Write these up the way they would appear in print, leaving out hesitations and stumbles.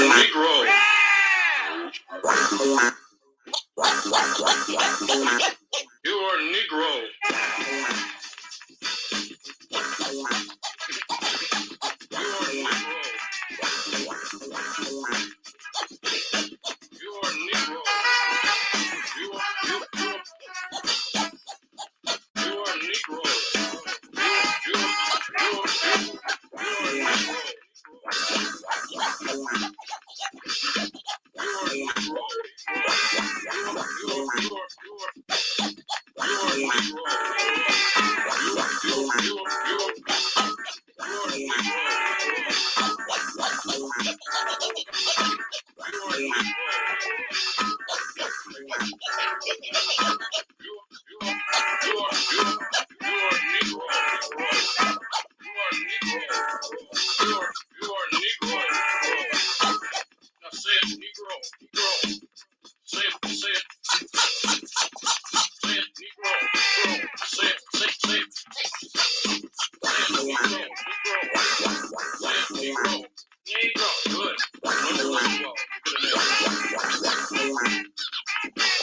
Negro. You are Negro.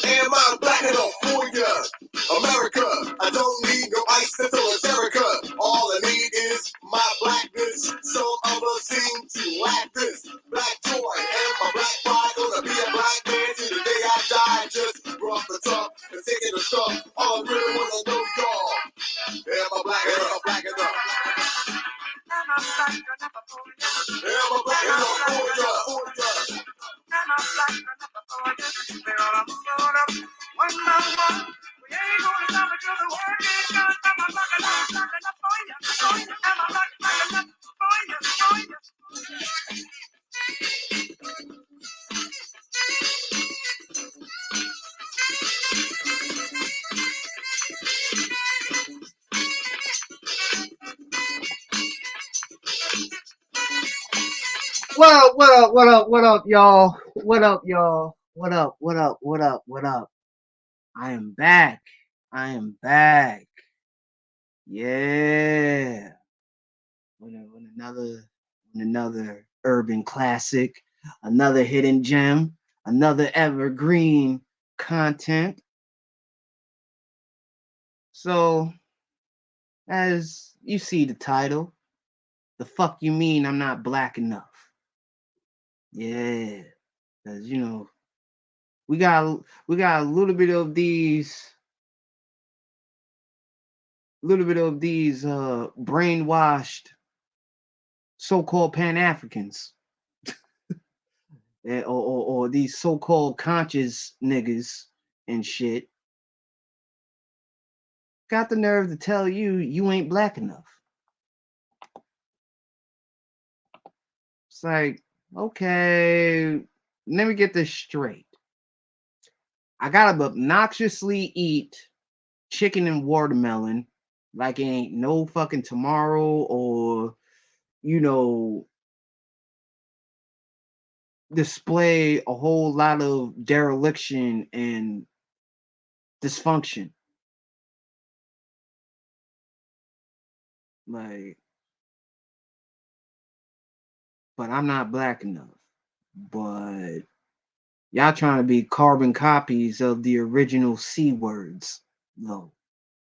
Am I black enough for ya? America, I don't need no ice to fill a Jerica. All I need is my blackness. Some others seem to lack this. Black joy and my black pride. Gonna be a black man till the day I die. Just rough the top and taking the stuff. All I really wanna know y'all. Am I black enough? Am I black enough? Am I black enough for ya? Am I black enough for ya? They're gonna load up one by one. We ain't gonna stop until the work is done. Am I black enough for ya? Am I black enough for ya? What up, y'all? What up, y'all? What up? I am back. Yeah. With another urban classic, another hidden gem, another evergreen content. So, as you see the title, the fuck you mean I'm not black enough? Yeah. Because we got a little bit of these brainwashed so-called Pan-Africans or these so-called conscious niggas and shit got the nerve to tell you ain't black enough. It's like, okay, let me get this straight. I gotta obnoxiously eat chicken and watermelon like it ain't no fucking tomorrow, or display a whole lot of dereliction and dysfunction. Like, but I'm not black enough. But y'all trying to be carbon copies of the original C words, though.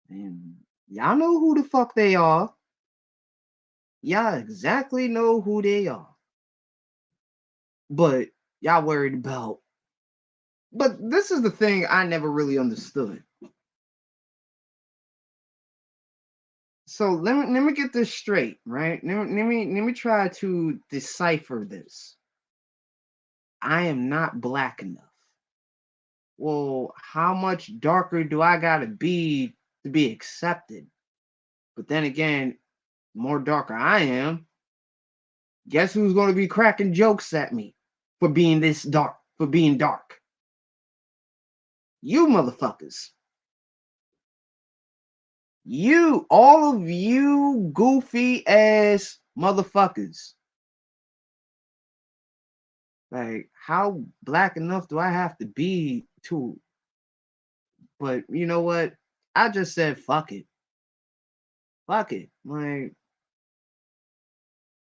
And y'all know who the fuck they are. Y'all exactly know who they are. But y'all worried about. But this is the thing I never really understood. So let me get this straight, right? Let me try to decipher this. I am not black enough. Well, how much darker do I gotta be to be accepted? But then again, the more darker I am, guess who's gonna be cracking jokes at me for being this dark, for being dark? You motherfuckers. You, all of you goofy ass motherfuckers. Like, how black enough do I have to be to? But you know what? I just said fuck it. Fuck it. Like,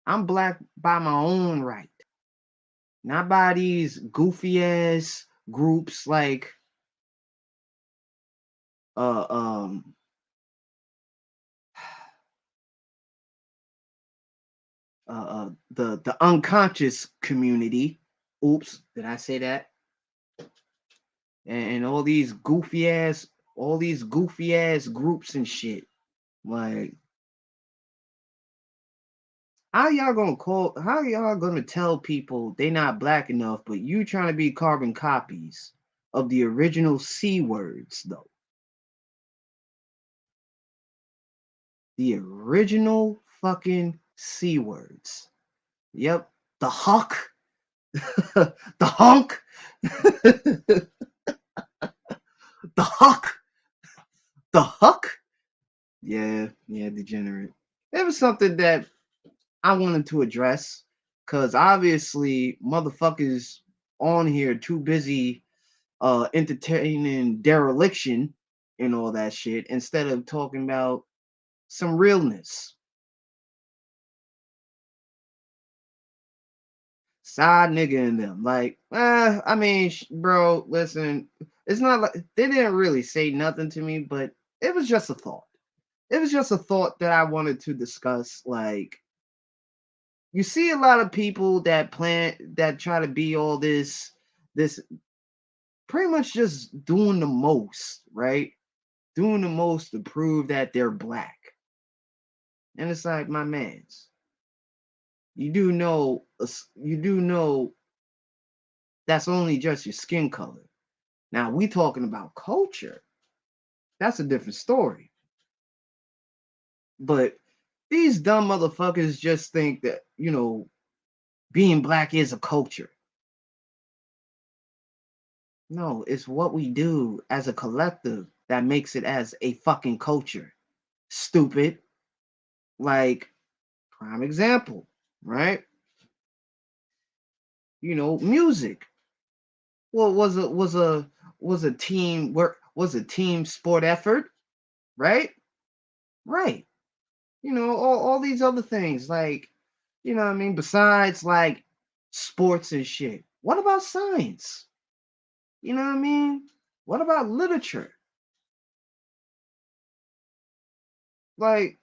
I'm black by my own right, not by these goofy ass groups like uh um the unconscious community. Oops, did I say that? And all these goofy ass groups and shit. Like, how y'all gonna tell people they not black enough, but you trying to be carbon copies of the original C words though? The original fucking C words. Yep. The huck, the hunk, the huck, the huck. Yeah, yeah, degenerate. It was something that I wanted to address because obviously motherfuckers on here too busy entertaining dereliction and all that shit instead of talking about some realness. Side nigga in them. Like, I mean, bro, listen, it's not like they didn't really say nothing to me, but it was just a thought. It was just a thought that I wanted to discuss. Like, you see a lot of people that try to be all this pretty much just doing the most, right? Doing the most to prove that they're black. And it's like, my mans, you do know that's only just your skin color. Now we talking about culture. That's a different story. But these dumb motherfuckers just think that, being black is a culture. No, it's what we do as a collective that makes it as a fucking culture. Stupid. Like, prime example, right? Music. Well, was a team work, was a team sport effort, right? Right. All these other things, like, what I mean, besides like sports and shit. What about science? You know what I mean? What about literature? Like,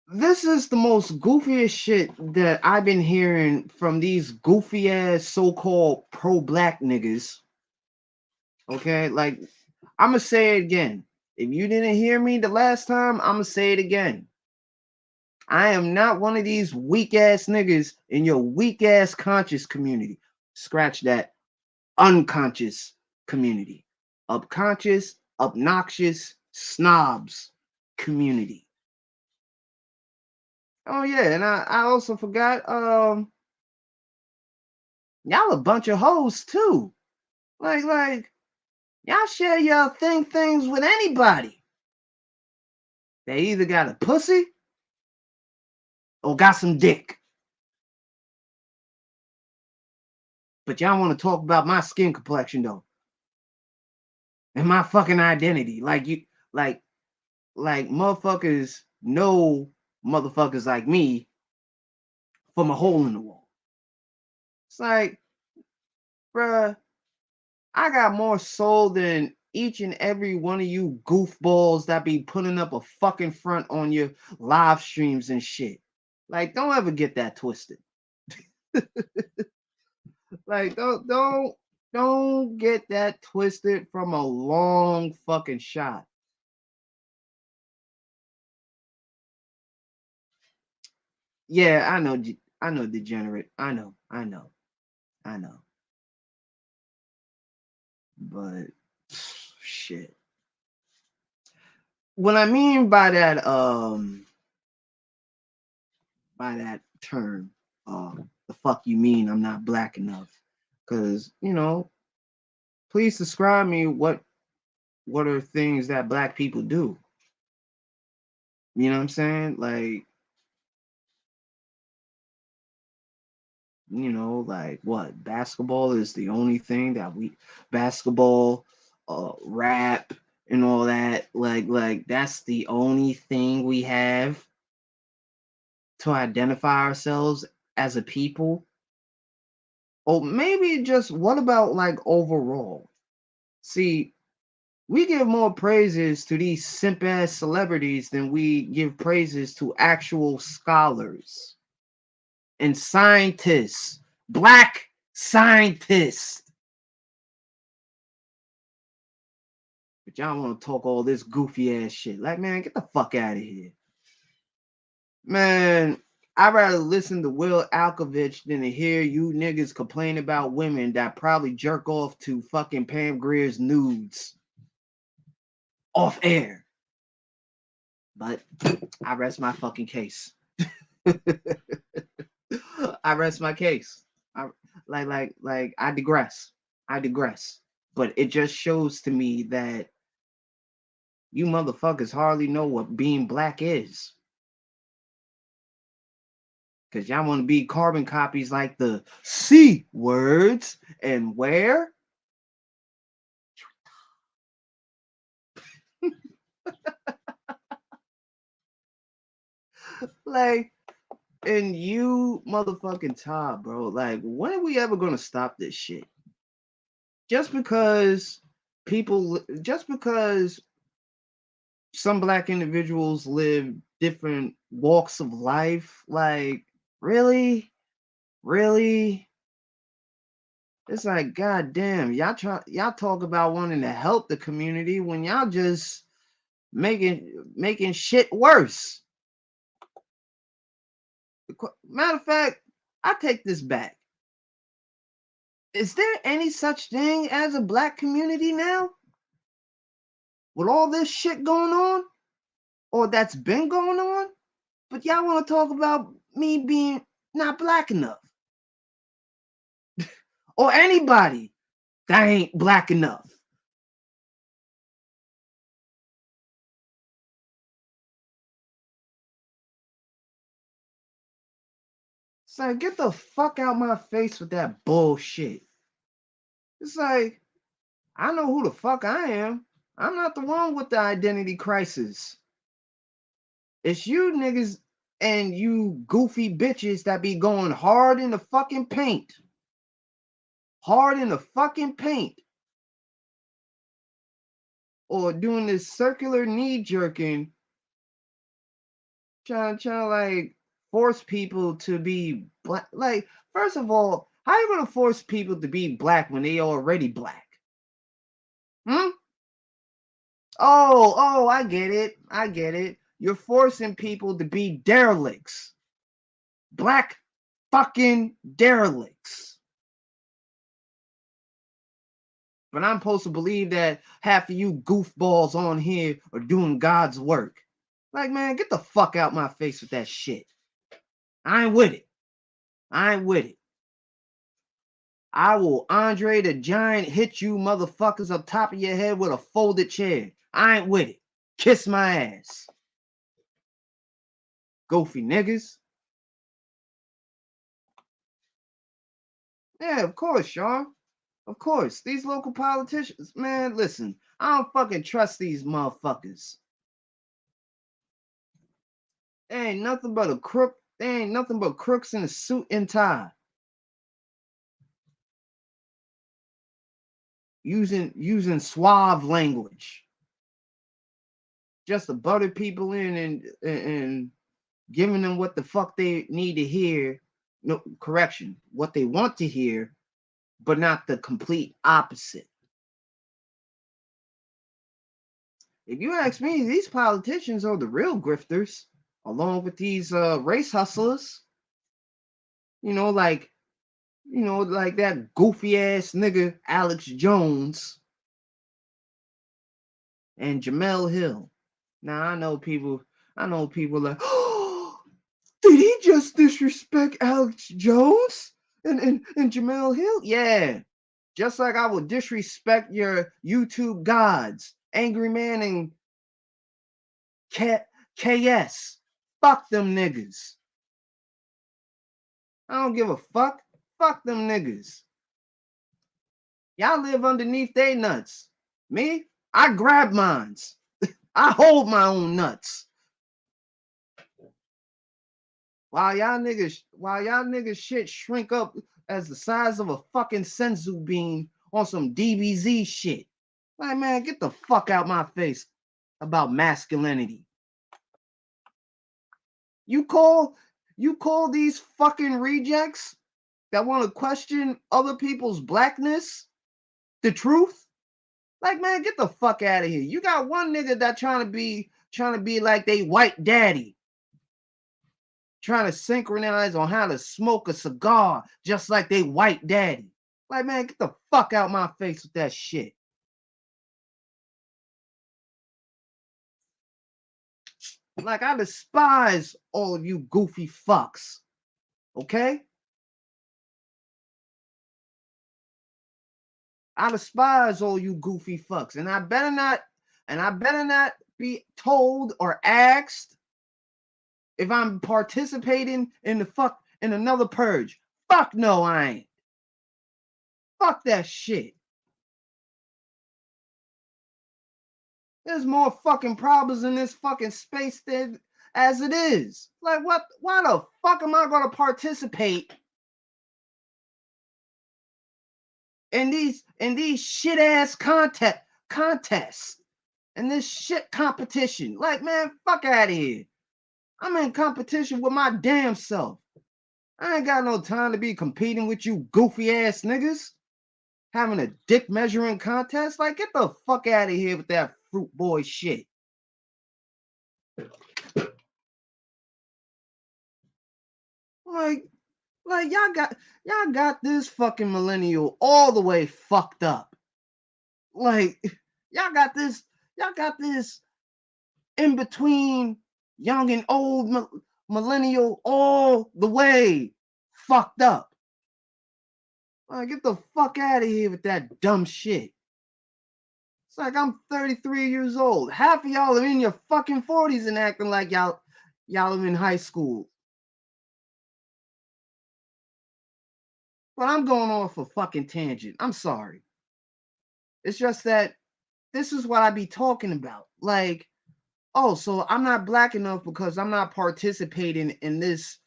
this is the most goofiest shit that I've been hearing from these goofy ass so-called pro-black niggas. Okay, like, I'm gonna say it again. If you didn't hear me the last time, I'm gonna say it again. I am not one of these weak ass niggas in your weak ass conscious community. Scratch that, unconscious community. Upconscious, obnoxious, snobs community. Oh yeah, and I also forgot, y'all a bunch of hoes too. Like y'all share your things with anybody. They either got a pussy or got some dick. But y'all want to talk about my skin complexion though, and my fucking identity. Like like motherfuckers know motherfuckers like me from a hole in the wall. It's like, bruh, I got more soul than each and every one of you goofballs that be putting up a fucking front on your live streams and shit. Like, don't ever get that twisted. Like, don't get that twisted from a long fucking shot. Yeah, I know, degenerate. I know. But shit. What I mean by that term, the fuck you mean I'm not black enough? Because, please describe me what are things that black people do. You know what I'm saying? Like, like what? Basketball is the only thing that we basketball, rap and all that. Like that's the only thing we have to identify ourselves as a people? Or maybe just what about like overall? See, we give more praises to these simp ass celebrities than we give praises to actual scholars and scientists, black scientists. But y'all want to talk all this goofy ass shit. Like, man, get the fuck out of here. Man, I'd rather listen to Will Alkovich than to hear you niggas complain about women that probably jerk off to fucking Pam Grier's nudes off air. But I rest my fucking case. I rest my case. I digress. I digress. But it just shows to me that you motherfuckers hardly know what being black is. Because y'all want to be carbon copies like the C words and where? Like, and you motherfucking Todd, bro. Like, when are we ever going to stop this shit? Just because some black individuals live different walks of life, like, really? It's like, god damn, y'all talk about wanting to help the community when y'all just making shit worse. Matter of fact, I take this back. Is there any such thing as a black community now? With all this shit going on? Or that's been going on? But y'all want to talk about me being not black enough. Or anybody that ain't black enough. So get the fuck out my face with that bullshit. It's like, I know who the fuck I am. I'm not the one with the identity crisis. It's you niggas and you goofy bitches that be going hard in the fucking paint. Hard in the fucking paint. Or doing this circular knee jerking. Trying to like force people to be black. Like, first of all, how you gonna force people to be black when they already black? Hmm? Oh, I get it. You're forcing people to be derelicts. Black fucking derelicts. But I'm supposed to believe that half of you goofballs on here are doing God's work. Like, man, get the fuck out my face with that shit. I ain't with it. I will Andre the Giant hit you motherfuckers up top of your head with a folded chair. I ain't with it. Kiss my ass. Goofy niggas. Yeah, of course, Sean. Of course. These local politicians, man, listen. I don't fucking trust these motherfuckers. They ain't nothing but a crook. They ain't nothing but crooks in a suit and tie. Using suave language. Just to butter people in and giving them what the fuck they need to hear. No, correction. What they want to hear, but not the complete opposite. If you ask me, these politicians are the real grifters, along with these race hustlers. Like that goofy ass nigga Alex Jones and Jamel Hill. Now I know people like, oh, did he just disrespect Alex Jones and Jamel Hill? Yeah. Just like I will disrespect your YouTube gods, Angry Man and KS. Fuck them niggas. I don't give a fuck. Fuck them niggas. Y'all live underneath they nuts. Me, I grab mines. I hold my own nuts. while y'all niggas shit shrink up as the size of a fucking senzu bean on some DBZ shit. Like, man, get the fuck out my face about masculinity. You call these fucking rejects that want to question other people's blackness the truth? Like, man, get the fuck out of here. You got one nigga that trying to be like they white daddy, trying to synchronize on how to smoke a cigar just like they white daddy. Like, man, get the fuck out my face with that shit. Like, I despise all of you goofy fucks. Okay? I despise all you goofy fucks. And I better not be told or asked if I'm participating in another purge. Fuck no, I ain't. Fuck that shit. There's more fucking problems in this fucking space than as it is. Like, what? Why the fuck am I gonna participate in these shit ass contests and this shit competition? Like, man, fuck out of here. I'm in competition with my damn self. I ain't got no time to be competing with you goofy ass niggas. Having a dick measuring contest? Like, get the fuck out of here with that fruit boy shit. Like, y'all got this fucking millennial all the way fucked up. Like, y'all got this in between young and old millennial all the way fucked up. Like, get the fuck out of here with that dumb shit. It's like I'm 33 years old. Half of y'all are in your fucking 40s and acting like y'all are in high school. But I'm going off a fucking tangent. I'm sorry. It's just that this is what I be talking about. Like, oh, so I'm not black enough because I'm not participating in this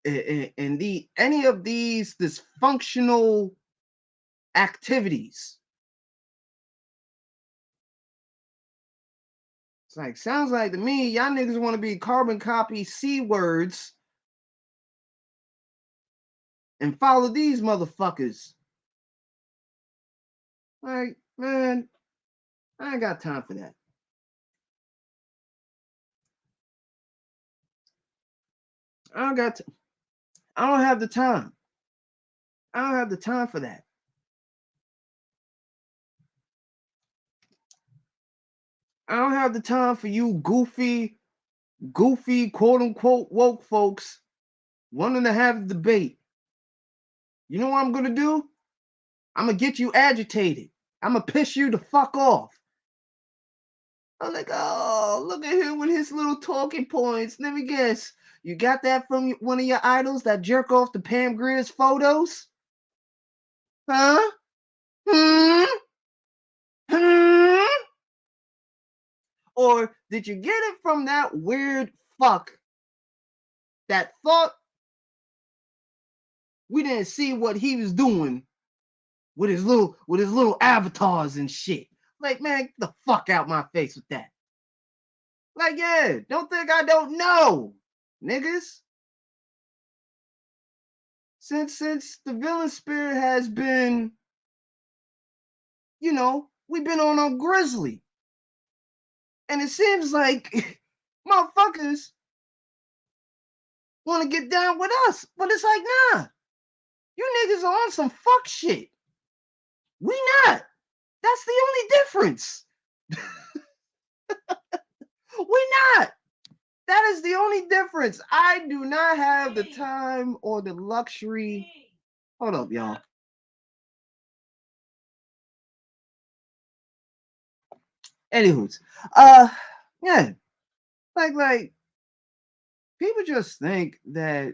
in the any of these dysfunctional activities. It's like, sounds like to me, y'all niggas want to be carbon copy C words and follow these motherfuckers. Like, man, I ain't got time for that. I don't have the time. I don't have the time for that. I don't have the time for you goofy, quote unquote woke folks wanting to have a debate. You know what I'm gonna do? I'm gonna get you agitated. I'm gonna piss you the fuck off. I'm like, oh, look at him with his little talking points. Let me guess. You got that from one of your idols that jerk off to Pam Grier's photos? Huh? Hmm? Hmm? Or did you get it from that weird fuck that thought we didn't see what he was doing with his little avatars and shit? Like, man, get the fuck out my face with that. Like, yeah, don't think I don't know, niggas. Since the villain spirit has been, we've been on a grizzly. And it seems like motherfuckers want to get down with us. But it's like, nah, you niggas are on some fuck shit. We not. That's the only difference. We not. That is the only difference. I do not have the time or the luxury. Hold up, y'all. Anywho's, yeah, like people just think that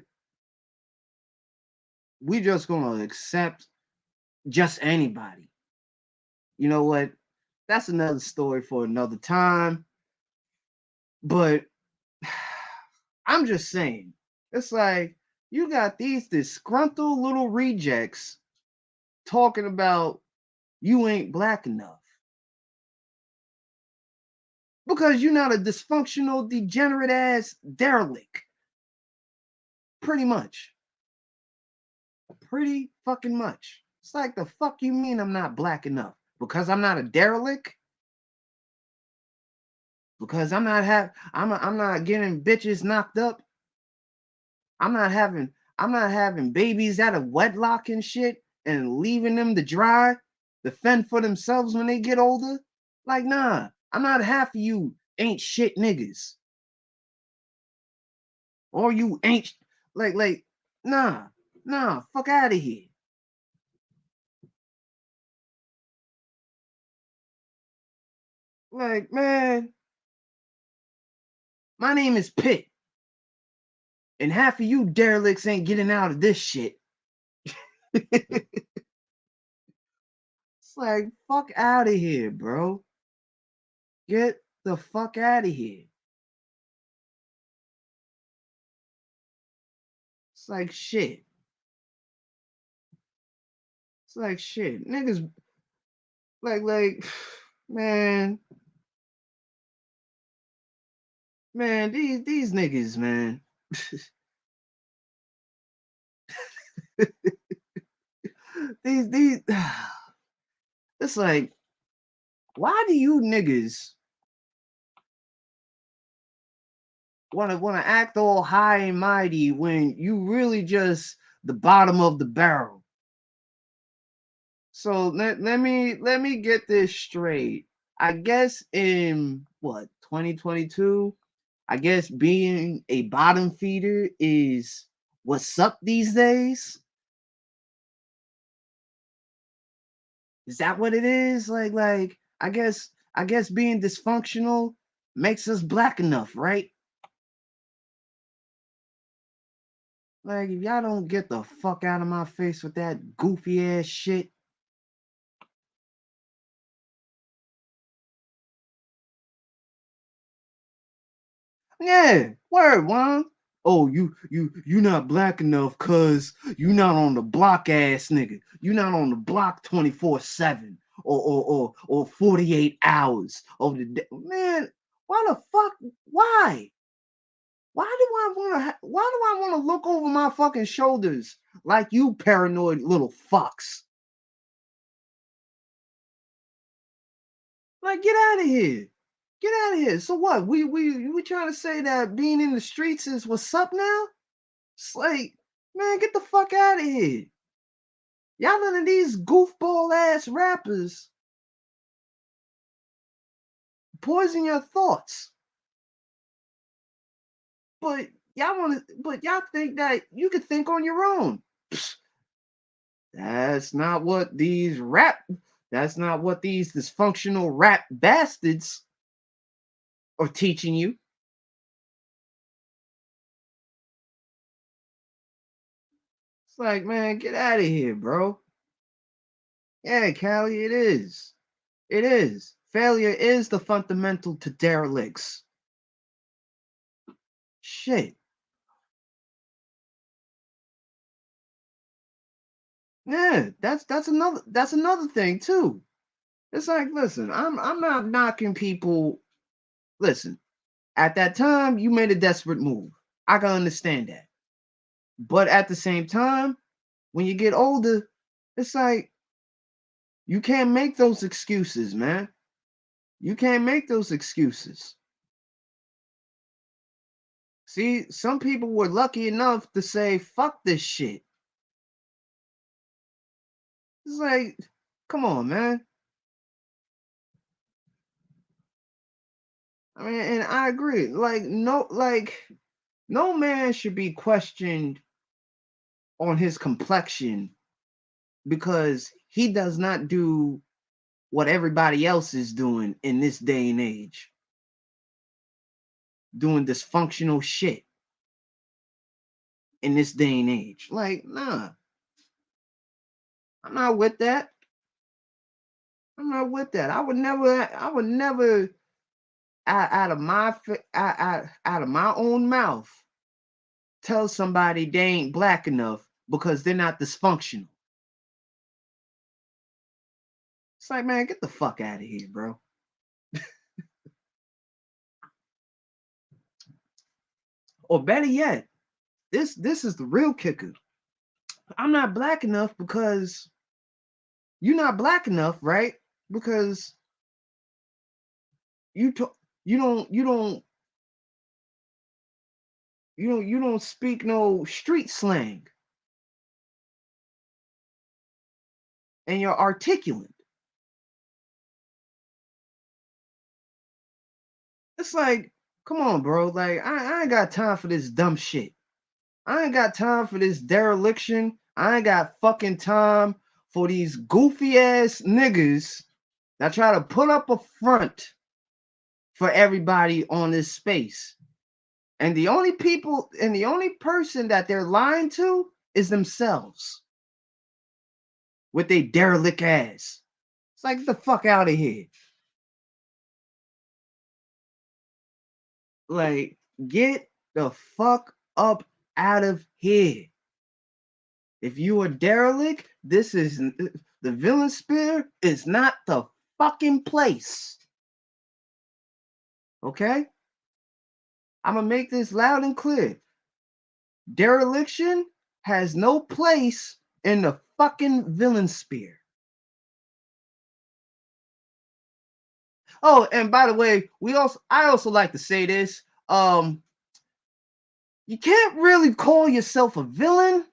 we just gonna accept just anybody. You know what? That's another story for another time. But I'm just saying. It's like you got these disgruntled little rejects talking about you ain't black enough because you're not a dysfunctional, degenerate ass derelict. Pretty much. Pretty fucking much. It's like the fuck you mean I'm not black enough? Because I'm not a derelict? Because I'm not getting bitches knocked up? I'm not having babies out of wedlock and shit and leaving them to dry to fend for themselves when they get older. Like, nah, I'm not half of you ain't shit niggas. Or you ain't like, nah, fuck out of here. Like, man, my name is Pitt. And half of you derelicts ain't getting out of this shit. It's like, fuck out of here, bro. Get the fuck out of here. It's like shit. It's like shit. Niggas like man, these niggas, man. these it's like, why do you niggas wanna act all high and mighty when you really just the bottom of the barrel? So let me get this straight. I guess in what 2022, I guess being a bottom feeder is what's up these days. Is that what it is? Like I guess being dysfunctional makes us black enough, right? Like if y'all don't get the fuck out of my face with that goofy ass shit. Yeah, word one. Oh, you not black enough cause you not on the block ass nigga. You not on the block 24/7 or 48 hours of the day. Man, why the fuck? Why? Why do I wanna look over my fucking shoulders like you paranoid little fucks? Like get out of here. Get out of here. So what? We trying to say that being in the streets is what's up now? It's like, man, get the fuck out of here. Y'all none of these goofball ass rappers poison your thoughts. But y'all think that you could think on your own. Psst, that's not what that's not what these dysfunctional rap bastards are teaching you. It's like, man, get out of here, bro. Yeah, Callie, it is. It is. Failure is the fundamental to derelicts. Shit. Yeah, that's another thing too. It's like, listen, I'm not knocking people. Listen, at that time, you made a desperate move. I can understand that. But at the same time, when you get older, it's like you can't make those excuses, man. You can't make those excuses. See, some people were lucky enough to say, fuck this shit. It's like, come on, man. I mean, and I agree. No man should be questioned on his complexion because he does not do what everybody else is doing in this day and age, doing dysfunctional shit in this day and age. Like, nah, I'm not with that. I'm not with that. I would never out of my own mouth tell somebody they ain't black enough because they're not dysfunctional. It's like, man, get the fuck out of here, bro. Or better yet, this is the real kicker. I'm not black enough because you're not black enough, right? Because you to, you don't speak no street slang and you're articulate. It's like, come on, bro. Like, I ain't got time for this dumb shit. I ain't got time for this dereliction. I ain't got fucking time for these goofy ass niggas that try to put up a front for everybody on this space. And the only people and the only person that they're lying to is themselves with their derelict ass. It's like, get the fuck out of here. Like, get the fuck up out of here. If you are derelict, this is the villain spear is not the fucking place. Okay? I'm gonna make this loud and clear. Dereliction has no place in the fucking villain spear. Oh, and by the way, I also like to say this. You can't really call yourself a villain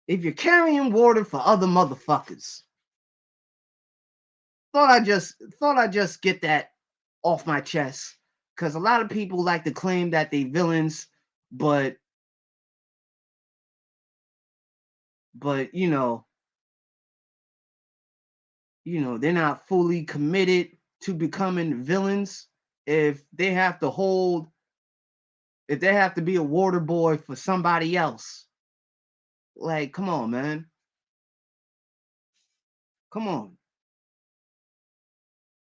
if you're carrying water for other motherfuckers. Thought I just get that off my chest because a lot of people like to claim that they villains, but you know they're not fully committed to becoming villains if they have to hold if they have to be a water boy for somebody else. Like, come on, man. Come on.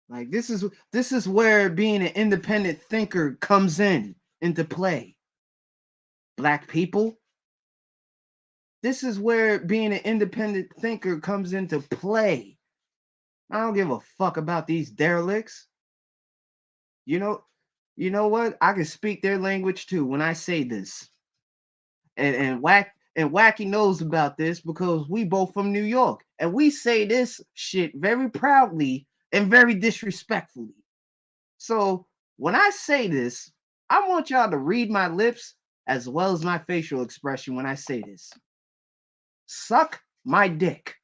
Like, this is where being an independent thinker comes into play. Black people, this is where being an independent thinker comes into play. I don't give a fuck about these derelicts. You know, you know what? I can speak their language too when I say this. And Wacky knows about this because we both from New York and we say this shit very proudly and very disrespectfully. So when I say this, I want y'all to read my lips as well as my facial expression when I say this. Suck my dick.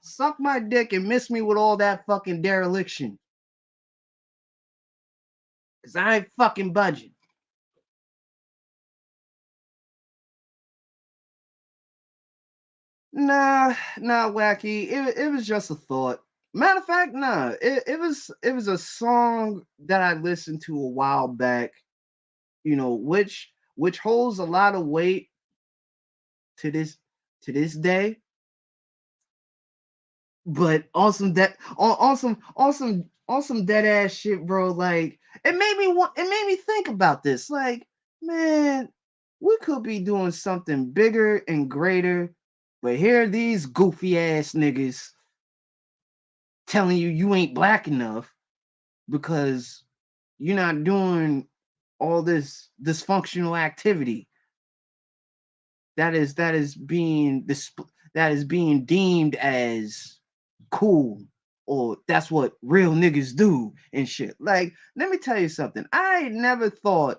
Suck my dick and miss me with all that fucking dereliction. Cause I ain't fucking budging. Nah, Wacky. It was just a thought. Matter of fact, nah. It was a song that I listened to a while back, which holds a lot of weight to this day. But awesome dead ass shit, bro. Like, it made me think about this. Like, man, we could be doing something bigger and greater, but here are these goofy ass niggas telling you ain't black enough because you're not doing all this dysfunctional activity that is being deemed as cool, or that's what real niggas do and shit. Like, let me tell you something. I never thought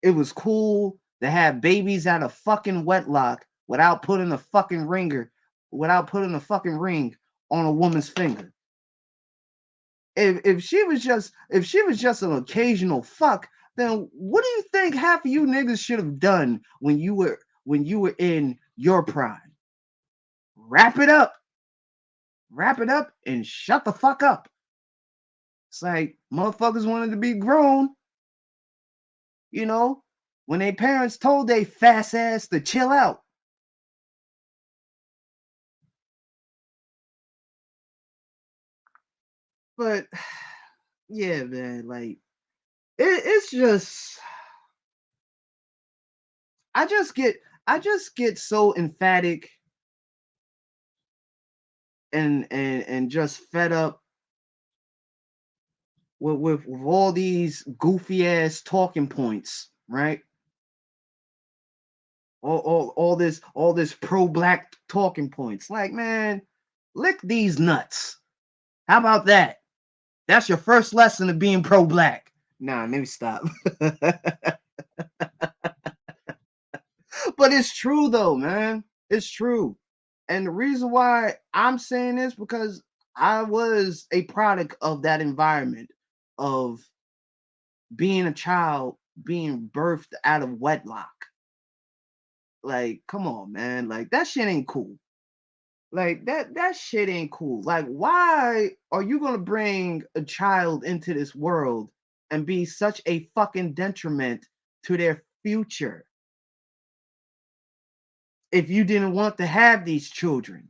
it was cool to have babies out of fucking wedlock without putting a fucking ring on a woman's finger. If she was just an occasional fuck, then what do you think half of you niggas should have done when you were in your prime? Wrap it up. Wrap it up and shut the fuck up. It's like motherfuckers wanted to be grown, you know, when their parents told they fast ass to chill out. But yeah, man, like it's just I just get I just get so emphatic and just fed up with all these goofy ass talking points, right? All this pro black talking points. Like, man, lick these nuts. How about that? That's your first lesson of being pro black. Nah, let me stop. But it's true though, man. It's true. And the reason why I'm saying this because I was a product of that environment of being a child being birthed out of wedlock. Like, come on, man. Like that shit ain't cool. Like that shit ain't cool. Like, why are you gonna bring a child into this world and be such a fucking detriment to their future if you didn't want to have these children?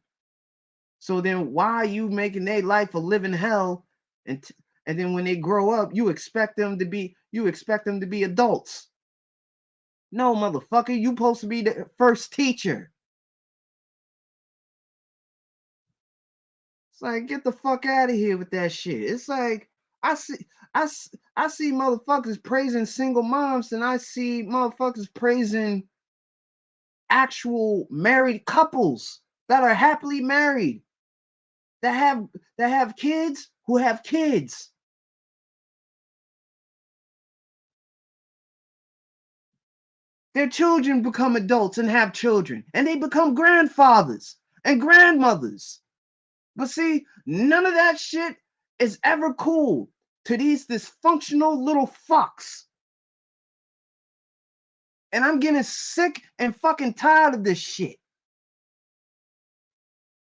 So then why are you making their life a living hell? And then when they grow up, you expect them to be adults. No, motherfucker, you supposed to be the first teacher. It's like get the fuck out of here with that shit. It's like I see I see motherfuckers praising single moms and I see motherfuckers praising actual married couples that are happily married that have kids who have kids. Their children become adults and have children, and they become grandfathers and grandmothers. But see, none of that shit is ever cool to these dysfunctional little fucks. And I'm getting sick and fucking tired of this shit.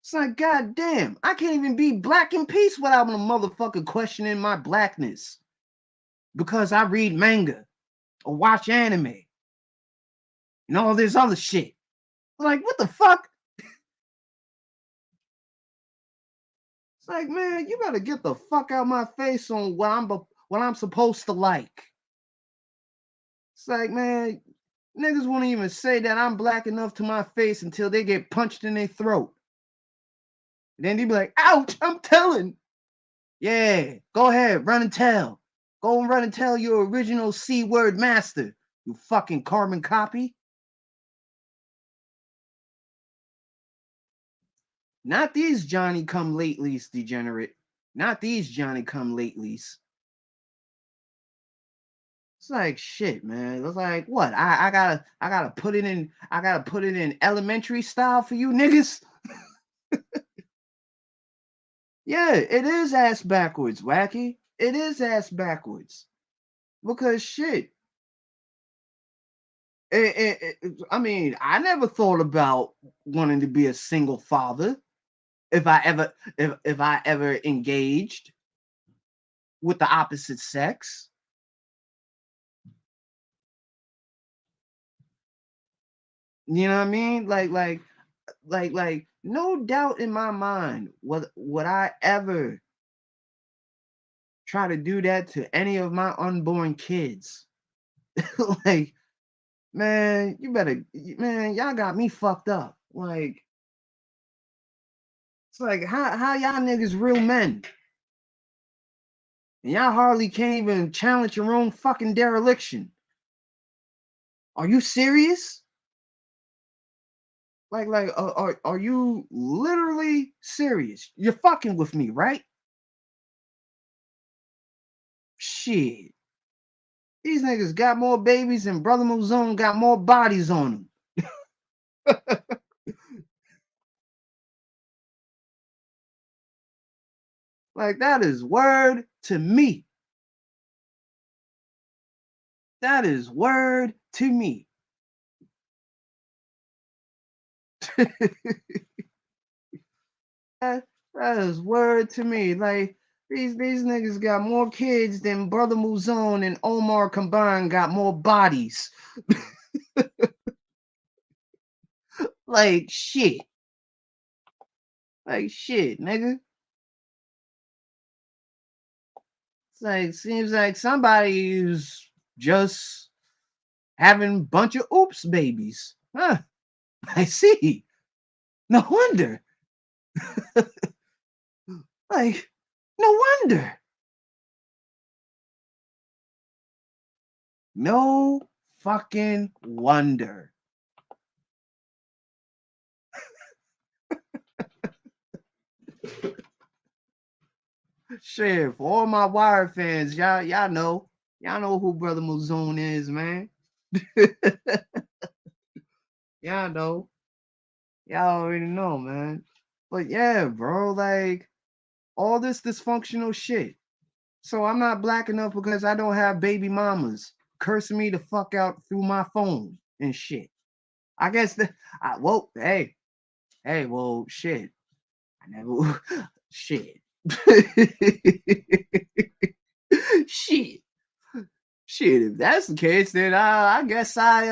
It's like, god damn, I can't even be black in peace without a motherfucker questioning my blackness because I read manga or watch anime and all this other shit. Like, what the fuck? It's like, man, you better get the fuck out my face on what I'm supposed to like. It's like, man, niggas won't even say that I'm black enough to my face until they get punched in their throat. And then they be like, ouch, I'm telling. Yeah, go ahead, run and tell. Go and run and tell your original C word master, you fucking carbon copy. Not these Johnny come latelys, degenerate. Not these Johnny come latelys. It's like shit, man. It's like what? I gotta put it in elementary style for you niggas. Yeah, it is ass backwards, wacky. It is ass backwards. Because shit. I mean, I never thought about wanting to be a single father if I ever engaged with the opposite sex. You know what I mean? Like no doubt in my mind would I ever try to do that to any of my unborn kids. Like, man, man, y'all got me fucked up. Like, it's like how y'all niggas real men? And y'all hardly can't even challenge your own fucking dereliction. Are you serious? Like, are you literally serious? You're fucking with me, right? Shit. These niggas got more babies and Brother Muzone got more bodies on them. Like, that is word to me. That is word to me. That is word to me. Like, these niggas got more kids than Brother Muzone and Omar combined got more bodies. Like shit. Like shit, nigga. It's like seems like somebody's just having a bunch of oops babies. Huh. I see. No wonder. Like, no wonder. No fucking wonder. Shit, for all my Wire fans, y'all know who Brother Mazoon is, man. Y'all know, y'all already know, man. But yeah, bro, like all this dysfunctional shit. So I'm not black enough because I don't have baby mamas cursing me the fuck out through my phone and shit. I guess well, hey, well, shit. I never, shit, shit. Shit, if that's the case, then I guess I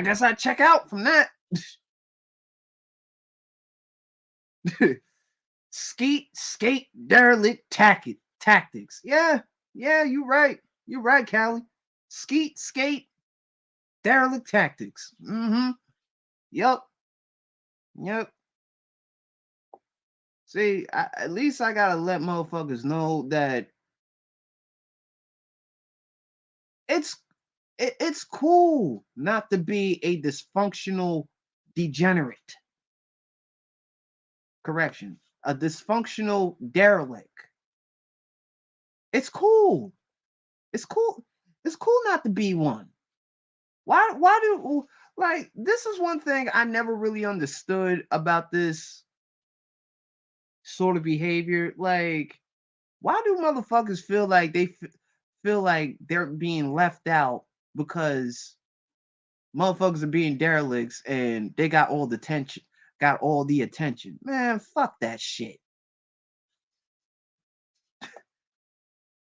guess I check out from that. Skeet, skate, derelict tactics. Yeah, you're right. You're right, Callie. Skeet, skate, derelict tactics. Mm-hmm. Yep. Yep. See, at least I gotta let motherfuckers know that it's it's cool not to be a dysfunctional degenerate. Correction, a dysfunctional derelict. It's cool. It's cool. It's cool not to be one. Why do like this is one thing I never really understood about this sort of behavior. Like, why do motherfuckers feel like feel like they're being left out because motherfuckers are being derelicts and they got all the attention. Man, fuck that shit.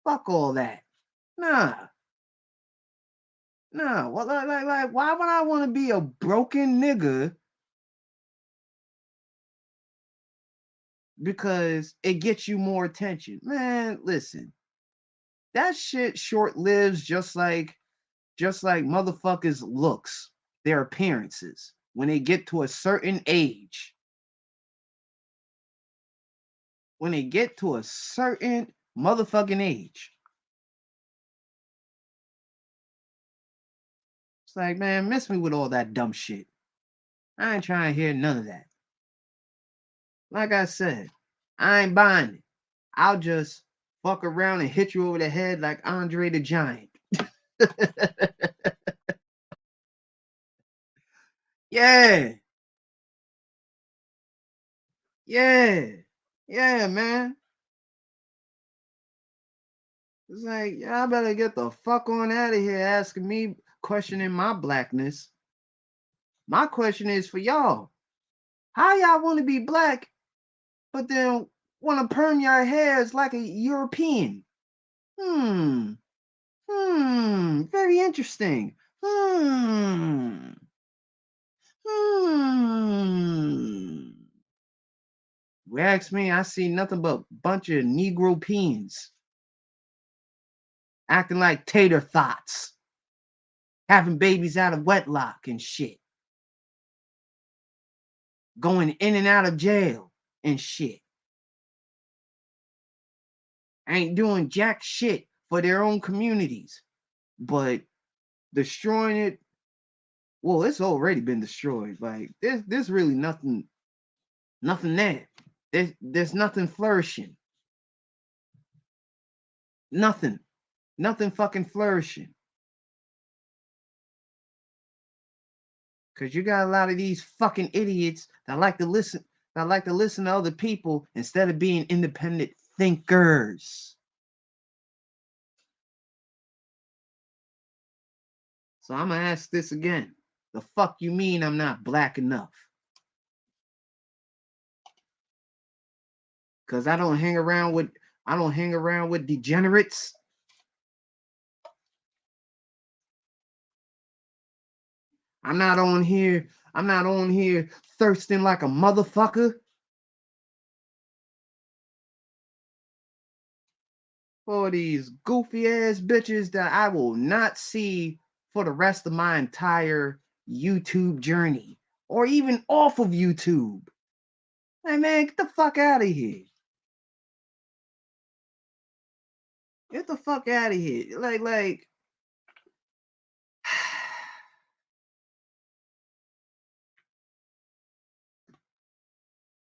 Fuck all that. Nah, nah. Well, like, why would I want to be a broken nigga because it gets you more attention? Man, listen, that shit short lives just like motherfuckers' looks, their appearances. When they get to a certain age, when they get to a certain motherfucking age, it's like, man, miss me with all that dumb shit. I ain't trying to hear none of that. Like I said, I ain't buying it. I'll just fuck around and hit you over the head like Andre the Giant. Yeah, yeah, yeah, man. It's like, y'all better get the fuck on out of here asking me, questioning my blackness. My question is for y'all. How y'all want to be black, but then want to perm your hairs like a European? Hmm. Very interesting. Hmm. Hmm. You ask me, I see nothing but bunch of Negro peens acting like tater thoughts, having babies out of wedlock and shit, going in and out of jail and shit. Ain't doing jack shit for their own communities, but destroying it. Well, it's already been destroyed. Like there's really nothing there. There's nothing flourishing. Nothing. Nothing fucking flourishing. Cause you got a lot of these fucking idiots that like to listen to other people instead of being independent thinkers. So I'm gonna ask this again. The fuck you mean I'm not black enough? Cause I don't hang around with degenerates. I'm not on here thirsting like a motherfucker. for these goofy ass bitches that I will not see for the rest of my entire YouTube journey or even off of YouTube. Hey man, get the fuck out of here. Get the fuck out of here. Like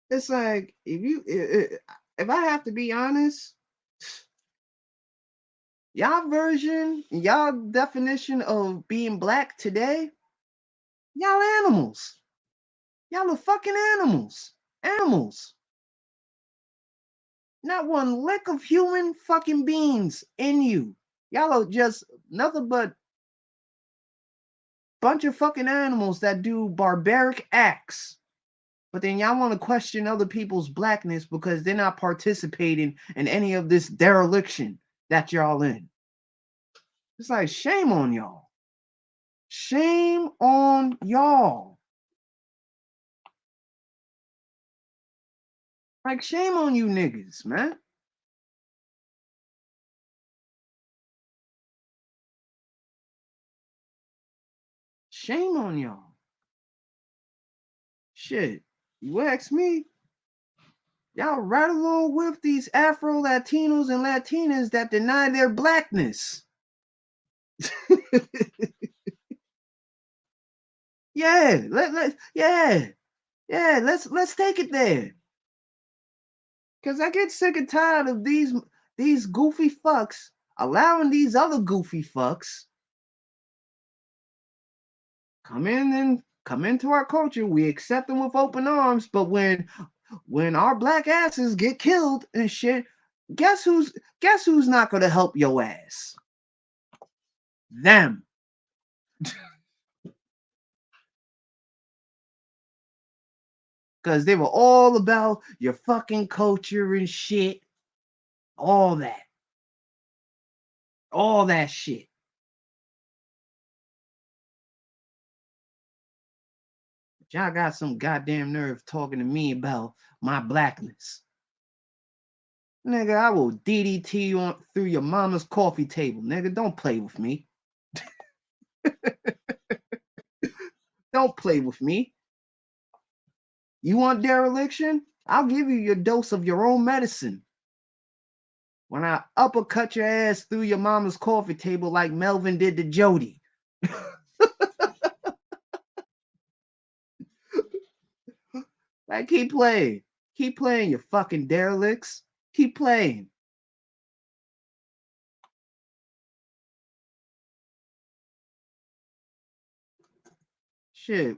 it's like if I have to be honest, y'all version, y'all definition of being black today, y'all animals. Y'all are fucking animals. Animals. Not one lick of human fucking beings in you. Y'all are just nothing but bunch of fucking animals that do barbaric acts. But then y'all want to question other people's blackness because they're not participating in any of this dereliction that y'all in. It's like shame on y'all. Shame on y'all. Like shame on you niggas, man. Shame on y'all. Shit. You ask me, y'all right along with these Afro Latinos and Latinas that deny their blackness. Yeah, let's take it there. Cause I get sick and tired of these goofy fucks allowing these other goofy fucks come in and come into our culture. We accept them with open arms, but when our black asses get killed and shit, guess who's not gonna help your ass? Them. Because they were all about your fucking culture and shit. All that. All that shit. But y'all got some goddamn nerve talking to me about my blackness. Nigga, I will DDT you on through your mama's coffee table. Nigga, don't play with me. Don't play with me. You want dereliction? I'll give you your dose of your own medicine. When I uppercut your ass through your mama's coffee table like Melvin did to Jody. Like, keep playing. Keep playing, you fucking derelicts. Keep playing. Shit.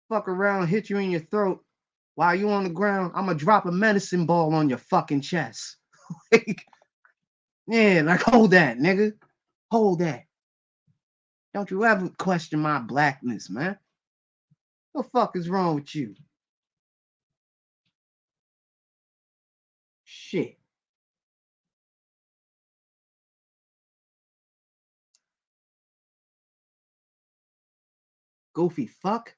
Fuck around, hit you in your throat. While you on the ground, I'ma drop a medicine ball on your fucking chest. Yeah, like hold that, nigga. Hold that. Don't you ever question my blackness, man. What the fuck is wrong with you? Shit. Goofy fuck.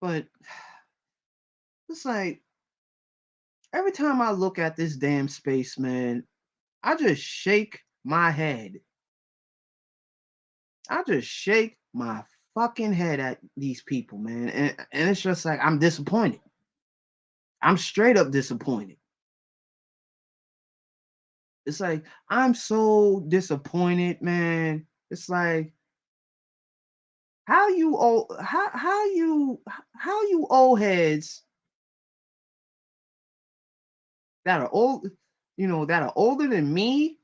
But it's like every time I look at this damn space, man, I just shake my head. I just shake my fucking head at these people, man. And it's just like I'm disappointed. I'm straight up disappointed. It's like I'm so disappointed, man. It's like how you old heads that are old, that are older than me,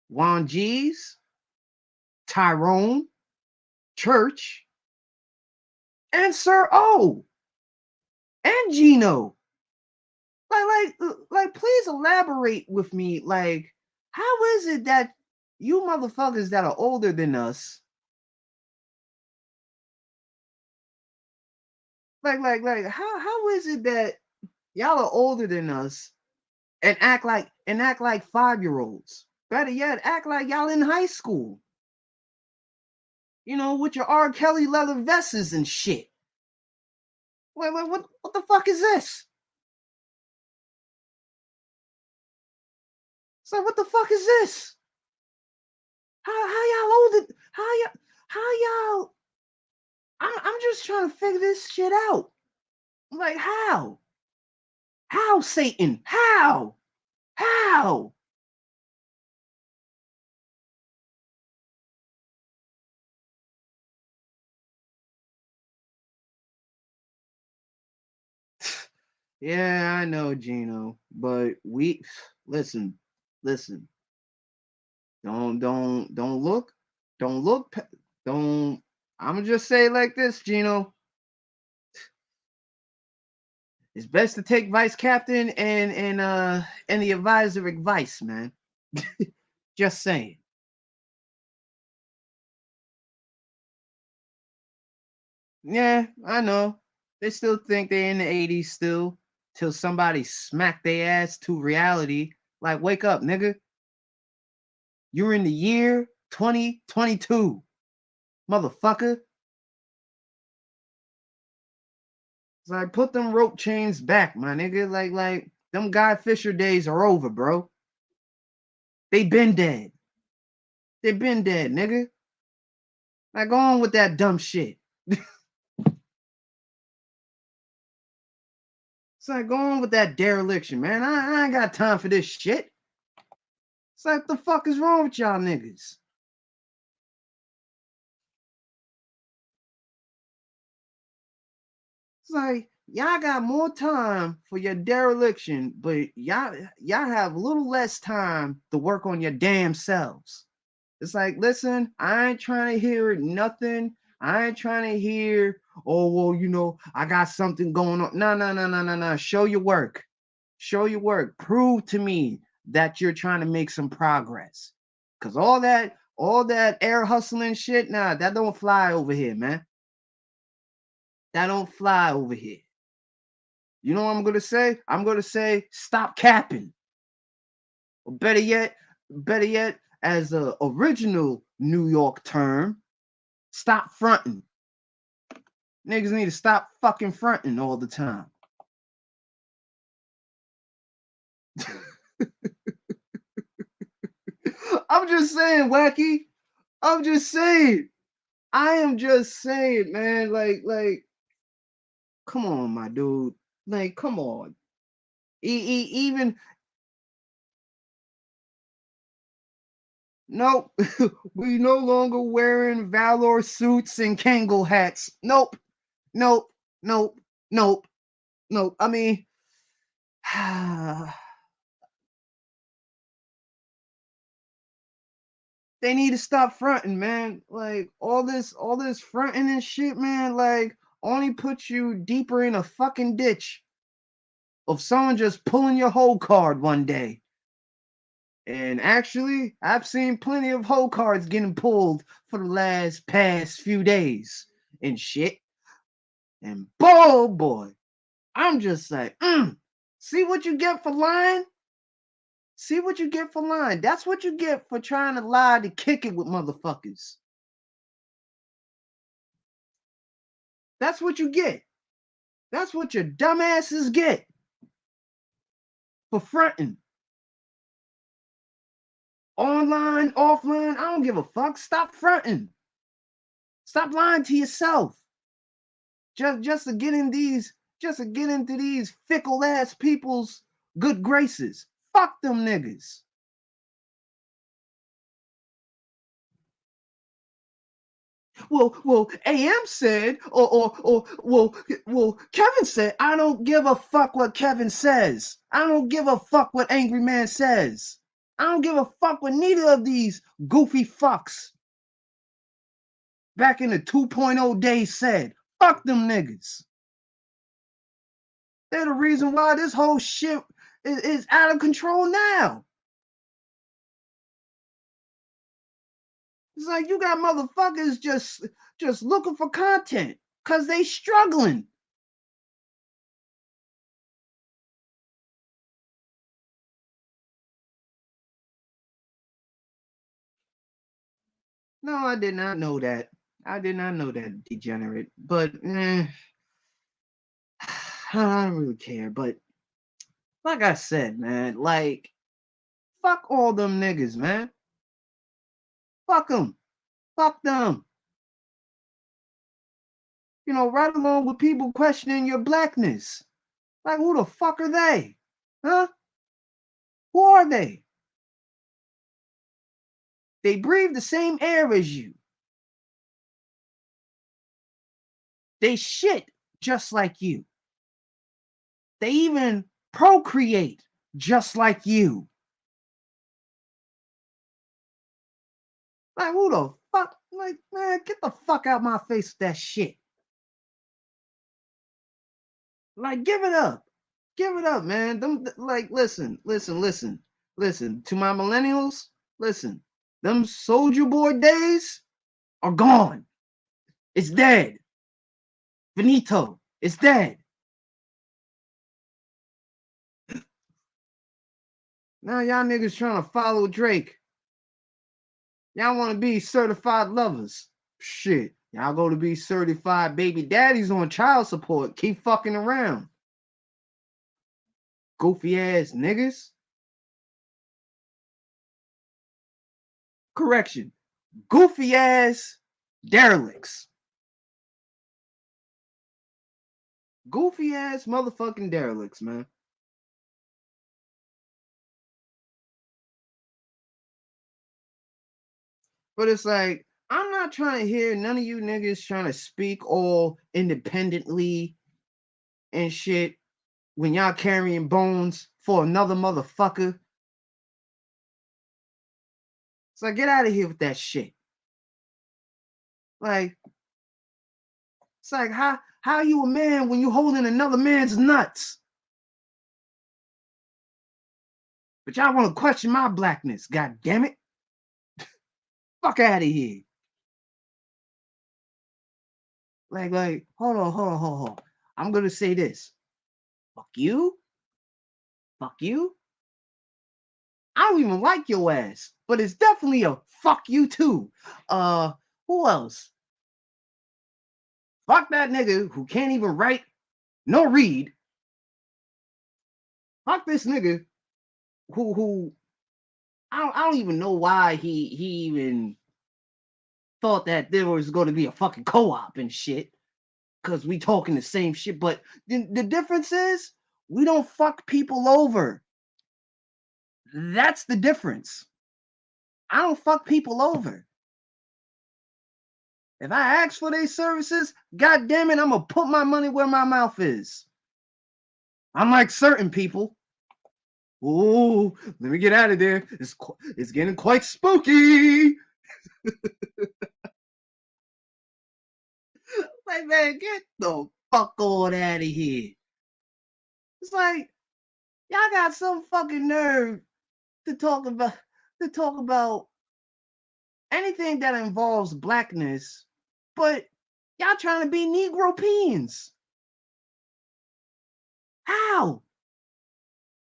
Juan G's, Tyrone, Church, and Sir O, and Gino. Please elaborate with me. Like, how is it that you motherfuckers that are older than us, how is it that y'all are older than us and act like 5-year-olds? Better yet, act like y'all in high school. With your R. Kelly leather vests and shit. What the fuck is this? So what the fuck is this? How y'all old it? How y'all? I'm just trying to figure this shit out. I'm like, how? How, Satan? How? How? Yeah, I know, Gino, but we listen, listen. Don't look, don't look, don't. I'm gonna just say it like this, Gino. It's best to take vice captain and the advisor advice, man. Just saying. Yeah, I know. They still think they're in the 80s still, till somebody smack their ass to reality. Like, wake up, nigga. You're in the year 2022, motherfucker. It's like, put them rope chains back, my nigga. Like them Guy Fisher days are over, bro. They been dead. They been dead, nigga. Like, go on with that dumb shit. It's like, go on with that dereliction, man. I ain't got time for this shit. It's like, the fuck is wrong with y'all niggas? It's like, y'all got more time for your dereliction, but y'all have a little less time to work on your damn selves. It's like, listen, I ain't trying to hear nothing. I ain't trying to hear, oh, well, I got something going on. No, no, no, no, no, no. Show your work. Show your work. Prove to me that you're trying to make some progress. Cause all that air hustling shit, nah, that don't fly over here, man. That don't fly over here. You know what I'm gonna say? I'm gonna say stop capping. Or better yet, as a original New York term, stop fronting. Niggas need to stop fucking fronting all the time. I'm just saying, wacky. I'm just saying. I am just saying, man. Like, come on, my dude. Like, come on. Even nope. We no longer wearing Valor suits and Kangol hats. Nope. Nope. Nope. Nope. Nope. I mean, they need to stop fronting, man. Like all this fronting and shit, man. Like only puts you deeper in a fucking ditch of someone just pulling your whole card one day. And actually, I've seen plenty of whole cards getting pulled for the past few days and shit. And boy, I'm just like, see what you get for lying? See what you get for lying. That's what you get for trying to lie to kick it with motherfuckers. That's what you get. That's what your dumbasses get for fronting. Online, offline, I don't give a fuck. Stop fronting. Stop lying to yourself. Just to get in these, just to get into these fickle ass people's good graces. Fuck them niggas. Well, AM said, well, Kevin said, I don't give a fuck what Kevin says. I don't give a fuck what Angry Man says. I don't give a fuck what neither of these goofy fucks back in the 2.0 days said. Fuck them niggas. They're the reason why this whole shit is out of control now. It's like you got motherfuckers just looking for content because they struggling. No, I did not know that. I did not know that, degenerate. But I don't really care. But like I said, man, like Fuck all them niggas, man. Fuck them. Fuck them. You know, right along with people questioning your blackness. Like, who the fuck are they? Huh? Who are they? They breathe the same air as you. They shit just like you. They even procreate just like you. Like, who the fuck? Like, man, get the fuck out my face with that shit. Like, give it up. Give it up, man. Them, like, listen. To my millennials, listen. Them Soldier Boy days are gone. It's dead. Finito. It's dead. Now y'all niggas trying to follow Drake. Y'all want to be certified lovers. Shit. Y'all go to be certified baby daddies on child support. Keep fucking around. Goofy ass niggas. Correction. Goofy ass derelicts. Goofy ass motherfucking derelicts, man. But it's like, I'm not trying to hear none of you niggas trying to speak all independently and shit when y'all carrying bones for another motherfucker. It's like, get out of here with that shit. Like, it's like, how are you a man when you holding another man's nuts? But y'all want to question my blackness, god damn it. Fuck out of here. Like, hold on. I'm gonna say this. Fuck you. Fuck you. I don't even like your ass, but it's definitely a fuck you too. Who else? Fuck that nigga who can't even write nor read. Fuck this nigga who I don't even know why he even thought that there was going to be a fucking co-op and shit. Cause we talking the same shit, but the difference is we don't fuck people over. That's the difference. I don't fuck people over. If I ask for their services, god damn it, I'm gonna put my money where my mouth is. Unlike certain people. Ooh, let me get out of there. It's getting quite spooky. Like, man, get the fuck on out of here. It's like, y'all got some fucking nerve to talk about anything that involves blackness, but y'all trying to be Negropeans. How?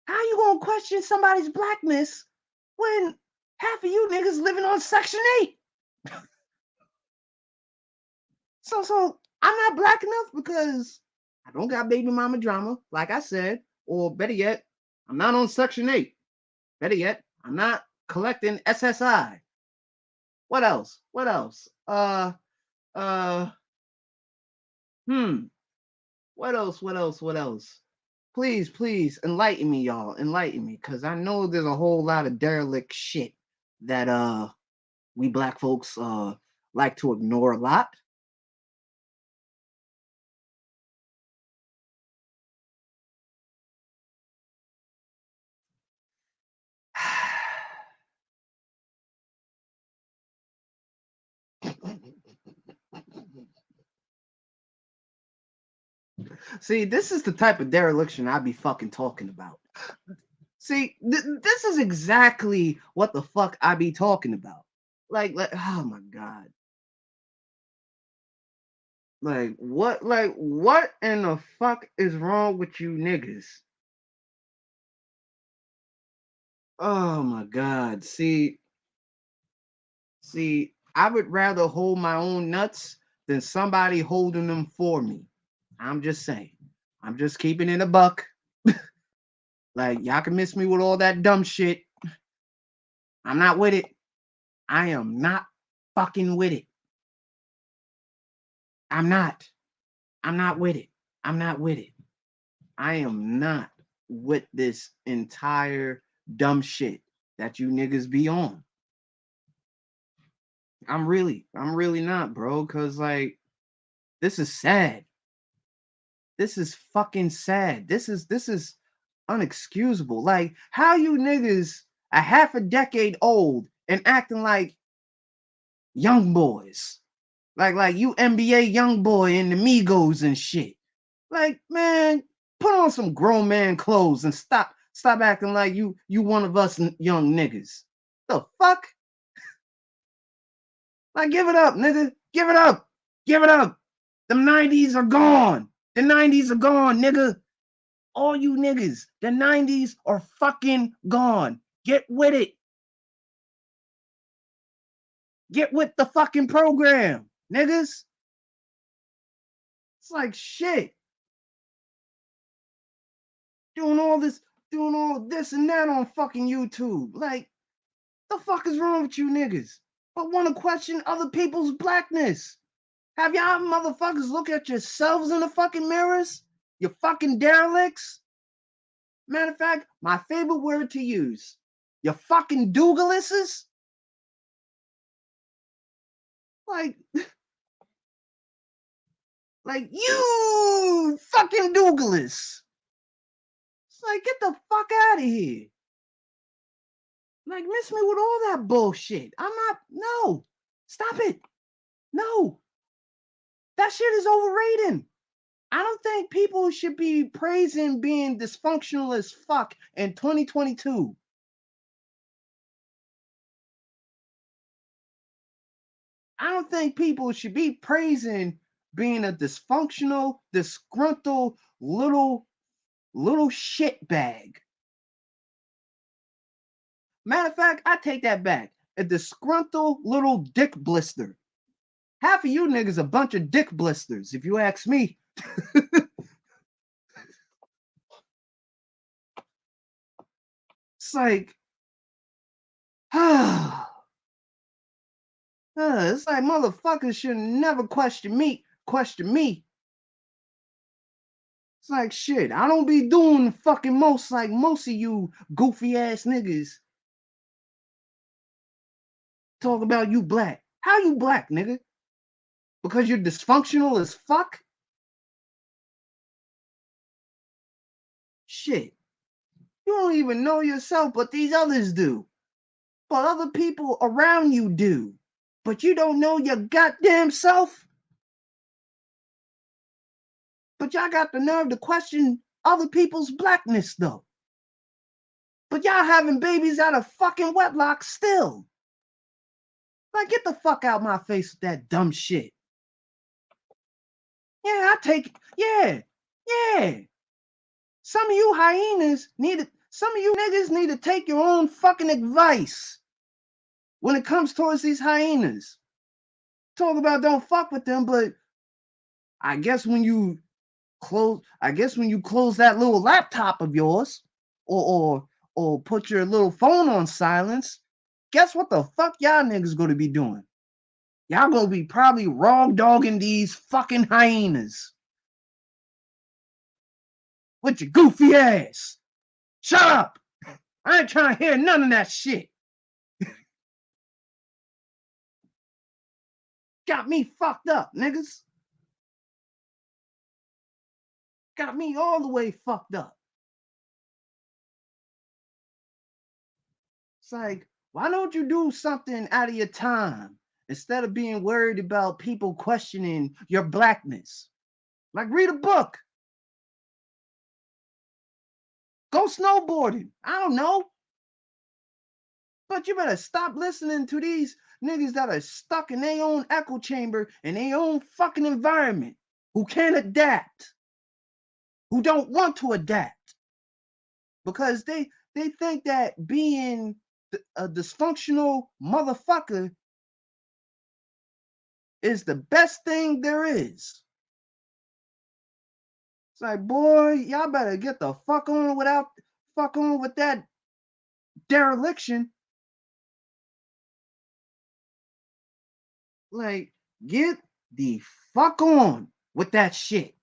How you gonna question somebody's blackness when half of you niggas living on Section 8? So I'm not black enough because I don't got baby mama drama, like I said, or better yet, I'm not on Section 8. Better yet, I'm not collecting SSI. What else? Uh, What else? Please enlighten me, y'all. Enlighten me, because I know there's a whole lot of derelict shit that we black folks like to ignore a lot. See, this is the type of dereliction I be fucking talking about. See, this is exactly what the fuck I be talking about. Like, oh my god. What in the fuck is wrong with you niggas? Oh my god. See, I would rather hold my own nuts than somebody holding them for me. I'm just saying. I'm just keeping it a buck. Like, y'all can miss me with all that dumb shit. I'm not with it. I am not fucking with it. I'm not. I'm not with it. I'm not with it. I am not with this entire dumb shit that you niggas be on. I'm really not, bro. Cause like this is sad. This is fucking sad. This is unexcusable. Like how you niggas a half a decade old and acting like young boys. Like you NBA young boy and the Migos and shit. Like, man, put on some grown man clothes and stop acting like you one of us young niggas. The fuck? Like, give it up, nigga. Give it up. Give it up. The 90s are gone. The 90s are gone, nigga. All you niggas, the 90s are fucking gone. Get with it. Get with the fucking program, niggas. It's like shit. Doing all this and that on fucking YouTube. Like, the fuck is wrong with you niggas? But want to question other people's blackness. Have y'all motherfuckers look at yourselves in the fucking mirrors? You fucking derelicts? Matter of fact, my favorite word to use. You fucking dougalises? Like, you fucking dougalis. It's like, get the fuck out of here. Like, miss me with all that bullshit. No. Stop it. No. That shit is overrated. I don't think people should be praising being dysfunctional as fuck in 2022. I don't think people should be praising being a dysfunctional, disgruntled little shit bag. Matter of fact, I take that back. A disgruntled little dick blister. Half of you niggas a bunch of dick blisters, if you ask me. It's like, it's like motherfuckers should never question me. It's like shit. I don't be doing fucking most like most of you goofy ass niggas talk about you black. How you black, nigga? Because you're dysfunctional as fuck? Shit. You don't even know yourself, but these others do. But other people around you do. But you don't know your goddamn self? But y'all got the nerve to question other people's blackness, though. But y'all having babies out of fucking wedlock still. Like, get the fuck out my face with that dumb shit. Yeah, yeah. Some of you niggas need to take your own fucking advice when it comes towards these hyenas. Talk about don't fuck with them, but I guess when you close that little laptop of yours, or put your little phone on silence, guess what the fuck y'all niggas gonna be doing? Y'all gonna be probably raw dogging these fucking hyenas with your goofy ass. Shut up! I ain't trying to hear none of that shit. Got me fucked up, niggas. Got me all the way fucked up. It's like, why don't you do something out of your time instead of being worried about people questioning your blackness? Like, read a book. Go snowboarding. I don't know. But you better stop listening to these niggas that are stuck in their own echo chamber in their own fucking environment, who can't adapt, who don't want to adapt, because they think that being a dysfunctional motherfucker is the best thing there is. It's like, boy, y'all better get the fuck on with that dereliction. Like, get the fuck on with that shit.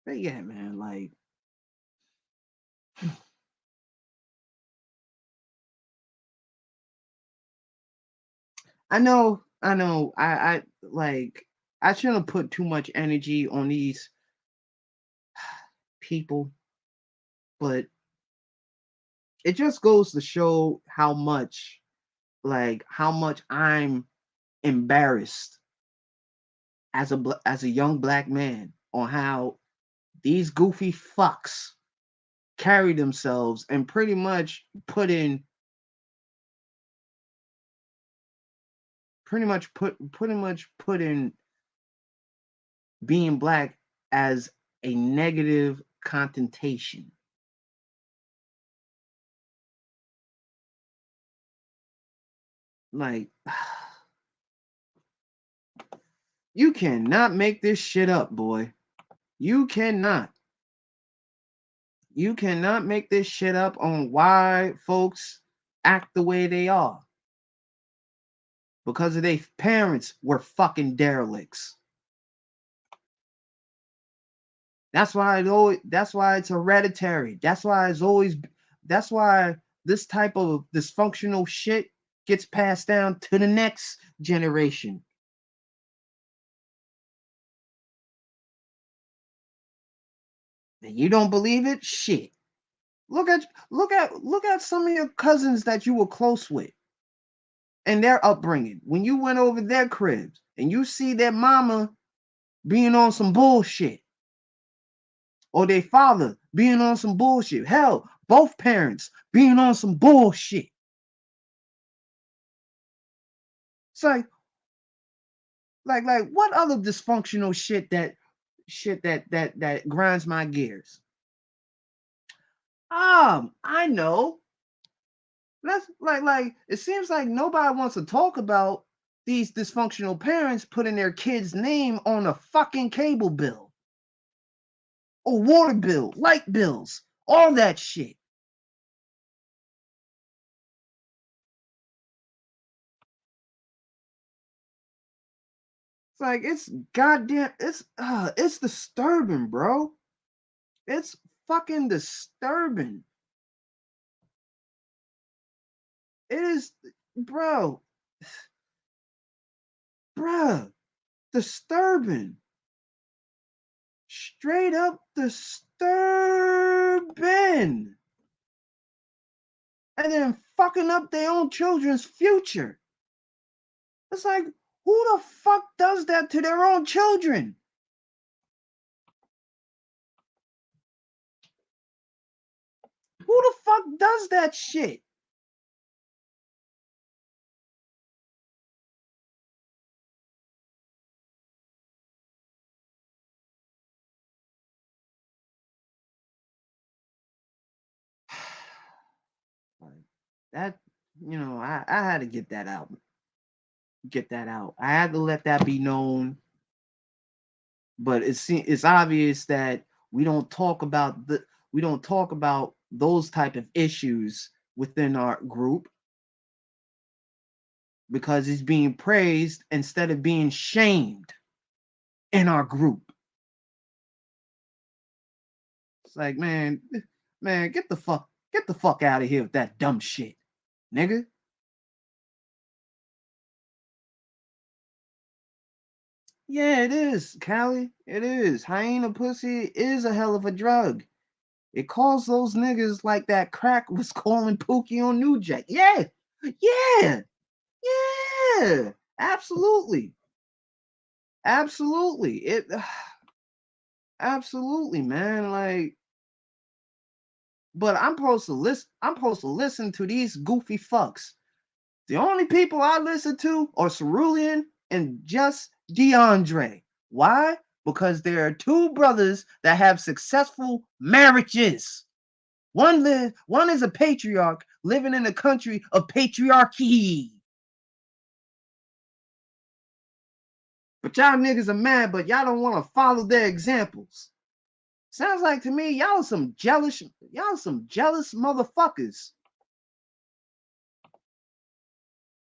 But yeah, man, like I like I shouldn't put too much energy on these people, but it just goes to show how much I'm embarrassed as a young black man on how these goofy fucks carry themselves and pretty much put in being black as a negative connotation. Like you cannot make this shit up, boy. You cannot. You cannot make this shit up on why folks act the way they are because of their parents were fucking derelicts. That's why it's hereditary. That's why this type of dysfunctional shit gets passed down to the next generation. And you don't believe it? Shit. Look at some of your cousins that you were close with and their upbringing. When you went over their cribs and you see their mama being on some bullshit or their father being on some bullshit. Hell, both parents being on some bullshit. It's like what other dysfunctional shit that grinds my gears? I know. That's like it seems like nobody wants to talk about these dysfunctional parents putting their kid's name on a fucking cable bill or water bill, light bills, all that shit. It's like it's goddamn it's disturbing, bro. It's fucking disturbing. It is, bro, bruh, disturbing. Straight up disturbing. And then fucking up their own children's future. It's like, who the fuck does that to their own children? Who the fuck does that shit? That, I had to get that out. Get that out. I had to let that be known. But it's obvious that we don't talk about those type of issues within our group because it's being praised instead of being shamed in our group. It's like, man, get the fuck out of here with that dumb shit, nigga. Yeah, it is, Callie. It is. Hyena pussy is a hell of a drug. It calls those niggas like that crack was calling Pookie on New Jack. Yeah, yeah, yeah. Absolutely. Absolutely. Absolutely, man. Like, but I'm supposed to listen to these goofy fucks. The only people I listen to are Cerulean and just DeAndre. Why? Because there are two brothers that have successful marriages. One is a patriarch living in a country of patriarchy. But y'all niggas are mad, but y'all don't want to follow their examples. Sounds like to me, y'all some jealous motherfuckers.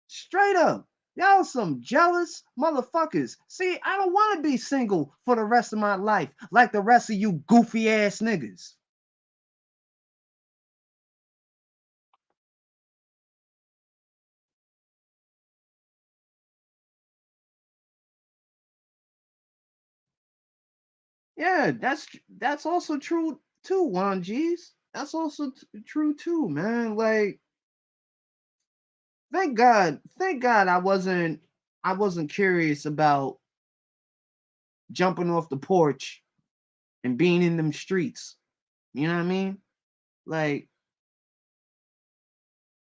Straight up. Y'all some jealous motherfuckers. See, I don't want to be single for the rest of my life like the rest of you goofy ass niggas. Yeah, that's also true too, Juan G's. That's also true too, man. Like, thank God I wasn't curious about jumping off the porch and being in them streets. You know what I mean? Like,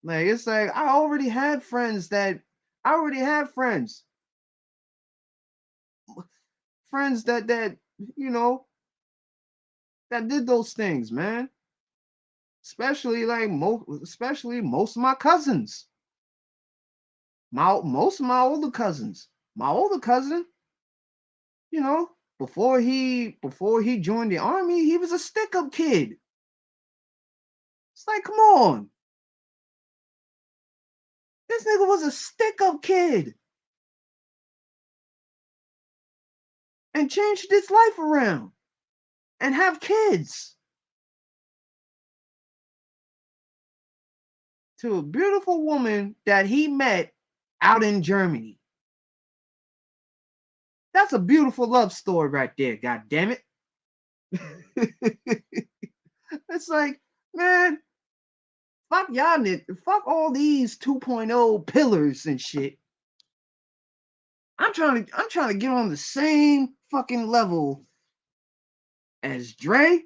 it's like I already had friends that you know that did those things, man. Especially most of my cousins. Most of my older cousins. My older cousin, you know, before he joined the army, he was a stick up kid. It's like, come on. This nigga was a stick up kid and changed his life around and have kids to a beautiful woman that he met out in Germany. That's a beautiful love story right there, god damn it. It's like, man, fuck y'all fuck all these 2.0 pillars and shit. I'm trying to get on the same fucking level as Dre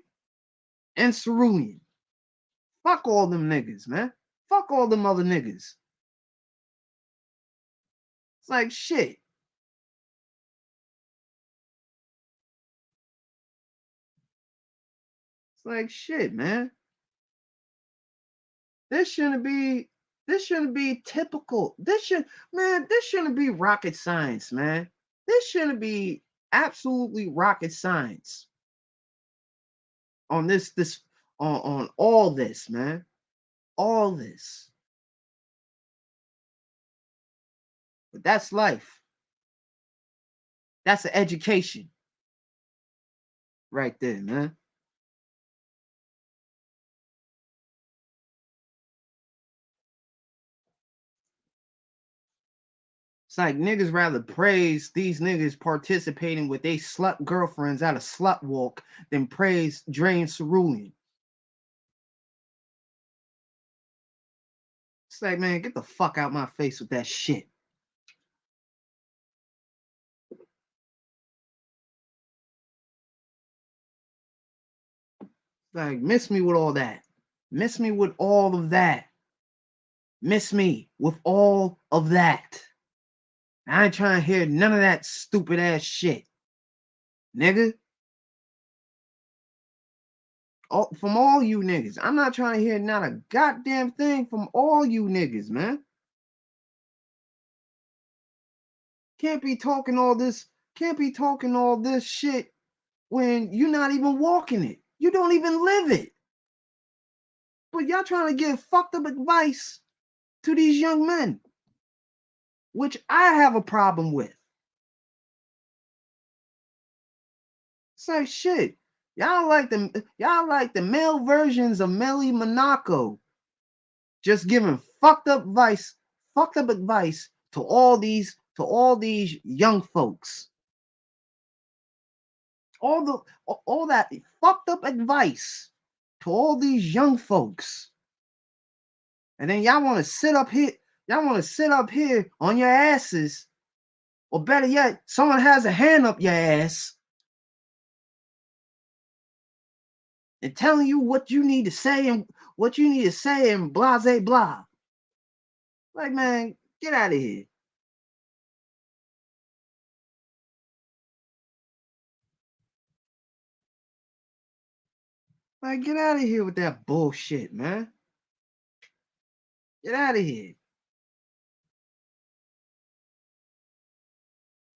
and Cerulean. Fuck all them niggas, man. Fuck all them other niggas. It's like shit. It's like shit, man. This shouldn't be this shouldn't be typical. This shouldn't be rocket science, man. This shouldn't be absolutely rocket science on this on all this, man. All this. But that's life. That's an education right there, man. It's like niggas rather praise these niggas participating with they slut girlfriends at a slut walk than praise Drain Cerulean. It's like, man, get the fuck out my face with that shit. Like, miss me with all that. Miss me with all of that. Miss me with all of that. I ain't trying to hear none of that stupid ass shit. Nigga. From all you niggas. I'm not trying to hear not a goddamn thing from all you niggas, man. Can't be talking all this shit when you're not even walking it. You don't even live it. But y'all trying to give fucked up advice to these young men, which I have a problem with. It's like shit. Y'all like the male versions of Melly Monaco, just giving fucked up advice to all these young folks. All that fucked up advice to all these young folks. And then y'all want to sit up here on your asses, or better yet, someone has a hand up your ass and telling you what you need to say and blase blah. Like, man, get out of here. Like, get out of here with that bullshit, man. Get out of here.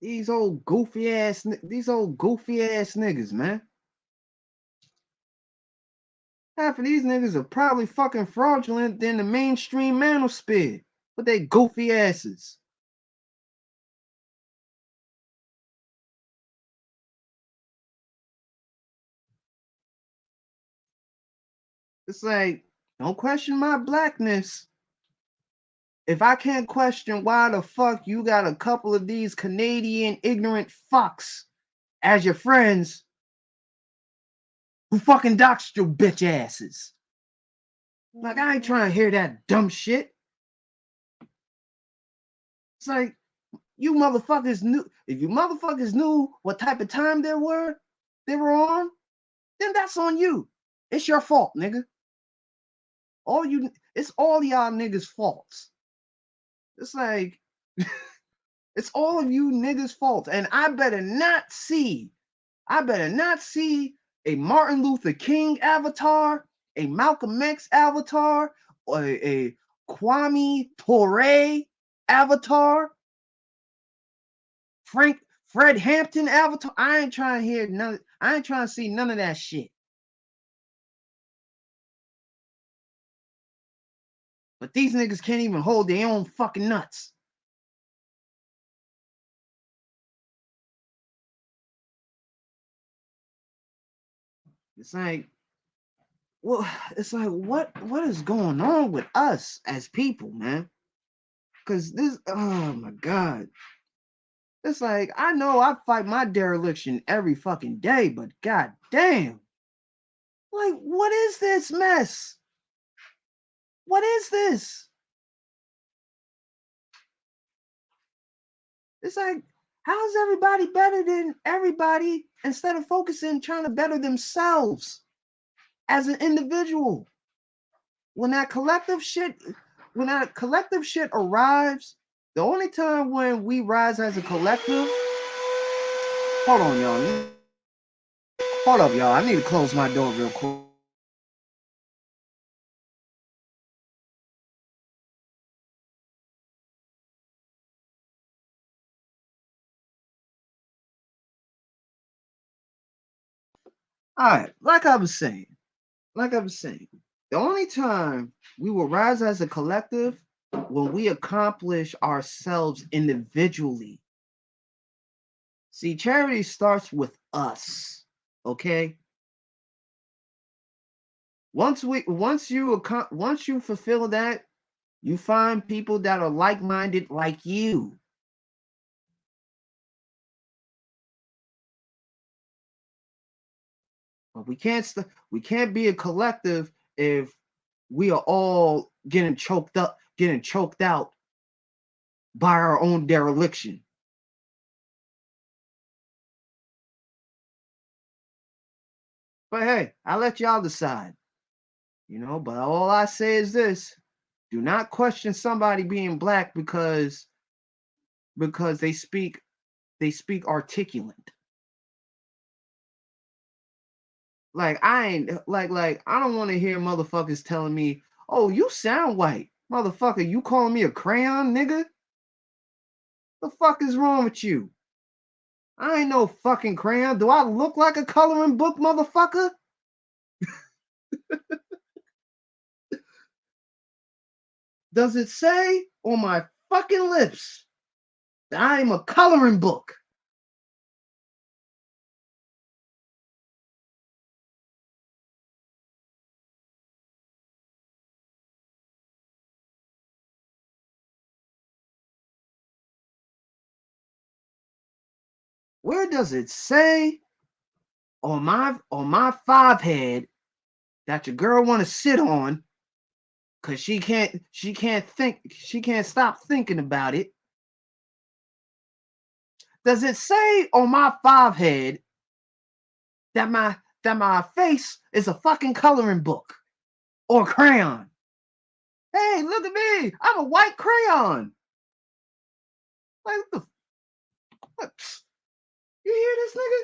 These old goofy ass niggas, man. Half of these niggas are probably fucking fraudulent than the mainstream manosphere with their goofy asses. It's like, don't question my blackness. If I can't question why the fuck you got a couple of these Canadian ignorant fucks as your friends who fucking doxed your bitch asses. Like, I ain't trying to hear that dumb shit. It's like, you motherfuckers knew, if you motherfuckers knew what type of time they were on, then that's on you. It's your fault, nigga. It's all y'all niggas' faults. It's like, it's all of you niggas' faults. And I better not see a Martin Luther King avatar, a Malcolm X avatar, or a Kwame Ture avatar, Fred Hampton avatar. I ain't trying to see none of that shit. But these niggas can't even hold their own fucking nuts. It's like, well, it's like what is going on with us as people, man? Because this, oh my God. It's like, I know I fight my dereliction every fucking day, but god damn. Like, what is this mess? What is this? It's like, how's everybody better than everybody instead of focusing trying to better themselves as an individual? When that collective shit arrives, the only time when we rise as a collective, hold on, y'all. Hold up, y'all. I need to close my door real quick. All right, like I was saying, the only time we will rise as a collective when we accomplish ourselves individually. See, charity starts with us, okay? Once you fulfill that, you find people that are like-minded like you. But we can't be a collective if we are all getting choked out by our own dereliction. But hey, I let y'all decide, but all I say is this: do not question somebody being black because they speak articulate. Like I ain't like I don't want to hear motherfuckers telling me, "Oh, you sound white." Motherfucker, you calling me a crayon, nigga? The fuck is wrong with you? I ain't no fucking crayon. Do I look like a coloring book, motherfucker? Does it say on my fucking lips that I am a coloring book? Where does it say on my five head that your girl want to sit on because she can't stop thinking about it? Does it say on my five head that my face is a fucking coloring book or crayon? Hey, look at me! I'm a white crayon. Like what? You hear this nigga?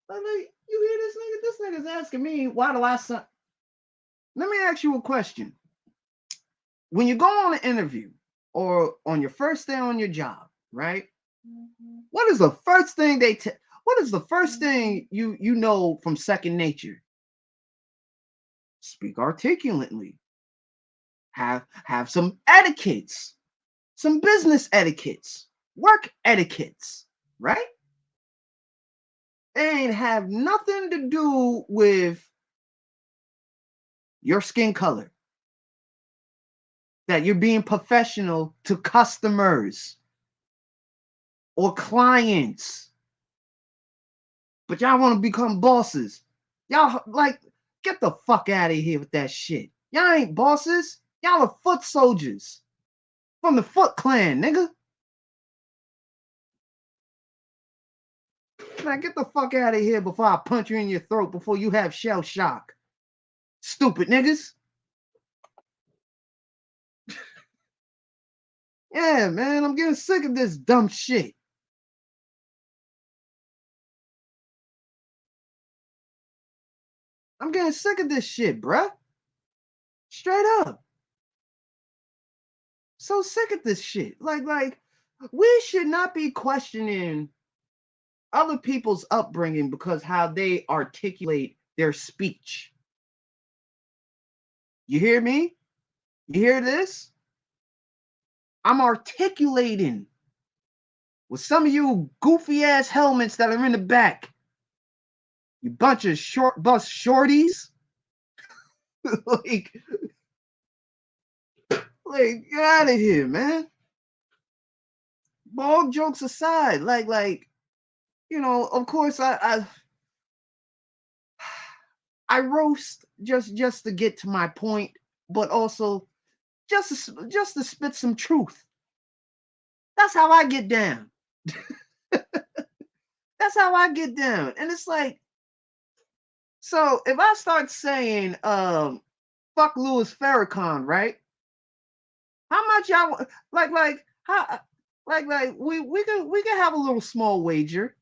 Like, you hear this nigga? This nigga's asking me why do I suck? Let me ask you a question. When you go on an interview or on your first day on your job, right? What is the first thing what is the first thing you know from second nature? speak articulately, have some etiquettes, some business etiquettes, work etiquettes, right? It ain't have nothing to do with your skin color, that you're being professional to customers or clients, but y'all want to become bosses. Y'all like, get the fuck out of here with that shit. Y'all ain't bosses. Y'all are foot soldiers from the Foot Clan, nigga. Man, get the fuck out of here before I punch you in your throat before you have shell shock. Stupid niggas. Yeah, man, I'm getting sick of this dumb shit. I'm getting sick of this shit, bruh. Straight up. So sick of this shit. Like, we should not be questioning other people's upbringing because how they articulate their speech. You hear me? You hear this? I'm articulating with some of you goofy ass helmets that are in the back. You bunch of short bus shorties. like, get out of here, man. But all jokes aside, of course I roast just to get to my point, but also just to spit some truth. That's how I get down. That's how I get down. And it's like, so if I start saying fuck Louis Farrakhan, right? How much y'all how we can have a little small wager.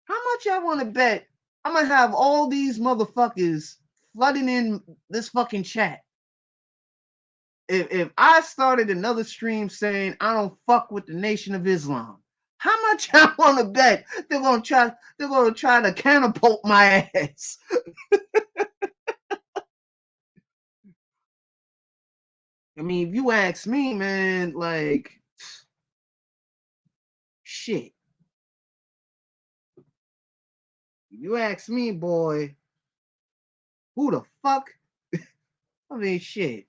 How much y'all want to bet I'm gonna have all these motherfuckers flooding in this fucking chat? If I started another stream saying I don't fuck with the Nation of Islam, how much I want to bet they're gonna try to catapult my ass? I mean, if you ask me, man, like shit. If you ask me, boy, who the fuck? I mean, shit.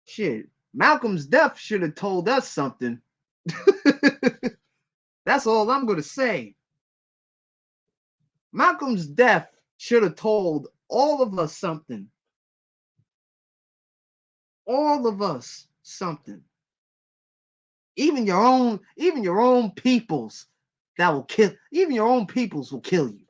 Shit. Malcolm's death should have told us something. That's all I'm gonna say. Malcolm's death should have told all of us something. All of us something. Even your own peoples that will kill. Even your own peoples will kill you.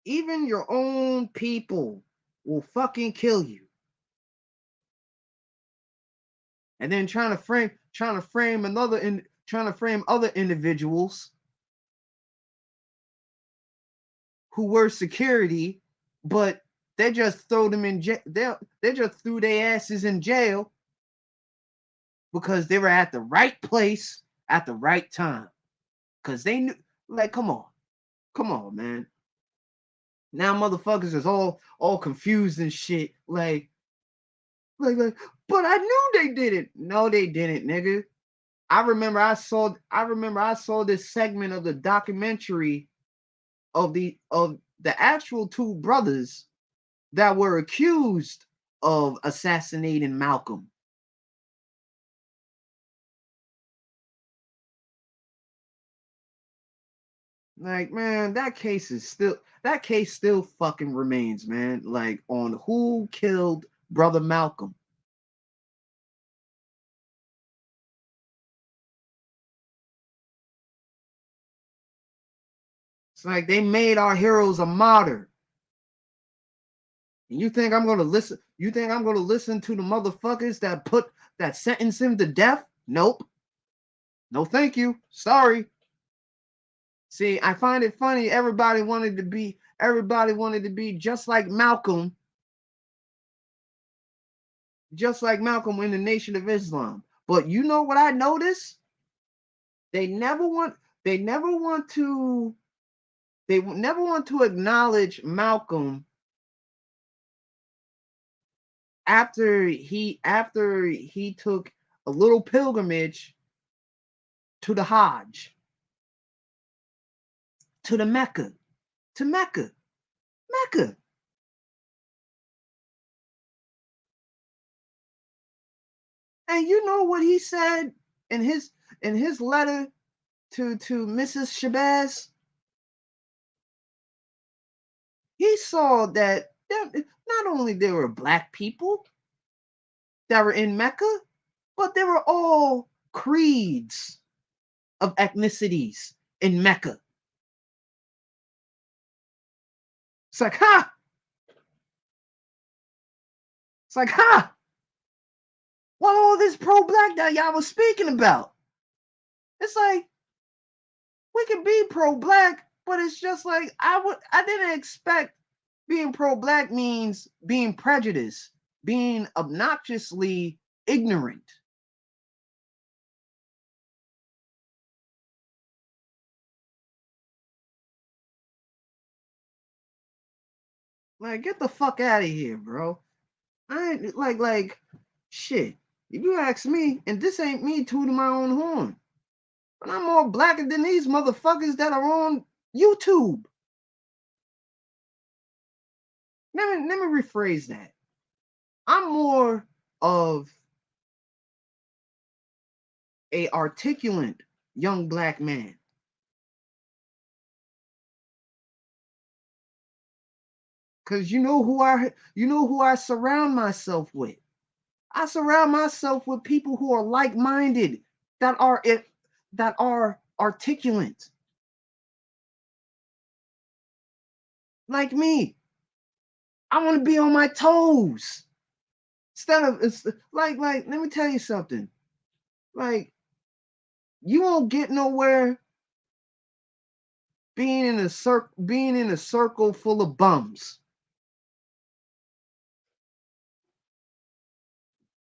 Even your own people will fucking kill you. And then trying to frame other individuals who were security, but they just throw them in jail. They just threw their asses in jail because they were at the right place at the right time. Because they knew, like, come on, man. Now motherfuckers is all confused and shit. Like, but I knew they did it. No, they didn't, nigga. I remember I saw this segment of the documentary of the actual two brothers that were accused of assassinating Malcolm. Like, man, that case still fucking remains, man. Like, on who killed brother Malcolm. It's like they made our heroes a martyr. And you think I'm gonna listen? You think I'm gonna listen to the motherfuckers that sentenced him to death? Nope. No, thank you. Sorry. See, I find it funny. Everybody wanted to be just like Malcolm in the Nation of Islam. But you know what I noticed? They never want they never want to they never want to acknowledge Malcolm after he took a little pilgrimage to the Hajj, to the Mecca, to Mecca, Mecca. And you know what he said in his letter to Mrs. Shabazz? He saw that not only there were black people that were in Mecca, but there were all creeds of ethnicities in Mecca. It's like, ha! It's like, ha! What all this pro-black that y'all was speaking about? It's like we can be pro-black, but it's just like I didn't expect being pro-black means being prejudiced, being obnoxiously ignorant. Like, get the fuck out of here, bro. I ain't like shit. If you ask me, and this ain't me tooting my own horn, but I'm more blacker than these motherfuckers that are on YouTube. Let me rephrase that. I'm more of a articulate young black man. Cause you know who I surround myself with. I surround myself with people who are like-minded, that are articulate, like me. I want to be on my toes. Instead of it's like let me tell you something. Like you won't get nowhere being in a circle full of bums.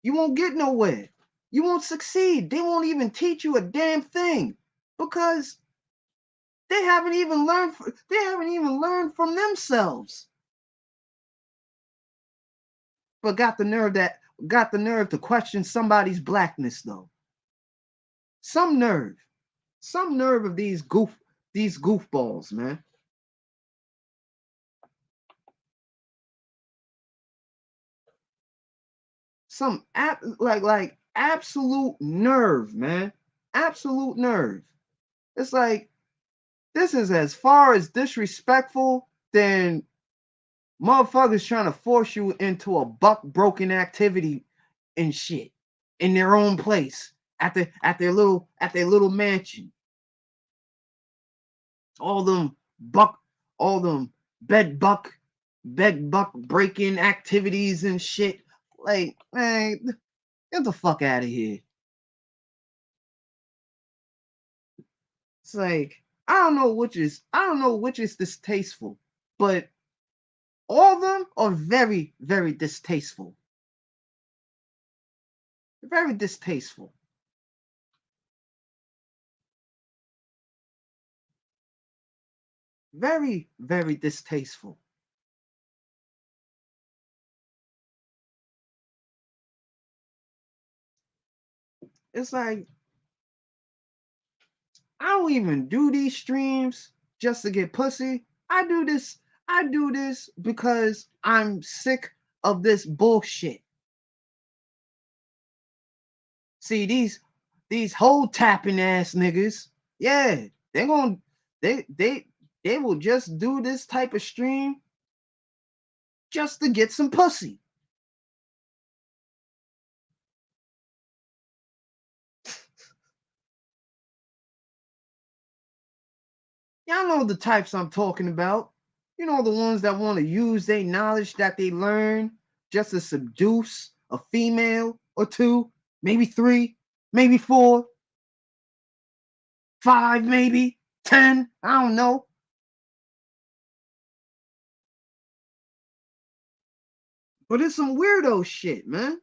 You won't get nowhere. You won't succeed. They won't even teach you a damn thing because they haven't even learned from themselves. But got the nerve to question somebody's blackness though. Some nerve. Some nerve of these goofballs, man. Like absolute nerve, man. Absolute nerve. It's like this is as far as disrespectful than motherfuckers trying to force you into a buck broken activity and shit in their own place at their little mansion. All them buck all them bed buck breaking activities and shit. Like, man, get the fuck out of here. It's like I don't know which is distasteful, but all of them are very, very distasteful. Very distasteful. Very, very distasteful. It's like I don't even do these streams just to get pussy. I do this because I'm sick of this bullshit. See these whole tapping ass niggas, yeah, they're gonna they will just do this type of stream just to get some pussy. Y'all know the types I'm talking about. You know the ones that want to use their knowledge that they learn just to seduce a female or two, maybe three, maybe four, five, maybe 10. I don't know. But it's some weirdo shit, man.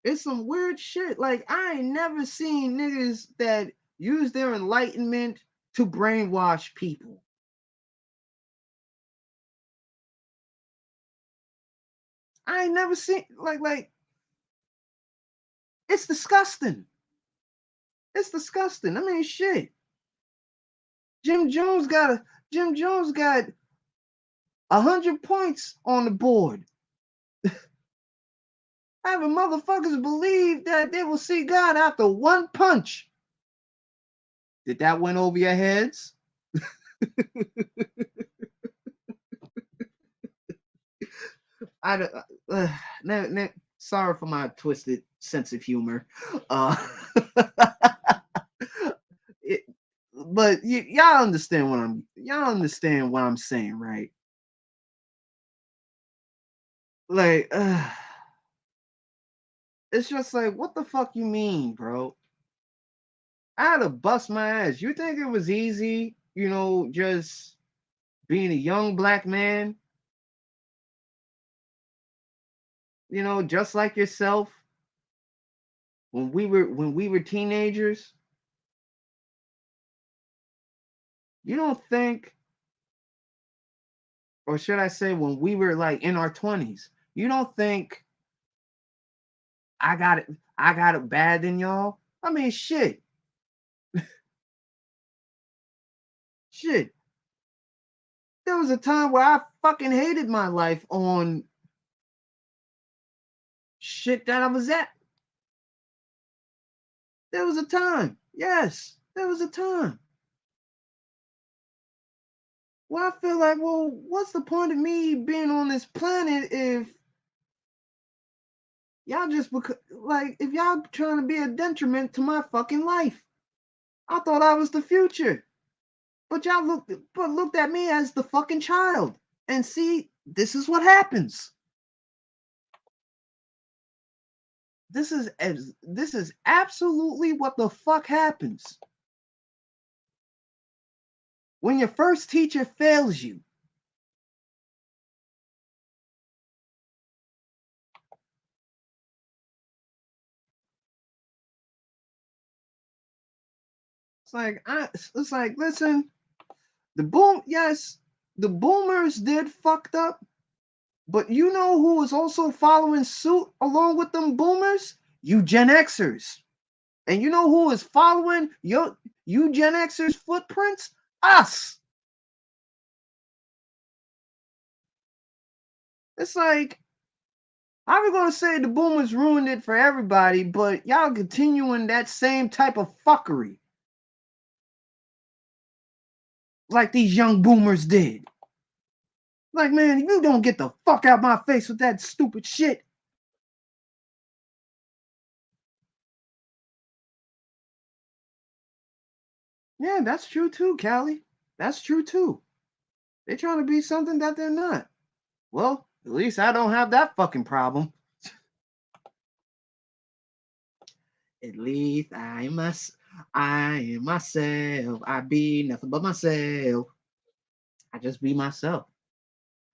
It's some weird shit. Like, I ain't never seen niggas that use their enlightenment to brainwash people. I ain't never seen like it's disgusting. It's disgusting. I mean, shit. Jim Jones got a Jim Jones got 100 points on the board. Having motherfuckers believe that they will see God after one punch. Did that win over your heads? I sorry for my twisted sense of humor. Uh, it, but y'all understand what I'm saying, right? Like, it's just like, what the fuck you mean, bro? I had to bust my ass. You think it was easy, just being a young black man, just like yourself when we were teenagers? You don't think, or should I say when we were like in our 20s, you don't think I got it bad than y'all? I mean, shit. There was a time where I fucking hated my life on shit that I was at. There was a time. Yes, there was a time. Well, I feel like, well, what's the point of me being on this planet if y'all if y'all trying to be a detriment to my fucking life? I thought I was the future, but y'all looked at me as the fucking child. And see, this is what happens. This is absolutely what the fuck happens when your first teacher fails you. It's like, listen, yes, the boomers did fucked up, but you know who was also following suit along with them boomers? You Gen Xers. And you know who is following you Gen Xers footprints? Us. It's like, how are we gonna say the boomers ruined it for everybody, but y'all continuing that same type of fuckery like these young boomers did? Like, man, if you don't get the fuck out my face with that stupid shit. Yeah, that's true too, Callie. That's true too. They're trying to be something that they're not. Well, at least I don't have that fucking problem. At least I am myself. I be nothing but myself. I just be myself.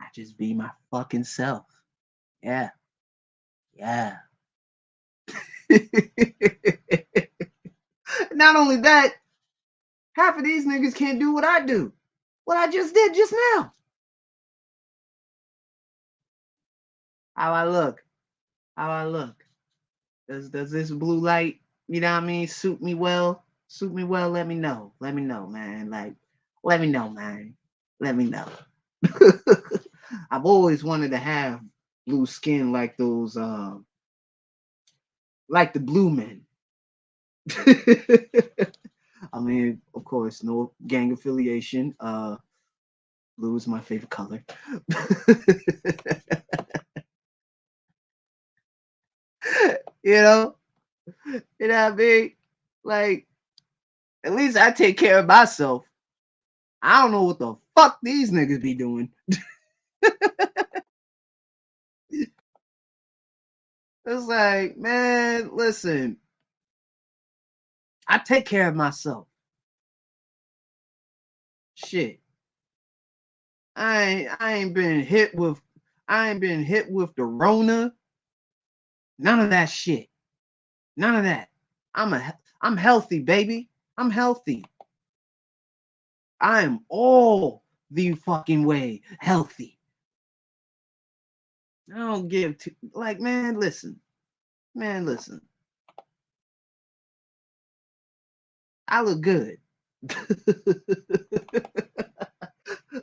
I just be my fucking self. Yeah. Yeah. Not only that, half of these niggas can't do what I do. What I just did just now. How I look. How I look. Does this blue light, what I mean, suit me well? Suit me well, let me know. Let me know, man. Like, let me know, man. Let me know. I've always wanted to have blue skin like those like the blue men. I mean, of course, no gang affiliation. Blue is my favorite color. you know, you know what I mean? Like, at least I take care of myself. I don't know what the fuck these niggas be doing. It's like, man, listen, I take care of myself. Shit. I ain't been hit with the Rona. None of that shit. None of that. I'm healthy, baby. I'm healthy. I am all the fucking way healthy. I don't give to like, man, listen. Man, listen. I look good.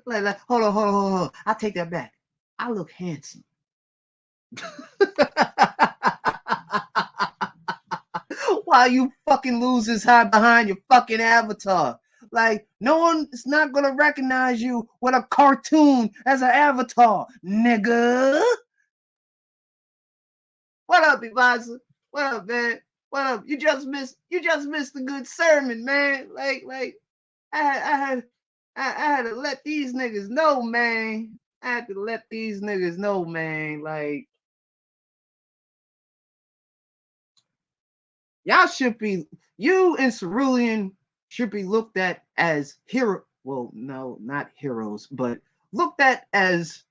Hold on. I take that back. I look handsome. While you fucking losers hide behind your fucking avatar. Like, no one is not gonna recognize you with a cartoon as an avatar, nigga. What up, Eliza? What up, man? What up? You just missed a good sermon, man. Like I had I had I had to let these niggas know, man. I had to let these niggas know, man. Like, y'all should be, you and Cerulean should be looked at as hero. Well, no, not heroes, but looked at as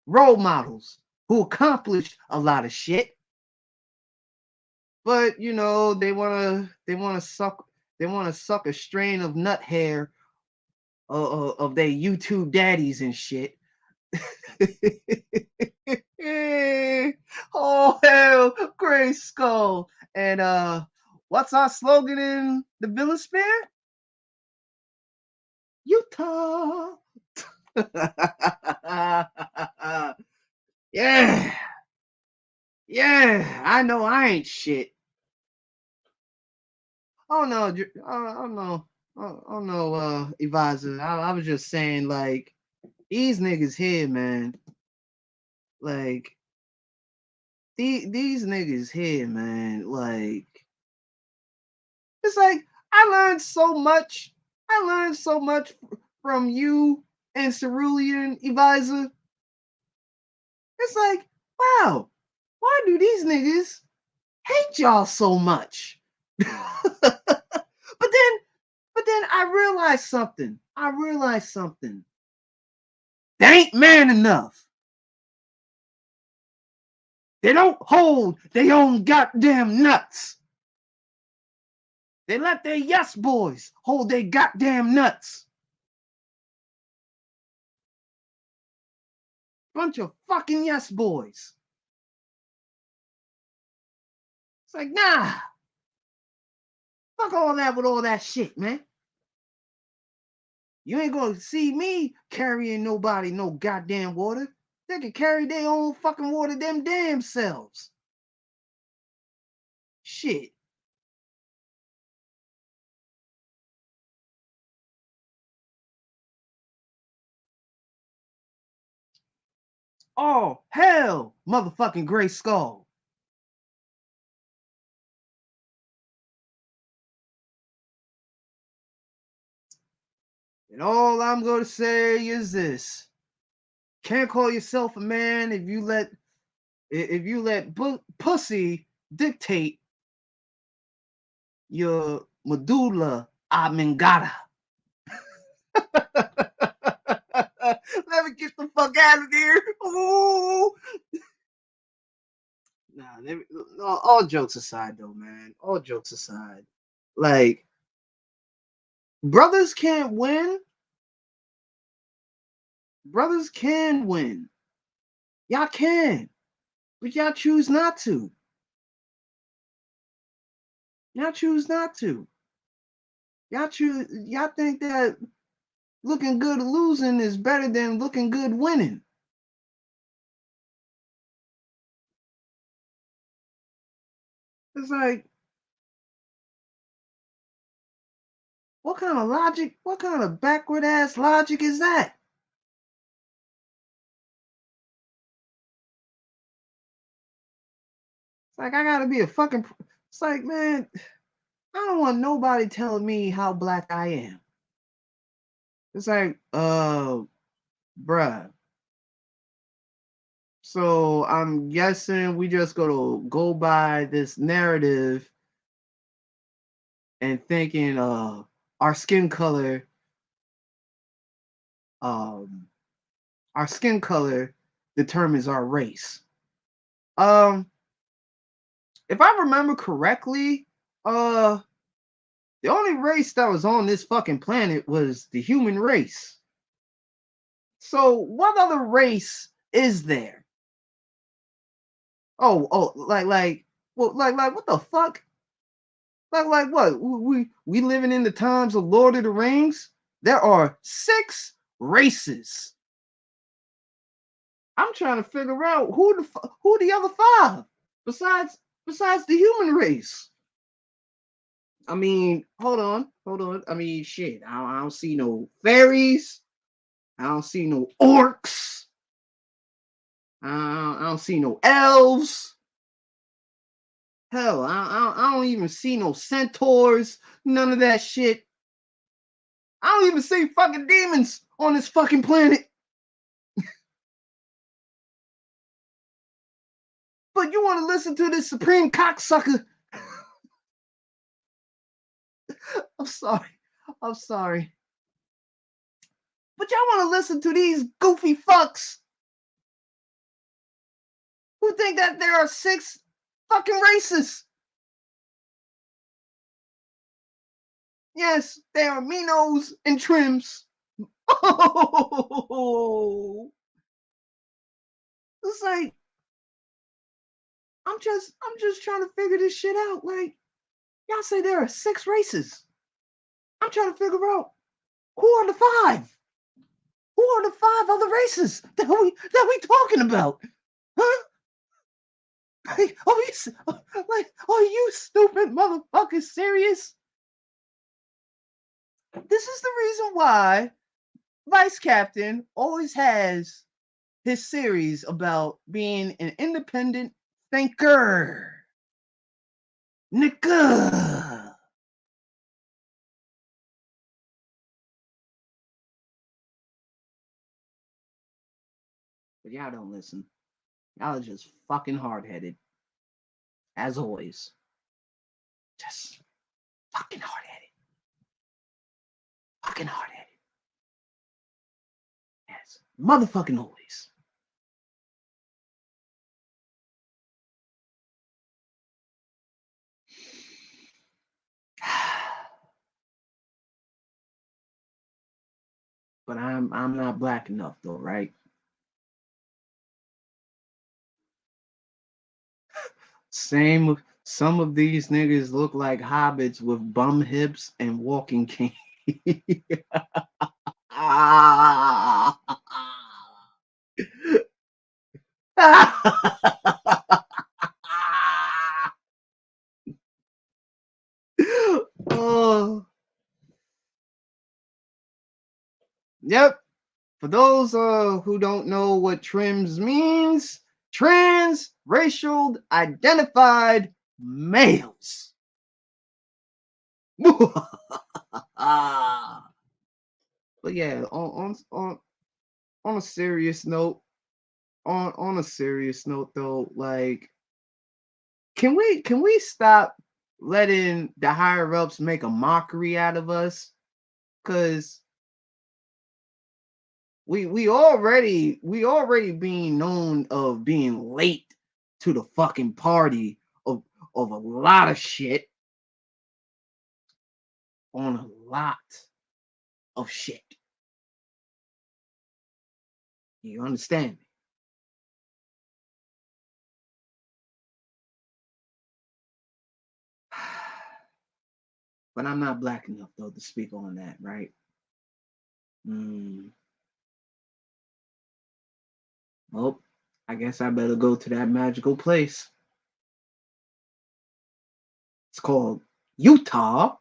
role models who accomplished a lot of shit. But you know, they wanna suck a strain of nut hair of their YouTube daddies and shit. Oh hell, Gray Skull. And what's our slogan in the Villain Spear? Utah. Yeah. Yeah. I know I ain't shit. Oh no, oh no. Oh no, Evaza. I was just saying, like, these niggas here, man. Like, these niggas here, man. Like, it's like I learned so much. I learned so much from you and Cerulean Eviza. It's like, wow, why do these niggas hate y'all so much? but then I realized something. They ain't man enough. They don't hold their own goddamn nuts. They let their yes boys hold their goddamn nuts. Bunch of fucking yes boys. It's like, nah, fuck all that with all that shit, man. You ain't gonna see me carrying nobody no goddamn water. They can carry their own fucking water them damn selves. Shit. Oh, hell, motherfucking Gray Skull. And all I'm gonna say is this. Can't call yourself a man if you let pussy dictate your medulla oblongata. Let me get the fuck out of there. Ooh. Nah, no, all jokes aside, though, man. All jokes aside, like, brothers can't win. Brothers can win. Y'all can, but y'all choose not to. Y'all choose not to. Y'all choose. Y'all think that looking good losing is better than looking good winning. It's like, what kind of logic? What kind of backward ass logic is that? It's like I gotta be a fucking. It's like, man, I don't want nobody telling me how black I am. It's like, bruh. So I'm guessing we just gonna go by this narrative and thinking our skin color, um our skin color determines our race. Um if I remember correctly, the only race that was on this fucking planet was the human race. So what other race is there? Oh, like what the fuck? Like what? We living in the times of Lord of the Rings? There are 6 races. I'm trying to figure out who the other 5 besides the human race. I mean, hold on. I mean, shit. I don't see no fairies. I don't see no orcs. I don't see no elves. Hell, I don't even see no centaurs. None of that shit. I don't even see fucking demons on this fucking planet. But you want to listen to this supreme cocksucker? I'm sorry. I'm sorry. But y'all want to listen to these goofy fucks who think that there are 6 fucking races. Yes, they are Minos and Trims. Oh, it's like I'm just trying to figure this shit out. Like, y'all say there are 6 races. I'm trying to figure out who are the 5. Who are the 5 other races that we talking about? Huh? Like, are you stupid motherfuckers serious? This is the reason why Vice Captain always has his series about being an independent thinker. Nigga. But y'all don't listen. Y'all are just fucking hard-headed. As always. Just fucking hard-headed. Fucking hard-headed. Yes. Motherfucking always. But I'm not black enough though, right? Some of these niggas look like hobbits with bum hips and walking cane. Oh, yep. For those who don't know what trims means, trans racial identified males. But yeah, on a serious note, on a serious note though, like can we stop letting the higher ups make a mockery out of us? Cause we already being known of being late to the fucking party of a lot of shit on a lot of shit. You understand me? But I'm not black enough though to speak on that, right? Mm, well, I guess I better go to that magical place. It's called Utah.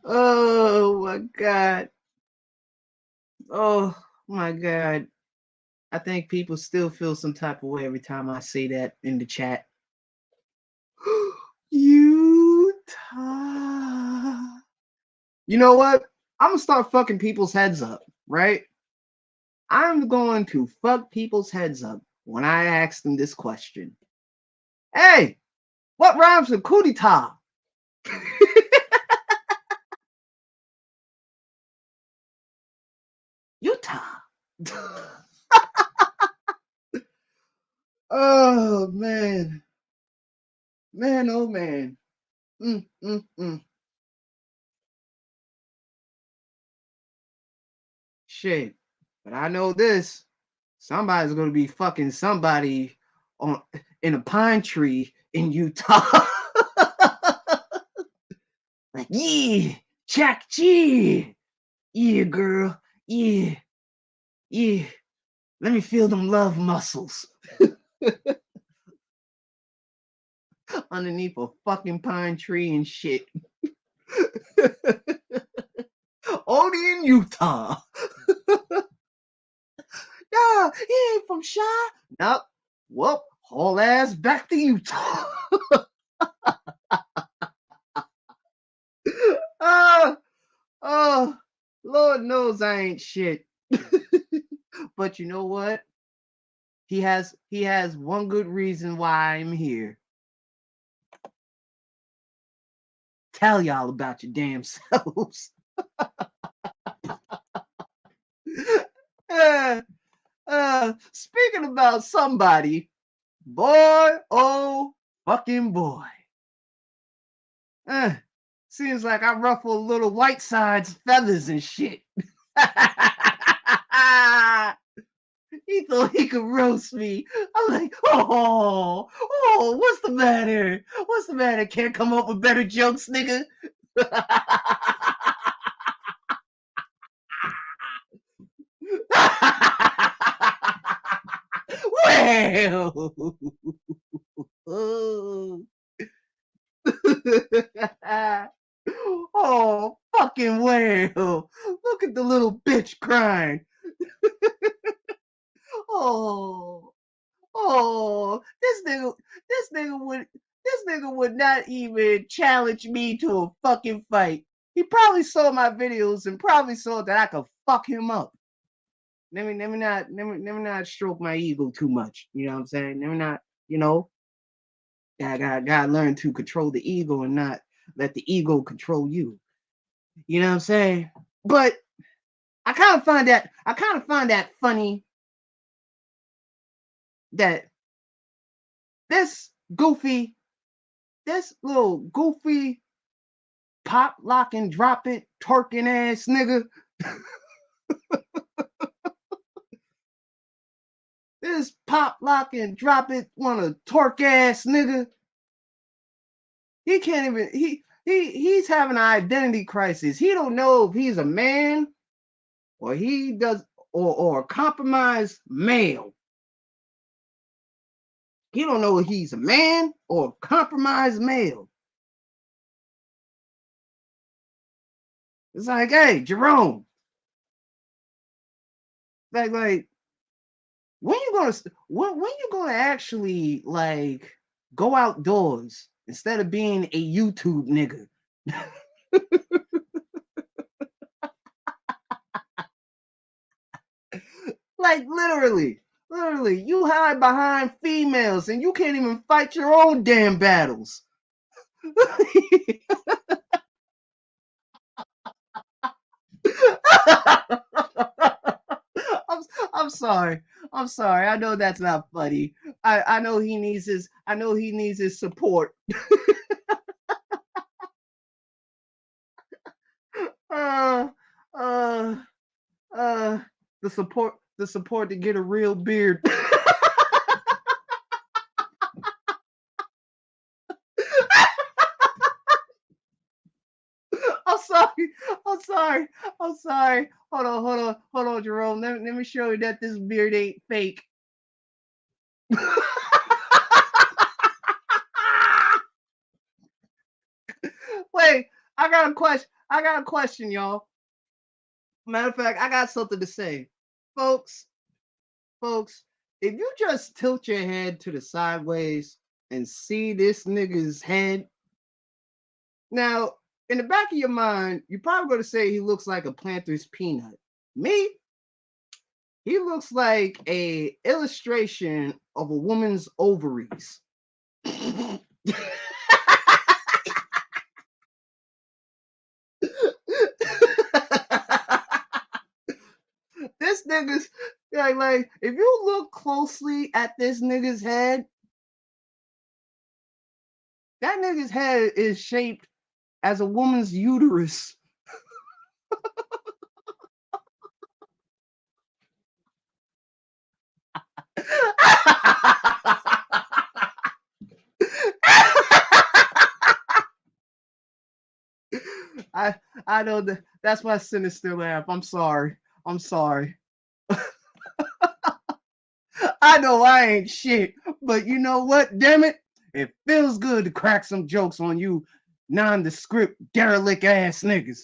Oh my god. Oh my god. I think people still feel some type of way every time I say that in the chat. Utah. You know what? I'm gonna start fucking people's heads up, right? I'm going to fuck people's heads up when I ask them this question. Hey, what rhymes with cootie top? Utah. Oh man, man, oh man. Mm, mm, mm. Shit. But I know this. Somebody's gonna be fucking somebody on in a pine tree in Utah. Like, yeah, Jack G. Yeah, girl. Yeah, yeah. Let me feel them love muscles underneath a fucking pine tree and shit. Only in Utah. Yeah, he ain't from Shy. Nope. Well, haul ass back to Utah. Oh, oh, Lord knows I ain't shit. But you know what? He has one good reason why I'm here. Tell y'all about your damn selves. uh, Speaking about somebody, boy, oh fucking boy. Uh, Seems like I ruffle little white side's feathers and shit. He thought he could roast me. I'm like, oh, what's the matter? What's the matter? Can't come up with better jokes, nigga? Well, oh, oh, fucking well. Look at the little bitch crying. Oh, oh, this nigga would not even challenge me to a fucking fight. He probably saw my videos and probably saw that I could fuck him up. Let me not stroke my ego too much. You know what I'm saying? Let me not, you know, gotta learn to control the ego and not let the ego control you. You know what I'm saying? But I kind of find that funny that this goofy, this little goofy pop lock and drop it twerking ass nigga, this pop lock and drop it wanna twerk ass nigga, he can't even he's having an identity crisis. He don't know if he's a man or he does or a compromised male. He don't know if he's a man or a compromised male. It's like, hey, Jerome, like when you gonna actually like go outdoors instead of being a YouTube nigga? Like literally, you hide behind females and you can't even fight your own damn battles. I'm, I'm sorry. I'm sorry. I know that's not funny. I know he needs his support. Uh uh uh the support to get a real beard. I'm sorry. I'm sorry. I'm sorry. Hold on, Jerome. Let me show you that this beard ain't fake. Wait, I got a question, y'all. Matter of fact, I got something to say. Folks, folks, if you just tilt your head to the sideways and see this nigga's head, now in the back of your mind, you're probably gonna say he looks like a planter's peanut. Me, he looks like a illustration of a woman's ovaries. this nigga's Like if you look closely at this nigga's head, that nigga's head is shaped as a woman's uterus. I I know that's my sinister laugh. I'm sorry. I'm sorry. I know I ain't shit, but you know what? Damn it, it feels good to crack some jokes on you nondescript, derelict ass niggas.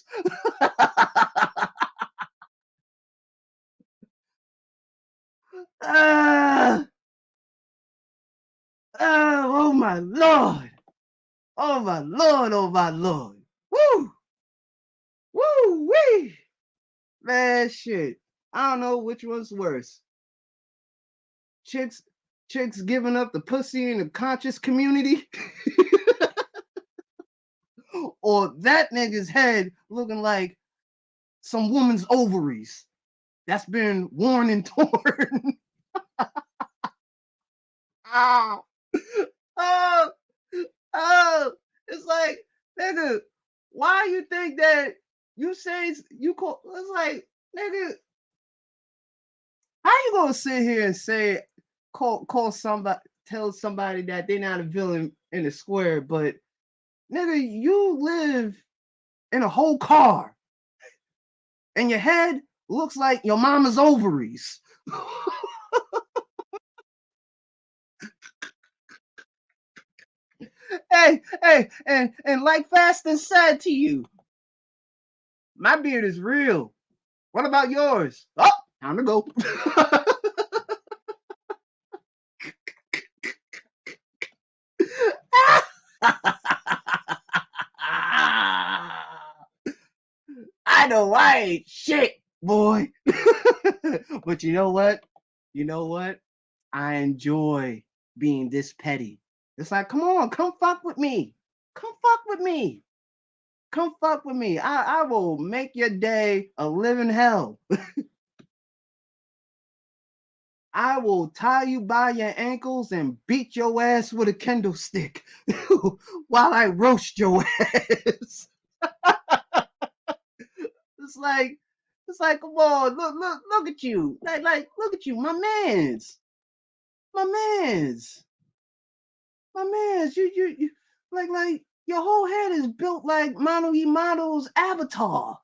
Ah, oh my lord! Oh my lord! Oh my lord! Woo! Woo! Wee! Man, shit. I don't know which one's worse. Chicks, chicks giving up the pussy in the conscious community, or that nigga's head looking like some woman's ovaries that's been worn and torn. Oh, oh, oh. It's like, nigga, why you think that you say you call? It's like, nigga, how you gonna sit here and say call somebody, tell somebody that they're not a villain in the square, but nigga, you live in a whole car and your head looks like your mama's ovaries. Hey, and like Faston said to you, my beard is real. What about yours? Oh, time to go. I know I ain't shit, boy. But you know what? You know what? I enjoy being this petty. It's like, come on, come fuck with me. Come fuck with me. Come fuck with me. I will make your day a living hell. I will tie you by your ankles and beat your ass with a kendo stick while I roast your ass. It's like, come on, look at you. Look at you, my man's. My man's. My man's. You like your whole head is built like Manu Yamato's avatar.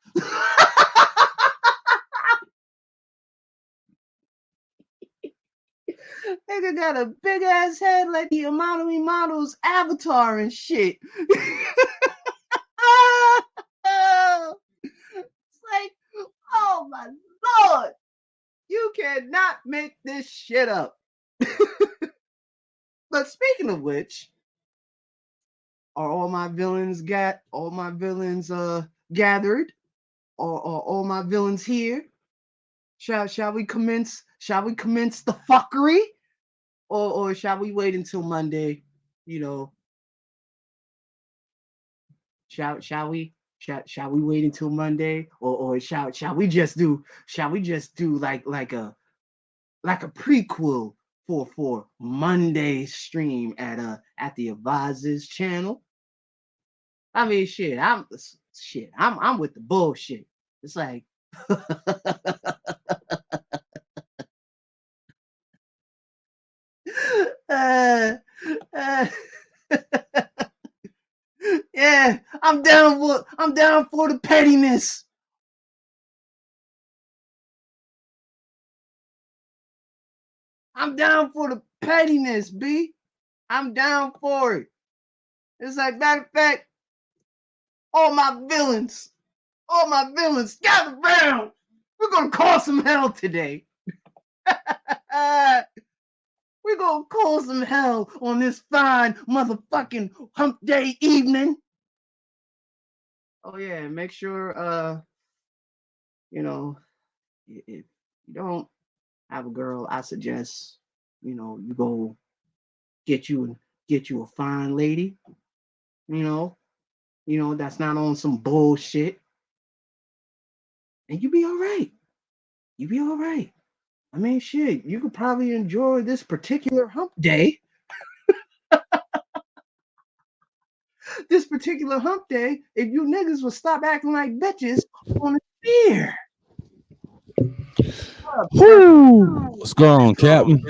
Nigga got a big ass head like the Amano Model's avatar and shit. It's like, oh my lord, you cannot make this shit up. But speaking of which, are all my villains gathered? Are all my villains here? Shall we commence? Shall we commence the fuckery? Or shall we wait until Monday? You know, shall we? Shall we wait until Monday, or shall we just do like a prequel for Monday's stream at the Advisors channel? I mean, I'm with the bullshit. It's like, uh, uh, yeah, I'm down for the pettiness. I'm down for the pettiness, B. I'm down for it. It's like, matter of fact, all all my villains, gather round. We're gonna cause some hell today. We're gonna cause some hell on this fine motherfucking hump day evening. Oh yeah, make sure you know, if you don't have a girl, I suggest, you go get you get you a fine lady, you know, that's not on some bullshit, and you be all right. You be all right. I mean, shit, you could probably enjoy this particular hump day. This particular hump day, if you niggas would stop acting like bitches on the spear. Woo! What's going on, Captain?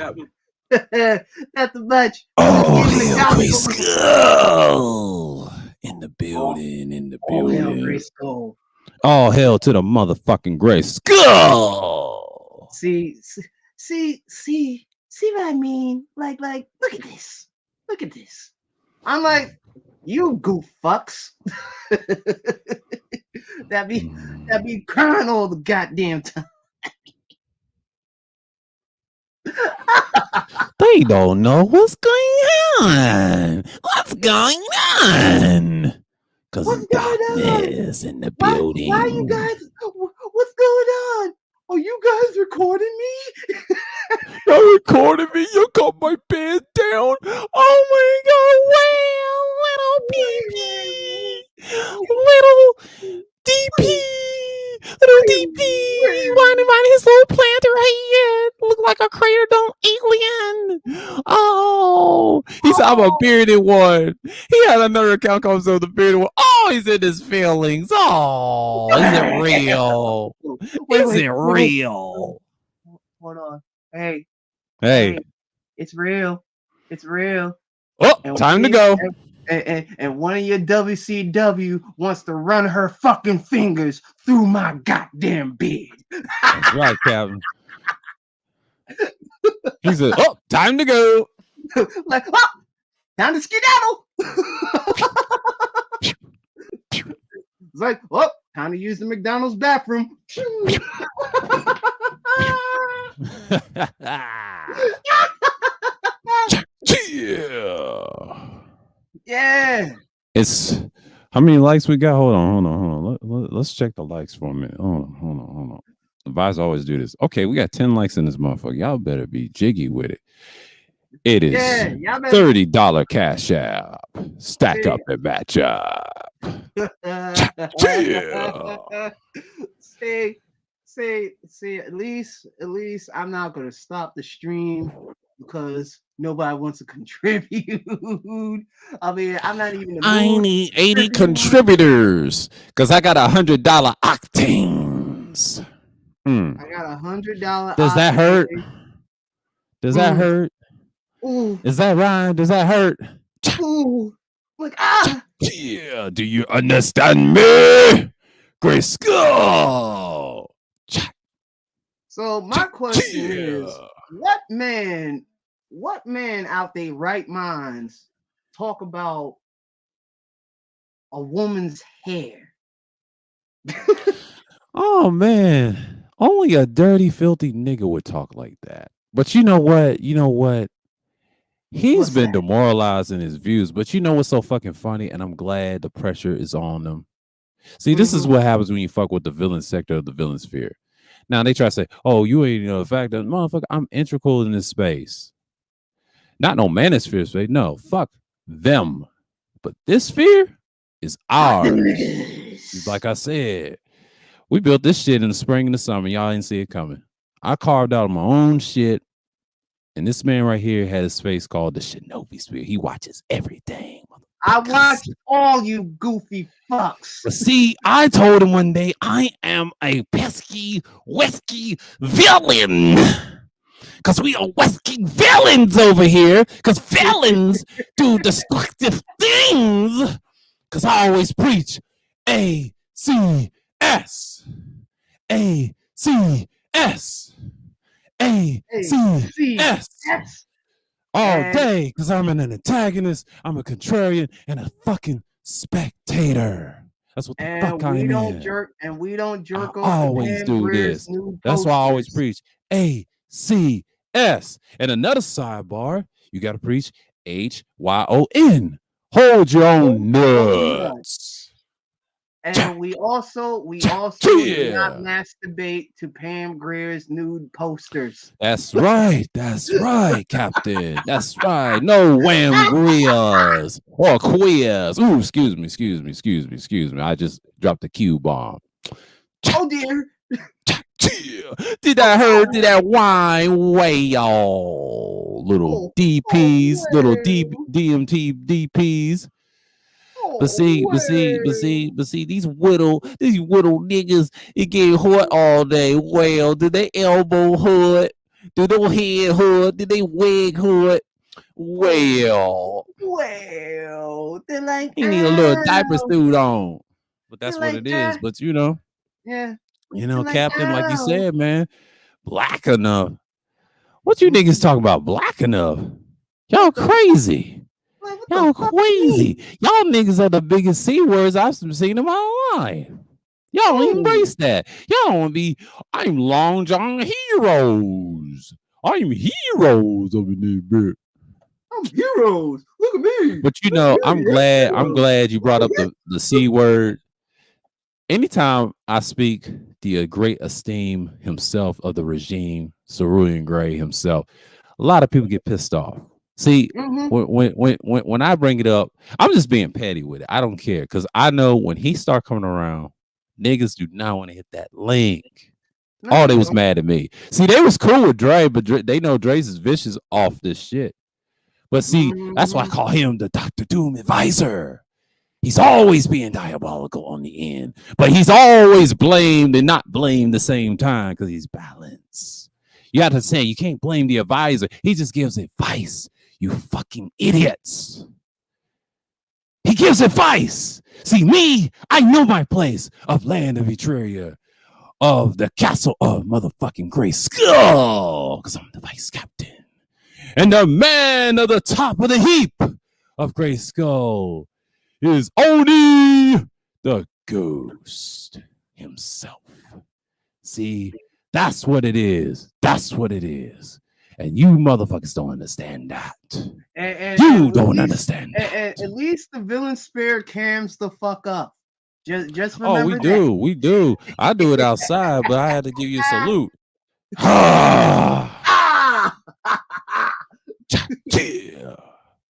Nothing much. Oh, Just getting the hell, Gray gospel. Skull in the building, in the Oh, hell, building. Gray Skull. All hell to the motherfucking Gray Skull. See what I mean? Like, look at this. Look at this. I'm like, you goof fucks. that be crying all the goddamn time. They don't know what's going on. What's going on? Because darkness in the building. Why you guys? What's going on? Are you guys recording me? You're recording me? You got my bed down? Oh my god, well, little DP, little DP, winding his little planter head, look like a crater dome alien. Oh, he said I'm a bearded one. He had another account comes up the bearded one. Oh, he's in his feelings. Oh, is it real? Is it real? Hold on. Hey, Hey, it's real. It's real. oh, time to go. And one of your WCW wants to run her fucking fingers through my goddamn beard. That's right, Captain. He said, oh, time to go. Like, oh, time to skedaddle. It's like, oh, time to use the McDonald's bathroom. Yeah. It's how many likes we got? Hold on. Let's check the likes for a minute. Hold on. The Vice always do this. Okay, we got 10 likes in this motherfucker. Y'all better be jiggy with it. It is $30 cash app. Stack up and match up. See, at least I'm not gonna stop the stream because nobody wants to contribute. I mean, I'm not even. I need 80 contributors because I got $100 octanes. I got $100. Does that hurt? Does that hurt? Ooh. Is that right? Does that hurt? Ooh. Like, ah. Yeah. Do you understand me? Gray Skull. So my question is, what man out there right minds talk about a woman's hair? Oh man, only a dirty, filthy nigga would talk like that. But you know what? He's been demoralized in his views, but you know what's so fucking funny? And I'm glad the pressure is on them. See, this is what happens when you fuck with the villain sector of the villain sphere. Now they try to say, oh, you ain't the fact that motherfucker, I'm integral in this space. Not no manosphere space. No, fuck them. But this sphere is ours. Like I said, we built this shit in the spring and the summer. Y'all didn't see it coming. I carved out my own shit. And this man right here had his face called the Shinobi Sphere. He watches everything. I watch all you goofy fucks. But see, I told him one day I am a pesky, wesky villain. Because we are wesky villains over here. Because villains do destructive things. Because I always preach A-C-S. A-C-S. A-C-S. All day, because I'm an antagonist, I'm a contrarian, and a fucking spectator. That's what the fuck I am. We don't jerk off. I always do this. That's why I always preach A-C-S. And another sidebar, you got to preach H-Y-O-N. Hold your own nuts. And we also do not masturbate to Pam Grier's nude posters. That's right, Captain. That's right. No wham Griers or queers. Ooh, excuse me. I just dropped the Q bomb. Oh dear. Did I heard to that wine whale? Little DPs, little DMT DPs. But see, these whittle niggas, it get hot all day. Well, do they elbow hood? Do they head hood? Do they wig hood? Well, they're like, he need a little diaper ow. suit on. But They're that's what like, it is. But you know, yeah. They're like, Captain, like you ow. said, man, black enough. What you niggas talking about? Black enough? Y'all crazy. Like, what Y'all the fuck you crazy. mean? Y'all niggas are the biggest C words I've seen in my life. Y'all don't embrace that. Y'all don't want to be, I'm Long John Heroes. I'm heroes over there, bro. I'm heroes. Look at me. But you know, I'm glad you brought up the C word. Anytime I speak the great esteem himself of the regime, Cerulean Gray himself, a lot of people get pissed off. See, when I bring it up, I'm just being petty with it. I don't care because I know when he start coming around, niggas do not want to hit that link. No, They was mad at me. See, they was cool with Dre, but they know Dre's is vicious off this shit. But see, that's why I call him the Dr. Doom advisor. He's always being diabolical on the end, but he's always blamed and not blamed the same time because he's balanced. You have to say you can't blame the advisor. He just gives advice. You fucking idiots. He gives advice. See, me, I know my place of land of Etruria, of the castle of motherfucking Grey Skull, because I'm the vice captain. And the man of the top of the heap of Grey Skull is Oni the Ghost himself. See, that's what it is. That's what it is. And you motherfuckers don't understand that. You don't understand that. At least the villain spirit cams the fuck up. Just remember Oh, we do. We do. I do it outside, but I had to give you a salute. Yeah.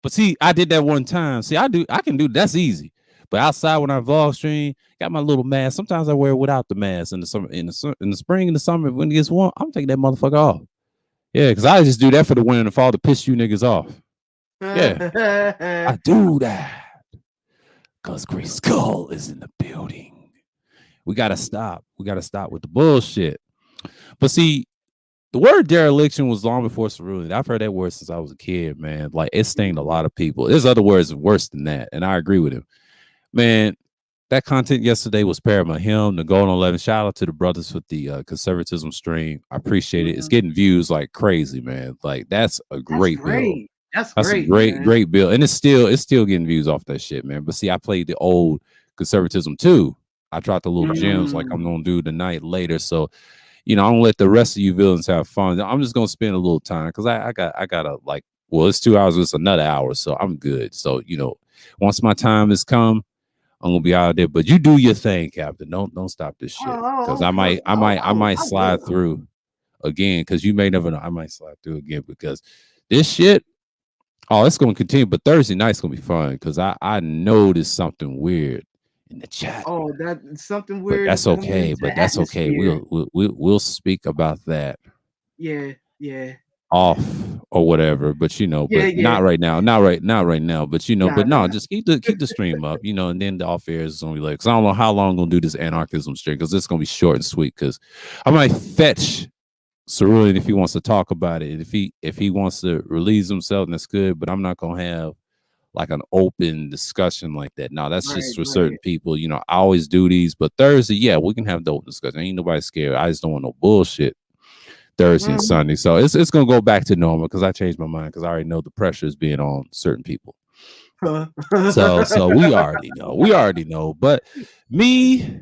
But see, I did that one time. See, I can do that's easy. But outside when I vlog stream, got my little mask. Sometimes I wear it without the mask in the summer, in the spring, in the summer when it gets warm. I'm taking that motherfucker off. Yeah, because I just do that for the winter and the fall to piss you niggas off. Yeah, I do that because Grey Skull is in the building. We gotta stop. We gotta stop with the bullshit. But see, the word dereliction was long before cerulean. I've heard that word since I was a kid, man. Like it stinged a lot of people. There's other words worse than that, and I agree with him. Man, that content yesterday was paramount. Him, the Golden 11. Shout out to the brothers with the conservatism stream. I appreciate it. It's getting views like crazy, man. Like that's a great build. That's a great build, and it's still getting views off that shit, man. But see, I played the old conservatism too. I dropped the little gems like I'm gonna do tonight later. So, you know, I'm gonna let the rest of you villains have fun. I'm just gonna spend a little time because I gotta like. Well, it's 2 hours. It's another hour, so I'm good. So, you know, once my time has come, I'm gonna be out there. But you do your thing, Captain. Don't stop this shit because I might slide through again because you may never know. I might slide through again because this shit. Oh, it's gonna continue, but Thursday night's gonna be fun because I noticed something weird in the chat. Oh, that's something weird. But that's okay. But that's okay. We'll speak about that. Yeah. Off or whatever, but you know, but not right now. Not right now. But you know, just keep the stream up, you know, and then the off air is gonna be like, because I don't know how long I'm gonna do this anarchism stream because it's gonna be short and sweet. Because I might fetch Cerulean if he wants to talk about it. If he wants to release himself, that's good. But I'm not gonna have like an open discussion like that. No, that's just for certain people. You know, I always do these, but Thursday, yeah, we can have the open discussion. Ain't nobody scared. I just don't want no bullshit Thursday and Sunday. So it's gonna go back to normal because I changed my mind because I already know the pressure is being on certain people. So we already know. But me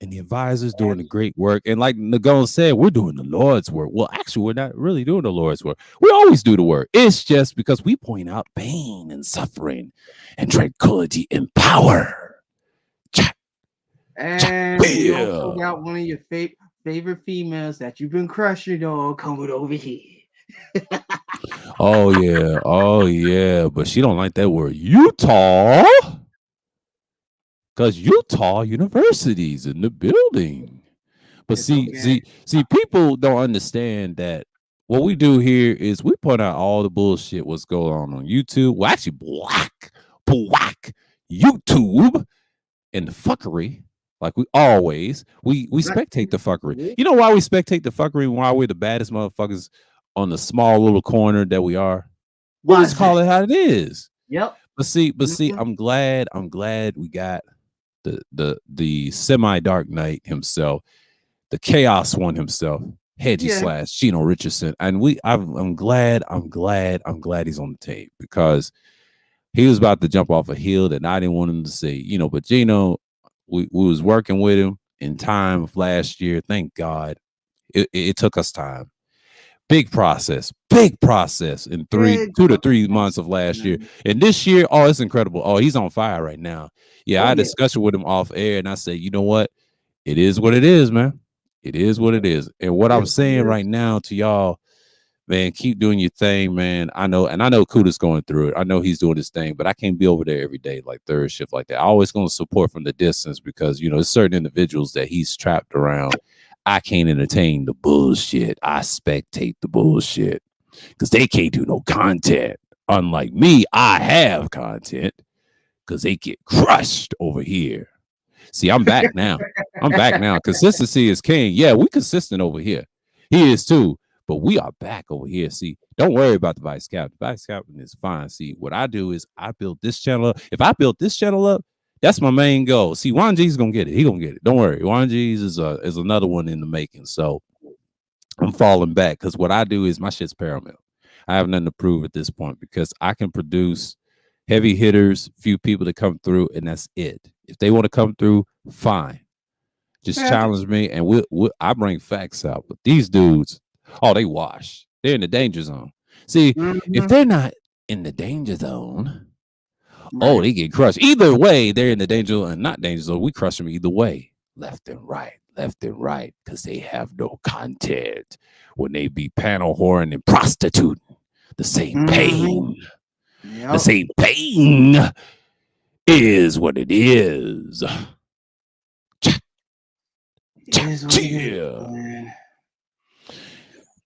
and the advisors doing the great work. And like Nagone said, we're doing the Lord's work. Well, actually, we're not really doing the Lord's work. We always do the work. It's just because we point out pain and suffering and tranquility and power. And you also got one of your favorite females that you've been crushing on coming over here. Oh yeah. But she don't like that word Utah. Because Utah University's in the building. But It's okay. see, people don't understand that what we do here is we put out all the bullshit what's going on YouTube. Well, actually, black YouTube and the fuckery. Like we Right. spectate the fuckery. You know why we spectate the fuckery? And why we're the baddest motherfuckers on the small little corner that we are? We Why just is that? call it how it is. Yep. But see, Mhm. I'm glad we got the semi dark knight himself, the chaos one himself, Hedgie Yeah. slash Gino Richardson, and I'm glad he's on the tape because he was about to jump off a hill that I didn't want him to see, But Gino, we was working with him in time of last year. Thank God, it took us time. Big process in Big 2 to 3 months of last year. man. And this year, oh, it's incredible. Oh, he's on fire right now. Yeah, I Oh had a yeah. discussion with him off air, and I said, you know what? It is what it is, man. It is what it is. And what I'm Yes, saying it right is. now to y'all, man, keep doing your thing, man. I know Kuda's going through it. I know he's doing his thing, but I can't be over there every day, like third shift like that. I always going to support from the distance because there's certain individuals that he's trapped around. I can't entertain the bullshit. I spectate the bullshit because they can't do no content. Unlike me, I have content because they get crushed over here. See, I'm back now. I'm back now. Consistency is king. Yeah, we consistent over here. He is too. But we are back over here. See, don't worry about the vice captain. Vice captain is fine. See, what I do is I build this channel up. If I built this channel up, that's my main goal. See, Juan G's gonna get it. He gonna get it. Don't worry. Juan G's is another one in the making. So I'm falling back because what I do is my shit's paramount. I have nothing to prove at this point because I can produce heavy hitters, few people to come through, and that's it. If they want to come through, fine. Just Yeah. challenge me, and I bring facts out. But these dudes, oh, they wash. They're in the danger zone. See, if Mhm. they're not in the danger zone, oh, Right. they get crushed. Either way, they're in the danger zone and not danger zone. We crush them either way, left and right, because they have no content when they be panel whoring and prostituting. The same Mhm. pain. The Yep. same pain is what it is. It is what it is, Yeah. man.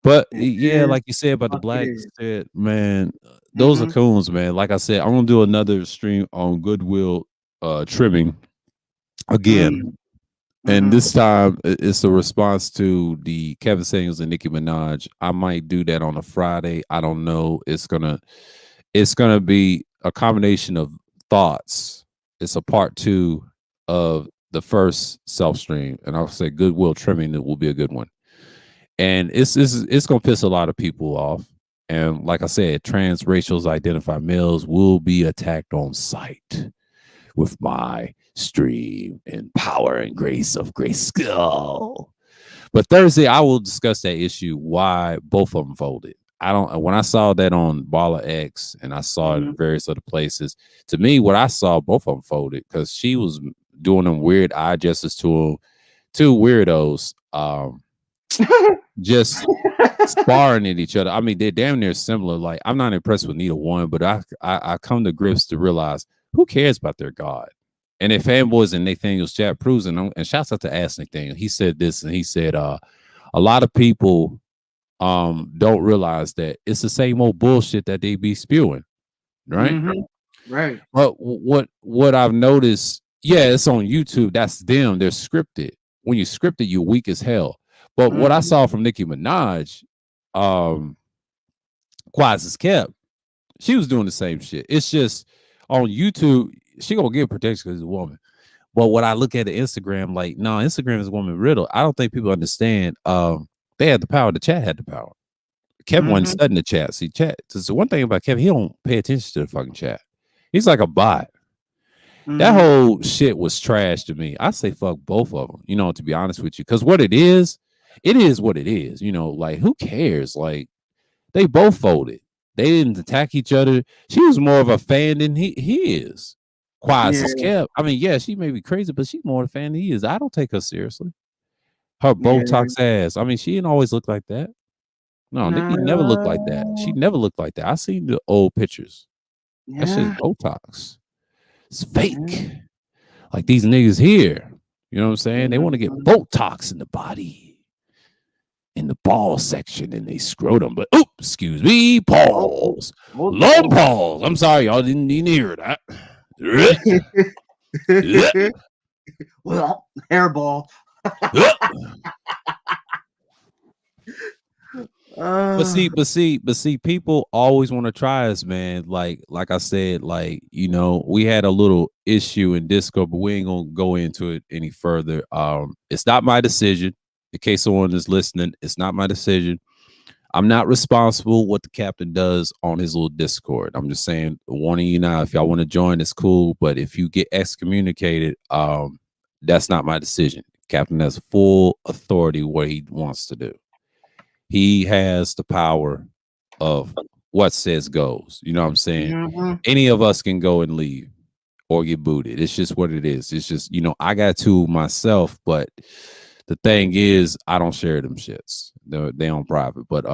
But It yeah, is like you said about the what it black is. said, man, those are Mhm. coons, man. Like I said, I'm gonna do another stream on Goodwill trimming again. Mm. And Mhm. this time it's a response to the Kevin Samuels and Nicki Minaj. I might do that on a Friday. I don't know. It's gonna be a combination of thoughts. It's a part two of the first self stream, and I'll say Goodwill trimming it will be a good one. And it's gonna piss a lot of people off. And like I said, transracials identified males will be attacked on sight with my stream and power and grace of grace skill. But Thursday, I will discuss that issue why both of them folded. I don't. When I saw that on Bala X and I saw it in Mhm. various other places, to me, what I saw, both of them folded because she was doing them weird eye gestures to them, two weirdos, just sparring at each other. I mean, they're damn near similar. Like, I'm not impressed with neither one, but I come to grips to realize who cares about their God. And if fanboys and Nathaniel's chat proves, and shouts out to Ask Nathaniel, he said this, and he said, a lot of people don't realize that it's the same old bullshit that they be spewing, right? Mhm. Right. But what I've noticed, yeah, it's on YouTube. That's them. They're scripted. When you script it, you're weak as hell. But what I Mhm. saw from Nicki Minaj, um, quiet as kept, she was doing the same shit. It's just on YouTube, she gonna get protection because she's a woman. But what I look at the Instagram, like, no, Instagram is a woman riddle. I don't think people understand. They had the power. The chat had the power. Kevin wasn't Mhm. studying the chat. See, chat. So one thing about Kevin, he don't pay attention to the fucking chat. He's like a bot. That Mhm. whole shit was trash to me. I say fuck both of them. To be honest with you, because what it is what it is. Like who cares? Like they both folded. They didn't attack each other. She was more of a fan than he is. Quiet Yeah. as kept. I mean, yeah, she may be crazy, but she's more of a fan than he is. I don't take her seriously. Her Yeah. Botox ass. I mean, she didn't always look like that. No, Nikki never looked like that. She No. never looked like that. I seen the old pictures. That shit's Yeah. Botox. It's Yeah. fake. Like these niggas here. You know what I'm saying? They want to get Botox in the body, in the ball section, and they scrotum. But excuse me, pause, long pause. I'm sorry, y'all didn't hear that. Well, hairball. But see, people always want to try us, man. Like I said, we had a little issue in Discord, but we ain't gonna go into it any further. It's not my decision. In case someone is listening, it's not my decision. I'm not responsible what the captain does on his little Discord. I'm just saying, warning you now, if y'all want to join, it's cool. But if you get excommunicated, that's not my decision. Captain has full authority what he wants to do. He has the power of what says goes. You know what I'm saying? Mm-hmm. Any of us can go and leave or get booted. It's just what it is. It's just, I got two myself, but the thing is, I don't share them shits. They on private. But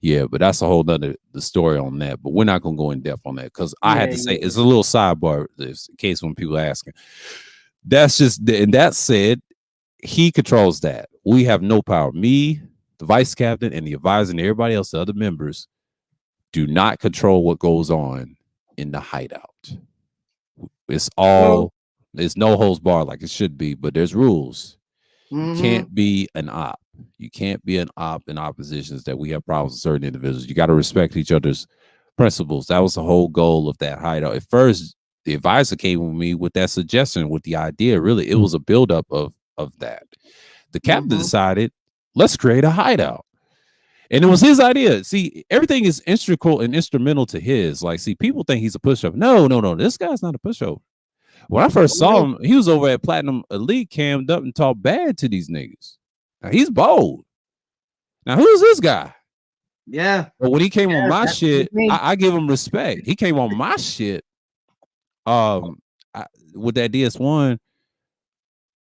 yeah, but that's a whole nother the story on that. But we're not gonna go in depth on that because I had to say it's a little sidebar this in case when people asking. That's just, and that said, he controls that. We have no power. Me, the vice captain, and the advisor, and everybody else, the other members, do not control what goes on in the hideout. It's all, there's no holds bar like it should be, but there's rules. You can't be an op. You can't be an op in oppositions that we have problems with certain individuals. You got to respect each other's principles. That was the whole goal of that hideout. At first, the advisor came with me with that suggestion, with the idea. Really, it was a buildup of that. The captain decided, let's create a hideout. And it was his idea. See, everything is integral and instrumental to his. Like, see, people think he's a pushover. No. This guy's not a pushover. When I first saw him, he was over at Platinum Elite, cammed up and talked bad to these niggas. Now, he's bold. Now, who's this guy? Yeah. But when he came on my shit, I give him respect. He came on my shit. With that DS1,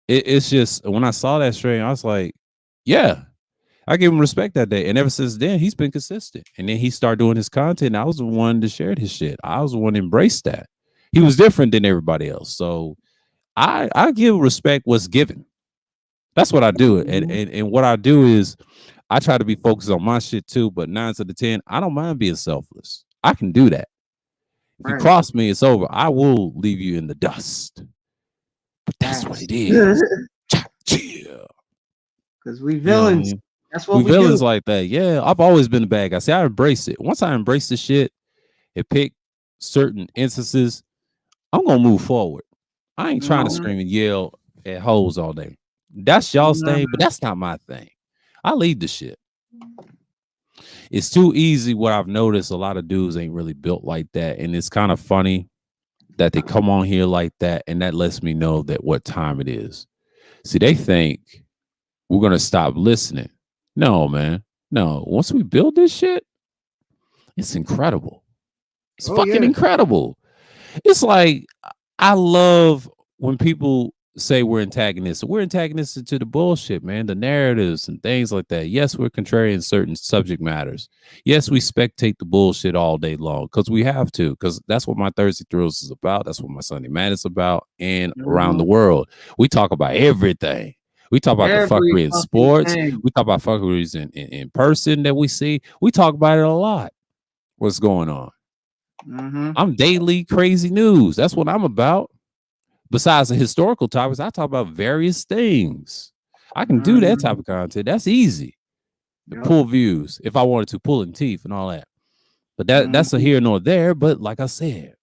it's just, when I saw that stream, I was like, yeah, I gave him respect that day. And ever since then, he's been consistent. And then he started doing his content. I was the one that shared his shit. I was the one that embraced that. He was different than everybody else. So I give respect what's given. That's what I do. And what I do is I try to be focused on my shit too. But 9 out of 10, I don't mind being selfless. I can do that. If you cross me, it's over. I will leave you in the dust. But that's what it is. Because we villains. That's what we villains do. like that. Yeah, I've always been the bad guy. See, I embrace it. Once I embrace the shit and pick certain instances, I'm gonna move forward. I ain't trying to scream and yell at hoes all day. That's y'all's thing, but that's not my thing. I lead the shit. It's too easy. What I've noticed, a lot of dudes ain't really built like that, and it's kind of funny that they come on here like that, and that lets me know that what time it is. See, they think we're gonna stop listening. No, man. No. Once we build this shit, it's incredible. It's fucking incredible. It's like, I love when people say we're antagonists. We're antagonistic to the bullshit, man. The narratives and things like that. Yes, we're contrarian certain subject matters. Yes, we spectate the bullshit all day long because we have to, because that's what my Thursday Thrills is about. That's what my Sunday Madness is about. And around the world, we talk about everything. We talk about the fuckery in sports. We talk about fuckeries in person that we see. We talk about it a lot. What's going on? I'm daily crazy news. That's what I'm about. Besides the historical topics, I talk about various things. I can do that type of content. That's easy. Pull views if I wanted to, pulling teeth and all that. But that's a here nor there. But like I said,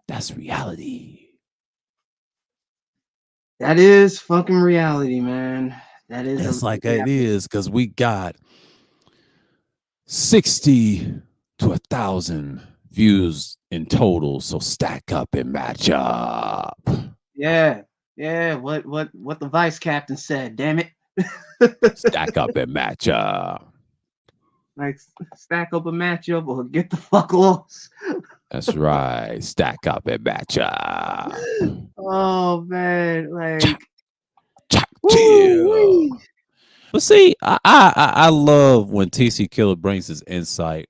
that's reality. That is fucking reality, man. That is. It's like it is, because we got 60 to 1,000 views in total. So stack up and match up. Yeah. What the vice captain said. Damn it. Stack up and match up. Like, stack up a matchup or get the fuck lost. That's right. Stack up and match up. Oh man, like but see, I love when TC Killer brings his insight,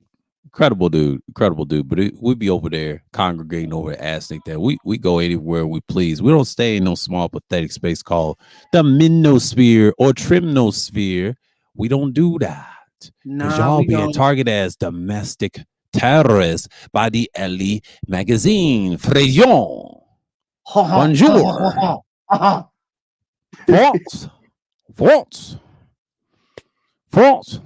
Incredible dude, incredible dude. But we'd be over there congregating over at Asnick. That we go anywhere we please. We don't stay in no small pathetic space called the Minosphere or Trimnosphere. We don't do that because Nah, y'all we being don't. targeted as domestic terrorists by the Ellie magazine. Frayon. Bonjour. France. France. France.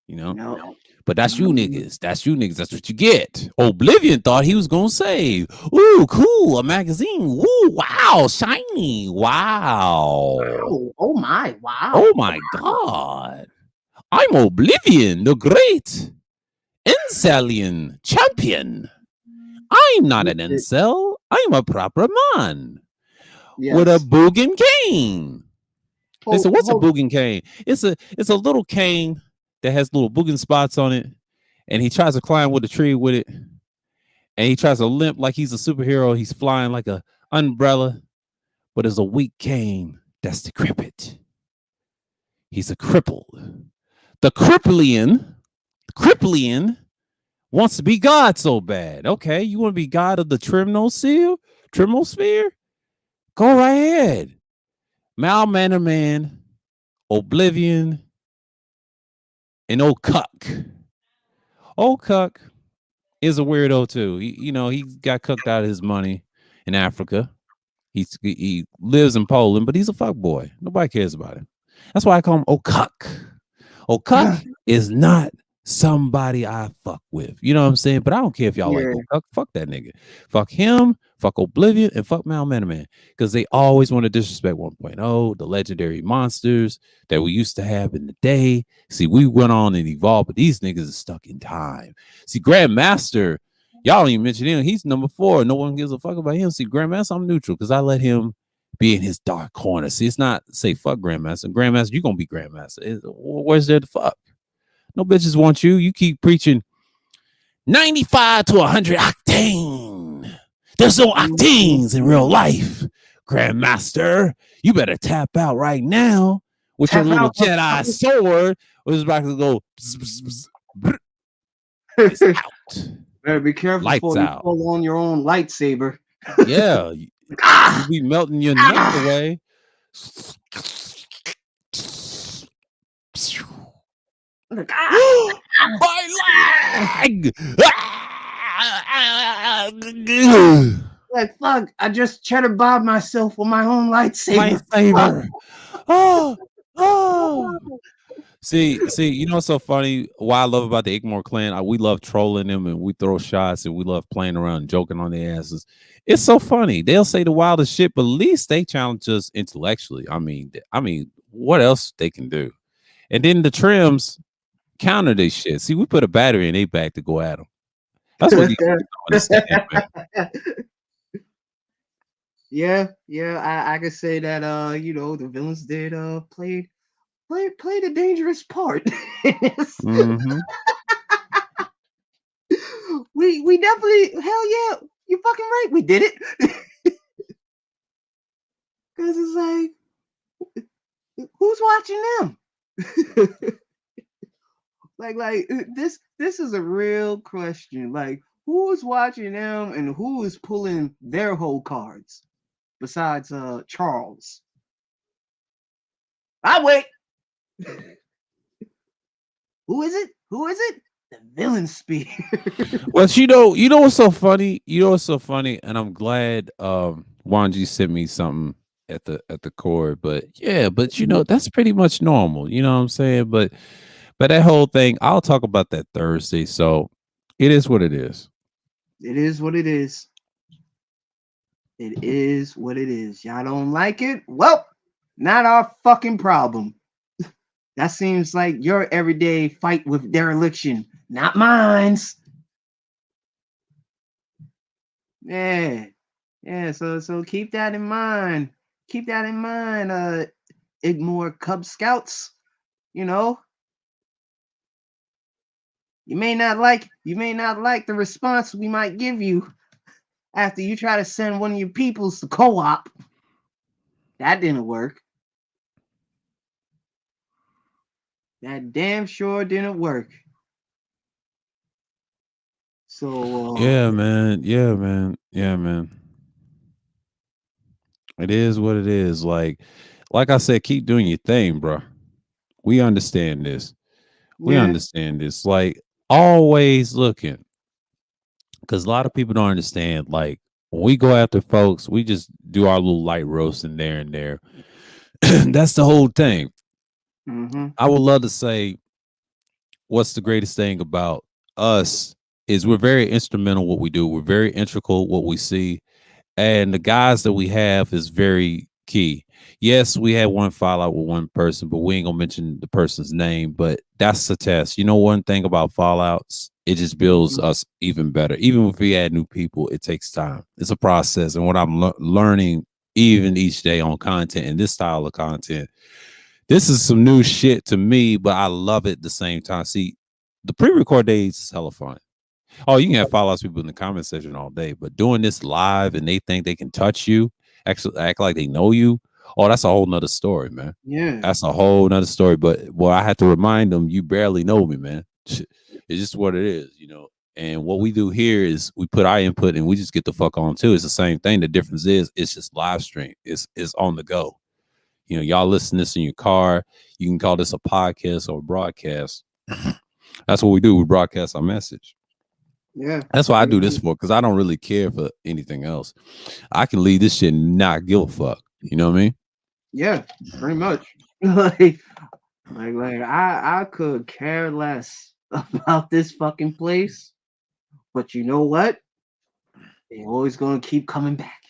You know. No. But that's you niggas. That's you niggas. That's what you get. Oblivion thought he was gonna say, "Ooh, cool, a magazine. Ooh, wow, shiny. Wow. Oh my! Oh Wow! my god. I'm Oblivion, the great Incelian champion. I'm not an incel. I'm a proper man with a Yes. boogin cane." They said, "What's a Hold. boogin cane?" It's a little cane that has little boogin spots on it, and he tries to climb with a tree with it. And he tries to limp like he's a superhero. He's flying like a umbrella, but it's a weak cane that's decrepit. He's a crippled. The Cripplean wants to be God so bad. Okay, you want to be God of the Trimosphere? Go right ahead. Mal Manor Man, Oblivion, and Old Cuck. Old Cuck is a weirdo too. He got cooked out of his money in Africa. He lives in Poland, but he's a fuck boy. Nobody cares about him. That's why I call him Okuk. Okuk is not somebody I fuck with. You know what I'm saying? But I don't care if y'all like Yeah. Okuk. Fuck that nigga. Fuck him. Fuck Oblivion and fuck Mal Man. Because they always want to disrespect 1.0, the legendary monsters that we used to have in the day. See, we went on and evolved, but these niggas are stuck in time. See, Grandmaster, y'all don't even mention him. He's number 4. No one gives a fuck about him. See, Grandmaster, I'm neutral because I let him be in his dark corner. See, it's not say fuck Grandmaster. Grandmaster, you're gonna be Grandmaster. Where's there to fuck? No bitches want you. You keep preaching 95 to 100 octane. There's no octanes in real life. Grandmaster, you better tap out right now with your Tap little out. Jedi sword. It's about to go. It's out. Better be careful Lights before you out. pull on your own lightsaber. Yeah, you be melting your nuts away. My leg! Like fuck! I just cheddar bobbed myself with my own lightsaber. Lightsaber. Oh, oh. See, you know what's so funny? What I love about the Igmore clan, we love trolling them and we throw shots and we love playing around and joking on their asses. It's so funny. They'll say the wildest shit, but at least they challenge us intellectually. I mean, what else they can do? And then the trims counter this shit. See, we put a battery in their back to go at them. That's what these niggas don't understand, man. Yeah, I could say that the villains did play a dangerous part. Mm-hmm. We definitely, hell yeah, you're fucking right, we did it. Cause it's like, who's watching them? like this is a real question. Like, who is watching them and who is pulling their whole cards besides Charles? I wait. Who is it? The villain spear. Well, what's so funny? What's so funny? And I'm glad Wanji sent me something at the core. But yeah, but that's pretty much normal. You know what I'm saying? But that whole thing, I'll talk about that Thursday. So it is what it is. It is what it is. It is what it is. Y'all don't like it? Well, not our fucking problem. That seems like your everyday fight with dereliction, not mine's. Yeah. Yeah, so keep that in mind. Keep that in mind, ignore Cub Scouts. You know, you may not like the response we might give you after you try to send one of your peoples to co-op. That didn't work. That damn sure didn't work. So Yeah, man. Yeah, man. Yeah, man. It is what it is. Like I said, keep doing your thing, bro. We understand this. We yeah. understand this. Like always looking, because a lot of people don't understand. Like when we go after folks, we just do our little light roasting there and there. That's the whole thing. Mm-hmm. I would love to say what's the greatest thing about us is we're very instrumental what we do. We're very integral what we see, and the guys that we have is very key. Yes, we had one fallout with one person, but we ain't gonna mention the person's name. But that's the test. You know, one thing about fallouts, it just builds us even better. Even if we add new people, it takes time. It's a process, and what I'm learning even each day on content and this style of content, this is some new shit to me, but I love it at the same time. See, the pre-record days is hella fun. Oh, you can have follow people in the comment section all day, but doing this live and they think they can touch you, actually act like they know you. Oh, that's a whole nother story, man. Yeah. That's a whole nother story. But boy, I had to remind them, you barely know me, man. It's just what it is, you know. And what we do here is we put our input and we just get the fuck on too. It's the same thing. The difference is it's just live stream. It's on the go. You know, y'all listen to this in your car. You can call this a podcast or a broadcast. That's what we do. We broadcast our message. Yeah. That's what I Pretty do this much. for, because I don't really care for anything else. I can leave this shit and not give a fuck. You know what I mean? Yeah. Pretty much. Like I could care less about this fucking place, but you know what? They always gonna keep coming back.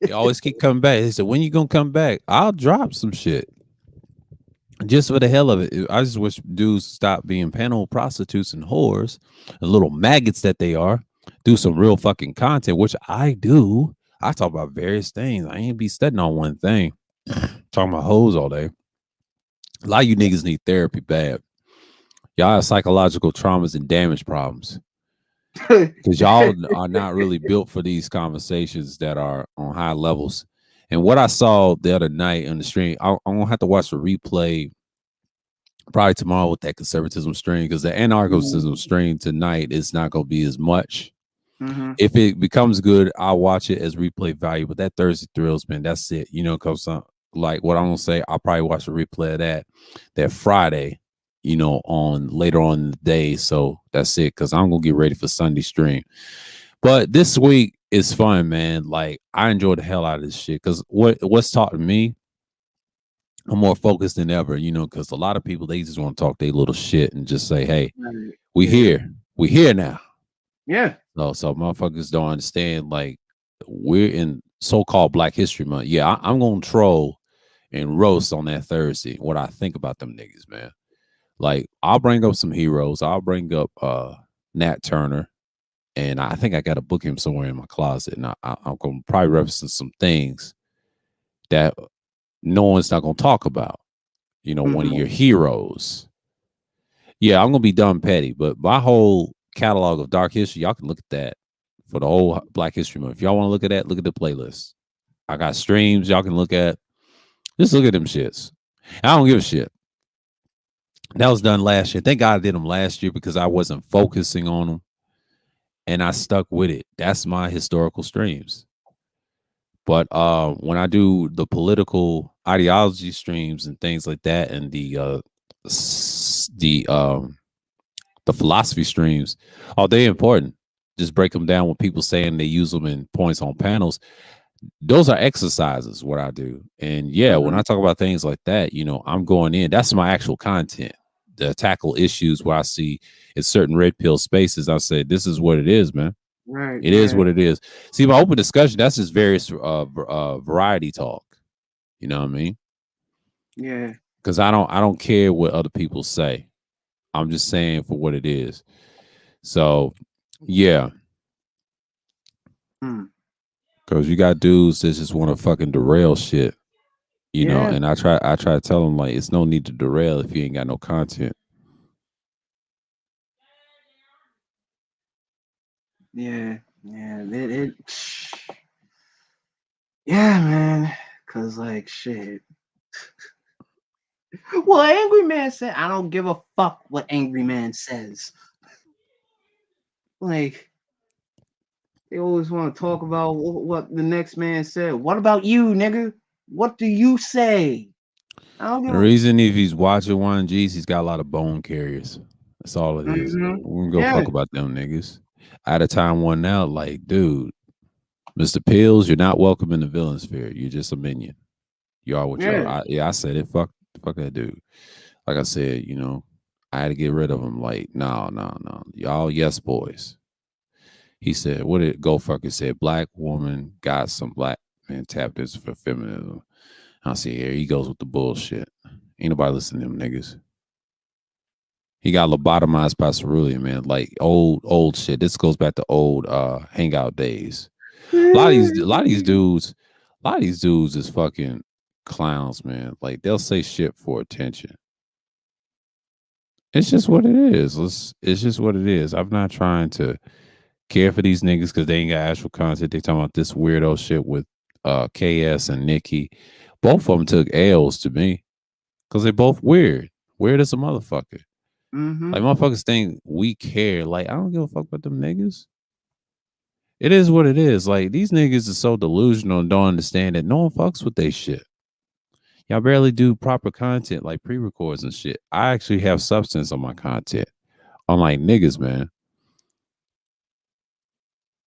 They always keep coming back. They said, when you gonna come back? I'll drop some shit. Just for the hell of it. I just wish dudes stop being panel prostitutes and whores, the little maggots that they are. Do some real fucking content, which I do. I talk about various things. I ain't be studying on one thing. Talking about hoes all day. A lot of you niggas need therapy bad. Y'all have psychological traumas and damage problems, because y'all are not really built for these conversations that are on high levels. And what I saw the other night on the stream, I'm gonna have to watch the replay probably tomorrow with that conservatism stream, because the anarchism stream tonight is not gonna be as much. Mm-hmm. If it becomes good, I'll watch it as replay value. But that Thursday thrills, man, that's it. You know, because like what I'm gonna say, I'll probably watch a replay of that Friday, you know, on later on in the day. So that's it, because I'm gonna get ready for Sunday stream. But this week is fun, man. Like I enjoy the hell out of this shit, because what's taught me, I'm more focused than ever, you know, because a lot of people, they just want to talk their little shit and just say, hey, Right. we Yeah. here. We here now. Yeah. So motherfuckers don't understand, like, we're in so-called Black History Month. Yeah, I'm gonna troll and roast on that Thursday what I think about them niggas, man. Like, I'll bring up some heroes. I'll bring up Nat Turner, and I think I got to book him somewhere in my closet. And I'm gonna probably reference some things that no one's not gonna talk about. You know, one of Mm-hmm. your heroes. Yeah, I'm gonna be dumb petty, but my whole catalog of dark history, y'all can look at that for the whole Black History Month. If y'all want to look at that, look at the playlist. I got streams y'all can look at. Just look at them shits. I don't give a shit. That was done last year. Thank God I did them last year, because I wasn't focusing on them and I stuck with it. That's my historical streams. But when I do the political ideology streams and things like that, and the the philosophy streams, oh, they important. Just break them down with people saying they use them in points on panels. Those are exercises, what I do. And yeah, when Mm-hmm. I talk about things like that, you know, I'm going in. That's my actual content. To tackle issues where I see in certain red pill spaces, I say, this is what it is, man. Right. It is Yeah. what it is. See, my open discussion, that's just various variety talk. You know what I mean? Yeah. Because I don't care what other people say. I'm just saying for what it is. So yeah, Mm. because you got dudes that just want to fucking derail shit, you know. Yeah. And I try to tell them, like, it's no need to derail if you ain't got no content. Yeah. Yeah. Yeah, man. Cause like shit. Well, Angry Man said, I don't give a fuck what Angry Man says. Like they always want to talk about what the next man said. What about you, nigga? What do you say? I don't give The a. reason if he's watching one G's, he's got a lot of bone carriers. That's all it is. Mhm. We can go Yeah, fuck about them niggas. Out of time one now, like, dude, Mr. Pills, you're not welcome in the villain sphere. You're just a minion. You are what you are. yeah. I said it. Fuck that dude. Like I said, I had to get rid of him. Like, no, no, no. Y'all, yes, boys. He said, what did Go Fucker said? Black woman got some black man tapped this for feminism. I see here he goes with the bullshit. Ain't nobody listening to them niggas. He got lobotomized by cerulean, man. Like old shit. This goes back to old hangout days. A lot of these dudes is fucking clowns, man. Like they'll say shit for attention. It's just what it is. It's just what it is. I'm not trying to care for these niggas because they ain't got actual content. They talking about this weirdo shit with KS and Nikki. Both of them took L's to me because they both weird. Weird as a motherfucker. Like Mhm. motherfuckers think we care. Like I don't give a fuck about them niggas. It is what it is. Like these niggas are so delusional and don't understand that no one fucks with they shit. Y'all barely do proper content like pre-records and shit. I actually have substance on my content. Unlike niggas, man.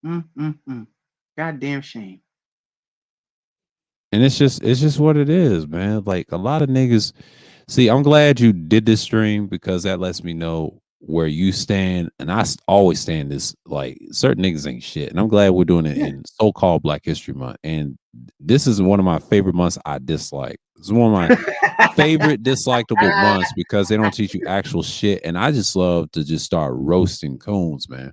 Mm. Goddamn shame. And it's just what it is, man. Like a lot of niggas. See, I'm glad you did this stream because that lets me know where you stand. And always stand this like certain niggas ain't shit. And I'm glad we're doing it Yeah. in so-called Black History Month. And this is one of my favorite months I dislike. It's one of my favorite dislikable months because they don't teach you actual shit. And I just love to just start roasting coons, man.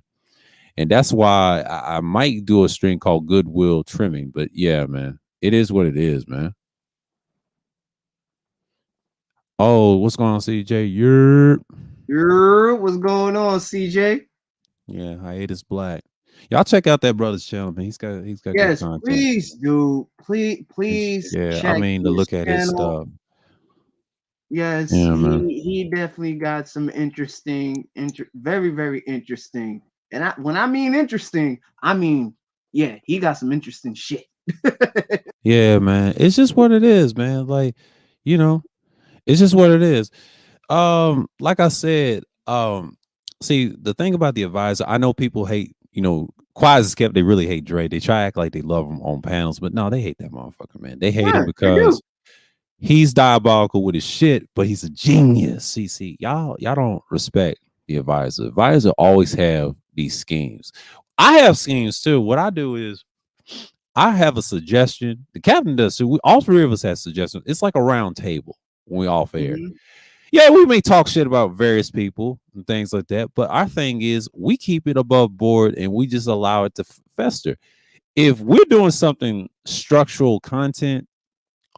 And that's why I might do a stream called Goodwill Trimming. But yeah, man, it is what it is, man. Oh, what's going on, CJ? What's going on, CJ? Yeah, hiatus black. Y'all check out that brother's channel, man. He's got good Yes, content. please do. Please Yeah, I check mean to his look at his channel. stuff. Yes, Yeah, man. he definitely got some interesting, very very interesting. And when I mean interesting, I mean yeah, he got some interesting shit. Yeah, man. It's just what it is, man. Like, you know, it's just what it is. Like I said, see the thing about the advisor, I know people hate, quiet as kept, they really hate Dre. They try to act like they love him on panels, but no, they hate that motherfucker, man. They hate Yeah, him they do. because he's diabolical with his shit, but he's a genius. See, y'all don't respect the advisor. Advisor always have these schemes. I have schemes too. What I do is I have a suggestion. The captain does too. All three of us have suggestions. It's like a round table when we off air. Mhm. Yeah, we may talk shit about various people and things like that, but our thing is we keep it above board and we just allow it to fester. If we're doing something structural content,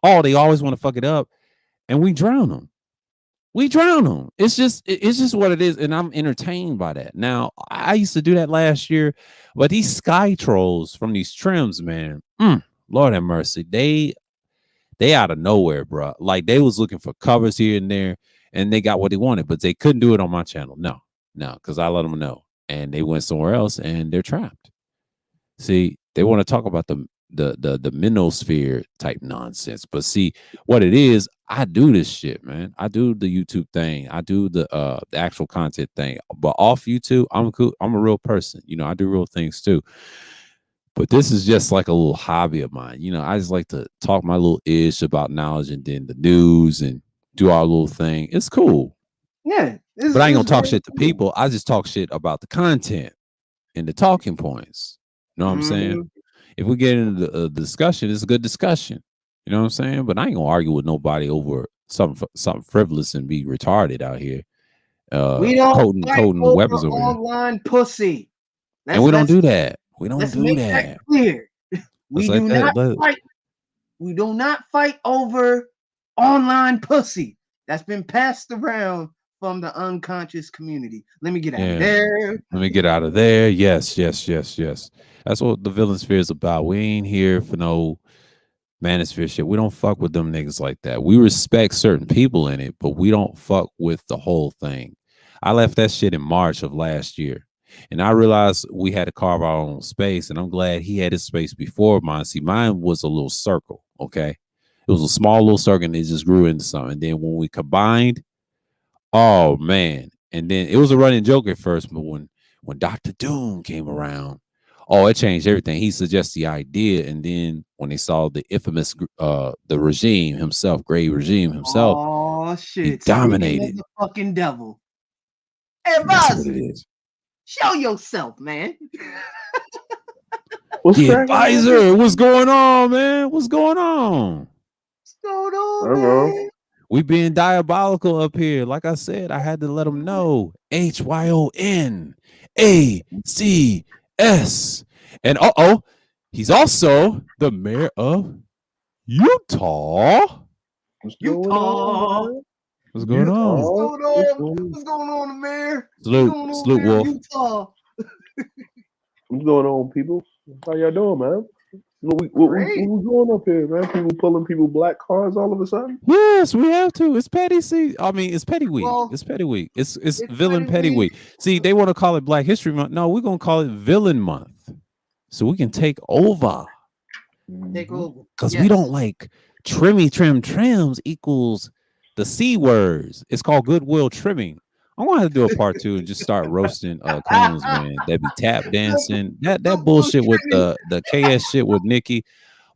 they always want to fuck it up, and we drown them. We drown them. It's just what it is, and I'm entertained by that. Now, I used to do that last year, but these sky trolls from these trims, man, Lord have mercy, they out of nowhere, bro. Like they was looking for covers here and there, and they got what they wanted, but they couldn't do it on my channel. No, because I let them know, and they went somewhere else, and they're trapped. See, they want to talk about the minosphere type nonsense, but see what it is. I do this shit, man. I do the YouTube thing. I do the actual content thing. But off YouTube, I'm cool. I'm a real person. I do real things too. But this is just like a little hobby of mine. I just like to talk my little ish about knowledge and then the news and do our little thing. It's cool. Yeah, But I ain't gonna it's talk very shit to cool. people. I just talk shit about the content and the talking points. You know what I'm saying? Mhm. If we get into the discussion, it's a good discussion. You know what I'm saying? But I ain't gonna argue with nobody over something frivolous and be retarded out here, We don't fight coding over weapons over here. online pussy. And Let's we don't let's do that. We don't let's do make that that. clear. Let's We let do that. not fight. We do not fight over online pussy that's been passed around from the unconscious community. Let me get out of Yeah. there. Let me get out of there. Yes, yes, yes, yes. That's what the villain sphere is about. We ain't here for no manosphere shit. We don't fuck with them niggas like that. We respect certain people in it, but we don't fuck with the whole thing. I left that shit in March of last year. And I realized we had to carve our own space, and I'm glad he had his space before mine. See, mine was a little circle, okay? It was a small little circle, and it just grew into something. And then when we combined, oh man! And then it was a running joke at first, but when Doctor Doom came around, oh, it changed everything. He suggested the idea, and then when they saw the infamous, the regime himself, Gray regime himself, Oh he shit! Speaking dominated. of the fucking devil, hey That's what it Advisor, is. show yourself, man. What's The cracking, man? advisor, what's going on, man? What's going on? What's going I on, don't know. man? We being diabolical up here. Like I said, I had to let them know. HYONACS. And he's also the mayor of Utah. What's going on, Utah. man? What's going What's on? Utah. going on? What's going on, Mayor? What's Salute, going on, salute, Mayor of Wolf. Utah? What's going on, people? How y'all doing, man? What Great. we going up here, man? People pulling people black cars all of a sudden? Yes, we have to. It's petty season. I mean, it's petty week. Well, It's petty week. It's it's villain petty week. week. See, they want to call it Black History Month. No, we're gonna call it Villain Month, so we can take over. Take over. Because we don't like trims equals the C words. It's called goodwill trimming. I'm gonna have to do a part two and just start roasting clones, man. That be tap dancing. That bullshit with the KS shit with Nikki.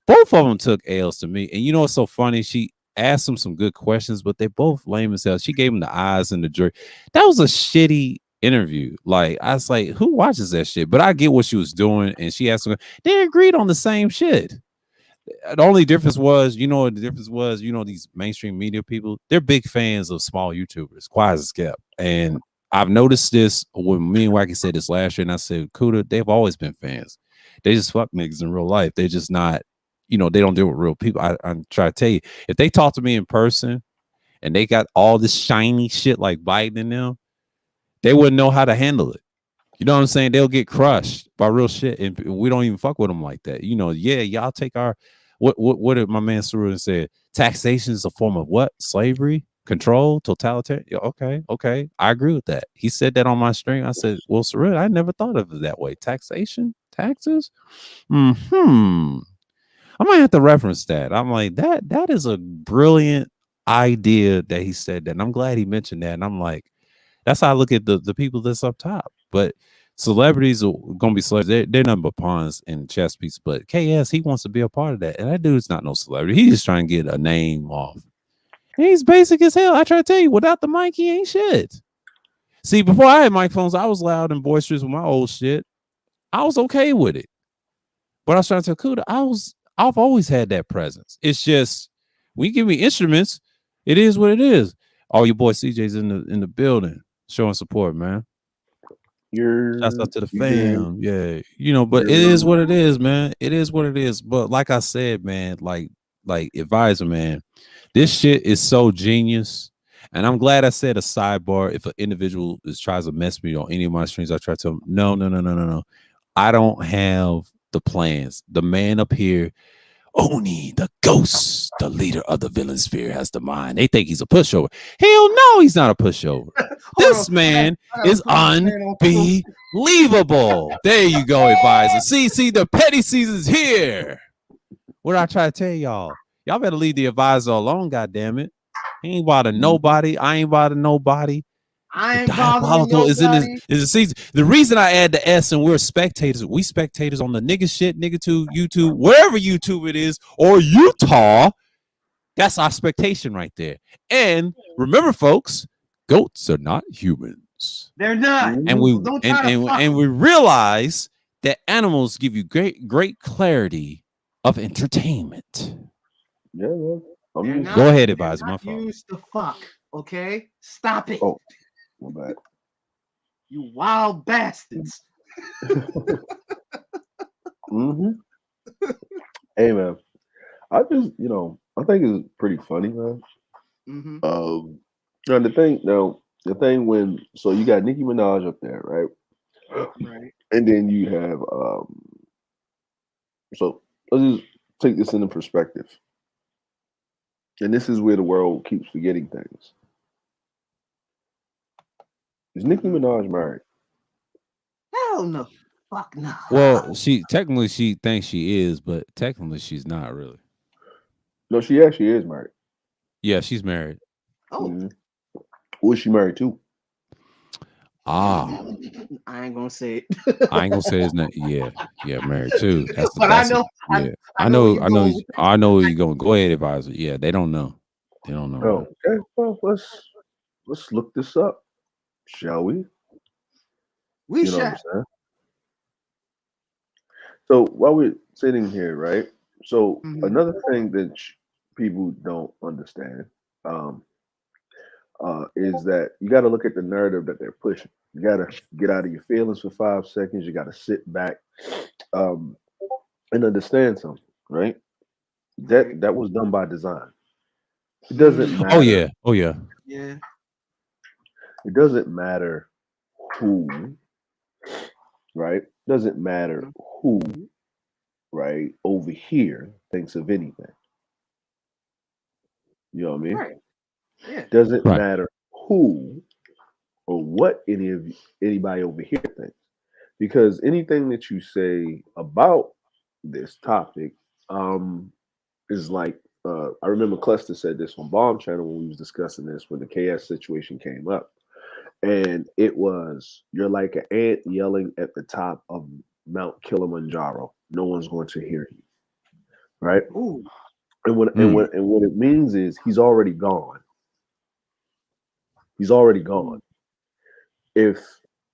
Both of them took L's to me. And you know what's so funny? She asked them some good questions, but they both lame as hell. She gave them the eyes and the jerk. That was a shitty interview. Like, I was like, who watches that shit? But I get what she was doing. And she asked them, they agreed on the same shit. The only difference was, you know what the difference was? You know, these mainstream media people, they're big fans of small YouTubers, quiet as kept. And I've noticed this when me and Wacky said this last year, and I said, Kuda, they've always been fans. They just fuck niggas in real life. They just not, you know, they don't deal with real people. I'm trying to tell you, if they talk to me in person and they got all this shiny shit like Biden in them, they wouldn't know how to handle it. You know what I'm saying? They'll get crushed by real shit, and we don't even fuck with them like that. You know, yeah, y'all take our what did my man Surun said? Taxation is a form of what? Slavery, control, totalitarian. Yeah, okay, I agree with that. He said that on my stream. I said, well, Surun, I never thought of it that way. Taxation, taxes. I might have to reference that. I'm like, that is a brilliant idea that he said that. And I'm glad he mentioned that. And I'm like, that's how I look at the people that's up top. But celebrities are gonna be celebrities. They're nothing but pawns and chess pieces. But KS, he wants to be a part of that. And that dude's not no celebrity. He's just trying to get a name off. And he's basic as hell. I try to tell you, without the mic, he ain't shit. See, before I had microphones, I was loud and boisterous with my old shit. I was okay with it. But I was trying to tell Kuda, I've always had that presence. It's just when you give me instruments, it is what it is. Oh, your boy CJ's in the building showing support, man. Shouts out to the fam. Yeah. You know, but it is what it is, man. It is what it is. But like I said, man, like advisor, man, this shit is so genius. And I'm glad I said a sidebar. If an individual tries to mess me on any of my streams, I try to tell them, no. I don't have the plans. The man up here, Oni, the ghost, the leader of the villain sphere, has the mind. They think he's a pushover. Hell no, he's not a pushover. This man is unbelievable. There you go, advisor. See, the petty season's here. What did I try to tell y'all? Y'all better leave the advisor alone, goddamn it. He ain't bothering nobody. I ain't bothering nobody. I ain't the diabolical is in this is the season. The reason I add the S and we're spectators, we spectators on the nigga shit, nigga to YouTube, wherever YouTube it is, or Utah. That's our expectation right there. And remember, folks, goats are not humans. They're not. And we Don't try to fuck and we realize that animals give you great clarity of entertainment. Yeah, man. Go ahead, advisor. My fault. Used to fuck. Okay, stop it. Oh, my bad. You wild bastards. Hey, man. I just, I think it's pretty funny, man. Mm-hmm. And the thing when, so you got Nicki Minaj up there, right? Right. And then you have, so let's just take this into perspective. And this is where the world keeps forgetting things. Is Nicki Minaj married? Hell no. Fuck no. Well, she thinks she is, but technically she's not really. No, she actually is married. Yeah, she's married. Oh, Mhm. Who is she married to? Ah, I ain't gonna say it. I ain't gonna say his name. Yeah, yeah, married too. But I know, Yeah. I know where you're I know going he's with this. I know where you're going. Go ahead, advisor. Yeah, they don't know. They don't know, man. Oh, okay. Well, let's look this up, shall we? We You know what I'm shot. saying? So while we're sitting here, right? So Mhm. another thing that people don't understand um, is that you got to look at the narrative that they're pushing. You got to get out of your feelings for 5 seconds. You got to sit back um, and understand something, right? Right. That was done by design. It doesn't Mm, Oh matter. yeah. Oh yeah. yeah. It doesn't matter who, right? Doesn't matter Mhm. who, right, over here thinks of anything. You know what I mean? Right. Yeah. Doesn't Right. matter who or what anybody over here thinks. Because anything that you say about this topic is like I remember Cluster said this on Bomb Channel when we was discussing this when the KS situation came up. And it was you're like an ant yelling at the top of Mount Kilimanjaro. No one's going to hear you, right? Ooh. Mm. And what it means is he's already gone. He's already gone. Ooh. If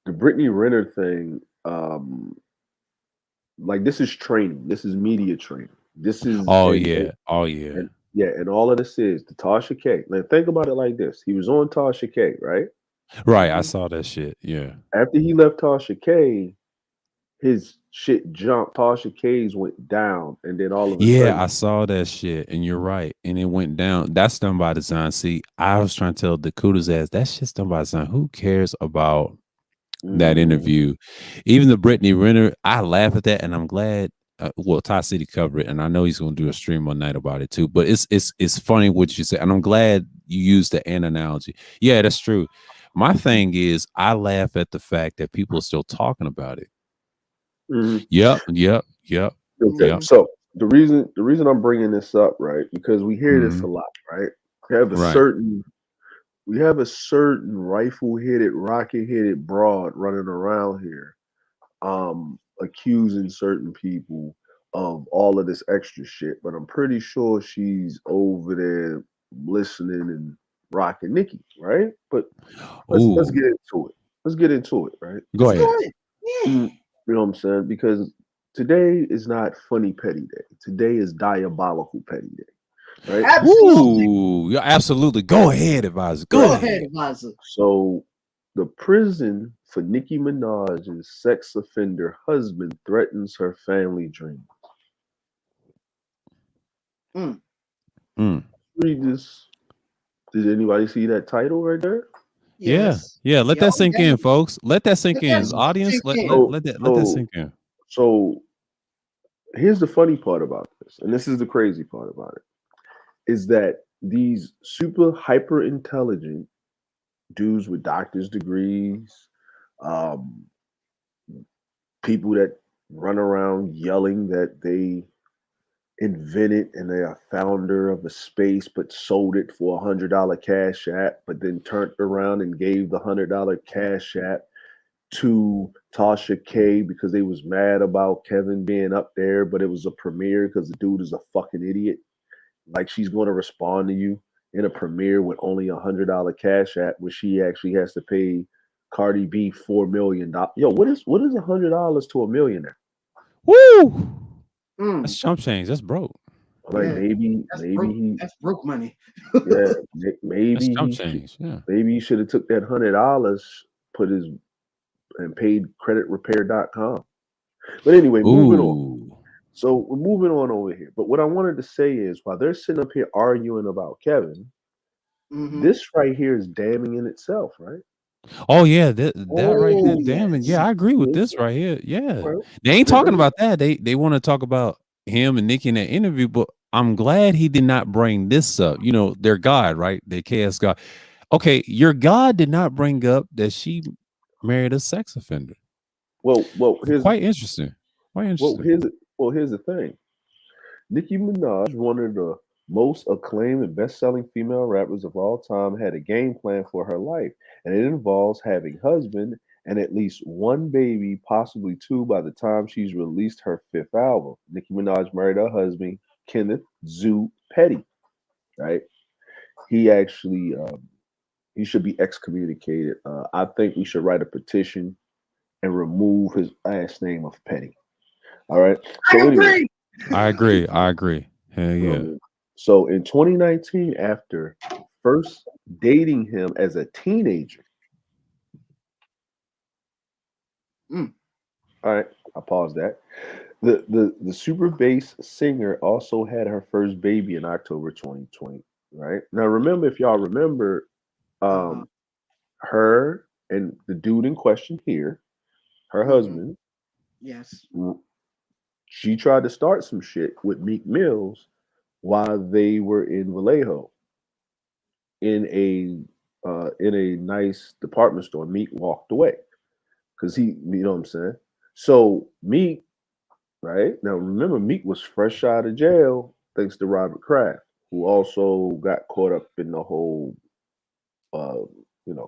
the Brittany Renner thing, like this is training, this is media training, this is Oh yeah. Oh yeah. and yeah, and all of this is the Tasha K. Like think about it like this: he was on Tasha K, right? Right. I Mhm. saw that shit. Yeah. After he left Tasha K, his shit jumped. Tasha K's went down, and then all of a Yeah, I sudden, saw that shit, and you're right. And it went down. That's done by design. See, I was trying to tell Dakota's ass that shit's done by design. Who cares about that mm, interview? Even the Brittany Renner, I laugh at that, and I'm glad. Well, Ty City covered it, and I know he's going to do a stream one night about it too. But it's funny what you say, and I'm glad you used the ant analogy. Yeah, that's true. My thing is, I laugh at the fact that people are still talking about it. mm. Yep, yep, yep, Okay, yep. Mhm. so the reason I'm bringing this up, right? Because we hear this Hmm. a lot, right? We have a Right. certain we have a certain rifle-headed, rocket-headed broad running around here, accusing certain people of all of this extra shit. But I'm pretty sure she's over there listening and rocking Nikki, right? But let's Ooh, get into it. Let's get into it, right? go Let's ahead. go ahead. Yeah. Mm, you know what I'm saying? Because today is not funny petty day. Today is diabolical petty day, right? Absolutely. Ooh, yeah, absolutely. Go ahead, advisor. Go Right. Go ahead, ahead. Eliza. So the prison for Nicki Minaj's sex offender husband threatens her family dream. Mm. Mm. Read this. Did anybody see that title right there? Yeah, Yes. yeah. Let Yo, that sink in, yes. folks. Let that sink Let that in. Mhm. Audience, sink in. let that So sink in. so here's the funny part about this, and this is the crazy part about it, is that these super hyper intelligent dudes with doctor's degrees, um, people that run around yelling that they invented and they are founder of a space but sold it for $100 cash app, but then turned around and gave the $100 cash app to Tasha K because they was mad about Kevin being up there, but it was a premiere because the dude is a fucking idiot. Like she's going to respond to you in a premiere with only $100 cash app, where she actually has to pay Cardi B $4 million. Yo, what is $100 to a millionaire? Woo! That's Mm. chump change. That's broke. Like Yeah. maybe he That's broke money. yeah That's maybe chump he should change. Yeah. maybe he should have took that $100, put his and paid creditrepair.com. But anyway, moving on. Ooh. So we're moving on over here. But what I wanted to say is while they're sitting up here arguing about Kevin, Mm-hmm. this right here is damning in itself, right? Oh yeah, that right there. Oh, Damn it. yes. Yeah, I agree with This this right here. Yeah. right. They ain't Let talking me about that. They want to talk about him and Nikki in that interview, but I'm glad he did not bring this up. You know, their God, right? Their KS God. Okay, your God did not bring up that she married a sex offender. Here's Quite interesting. Quite interesting. here's the thing. Nicki Minaj, one of the most acclaimed and best-selling female rappers of all time, had a game plan for her life, and it involves having husband and at least one baby, possibly two, by the time she's released her fifth album. Nicki Minaj married her husband, Kenneth Zoo Petty. Right? He actually he should be excommunicated. I think we should write a petition and remove his last name of Petty. All right. I So anyway, agree. I agree. I agree. Hell you know what I yeah. mean? So in 2019, after first dating him as a teenager, Mm. all right, I paused that. The super bass singer also had her first baby in October 2020. Right now, remember if y'all remember, Uh-huh. her and the dude in question here, her Mhm. husband, Yes. she tried to start some shit with Meek Mills while they were in Vallejo in a nice department store. Meek walked away because he, you know what I'm saying. So Meek, right now, remember Meek was fresh out of jail thanks to Robert Kraft, who also got caught up in the whole, uh,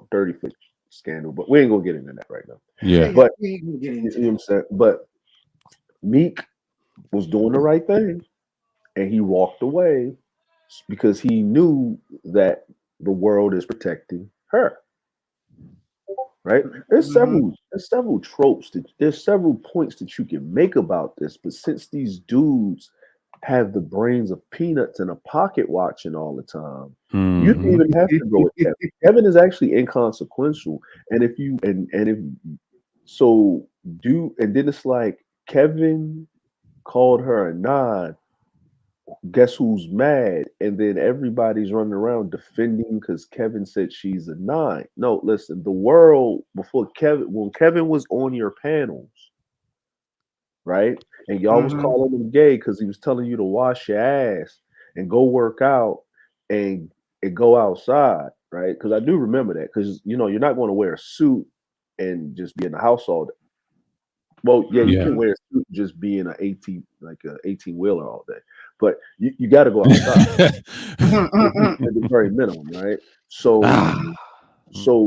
dirty foot scandal. But we ain't gonna get into that right now. Yeah, Yeah. yeah. But We ain't gonna get you into know what I'm that. saying. But Meek was doing the right thing, and he walked away because he knew that the world is protecting her. Right? Mhm. There's several tropes there's several points that you can make about this, but since these dudes have the brains of peanuts and a pocket watching all the time, you don't Mhm. even have to go with Kevin. Kevin is actually inconsequential. And if you and if so do and then it's like Kevin called her a nine, guess who's mad? And then everybody's running around defending because Kevin said she's a nine. No, listen, the world before Kevin, when Kevin was on your panels, right? And y'all was Mhm. calling him gay because he was telling you to wash your ass and go work out and go outside, right? Because I do remember that because you're not going to wear a suit and just be in the house all day. Well, yeah, you Yeah. can wear a suit, just be in a 18 like a 18 wheeler all day, but you got to go outside at the very minimum, right? So Ah.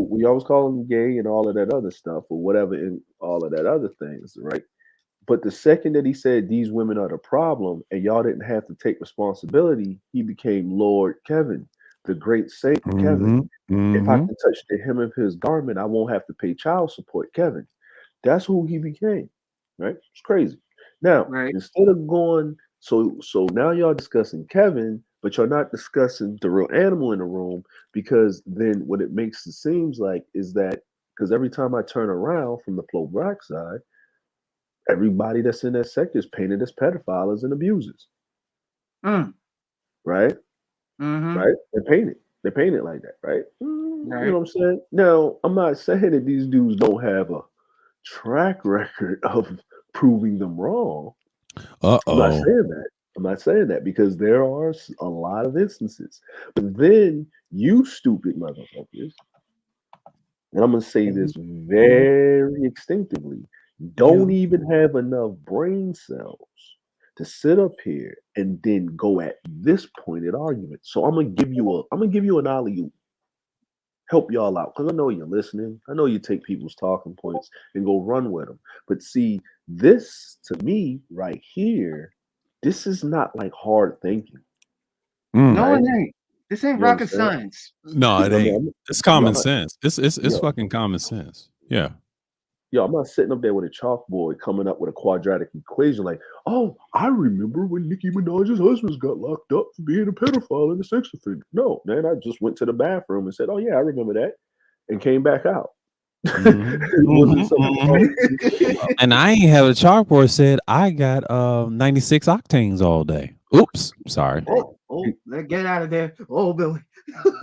we always call him gay and all of that other stuff or whatever and all of that other things, right? But the second that he said these women are the problem and y'all didn't have to take responsibility, he became Lord Kevin, the great Saint Kevin. Mhm. If I Mhm. can touch the hem of his garment, I won't have to pay child support, Kevin. That's who he became, right? It's crazy. Now, Right. instead of going, so now y'all discussing Kevin, but you're not discussing the real animal in the room because then what it makes it seems like is that because every time I turn around from the pro black side, everybody that's in that sector is painted as pedophiles and abusers, Mm. right? Mhm. Right? They're painted like that, right? You know Right. what I'm saying? Now, I'm not saying that these dudes don't have a track record of proving them wrong. I'm not Uh-oh. saying that. I'm not saying that because there are a lot of instances. But then you stupid motherfuckers, and I'm gonna say this very instinctively, don't You. even have enough brain cells to sit up here and then go at this pointed argument. So I'm gonna give you an alley oop, help y'all out because I know you're listening. I know you take people's talking points and go run with them. But see, this to me right here, this is not like hard thinking, Mm. No, right? it ain't. This ain't You know what I'm rocket saying? science. No, it I mean, ain't. It's common no, sense. It's yo, fucking common sense. Yeah. yo, I'm not sitting up there with a chalkboard coming up with a quadratic equation like, oh, I remember when Nicki Minaj's husband got locked up for being a pedophile and a sex offender. No, man, I just went to the bathroom and said, oh yeah, I remember that, and came back out. Mhm. It wasn't Mhm. something hard Mhm. to think about. And I ain't have a chalkboard said I got 96 octanes all day. Oops, sorry. Oh, let's get out of there. Oh, Billy.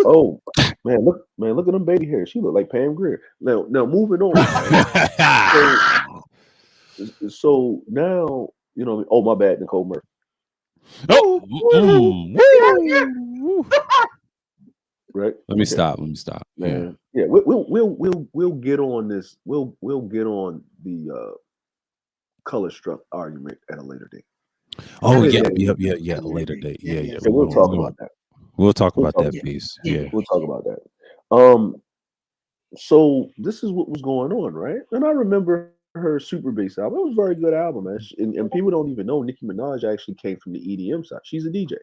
Oh man, look at them baby hair. She look like Pam Grier. Now moving on, right? So now Oh, my bad, Nicole Murphy. Oh, Woo, woo. mm, Get out of here. woo. Right? Let me Okay, stop. Let me stop. Yeah. man. Yeah, we'll get on this. We'll get on the color struck argument at a later date. Oh, At a Yeah, yep, later yeah, yep, date. yeah, At yeah. a A later later date. date. Yeah, Yeah, yeah, yeah. yeah. We'll talk yeah, about that. We'll talk We'll about talk. that yeah, piece. yeah, Yeah. yeah. We'll talk about that. So this is what was going on, right? And I remember her Super Bass album. It was a very good album, man. And people don't even know Nicki Minaj actually came from the EDM side. She's a DJ.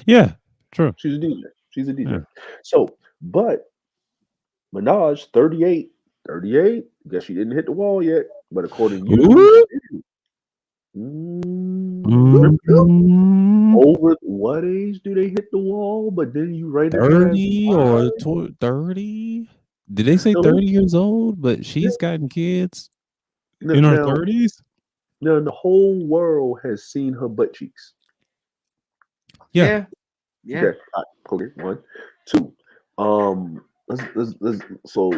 Yeah. True. She's a DJ. She's a DJ. Yeah. So, but Minaj, 38, 38. Guess she didn't hit the wall yet. But according to you, Ooh. she did. Yep, yep. Mm, Over what age do they hit the wall? But then you rated her as 30 or wide? 30? Did they say No, 30 years old? But she's gotten kids in her now, 30s? now the whole world has seen her butt cheeks. Yeah. Yeah, yeah. Okay, okay, one, two. So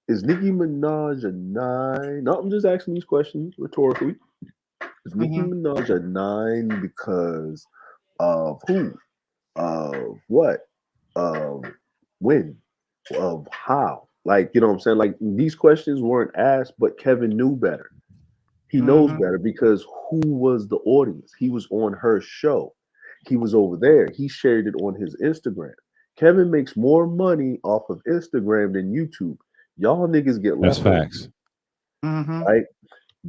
is Nicki Minaj a nine? No, I'm just asking these questions rhetorically. Is Nicki Mm-hmm. Minaj a nine because of who? Of what? Of when? Of how? Like, you know what I'm saying? Like, these questions weren't asked, but Kevin knew better. He knows Mm-hmm. better because who was the audience? He was on her show. He was over there. He shared it on his Instagram. Kevin makes more money off of Instagram than YouTube. Y'all niggas get That's leftovers, facts. Mm-hmm. right?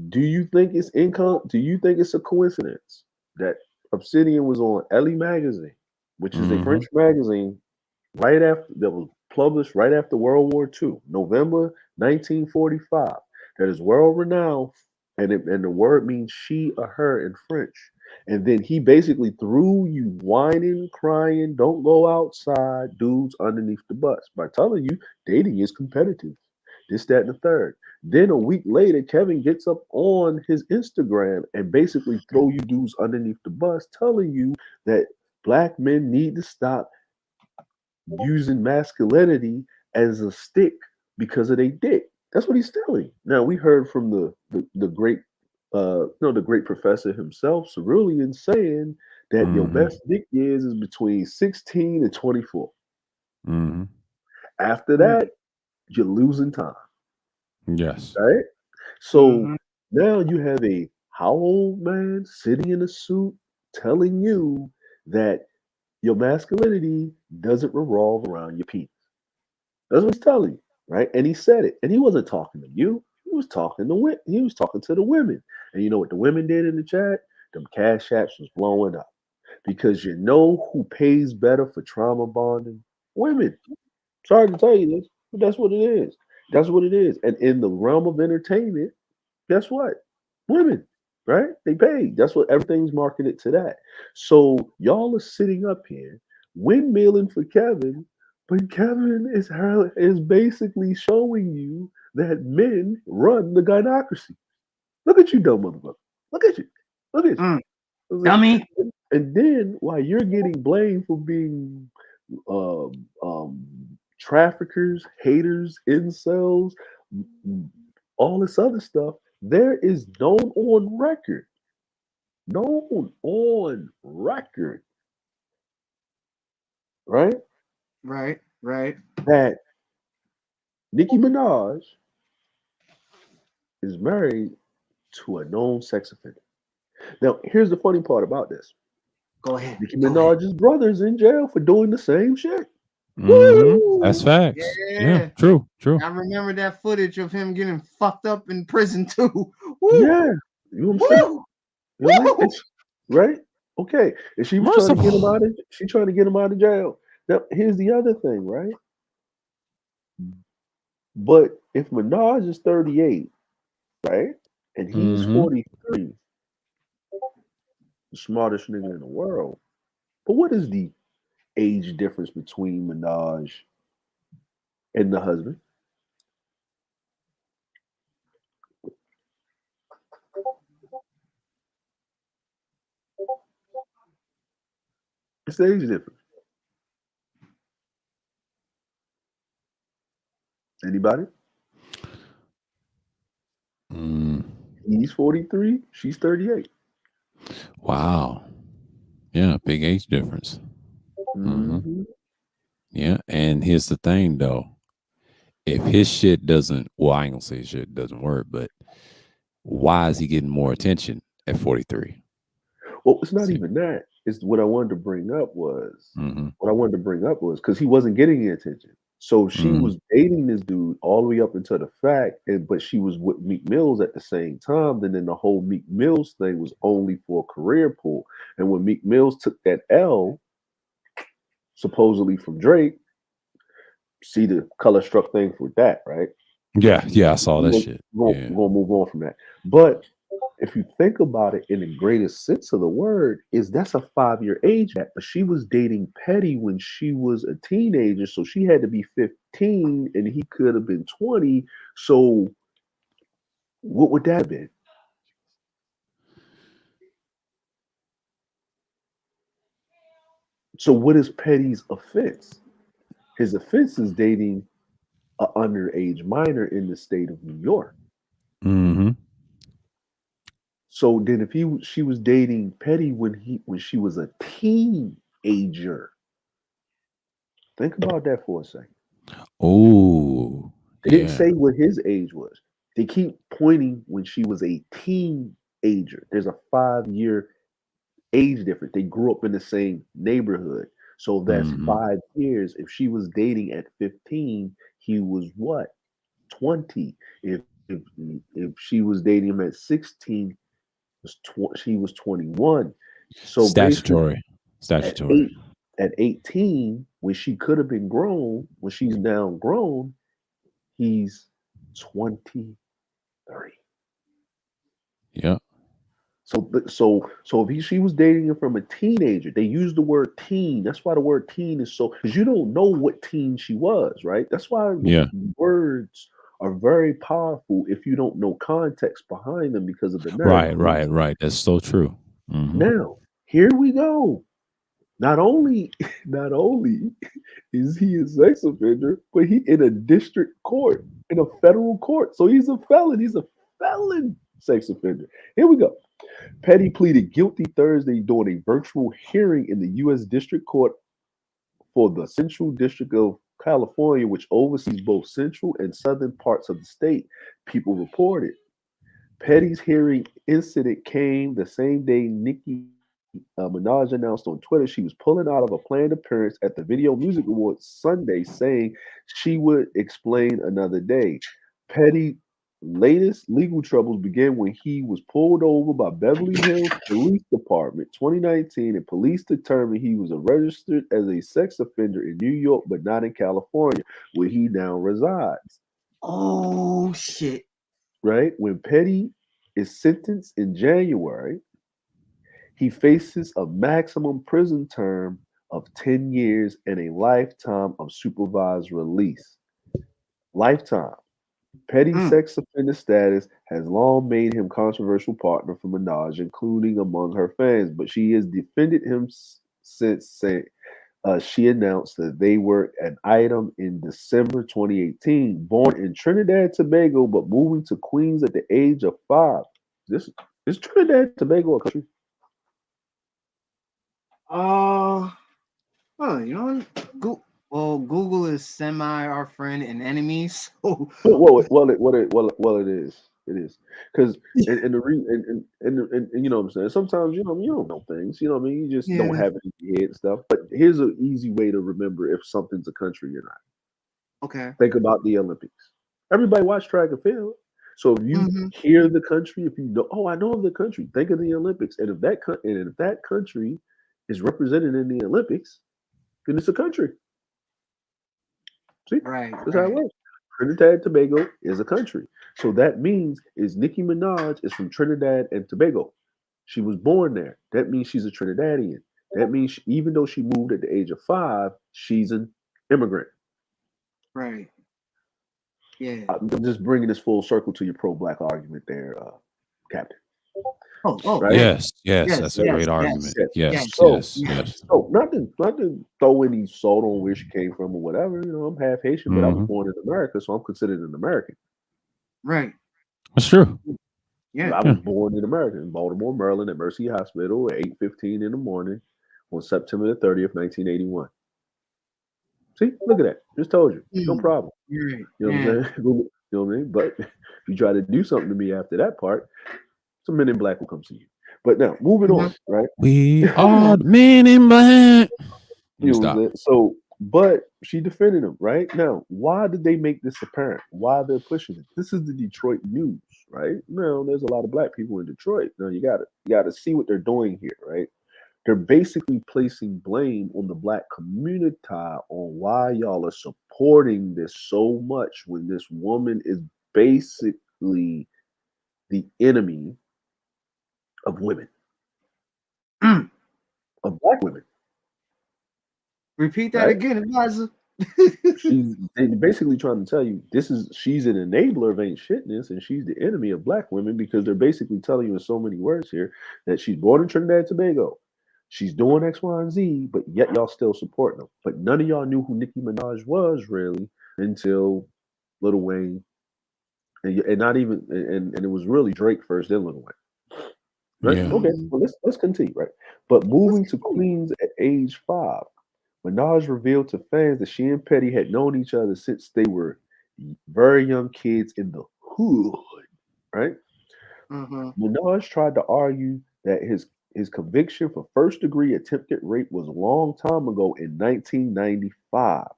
Do you think it's income? Do you think it's a coincidence that Obsidian was on Ellie magazine, which is a Hmm. French magazine, right after that was published right after World War II, November 1945, that is world renowned, and the word means she or her in French. And then he basically threw you whining, crying, don't go outside, dudes underneath the bus by telling you dating is competitive. This, that, and the third. Then a week later, Kevin gets up on his Instagram and basically throw you dudes underneath the bus, telling you that black men need to stop using masculinity as a stick because of their dick. That's what he's telling. Now we heard from the great the great professor himself, Cerulean, saying that your Hmm. best dick years is between 16 and 24. Hmm. After that, you're losing time. Yes. Right? So Mm-hmm. now you have a how old man sitting in a suit telling you that your masculinity doesn't revolve around your penis. That's what he's telling you, right? And he said it, and he wasn't talking to you. He was talking to he was talking to the women. And you know what the women did in the chat? Them cash apps was blowing up because you know who pays better for trauma bonding? Women. Sorry to tell you this, but that's what it is. That's what it is. And in the realm of entertainment, guess what? Women, right? They pay. That's what everything's marketed to that. So y'all are sitting up here windmilling for Kevin, but Kevin is basically showing you that men run the gynocracy. Look at you, dumb motherfucker. Look at you. Look at Mm. you. Dummy. And then while you're getting blamed for being traffickers, haters, incels, all this other stuff, there is known on record, right? Right, right. That Nicki Minaj is married to a known sex offender. Now, here's the funny part about this. Go ahead. Nicki Go ahead. Minaj's brother's in jail for doing the same shit. Hmm. That's Woo! facts. Yeah. Yeah. True. True. I remember that footage of him getting fucked up in prison too. Woo! Yeah. You know what I'm saying? Woo! You know what I mean? Woo! Right? Okay. And she was trying to get him Merciful. out of she trying to get him out of jail. Now, here's the other thing, right? But if Minaj is 38, right? And he's Hmm. 43, the smartest nigga in the world. But what is the age difference between Minaj and the husband? It's the age difference. Anybody? Mm. He's 43, she's 38. Wow. Yeah. Big age difference. Hmm. Mm-hmm. Yeah. And here's the thing, though. if his shit doesn't, well, I ain't gonna say his shit doesn't work, but why is he getting more attention at 43? Well, it's not See, even that. It's what I wanted to bring up was mm-hmm, because he wasn't getting the attention. So she mm-hmm, was dating this dude all the way up until the fact, but she was with Meek Mills at the same time. And then the whole Meek Mills thing was only for a career pool. And when Meek Mills took that L, supposedly from Drake, see the color struck thing for that, right? yeah, I saw that We're shit. we're Yeah, gonna move on from that. But if you think about it in the greatest sense of the word, is that's a 5 year age gap. But she was dating Petty when she was a teenager, so she had to be 15 and he could have been 20. So what would that have been? So what is Petty's offense? His offense is dating an underage minor in the state of New York. mm-hmm, So then if she was dating Petty when she was a teenager, think about that for a second. oh, They didn't yeah, say what his age was. They keep pointing when she was a teenager. There's a 5 year age difference. They grew up in the same neighborhood. So that's mm-hmm, 5 years. If she was dating at 15, he was what? 20. If she was dating him at 16, she was 21. So basically statutory, at statutory. 18, when she could have been grown, when she's now grown, he's 23. Yeah, So if she was dating him from a teenager, they use the word teen. That's why the word teen is so, because you don't know what teen she was, right? That's why yeah, words are very powerful if you don't know context behind them because of the right, narrative. right, right. That's so true. Mm-hmm. Now, here we go. Not only, not only is he a sex offender, but he in a district court, in a federal court. So he's a felon. He's a felon sex offender. Here we go. Petty pleaded guilty Thursday during a virtual hearing in the U.S. District Court for the Central District of California, which oversees both central and southern parts of the state. People reported. Petty's hearing incident came the same day Nicki Minaj announced on Twitter she was pulling out of a planned appearance at the Video Music Awards Sunday, saying she would explain another day. Petty latest legal troubles began when he was pulled over by Beverly Hills Police Department 2019, and police determined he was registered as a sex offender in New York but not in California, where he now resides. Oh shit. Right? When Petty is sentenced in January, he faces a maximum prison term of 10 years and a lifetime of supervised release. Lifetime. Petty Mm. sex offender status has long made him controversial partner for Minaj, including among her fans, but she has defended him since saying she announced that they were an item in December 2018. Born in Trinidad Tobago, but moving to Queens at the age of 5. This is Trinidad Tobago a country? Uh, well, you know, well, Google is semi our friend and enemy. So, Well, it is. It is because and the re and you know what I'm saying. Sometimes you don't know things. You know what I mean. You just don't yeah. have it in your head and stuff. But here's an easy way to remember if something's a country or not. Okay. Think about the Olympics. Everybody watch track and field. So if you Mm-hmm. hear the country, if you know, oh, I know of the country. Think of the Olympics, and if that country is represented in the Olympics, then it's a country. See, Right. that's how it Right. works. Trinidad and Tobago is a country. So that means is Nicki Minaj is from Trinidad and Tobago. She was born there. That means she's a Trinidadian. That means even though she moved at the age of 5, she's an immigrant. Right. Yeah. I'm just bringing this full circle to your pro-black argument there, Captain. Oh. Oh. Right? Yes. Yes, yes, Yes. that's a Yes. great Yes. argument. Yes. Yes. Yes, So, yes, Yes. yes. so not to throw any salt on where she came from or whatever. I'm half Haitian, but I was Hmm. born in America, so I'm considered an American. Right. That's true. Yeah. I Yeah. was born in America, in Baltimore, Maryland, at Mercy Hospital at 8:15 in the morning on September the 30th, 1981. See, look at that. Just told you. No Mm, problem. right. You know what Yeah. I'm saying? You know what I mean? But if you try to do something to me after that part, some men in black will come see you. But now, moving Mhm. on, right? We Come are on. the men in black. You You know what I'm stop. saying? So, but she defended him, right? Now, why did they make this apparent? Why they're pushing it? This is the Detroit news, right? Now, there's a lot of black people in Detroit. Now, you gotta see what they're doing here, right? They're basically placing blame on the black community on why y'all are supporting this so much when this woman is basically the enemy of women, Mm. of black women, Repeat that right? again, advisor. They basically trying to tell you she's an enabler of ain't shitness and she's the enemy of black women because they're basically telling you in so many words here that she's born in Trinidad and Tobago. She's doing X, Y, and Z, but yet y'all still supporting them. But none of y'all knew who Nicki Minaj was really until Lil Wayne, and not even and it was really Drake first, then Lil Wayne. Right? Yeah. Okay, Mm. well let's continue. Right, but Let's moving to continue. Queens at age 5. Minaj revealed to fans that she and Petty had known each other since they were very young kids in the hood. Right? Mm-hmm. Minaj tried to argue that his conviction for first degree attempted rape was a long time ago in 1995.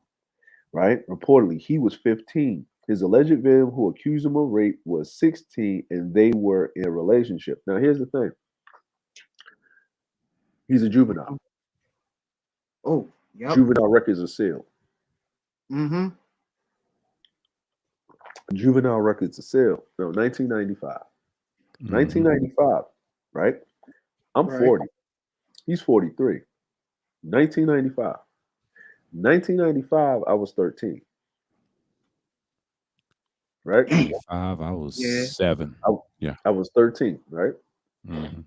Right? Reportedly, he was 15. His alleged victim who accused him of rape was 16 and they were in a relationship. Now, here's the thing, he's a juvenile. Oh, yep. Juvenile records are sealed. Mm-hmm. Juvenile records are sealed. No, 1995. Hmm. 1995, right? I'm Right. 40. He's 43. 1995. 1995, I was 13, right? 95. I was Yeah. 7. I, Yeah. I was 13, right? Hmm. I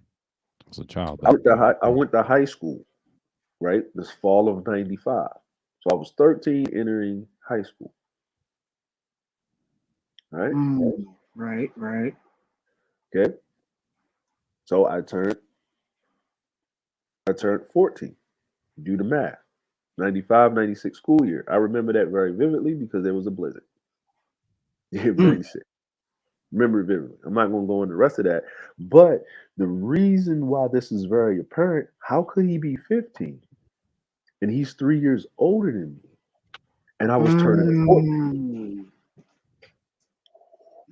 was a child I back went to then. high, I Yeah. went to high school, right? This fall of 95. So I was 13 entering high school, right? Mm. Right. Right. Okay. So I turned 14. Do the math. 95, 96 school year. I remember that very vividly because there was a blizzard. Yeah, Mm. 96. Remember it vividly. I'm not going to go into the rest of that. But the reason why this is very apparent, how could he be 15 and he's 3 years older than me? And I was turning 14.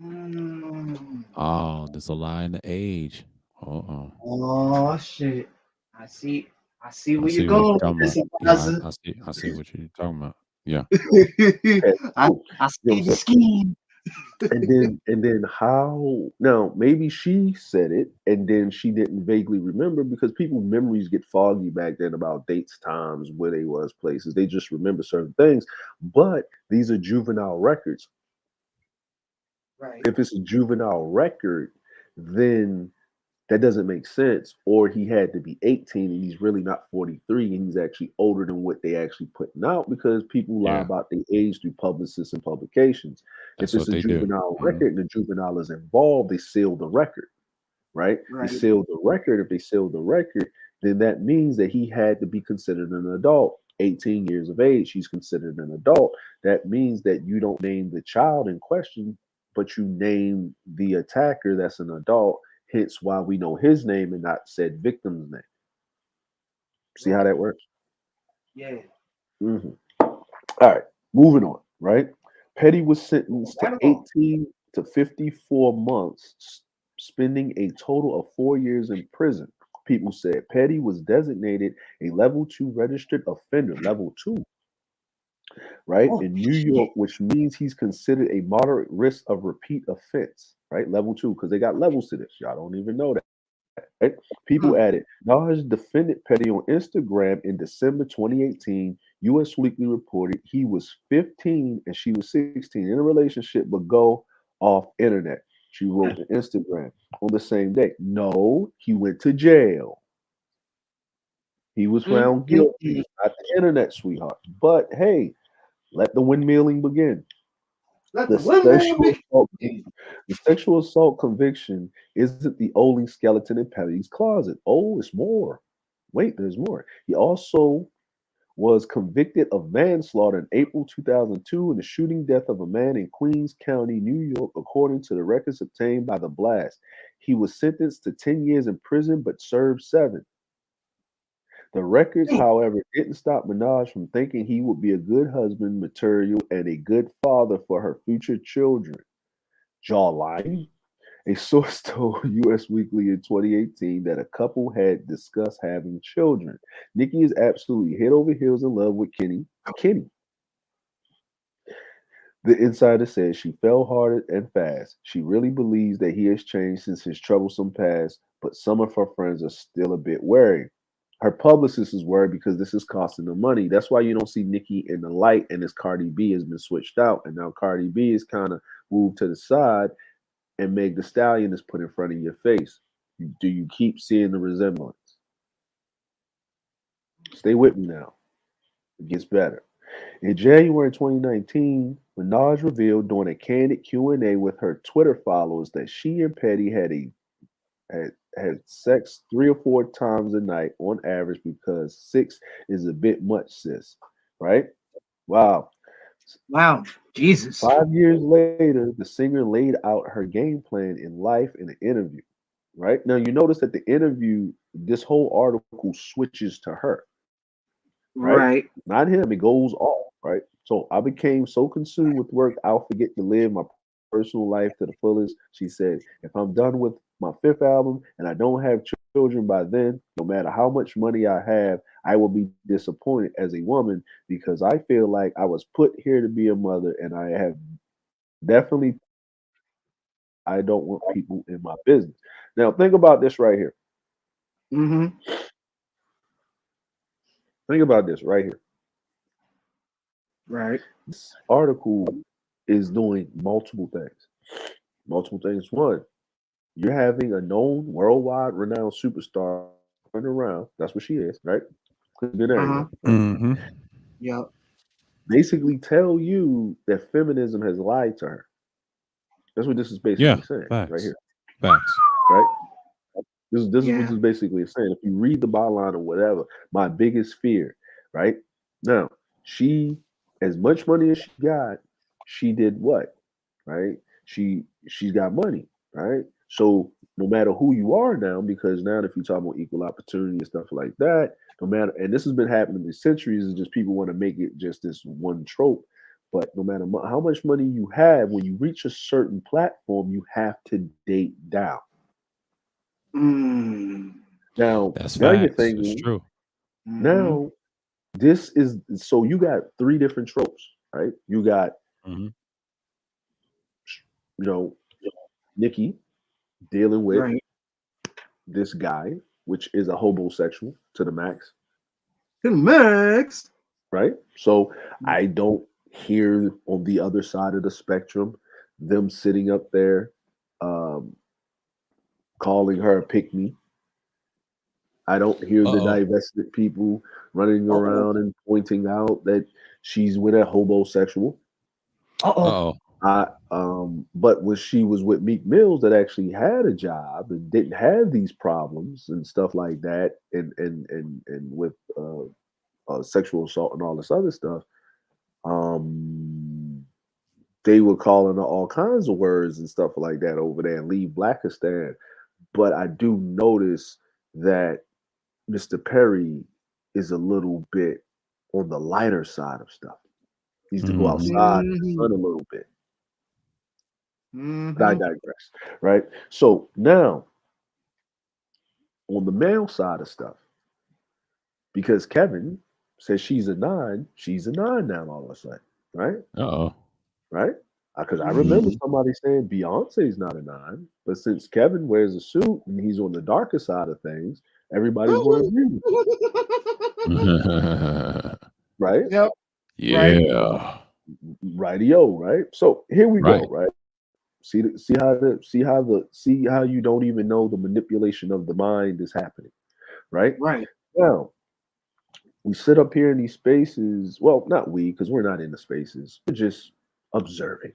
Mm. Mm. Oh, there's a lie in the age. Uh-oh. Oh shit. I see. I see I where you're see what you're going with talking this, about. Yeah, advisor. I see what you're talking about. Yeah. Okay. I Cool. I You know see what the I'm saying? scheme. And then how now maybe she said it and then she didn't vaguely remember because people memories get foggy back then about dates, times, where they was, places. They just remember certain things. But these are juvenile records. Right. If it's a juvenile record, then that doesn't make sense. Or he had to be 18 and he's really not 43 and he's actually older than what they actually putting out because people lie Yeah. about their age through publicists and publications. If That's it's what a they do. juvenile Hmm. record and the juvenile is involved, they seal the record, right? They Right. seal the record. If they seal the record, then that means that he had to be considered an adult. 18 years of age, he's considered an adult. That means that you don't name the child in question, but you name the attacker that's an adult. Hence why we know his name and not said victim's name. See how Right. that works? Yeah. Hmm. All right, moving on, right? Petty was sentenced to Right along. 18 to 54 months, spending a total of 4 years in prison. People said Petty was designated a level 2 registered offender, level 2, right, Oh in New shit. York, which means he's considered a moderate risk of repeat offense, right? Level 2, because they got levels to this. Y'all don't even know that. Right? People Mm. added, Nas defended Petty on Instagram in December 2018. US Weekly reported he was 15 and she was 16 in a relationship, but go off internet. She wrote on Instagram on the same day. No, he went to jail. He was Mm. found Mm. Mm. guilty, not the internet, sweetheart. But hey, let the windmilling begin. Let The the windmill sexual be. assault, the sexual assault conviction isn't the only skeleton in Petty's closet. Oh, it's more. Wait, there's more. He also was convicted of manslaughter in April 2002 in the shooting death of a man in Queens County, New York, according to the records obtained by the blast. He was sentenced to 10 years in prison but served 7. The records, however, didn't stop Minaj from thinking he would be a good husband material and a good father for her future children. Jawline. A source told US Weekly in 2018 that a couple had discussed having children. Nikki is absolutely head over heels in love with Kenny. The insider said she fell hard and fast. She really believes that he has changed since his troublesome past, but some of her friends are still a bit wary. Her publicist is worried because this is costing them money. That's why you don't see Nikki in the light, and this Cardi B has been switched out, and now Cardi B is kind of moved to the side, and Meg the Stallion is put in front of your face. Do you keep seeing the resemblance? Stay with me now. It gets better. In January 2019, Minaj revealed during a candid Q&A with her Twitter followers that she and Petty had sex 3 or 4 times a night on average because 6 is a bit much, sis. Right? Wow. Wow, Jesus. 5 years later, the singer laid out her game plan in life in an interview. Right? Now you notice that the interview, this whole article switches to her. Right? Right. Not him. It goes off, right? So I became so consumed with work, I'll forget to live my personal life to the fullest. She said, if I'm done with my 5th album and I don't have children by then, no matter how much money I have, I will be disappointed as a woman because I feel like I was put here to be a mother and I have definitely, I don't want people in my business. Now, think about this right here. Mm-hmm. Think about this right here. Right. This article is doing multiple things. Multiple things. One, you're having a known worldwide renowned superstar running around. That's what she is, right? Been Uh-huh. everywhere, right? Mm-hmm. Yep. Basically tell you that feminism has lied to her. That's what this is Yeah. basically saying right Facts. here, Facts. right? This is what Yeah. this basically saying. If you read the byline or whatever, my biggest fear, right? Now, she, as much money as she got, she did what? Right? She's got money, right? So no matter who you are now, because now if you talk about equal opportunity and stuff like that, no matter, and this has been happening in centuries, is just people want to make it just this one trope. But no matter how much money you have, when you reach a certain platform, you have to date down. Mm. That's Now you're facts. It's thinking, true. Mm-hmm. now this is so you got 3 different tropes, right? You got, Mm-hmm. you know, Nikki dealing with Right. this guy, which is a homosexual to the max, The max. right? So I don't hear on the other side of the spectrum them sitting up there um, calling her a pick me. I don't hear the Uh-oh. divested people running Uh-oh. around and pointing out that she's with a homosexual. Uh-oh. Uh-oh. But when she was with Meek Mills, that actually had a job and didn't have these problems and stuff like that, and with sexual assault and all this other stuff, um, they were calling her all kinds of words and stuff like that over there and leave Blackistan. But I do notice that Mr. Perry is a little bit on the lighter side of stuff. He needs to go Mm-hmm. outside in the Mm-hmm. sun a little bit. But I Mm-hmm. digress, right? So now on the male side of stuff, because Kevin says she's a 9 now all of a sudden, right? Uh-oh. Right? Because I remember Mm-hmm. Mm-hmm. somebody saying Beyonce's not a 9, but since Kevin wears a suit and he's on the darker side of things, everybody's going to agree with me, right? Yep. Right. Yeah. Radio, right? So here we go, Right. right? See how you don't even know the manipulation of the mind is happening, right? Right. Now we sit up here in these spaces. Well, not we, because we're not in the spaces. We're just observing.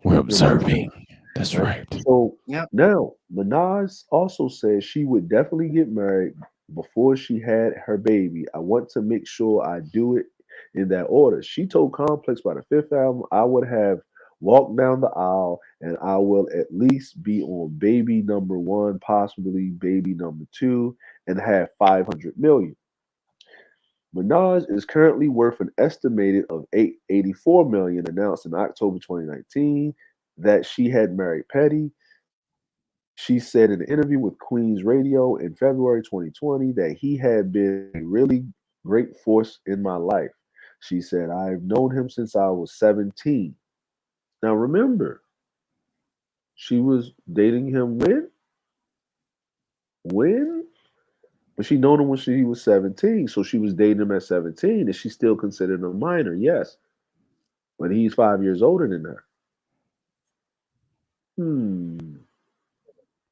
We're You know what I'm saying? observing. That's Right. right. So Yep. now Minaj also says she would definitely get married, before she had her baby. I want to make sure I do it in that order. She told Complex by the fifth album, I would have walked down the aisle and I will at least be on baby number one, possibly baby number two, and have 500 million. Minaj is currently worth an estimated of 884 million, announced in October 2019 that she had married Petty. She said in an interview with Queen's Radio in February 2020 that he had been a really great force in my life. She said, I've known him since I was 17. Now remember, she was dating him when? When? But she known him when she was 17. So she was dating him at 17. Is she still considered a minor? Yes. But he's 5 years older than her. Hmm.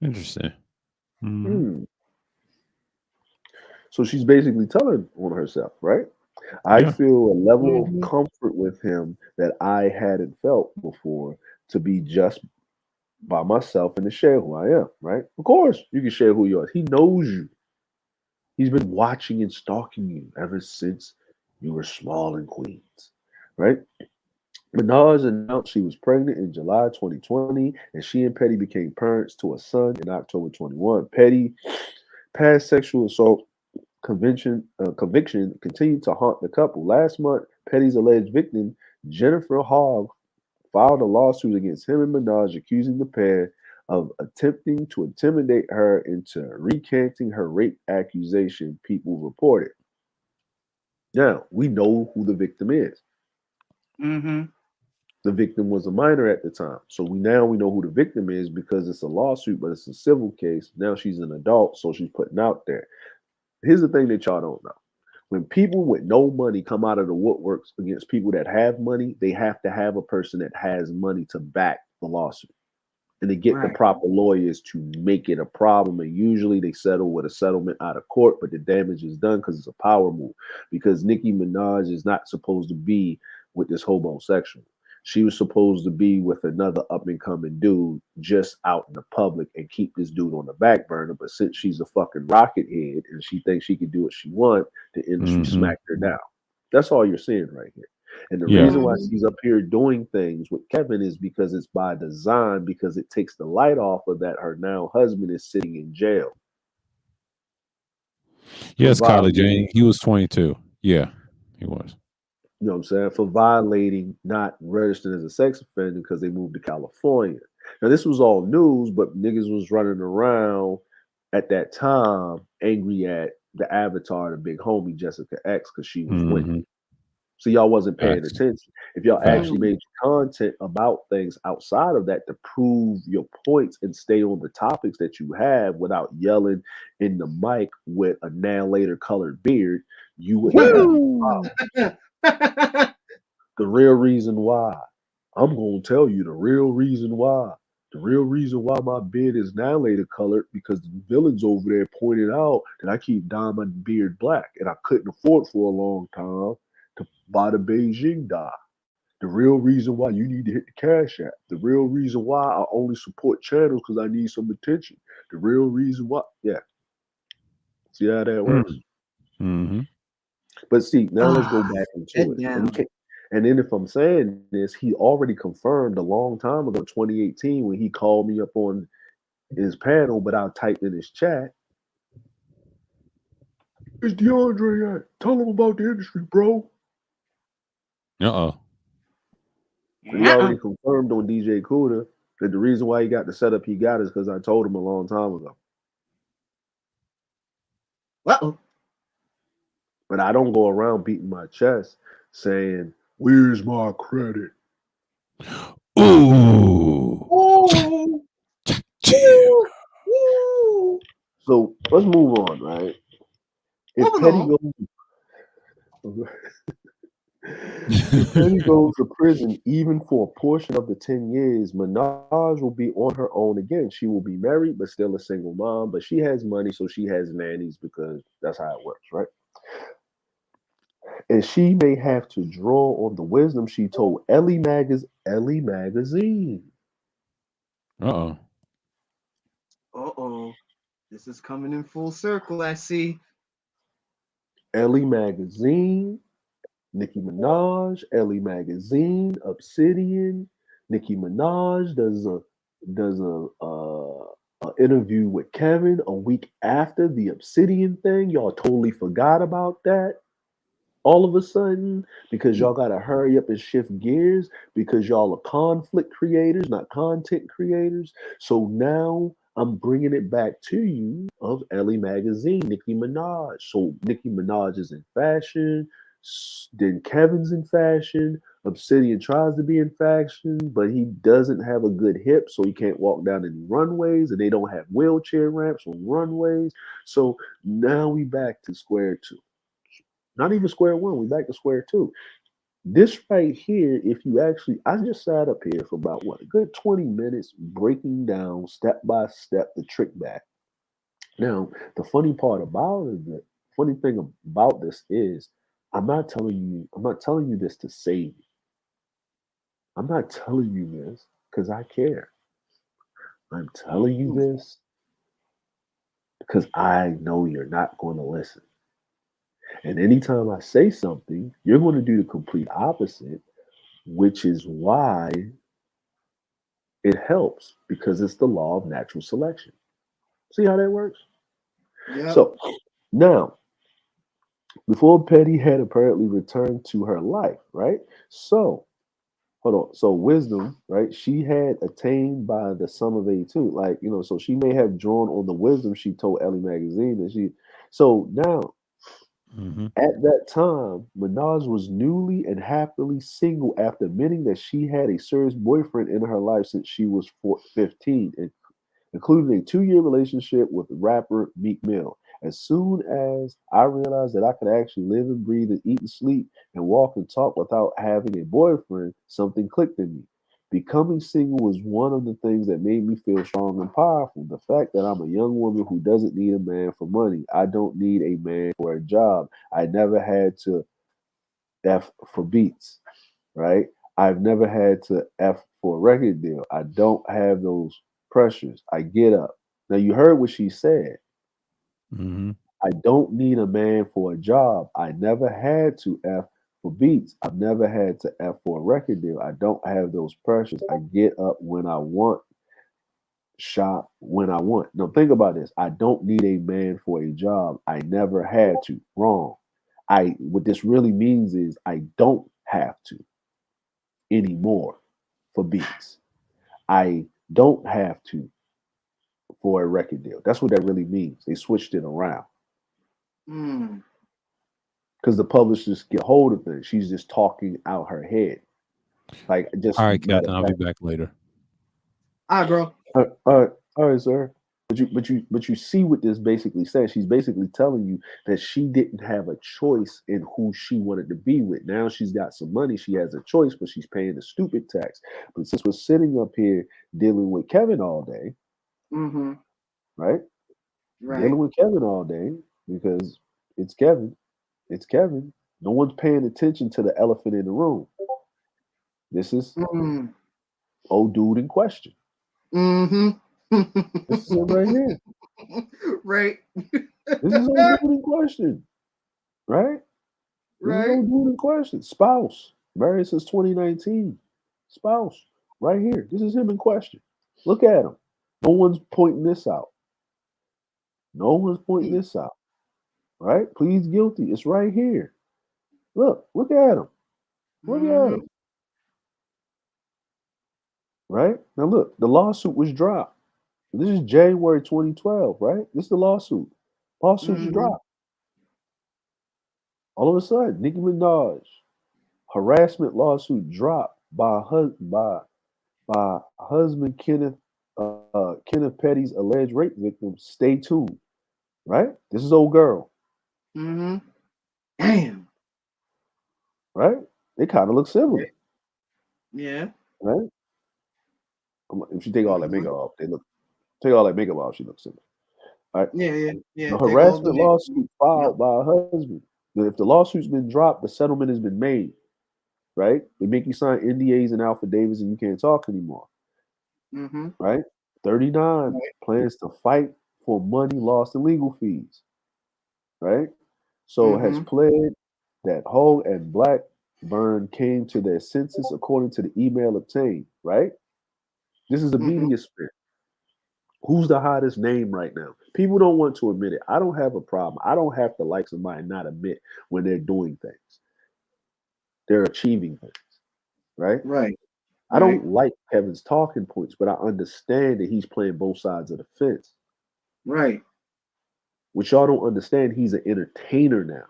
Interesting. Mhm. Hmm. So she's basically telling on herself, right? I Yeah. feel a level of Mhm. comfort with him that I hadn't felt before to be just by myself and to share who I am, right? Of course, you can share who you are. He knows you. He's been watching and stalking you ever since you were small in Queens, right? Minaj announced she was pregnant in July 2020, and she and Petty became parents to a son in October 21. Petty past sexual assault conviction continued to haunt the couple. Last month, Petty's alleged victim, Jennifer Hogg, filed a lawsuit against him and Minaj, accusing the pair of attempting to intimidate her into recanting her rape accusation, people reported. Now, we know who the victim is. Mhm. The victim was a minor at the time. So we know who the victim is because it's a lawsuit, but it's a civil case. Now she's an adult, so she's putting out there. Here's the thing that y'all don't know. When people with no money come out of the woodworks against people that have money, they have to have a person that has money to back the lawsuit and to get the Right. proper lawyers to make it a problem. And usually they settle with a settlement out of court, but the damage is done because it's a power move. Because Nicki Minaj is not supposed to be with this homosexual. She was supposed to be with another up and coming dude just out in the public and keep this dude on the back burner. But since she's a fucking rocket head and she thinks she can do what she wants, the industry Mhm. smacked her down. That's all you're seeing right here. And the Yeah. reason why Mhm. she's up here doing things with Kevin is because it's by design, because it takes the light off of that her now husband is sitting in jail for Yes, college. violating, And he was 22. Yeah, he was. you know what I'm saying, for violating not registering as a sex offender because they moved to California. Now this was all news, but niggas was running around at that time angry at the avatar, the big homie Jessica X, because she was winning. Mhm. So y'all wasn't paying Facts. attention. If y'all Facts. actually Mhm. made content about things outside of that to prove your points and stay on the topics that you have without yelling in the mic with a now later colored beard, you wouldn't have this problem. Woo! The real reason why. I'm gonna tell you the real reason why. The real reason why my beard is now later colored because the villains over there pointed out that I keep dyeing my beard black and I couldn't afford for a long time to buy the Beijing dye. The real reason why you need to hit the cash app. The real reason why I only support channels because I need some attention. The real reason why, yeah. See how that works. Mm. Mhm. But see, now let's go Ah, back into head it. And we down. can't. And then if I'm saying this, he already confirmed a long time ago, 2018, when he called me up on his panel, but I typed in his chat, "It's DeAndre at? Tell him about the industry, bro." Uh-oh. And he Yeah. already confirmed on DJ Cuda that the reason why he got the setup he got is because I told him a long time ago. Uh-oh. But I don't go around beating my chest saying, "Where's my credit?" Ooh. Ooh. Chill. Ooh. Ooh. So let's move on, right? If Moving Petty on. goes if Petty goes to prison even for a portion of the 10 years, Minaj will be on her own again. She will be married, but still a single mom. But she has money, so she has nannies because that's how it works, right? And she may have to draw on the wisdom she told Ellie Magazine. Uh-oh. Uh-oh. This is coming in full circle, I see. Ellie Magazine, Nicki Minaj, Ellie Magazine, Obsidian. Nicki Minaj does a interview with Kevin a week after the Obsidian thing. Y'all totally forgot about that all of a sudden because y'all got to hurry up and shift gears because y'all are conflict creators, not content creators. So now I'm bringing it back to you of Ellie Magazine, Nicki Minaj. So Nicki Minaj is in fashion. Then Kevin's in fashion. Obsidian tries to be in fashion, but he doesn't have a good hip, so he can't walk down any runways, and they don't have wheelchair ramps on runways. So now we back to square two. Not even square one. We back to square two. This right here, if you actually, I just sat up here for about what a good 20 minutes breaking down step by step the trick back. Now, the funny part about it, the funny thing about this is, I'm not telling you this to save you. I'm not telling you this because I care. I'm telling you this because I know you're not going to listen. And anytime I say something, you're going to do the complete opposite, which is why it helps because it's the law of natural selection. See how that works? Yep. So now, before Petty had apparently returned to her life, right? So hold on. So wisdom, right? She had attained by the sum of 82. Like, so she may have drawn on the wisdom she told Ellie Magazine that she. So now, Mm-hmm. at that time, Minaj was newly and happily single after admitting that she had a serious boyfriend in her life since she was 15, including a 2-year relationship with rapper Meek Mill. As soon as I realized that I could actually live and breathe and eat and sleep and walk and talk without having a boyfriend, something clicked in me. Becoming single was one of the things that made me feel strong and powerful. The fact that I'm a young woman who doesn't need a man for money. I don't need a man for a job. I never had to F for beats, right? I've never had to F for a record deal. I don't have those pressures. I get up. Now, you heard what she said. Mm-hmm. I don't need a man for a job. I never had to F for beats. I've never had to F for a record deal. I don't have those pressures. I get up when I want, shop when I want. Now, think about this. I don't need a man for a job. I never had to. Wrong. What this really means is I don't have to anymore for beats. I don't have to for a record deal. That's what that really means. They switched it around Mm. because the publishers get hold of things. She's just talking out her head, like just All right, matter Captain. of I'll be fact. back later. All right, bro. All right, sir. But you see what this basically says. She's basically telling you that she didn't have a choice in who she wanted to be with. Now she's got some money. She has a choice, but she's paying the stupid tax. But since we're sitting up here dealing with Kevin all day, Mm-hmm. right? Right. Dealing with Kevin all day because it's Kevin. It's Kevin. No one's paying attention to the elephant in the room. This is Mm. old dude in question. Mm-hmm. This is him right here. Right. This is old dude in question, right? This is Right. old dude in question. Spouse. Married since 2019. Spouse. Right here. This is him in question. Look at him. No one's pointing this out. No one's pointing this out. Right? Pleads guilty. It's right here. Look at him. Look at Mm-hmm. him. Right? Now look, the lawsuit was dropped. This is January 2012, right? This is the lawsuit. Lawsuits Mm-hmm. dropped. All of a sudden, Nicki Minaj harassment lawsuit dropped by husband Kenneth Petty's alleged rape victim. Stay tuned, right? This is old girl, Mm-hmm. Damn. right? They kind of look similar, Yeah. right? If you take all that Mm-hmm. makeup off, they look. Take all that makeup off, she looks similar. All right. Yeah, yeah, yeah. The Take all the harassment makeup. lawsuit Yep. filed by a husband. If the lawsuit's been dropped, the settlement has been made, right? They make you sign NDAs and affidavits, and you can't talk anymore, Mm-hmm. right? 39 Right. plans to fight for money lost in legal fees, right? So has Mm-hmm. pled that Hull and Blackburn came to their senses according to the email obtained, right? This is a Mm-hmm. media spin. Who's the hottest name right now? People don't want to admit it. I don't have a problem. I don't have to like somebody and not admit when they're doing things. They're achieving things, right? Right. I Right. don't like Kevin's talking points, but I understand that he's playing both sides of the fence. Right. Which y'all don't understand, he's an entertainer now,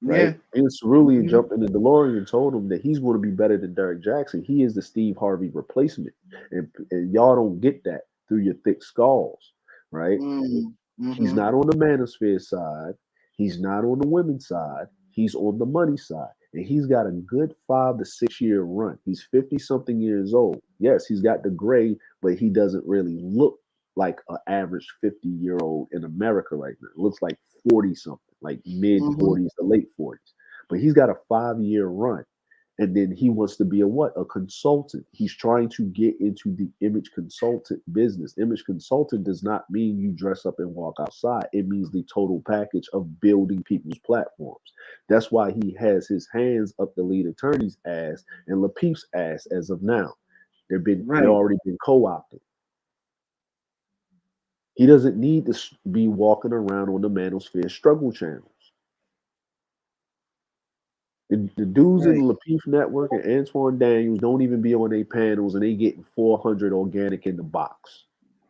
right? Yeah. And Cerulean Mm-hmm. jumped in the DeLorean and told him that he's going to be better than Derek Jackson. He is the Steve Harvey replacement. And y'all don't get that through your thick skulls, right? He's Mm-hmm. not on the manosphere side. He's not on the women's side. He's on the money side. And he's got a good 5 to 6 year run. He's 50 something years old. Yes, he's got the gray, but he doesn't really look like an average 50-year-old in America right now. It looks like 40 something, like mid Mm-hmm. 40s to late 40s. But he's got a 5 year run. And then he wants to be a what? A consultant. He's trying to get into the image consultant business. Image consultant does not mean you dress up and walk outside. It means the total package of building people's platforms. That's why he has his hands up the lead attorney's ass and Lapeef's ass as of now. They're Right. already been co-opted. He doesn't need to be walking around on the manosphere struggle channels. The dudes in Right. the Lapeef Network and Antoine Daniels don't even be on their panels and they getting 400 organic in the box.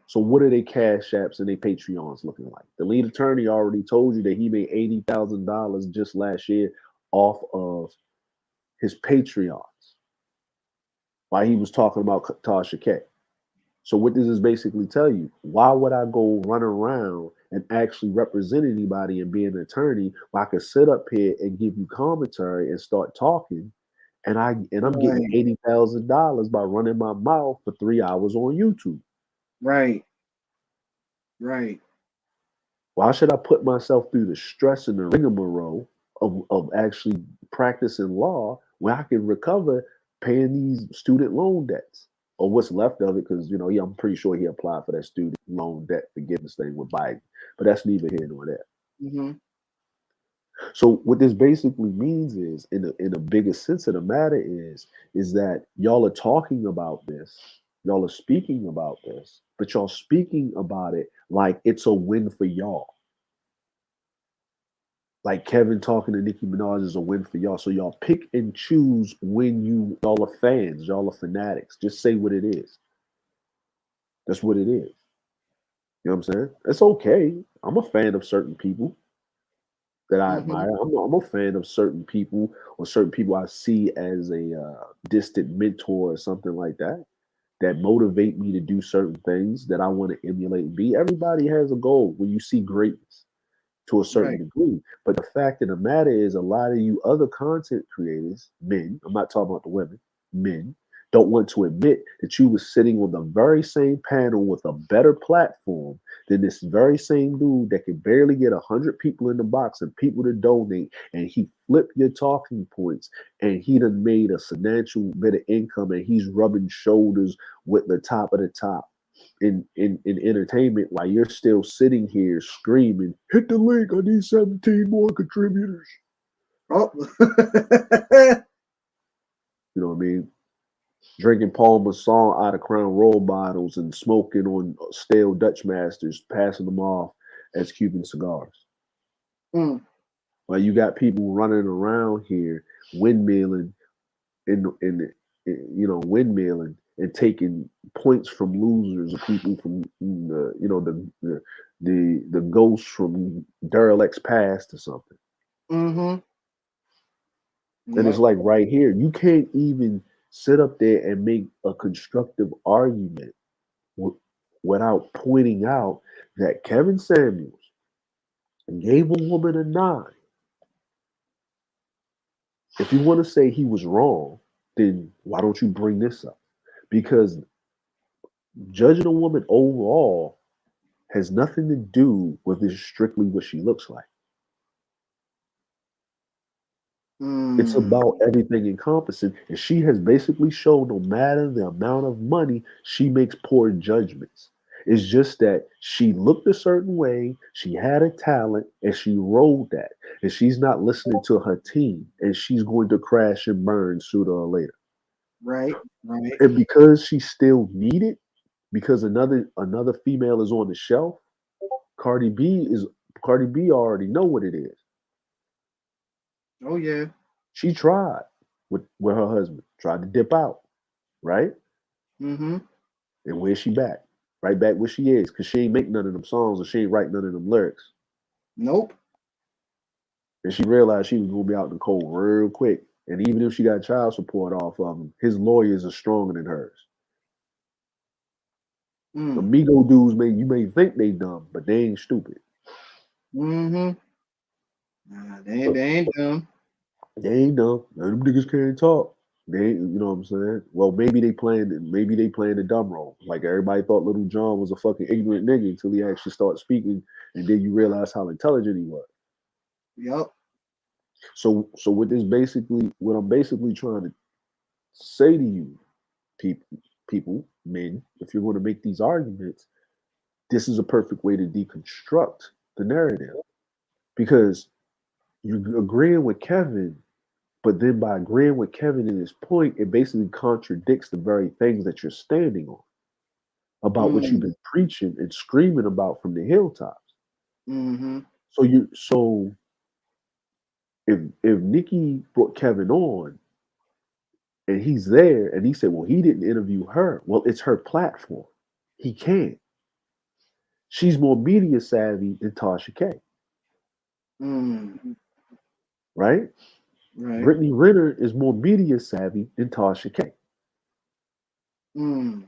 So what are they cash apps and they Patreons looking like? The lead attorney already told you that he made $80,000 just last year off of his Patreons while he was talking about Tasha K. So what does this basically tell you? Why would I go run around and actually represent anybody and be an attorney where I could sit up here and give you commentary and start talking and I'm getting Right. $80,000 by running my mouth for 3 hours on YouTube. Right. Right. Why should I put myself through the stress and the rigmarole of actually practicing law where I can recover paying these student loan debts or what's left of it? Because I'm pretty sure he applied for that student loan debt forgiveness thing with Biden, but that's neither here nor there. Mm-hmm. So what this basically means is, in the biggest sense of the matter, is that y'all are talking about this, y'all are speaking about this, but y'all speaking about it like it's a win for y'all. Like Kevin talking to Nicki Minaj is a win for y'all. So y'all pick and choose when y'all are fans, y'all are fanatics. Just say what it is. That's what it is. You know what I'm saying? It's okay. I'm a fan of certain people that I Mm-hmm. admire. I'm a fan of certain people or certain people I see as a distant mentor or something like that that motivate me to do certain things that I want to emulate and be. Everybody has a goal when you see greatness to a certain Right. degree. But the fact of the matter is, a lot of you other content creators, men, I'm not talking about the women, men, don't want to admit that you were sitting on the very same panel with a better platform than this very same dude that could barely get 100 people in the box and people to donate. And he flipped your talking points and he done made a financial bit of income and he's rubbing shoulders with the top of the top in entertainment while you're still sitting here screaming, hit the link, I need 17 more contributors. Oh. You know what I mean? Drinking Paul Masson out of Crown Royal bottles and smoking on stale Dutch Masters, passing them off as Cuban cigars. Mm. While you got people running around here windmilling windmilling and taking points from losers or people from the ghosts from Derelict's past or something. Mm-hmm. And it's Yep. like right here, you can't even sit up there and make a constructive argument without pointing out that Kevin Samuels gave a woman a 9. If you want to say he was wrong, then why don't you bring this up? Because judging a woman overall has nothing to do with just strictly what she looks like. It's Mm. about everything encompassing. And she has basically shown no matter the amount of money, she makes poor judgments. It's just that she looked a certain way, she had a talent, and she rolled that. And she's not listening to her team, and she's going to crash and burn sooner or later. Right. Right. And because she's still needed, because another female is on the shelf, Cardi B is Cardi B already know what it is. Oh yeah. She tried with her husband, tried to dip out, right? Mm-hmm. And where's she back? Right back where she is, because she ain't make none of them songs and she ain't write none of them lyrics. Nope. And she realized she was gonna be out in the cold real quick. And even if she got child support off of him, his lawyers are stronger than hers. The Mm. Migo dudes may think they dumb, but they ain't stupid. Mm-hmm. Nah, they ain't dumb. They ain't dumb. None of them niggas can't talk. They ain't, you know what I'm saying? Well, maybe they playing the dumb role. Like everybody thought Little John was a fucking ignorant nigga until he actually started speaking, and then you realize how intelligent he was. Yup. So what I'm basically trying to say to you, people, men, if you're going to make these arguments, this is a perfect way to deconstruct the narrative because you're agreeing with Kevin, but then by agreeing with Kevin in his point, it basically contradicts the very things that you're standing on about what you've Mm. been preaching and screaming about from the hilltops. Mm-hmm. So if Nikki brought Kevin on and he's there and he said, well, he didn't interview her. Well, it's her platform. He can't. She's more media savvy than Tasha K, Mm. right? Right. Brittany Renner is more media savvy than Tasha K. Mm.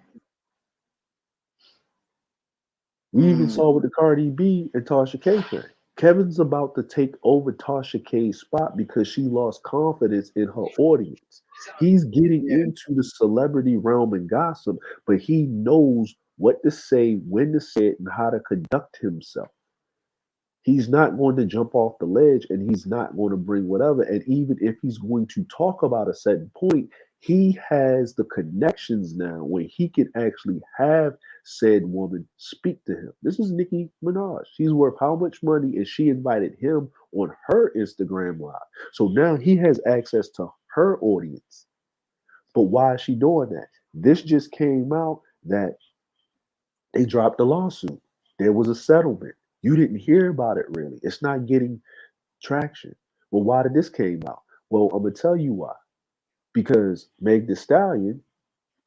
We even Mm. saw with the Cardi B and Tasha K thing. Kevin's about to take over Tasha K's spot because she lost confidence in her audience. He's getting Yeah. into the celebrity realm and gossip, but he knows what to say, when to say it, and how to conduct himself. He's not going to jump off the ledge and he's not going to bring whatever. And even if he's going to talk about a certain point, he has the connections now where he can actually have said woman speak to him. This is Nicki Minaj. She's worth how much money? And she invited him on her Instagram live. So now he has access to her audience. But why is she doing that? This just came out that they dropped the lawsuit. There was a settlement. You didn't hear about it really. It's not getting traction. Well, why did this came out? Well, I'm gonna tell you why. Because Meg Thee Stallion,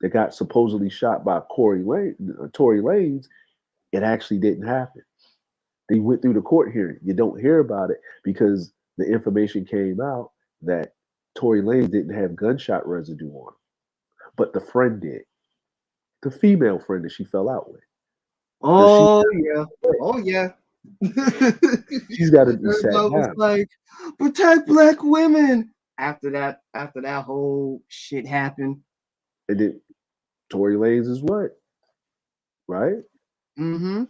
that got supposedly shot by Tory Lanez, it actually didn't happen. They went through the court hearing. You don't hear about it because the information came out that Tory Lanez didn't have gunshot residue on him, but the friend did. The female friend that she fell out with. Now Oh yeah. Oh yeah. she's got to be sat Everybody was down. like, protect black women. After that whole shit happened. And then Tory Lanez is what? Right? Mm-hmm.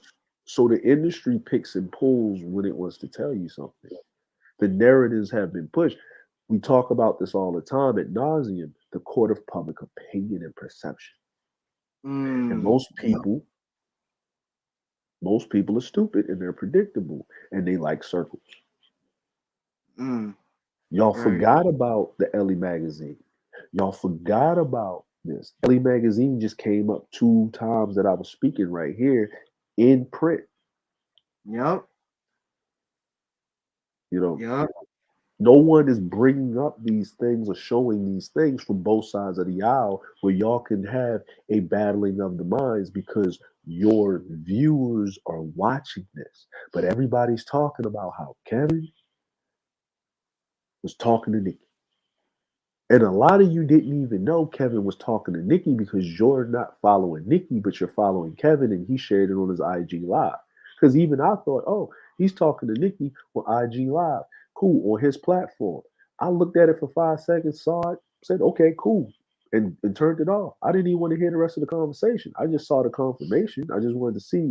So the industry picks and pulls when it wants to tell you something. The narratives have been pushed. We talk about this all the time at nauseum, the court of public opinion and perception. And Mm. most people are stupid and they're predictable and they like circles. Mm. Y'all Right. forgot about the Ellie magazine. Y'all forgot about this. Ellie magazine just came up 2 times that I was speaking right here in print. Yep. You know, Yep. no one is bringing up these things or showing these things from both sides of the aisle where y'all can have a battling of the minds because your viewers are watching this. But everybody's talking about how Kevin was talking to Nikki. And a lot of you didn't even know Kevin was talking to Nikki because you're not following Nikki, but you're following Kevin, and he shared it on his IG Live. Because even I thought, oh, he's talking to Nikki on IG Live. Cool, on his platform. I looked at it for 5 seconds, saw it, said, okay, cool, and turned it off. I didn't even want to hear the rest of the conversation. I just saw the confirmation. I just wanted to see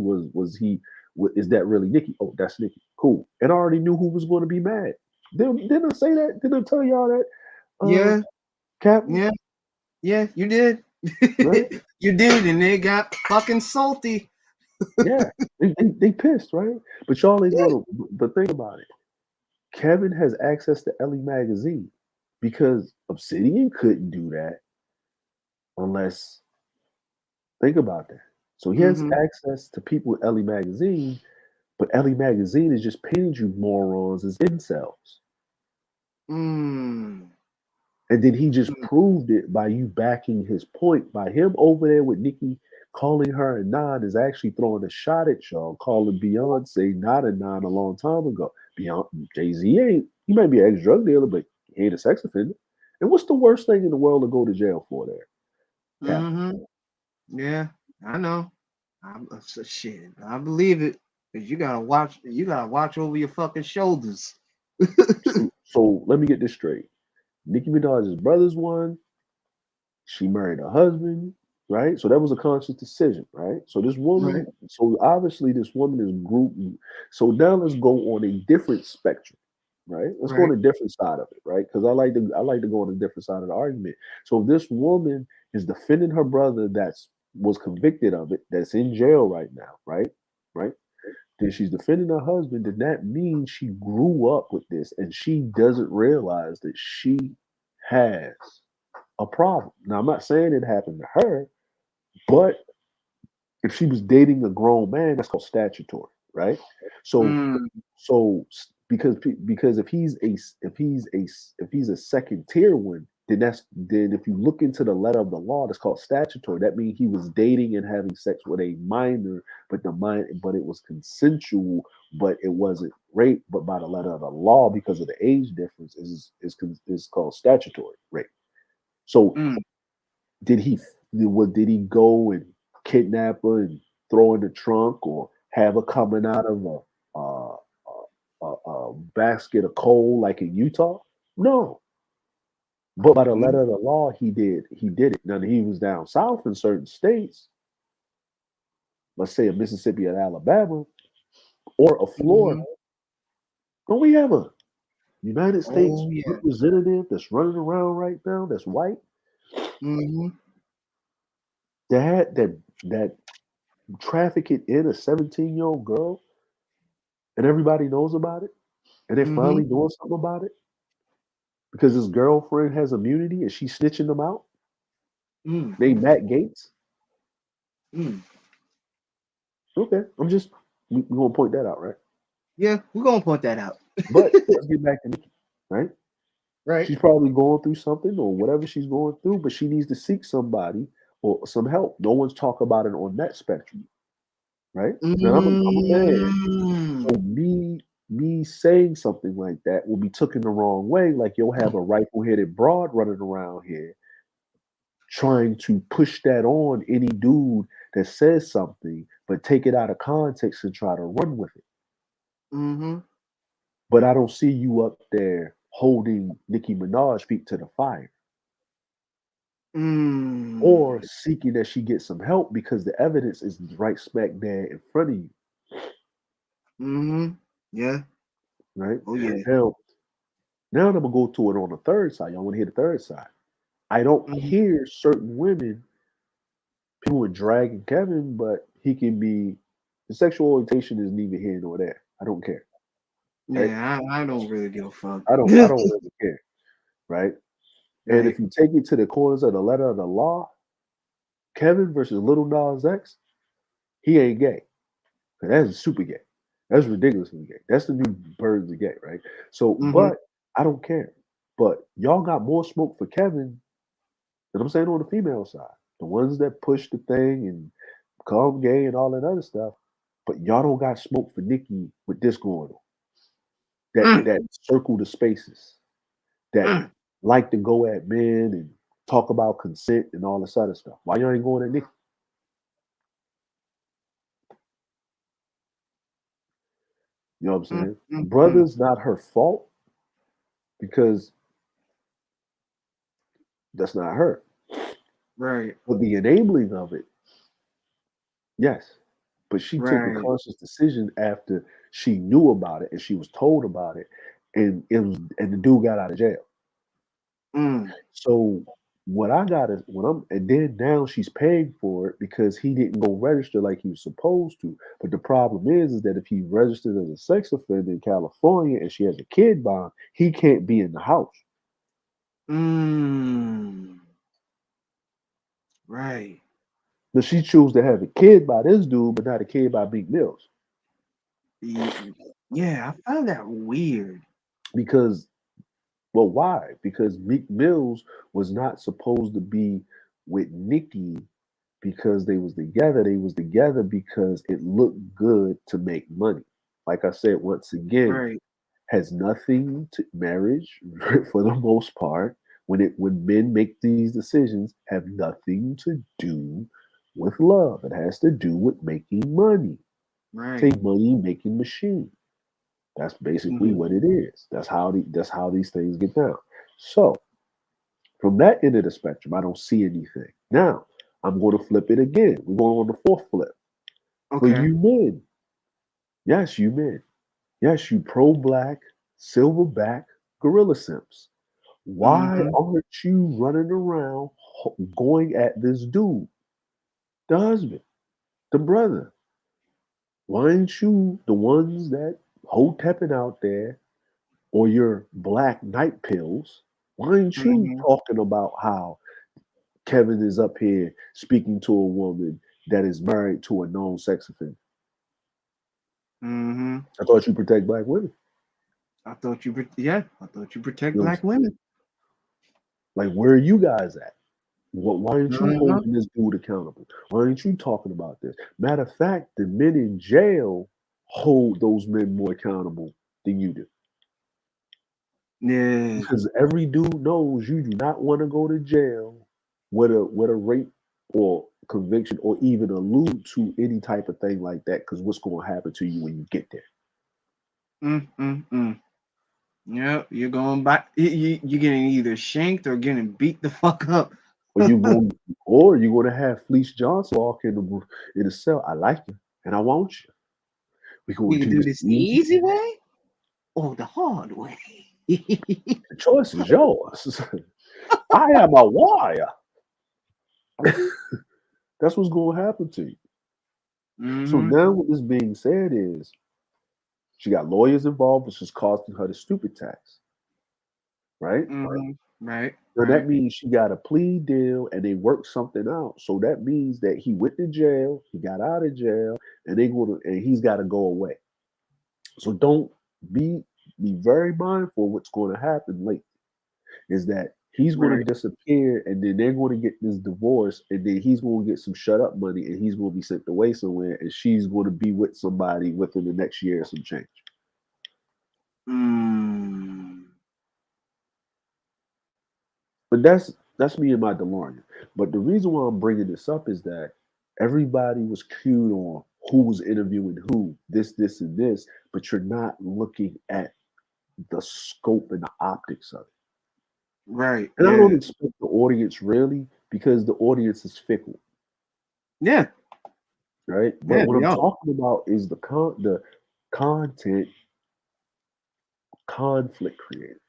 is that really Nikki? Oh, that's Nikki. Cool. And I already knew who was going to be mad. Didn't I say that? Didn't I tell y'all that? Yeah. Captain, Yeah. Yeah. You did. right? You did, and they got fucking salty. Yeah, they pissed, right? But y'all ain't gonna. But think about it. Kevin has access to Ellie magazine because Obsidian couldn't do that unless. Think about that. So he has Mm-hmm. access to people with Ellie magazine, but Ellie magazine is just painting you morons as incels. Mm. And then he just proved it by you backing his point. By him over there with Nicki calling her a nine is actually throwing a shot at y'all, calling Beyonce not a nine a long time ago. Beyonce, Jay-Z ain't, he might be an ex-drug dealer, but he ain't a sex offender. And what's the worst thing in the world to go to jail for there? Cap. Mm-hmm. Yeah, I know. So shit. I believe it. Cause you gotta watch. You gotta watch over your fucking shoulders. So let me get this straight. Nicki Minaj's brother's one. She married her husband, right? So that was a conscious decision, right? So this Right. woman, so obviously this woman is grouped. So now let's go on a different spectrum, right? Let's go on Right. a different side of it, right? Because I like to go on a different side of the argument. So if this woman is defending her brother that's was convicted of it, that's in jail right now, right? Right? Then she's defending her husband, then that means she grew up with this and she doesn't realize that she has a problem. Now, I'm not saying it happened to her, but if she was dating a grown man, that's called statutory, right? So, Mm. because if he's a second tier one, then if you look into the letter of the law, that's called statutory. That means he was dating and having sex with a minor, but it was consensual, but it wasn't rape. But by the letter of the law, because of the age difference, is called statutory rape. So Mm. did he did he go and kidnap her and throw in the trunk or have her coming out of a basket of coal like in Utah? No. But by the Mm. letter of the law, he did it. Now he was down south in certain states, let's say a Mississippi or Alabama or a Florida. Mm-hmm. Don't we have a United States Oh yeah. representative that's running around right now that's white Mm-hmm. that trafficked in a 17-year-old girl and everybody knows about it? And they're Mm-hmm. finally doing something about it because his girlfriend has immunity and she's snitching them out. Mm. Named Matt Gates. Mm. Okay, we're gonna point that out, right? Yeah, we're gonna point that out. But let's get back to Nikki, right? Right. She's probably going through something or whatever she's going through, but she needs to seek somebody or some help. No one's talking about it on that spectrum, right? Now I'm a man, Mm. so me saying something like that will be taken the wrong way. Like you'll have a rifle headed broad running around here trying to push that on any dude that says something, but take it out of context and try to run with it. Mm-hmm. But I don't see you up there holding Nicki Minaj feet to the fire or Mm. seeking that she get some help because the evidence is right smack there in front of you, Mm-hmm. Yeah. right? Oh yeah. Now, now I'm gonna go to it on the third side. Y'all want to hear the third side? I don't Mm-hmm. hear certain women, people are dragging Kevin, but he can be the sexual orientation is neither here nor there. I don't care, right? Yeah, I don't really give a fuck. I don't really care, right? And Right. if you take it to the corners of the letter of the law, Kevin versus Little Nas X, he ain't gay. That's super gay. That's ridiculously gay. That's the new birds of gay, right? So, Mm-hmm. but I don't care. But y'all got more smoke for Kevin than I'm saying on the female side. The ones that push the thing and call him gay and all that other stuff. But y'all don't got smoke for Nikki with this going on. Mm. That circle the spaces. That Mm. like to go at men and talk about consent and all this other stuff. Why you ain't going at Nikki? You know what I'm Mm. saying? Mm. Mm. Brother's not her fault because that's not her. Right. But the enabling of it, yes. But she took a Right. conscious decision after she knew about it and she was told about it, and the dude got out of jail. Mm. So what I got is when I'm and then now she's paying for it because he didn't go register like he was supposed to. But the problem is that if he registered as a sex offender in California and she has a kid by him, he can't be in the house. Mm. Right. But she chose to have a kid by this dude, but not a kid by Meek Mills. Yeah, I found that weird. Because well, why? Because Meek Mills was not supposed to be with Nicki because they was together. They was together because it looked good to make money. Like I said, once again, Right. has nothing to marriage for the most part. When men make these decisions, have nothing to do with love. It has to do with making money. Right. It's a money making machine. That's basically Mhm. what it is. That's how these things get down. So from that end of the spectrum, I don't see anything. Now I'm going to flip it again. We're going on the fourth flip. For Okay. you men, yes, you men, yes, you pro-black, silverback, gorilla simps. Why Mhm. aren't you running around going at this dude, the husband, the brother? Why ain't you the ones that hotepping out there or your black night pills? Why ain't you Mhm. talking about how Kevin is up here speaking to a woman that is married to a known sex offender? Mhm. I thought you protect black women. Yeah, I thought you protect You know, black women. like where are you guys at? Why aren't you Uh-huh. holding this dude accountable? Why aren't you talking about this? Matter of fact, the men in jail hold those men more accountable than you do. Yeah. Because every dude knows you do not want to go to jail with a rape or conviction or even allude to any type of thing like that. Because what's going to happen to you when you get there? Mm. Yeah, you're going back. You're getting either shanked or getting beat the fuck up. Or you going or you're going to have Fleece Johnson walk in the cell. I like you and I want you. We're We going can to do do this this the easy. easy way or the hard way. The choice is yours. I am a warrior. That's what's going to happen to you. So Mhm. now, what this being said is, she got lawyers involved, which is costing her the stupid tax, right? Mhm. Right. So that Right. means she got a plea deal, and they worked something out. So that means that he went to jail, he got out of jail, and he's got to go away. So don't be be very mindful of what's going to happen later. Is that he's going to Right. disappear and then they're going to get this divorce and then he's going to get some shut up money and he's going to be sent away somewhere and she's going to be with somebody within the next year or some change. Mm. But that's me and my DeLorean. But the reason why I'm bringing this up is that everybody was cued on who was interviewing who, this, and this, but you're not looking at the scope and the optics of it. Right. And I don't Yeah. expect the audience really because the audience is fickle. Yeah. Right? But Yeah. what They I'm are. talking about is the content conflict creators.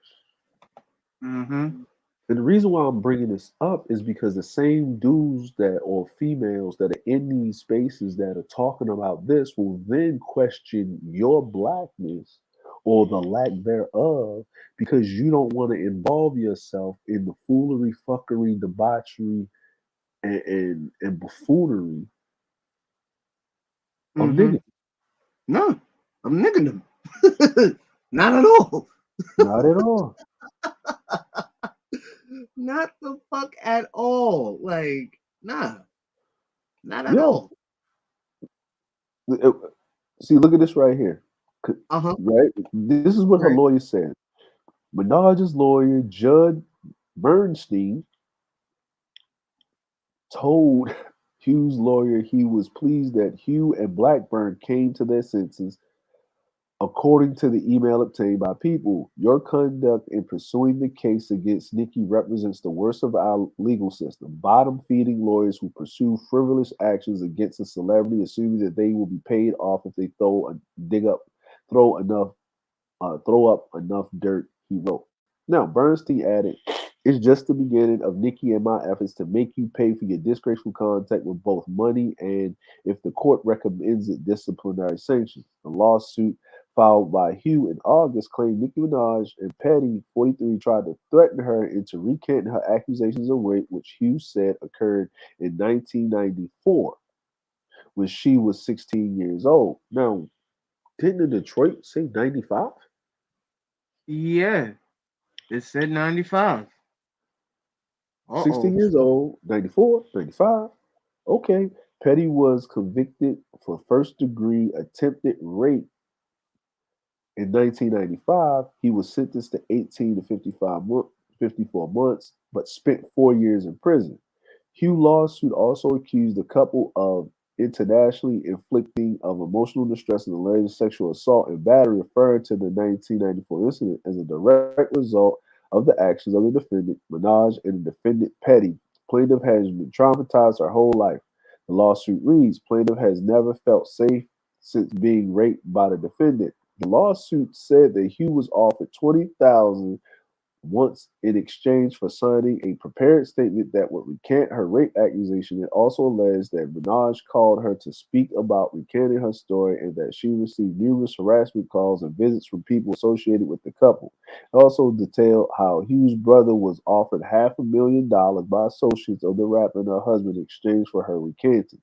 Mhm. And the reason why I'm bringing this up is because the same dudes that or females that are in these spaces that are talking about this will then question your blackness or the lack thereof because you don't want to involve yourself in the foolery, fuckery, debauchery, and buffoonery of Mhm. niggas. No, I'm nicking them. Not at all. Not at all. Not the fuck at all. Like, nah, not at Yeah. all. Uh, See, look at this right here. Uh huh. Right? This is what her Right. lawyer said. Minaj's lawyer, Judd Bernstein, told Hugh's lawyer he was pleased that Hugh and Blackburn came to their senses. According to the email obtained by People, your conduct in pursuing the case against Nikki represents the worst of our legal system. Bottom feeding lawyers who pursue frivolous actions against a celebrity, assuming that they will be paid off if they throw up enough dirt. He wrote. Now Bernstein added, It's just the beginning of Nikki and my efforts to make you pay for your disgraceful contact with both money and, if the court recommends it, disciplinary sanctions. The lawsuit filed by Hugh in August claimed Nicki Minaj and Petty, 43, tried to threaten her into recanting her accusations of rape, which Hugh said occurred in 1994 when she was 16 years old. Now, didn't the Detroit say 95? Yeah, it said 95. 16 Uh-oh. years old, 94, 95. Okay. Petty was convicted for first degree attempted rape in 1995. He was sentenced to 18 to 54 months, but spent 4 years in prison. Hugh lawsuit also accused the couple of internationally inflicting of emotional distress and alleged sexual assault and battery, referring to the 1994 incident as a direct result of the actions of the defendant, Minaj, and the defendant, Petty. Plaintiff has been traumatized her whole life. The lawsuit reads, plaintiff has never felt safe since being raped by the defendant. The lawsuit said that Hugh was offered 20,000 once in exchange for signing a prepared statement that would recant her rape accusation. It also alleged that Minaj called her to speak about recanting her story and that she received numerous harassment calls and visits from people associated with the couple. It also detailed how Hugh's brother was offered $500,000 by associates of the rapper and her husband in exchange for her recanting.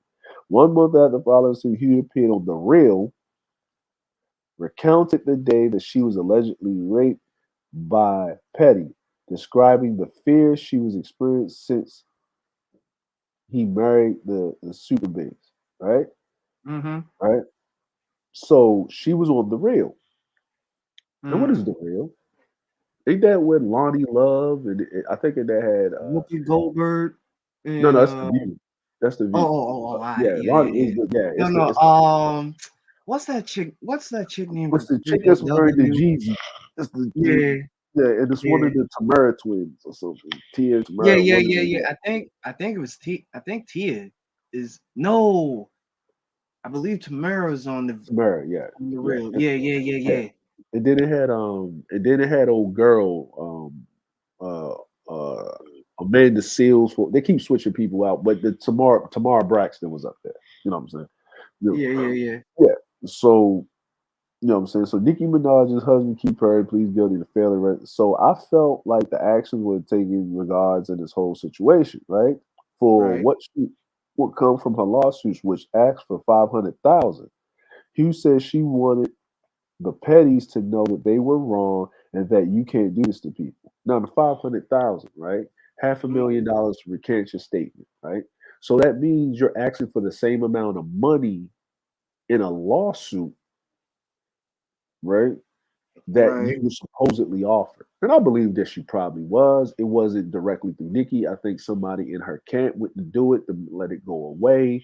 1 month after filing suit, Hugh appeared on The Real, recounted the day that she was allegedly raped by Petty, describing the fear she was experiencing since he married the super bass, right? Mm-hmm. Right? So she was on The Real. And what is Mm. The Real? Ain't that with Lonnie Love? And I think that had, Whoopi Goldberg no, no, and that's The View. That's The View. all right. Yeah, Yeah, yeah, Lonnie is yeah. the, yeah, No, no. it's the, What's that chick? What's that chick named what's the chick Virginia that's wearing the W? Jeezy? It's Yeah, yeah, and it's one yeah. of the Tamara twins or something. Tia Yeah, Tamara, yeah, one of yeah, them, yeah. yeah. I think it was T. I think Tia is no. I believe Tamara's Tamara, yeah, on the yeah, real. Yeah, yeah, yeah, yeah. yeah. And then it had old girl, Amanda Seals. They keep switching people out, but the Tamara Braxton was up there. You know what I'm saying? You Yeah, yeah, yeah. yeah. So you know what I'm saying? So Nicki Minaj's husband Keith Perry pleads guilty to failing rent. So I felt like the actions were taken in regards in this whole situation, right? For Right. what she would come from her lawsuits, which asked for 500,000. Hugh says she wanted the Petties to know that they were wrong and that you can't do this to people. Now the 500,000, right? Half a Mm, million dollars to recant your statement, right? So that means you're asking for the same amount of money in a lawsuit, right? That you right. were supposedly offered. And I believe that she probably was. It wasn't directly through Nikki. I think somebody in her camp went to do it to let it go away.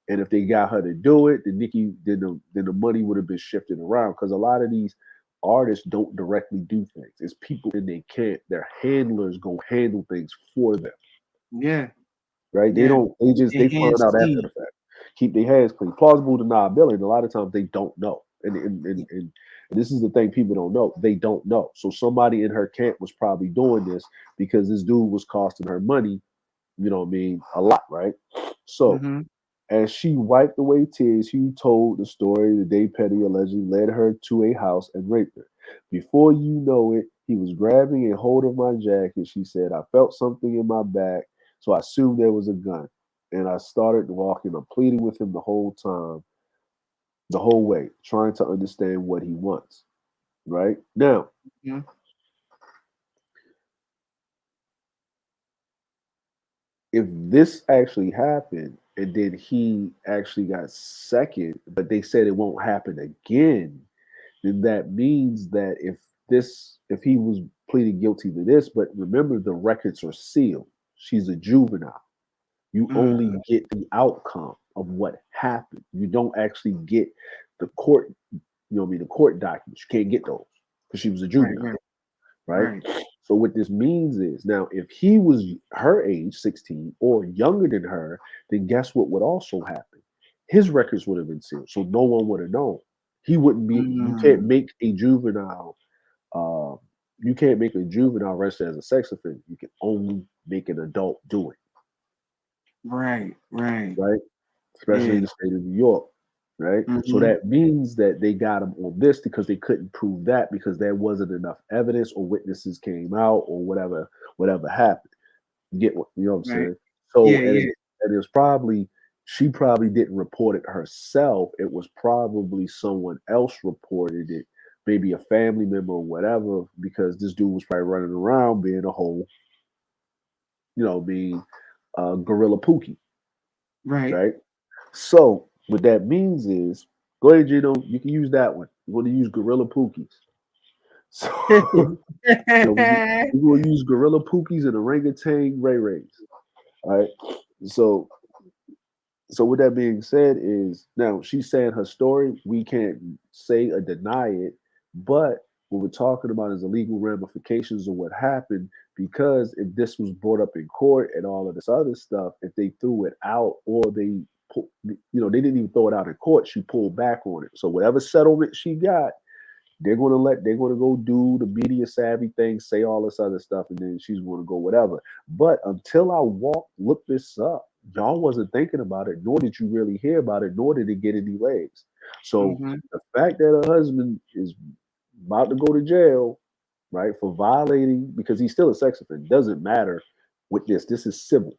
And if they got her to do it, then Nikki, then the money would have been shifted around because a lot of these artists don't directly do things. It's people in their camp, their handlers go handle things for them, Yeah, right? They yeah. don't. They just Their they find hands out after the clean. fact. Keep their hands clean. Plausible deniability. And a lot of times they don't know. And this is the thing people don't know. They don't know. So somebody in her camp was probably doing this because this dude was costing her money. You know what I mean? A lot, right? So Mm-hmm. as she wiped away tears, Hugh told the story the day Petty allegedly led her to a house and raped her. Before you know it, he was grabbing a hold of my jacket. She said, I felt something in my back, so I assumed there was a gun. And I started walking. I'm pleading with him the whole time, the whole way, trying to understand what he wants. Right? Now, Yeah. if this actually happened and then he actually got second, but they said it won't happen again, then that means that if he was pleading guilty to this, but remember the records are sealed. She's a juvenile. You only Mm, get the outcome of what happened. You don't actually get the court, the court documents. You can't get those because she was a right, juvenile, right, right? right. So what this means is now if he was her age, 16, or younger than her, then guess what would also happen? His records would have been sealed. So no one would have known. He wouldn't be, you can't Mm, make a juvenile You can't make a juvenile arrested as a sex offender. You can only make an adult do it, Right, right. right? Especially Yeah. in the state of New York, right? So Mm-hmm. that means that they got him on this because they couldn't prove that because there wasn't enough evidence or witnesses came out or whatever happened. You get what you know what I'm Right. saying? So Yeah, yeah. and it was probably she probably didn't report it herself. It was probably someone else reported it, maybe a family member or whatever, because this dude was probably running around being a whole, being gorilla pookie, Right. right? So what that means is, go ahead, Gino, you can use that one. You want to use gorilla pookies. So we're gonna use gorilla pookies and orangutan ray rays. All right. So with that being said, is now she's saying her story. We can't say or deny it, but what we're talking about is the legal ramifications of what happened. Because if this was brought up in court and all of this other stuff, if they threw it out or they didn't even throw it out in court, she pulled back on it. So whatever settlement she got, they're gonna go do the media savvy thing, say all this other stuff, and then she's gonna go whatever. But until I look this up, y'all wasn't thinking about it, nor did you really hear about it, nor did it get any legs. So Mm-hmm. the fact that her husband is about to go to jail, right, for violating because he's still a sex offender, doesn't matter with this. This is civil.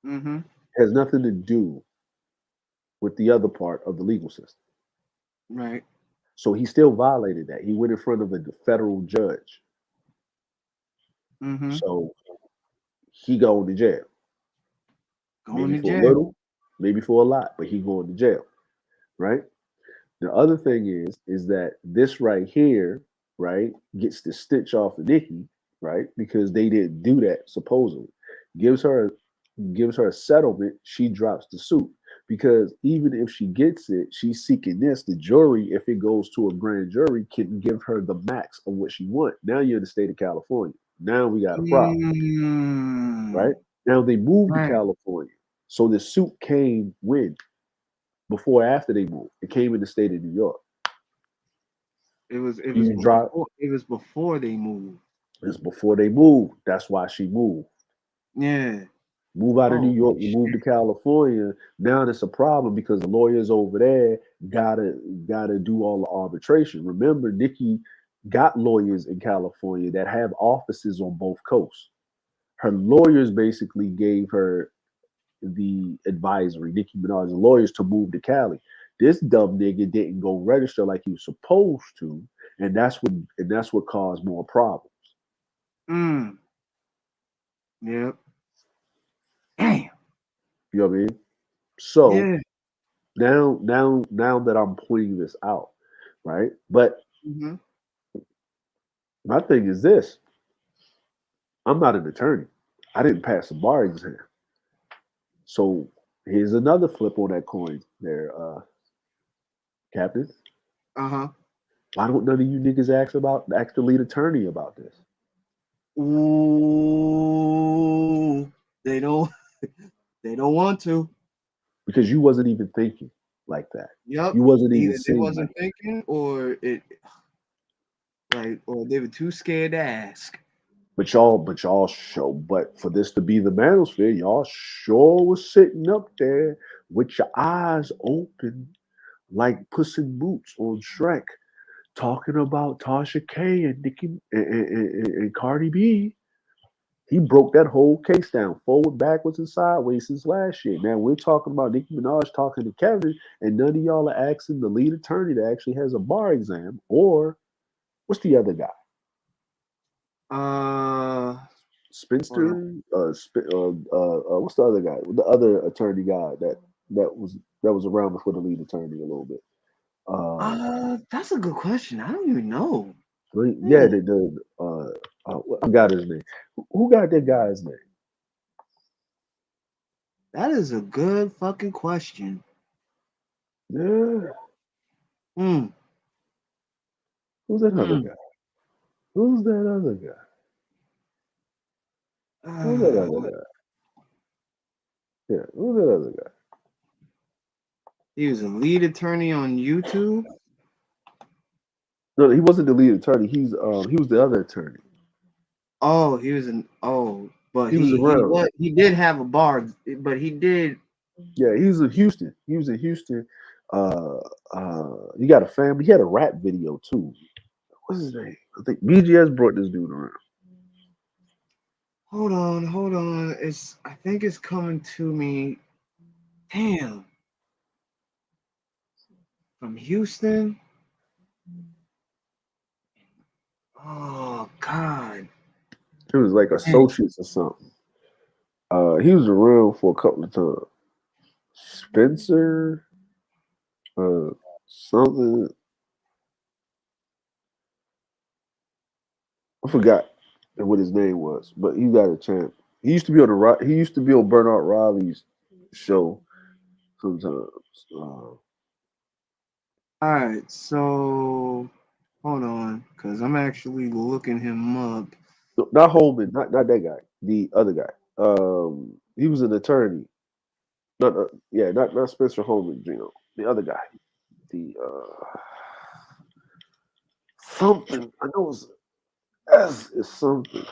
Mm-hmm. It has nothing to do with the other part of the legal system. Right. So he still violated that. He went in front of a federal judge. Mm-hmm. So he going to jail. Going Maybe to for a jail. little, maybe for a lot, but he going to jail, right? The other thing is that this right here, right, gets the stitch off of Nikki, right, because they didn't do that supposedly. Gives her gives her a settlement. She drops the suit because even if she gets it, she's seeking this. The jury, if it goes to a grand jury, can give her the max of what she wants. Now you're in the state of California. Now we got a problem, right? Mm. Now they moved to Right. California, so the suit came when before or after they moved. It came in the state of New York. It was You drop before they moved. it's before they moved. That's why she moved. Yeah. Move out of New Oh York, you move to shit. California. Now that's a problem because the lawyers over there gotta do all the arbitration. Remember, Nikki got lawyers in California that have offices on both coasts. Her lawyers basically gave her the advisory, Nicki Minaj's lawyers, to move to Cali. This dumb nigga didn't go register like he was supposed to, and that's what caused more problems. Mm. Yep. Damn. You know what I mean? So Yeah. now that I'm pointing this out, right? But Mm-hmm. my thing is this: I'm not an attorney. I didn't pass the bar exam. So here's another flip on that coin, there, Captain. Uh-huh. Why don't none of you niggas ask the lead attorney about this? Ooh. They don't they don't want to. Because you wasn't even thinking like that. Yep. You wasn't even Either they seeing wasn't like thinking or they were too scared to ask. but for this to be the manosphere, y'all sure was sitting up there with your eyes open like Puss in Boots on Shrek, talking about Tasha K and Nicki and Cardi B. He broke that whole case down, forward, backwards, and sideways since last year. Now we're talking about Nicki Minaj talking to Kevin, and none of y'all are asking the lead attorney that actually has a bar exam, or what's the other guy? Uh hold on. Spinster, what's the other guy? The other attorney guy that was around before the lead attorney a little bit. That's a good question. I don't even know. Yeah, Hmm. I got his name. Who got that guy's name? That is a good fucking question. Yeah, Hmm. who's that other Hmm. guy? Who's that other guy? Who's that other What? guy? Yeah, who's that other guy? He was a lead attorney on YouTube. No, he wasn't the lead attorney. He was the other attorney. Oh, he was an but He was around. he did have a bar, but he did. Yeah, he was in Houston. He was in Houston. He got a family. He had a rap video too. What's his name? I think BGS brought this dude around. Hold on. I think it's coming to me. Damn, from Houston. Oh God. He was like Dang. associates or something. He was around for a couple of times. Spencer, uh, something. I forgot what his name was, but he got a chance. He used to be on he used to be on Bernard Riley's show sometimes. All right, so hold on, cause I'm actually looking him up. No, not Holman, not that guy. The other guy. He was an attorney. Not yeah, not Spencer Holman. You know, the other guy. The something. I know it's S is something.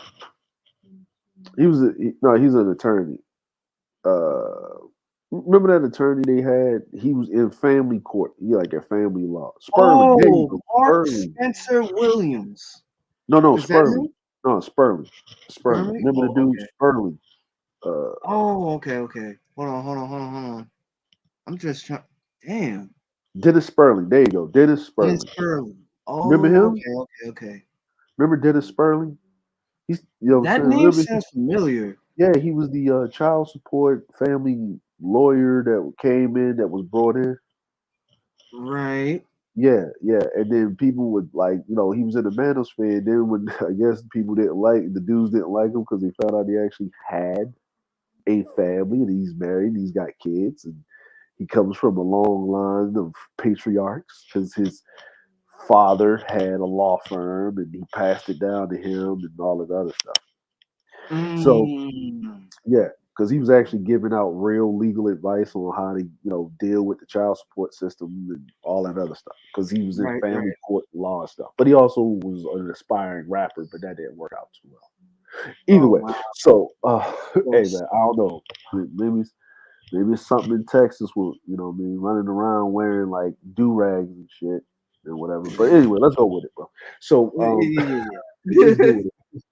No, he's an attorney. Uh, remember that attorney they had? He was in family court. He like a family law. Sperling. There you Oh, go. Mark Sperling. Spencer Williams. No, Is that Sperling. him? No, Sperling. Sperling. Sperling? Remember the Oh, dude okay. Sperling? Uh, Oh, okay. Hold on. I'm just trying. Damn. Dennis Sperling. There you go. Dennis Dennis Sperling. Sperling. Remember Oh, him? okay. Remember Dennis Sperling? He's you know what I'm That saying. name Remember? sounds familiar. Yeah, he was the child support family lawyer that came in that was brought in. Right. Yeah, and then people would like, he was in the manosphere. And then when I guess people didn't like the dudes didn't like him because they found out he actually had a family and he's married, and he's got kids, and he comes from a long line of patriarchs because his father had a law firm and he passed it down to him and all of the other stuff. So Mm, yeah, because he was actually giving out real legal advice on how to, deal with the child support system and all that other stuff. Because he was in family right. court law and stuff. But he also was an aspiring rapper, but that didn't work out too well. Either Oh way, wow. so hey Yes. man, I don't know. Maybe it's something in Texas with what I mean, running around wearing like do rags and shit and whatever. But anyway, let's go with it, bro. So let's Yeah. do it.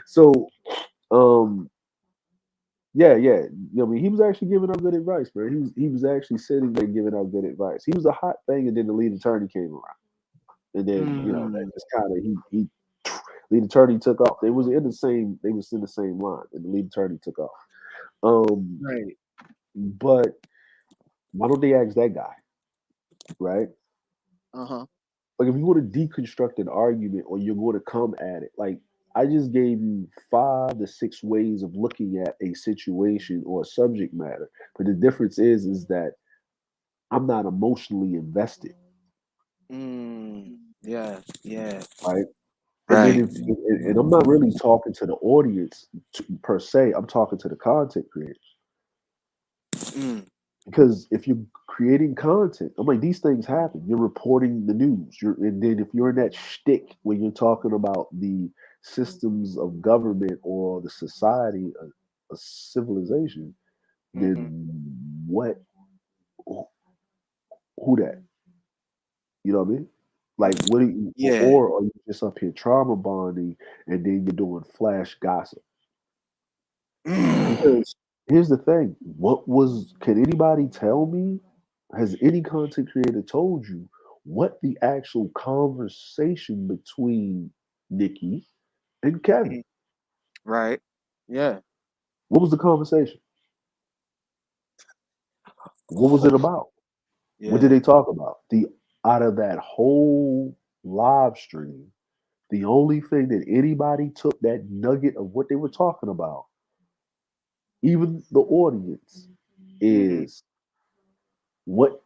So um yeah. I mean, he was actually giving out good advice, man. He was actually sitting there giving out good advice. He was a hot thing, and then the lead attorney came around, and then that Mm, just kind of he lead attorney took off. They was in the same line, and the lead attorney took off. Um, right. but why don't they ask that guy, right? Uh-huh. Like if you want to deconstruct an argument or you're going to come at it, like I just gave you 5 to 6 ways of looking at a situation or a subject matter. But the difference is that I'm not emotionally invested, Mm, yeah. right? And then Right. and I'm not really talking to the audience per se. I'm talking to the content creators Mm, because if you're creating content, I'm like these things happen. You're reporting the news. And then if you're in that shtick when you're talking about the systems of government or the society, a civilization, mm-hmm. then what? Who that? You know what I mean? Like, what do you, Yeah. or are you just up here trauma bonding and then you're doing flash gossip? Mm, Because here's the thing: can anybody tell me? Has any content creator told you what the actual conversation between Nikki and Kevin? mm, right. Yeah. What was the conversation? What was it Oh, about? What did yeah. they talk about? The Out of that whole live stream, the only thing that anybody took that nugget of what they were talking about, even the audience, Mm-hmm. is what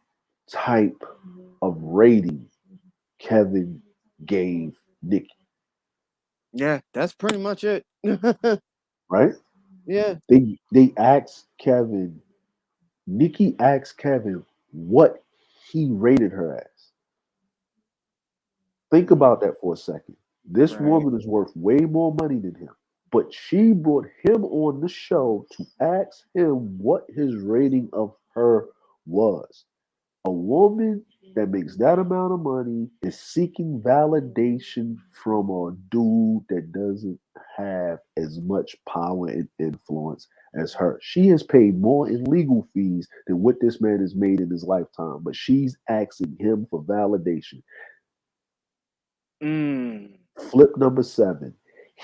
type of rating Kevin gave Nikki, Yeah, that's pretty much it. right? Yeah. They asked Kevin, Nikki asked Kevin what he rated her as. Think about that for a second. This Right. woman is worth way more money than him, but she brought him on the show to ask him what his rating of her was. A woman that makes that amount of money is seeking validation from a dude that doesn't have as much power and influence as her. She has paid more in legal fees than what this man has made in his lifetime, but she's asking him for validation. Mm. Flip number seven.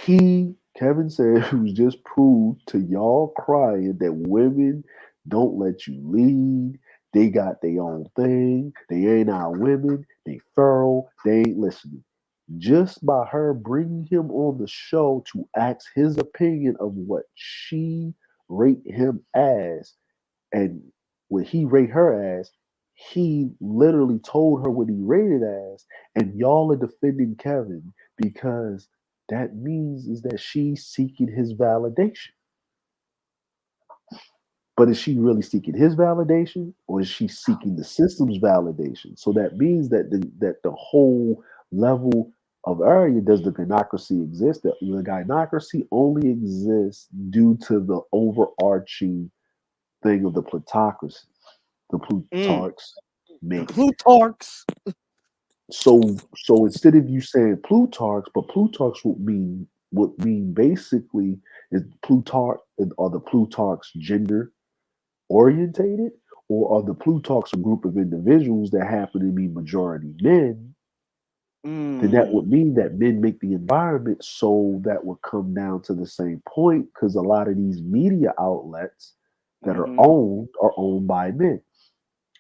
Kevin Samuels, just proved to y'all crying that women don't let you lead. They got their own thing. They ain't our women. They feral. They ain't listening. Just by her bringing him on the show to ask his opinion of what she rate him as, and when he rate her as, he literally told her what he rated as, and y'all are defending Kevin because that means is that she's seeking his validation. But is she really seeking his validation, or is she seeking the system's validation? So that means that the whole level of area, does the gynocracy exist? The gynocracy only exists due to the overarching thing of the plutocracy, the Mm. Plutarchs The mate. Plutarchs. So instead of you saying Plutarchs, but Plutarchs would mean basically is Plutarch, are the Plutarchs gender orientated, or are the Plutarchs a group of individuals that happen to be majority men? Then that Mm. would mean that men make the environment, so that would come down to the same point, because a lot of these media outlets that Hmm. are owned by men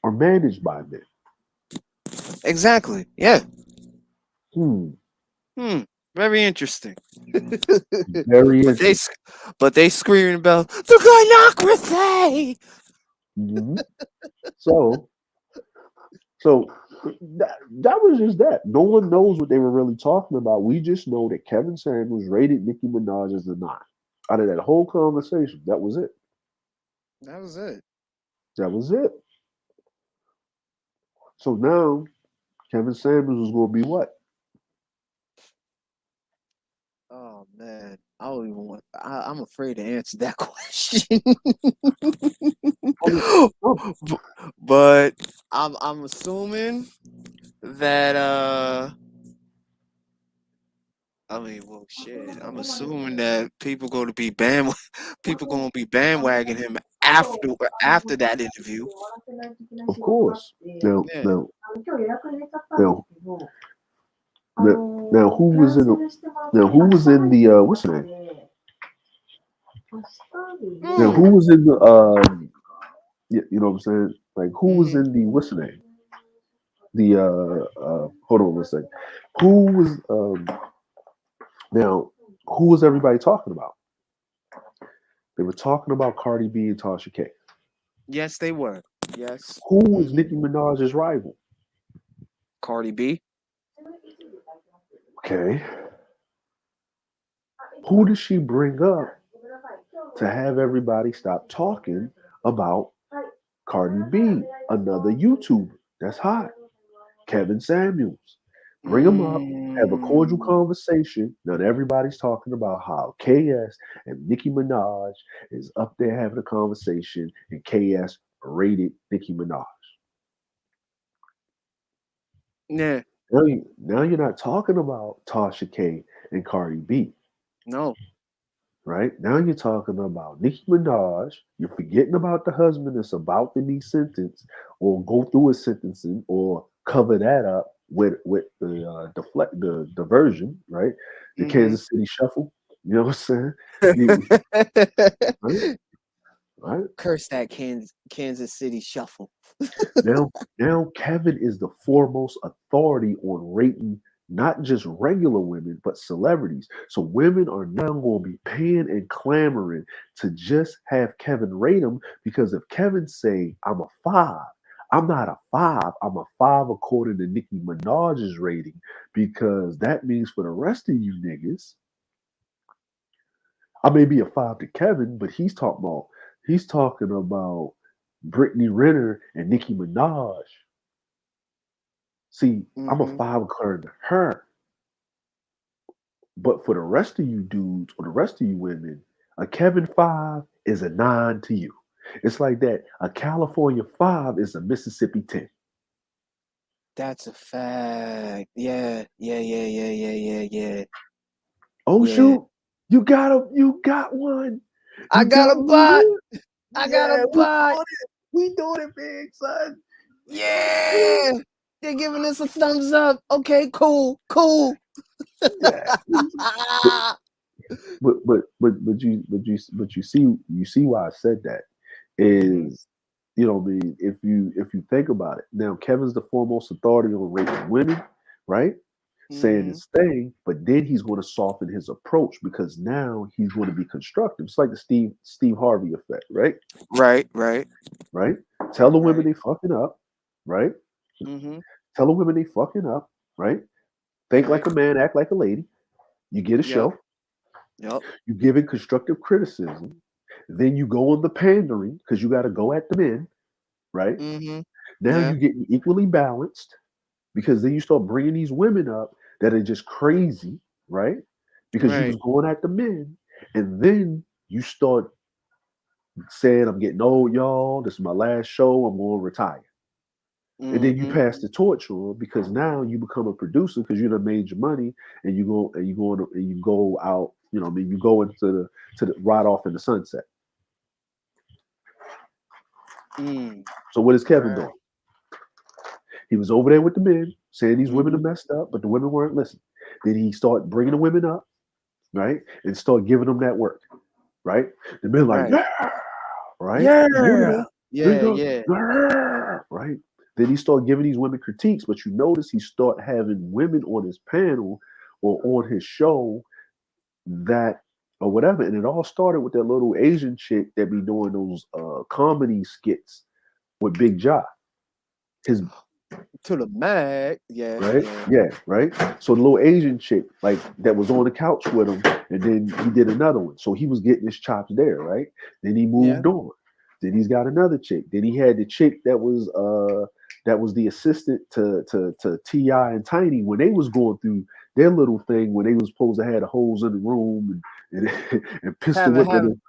or managed by men. Exactly. Yeah. Hmm. Hmm. Very interesting. Very but they, interesting. s- but they screaming about the gynocracy. Mhm. So, so that was just that. No one knows what they were really talking about. We just know that Kevin Samuels rated Nicki Minaj as a nine. Out of that whole conversation, that was it. That was it. That was it. So now Kevin Samuels is going to be what? Oh man, I don't even want. I'm afraid to answer that question. Oh, no. B- but I'm assuming that I mean, well, shit. I'm assuming that people going to be people going to be bandwagging him after that interview. Of course. Now, Yeah. now, now, now, who was in the? Now, who was in the? What's the name? Now, Mm. who was in the? You know what I'm saying? Like, who was Hmm. in the? What's the name? The hold on one second. Who was now? Who was everybody talking about? They were talking about Cardi B and Tasha K. Yes, they were. Yes. Who was Hmm. Nicki Minaj's rival? Cardi B. Okay. Who did she bring up to have everybody stop talking about Cardi B? Another YouTuber that's hot. Kevin Samuels. Bring him up, have a cordial Mm. conversation. Now everybody's talking about how KS and Nicki Minaj is up there having a conversation, and KS rated Nicki Minaj. Yeah. Now you're not talking about Tasha K and Cardi B, No. right? Now you're talking about Nicki Minaj. You're forgetting about the husband that's about to be sentenced or go through a sentencing or cover that up with the the diversion, right? The Hmm. Kansas City Shuffle. You know what I'm saying? You, right, right. Curse that Kansas City shuffle. Now Kevin is the foremost authority on rating not just regular women but celebrities. So women are now going to be paying and clamoring to just have Kevin rate them, because if Kevin say I'm a five, I'm not a five. I'm a five according to Nicki Minaj's rating, because that means for the rest of you niggas, I may be a five to Kevin, but he's talking about Brittany Renner and Nicki Minaj. See, I'm a 5 according to her, but for the rest of you dudes or the rest of you women, a Kevin 5 is a 9 to you. It's like that. A California 5 is a Mississippi 10. That's a fact. Yeah. Yeah. Oh Yeah. shoot, you got one. I You got got a bot. one. I got a Yeah, bot. we doing it, big son. Yeah. They're giving us a thumbs up. Okay, cool. Yeah. But you see why I said that is, you know, what I mean, if you think about it, now Kevin's the foremost authority on raping women, right? Saying his thing, but then he's going to soften his approach because now he's going to be constructive. It's like the Steve Harvey effect, right? Right. Right? Tell the women they fucking up, right? Mm-hmm. Tell the women they fucking up, right? Think like a man, act like a lady. You get a Yep. show. You give it constructive criticism. Then you go on the pandering because you got to go at the men, right? Mm-hmm. Now Yeah. you get equally balanced because then you start bringing these women up that are just crazy, right? Because you was Right. going at the men, and then you start saying, "I'm getting old, y'all. This is my last show. I'm going to retire." And then you Mm-hmm. pass the torch on because now you become a producer because you done made your money and you go out. You know, what I mean, you go into the ride off in the sunset. So what is Kevin doing? He was over there with the men saying these women are messed up, but the women weren't listening. Then he started bringing the women up, right, and start giving them that work, right. The men like, Right. yeah, right. The women Yeah. are, they Yeah. go, Yeah. yeah, right. Then he started giving these women critiques, but you notice he started having women on his panel or on his show that or whatever, and it all started with that little Asian chick that be doing those comedy skits with Big Jock. His To the mag. Yeah. right? Yeah. Yeah, right. So the little Asian chick, like that was on the couch with him, and then he did another one. So he was getting his chops there, right? Then he Yeah. moved on. Then he's got another chick. Then he had the chick that was the assistant to T.I. and Tiny when they was going through their little thing when they was supposed to have the holes in the room and pistol Having whipping having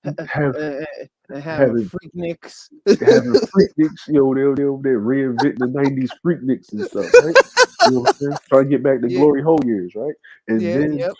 them, have uh, and having having freakniks. having freakniks, they're reinventing the '90s freakniks and stuff, right? You know what I'm saying? Trying to get back to Yeah. glory hole years, right? And Yeah. then Yep.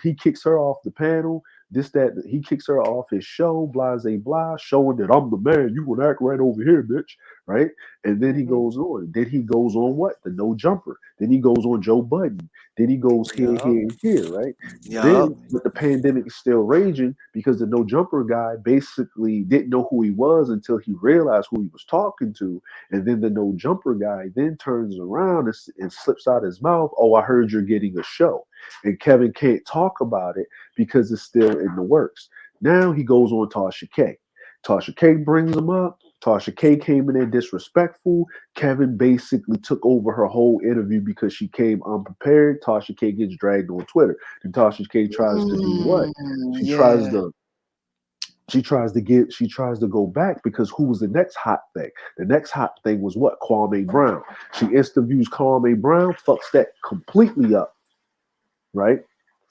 he kicks her off the panel. He kicks her off his show, blase blah, showing that I'm the man. You gonna act right over here, bitch, right? And then he goes on. Then he goes on what? The no jumper. Then he goes on Joe Budden. Then he goes here, Yup. here, and here, right? Yup. Then, but the pandemic is still raging because the no jumper guy basically didn't know who he was until he realized who he was talking to. And then the no jumper guy then turns around and slips out his mouth, "Oh, I heard you're getting a show." And Kevin can't talk about it because it's still in the works. Now he goes on Tasha K. Tasha K brings him up. Tasha K came in there disrespectful. Kevin basically took over her whole interview because she came unprepared. Tasha K gets dragged on Twitter. And Tasha K tries to do what? She tries Yeah. to she tries to go back because who was the next hot thing? The next hot thing was what? Kwame Brown. She interviews Kwame Brown, fucks that completely up, right?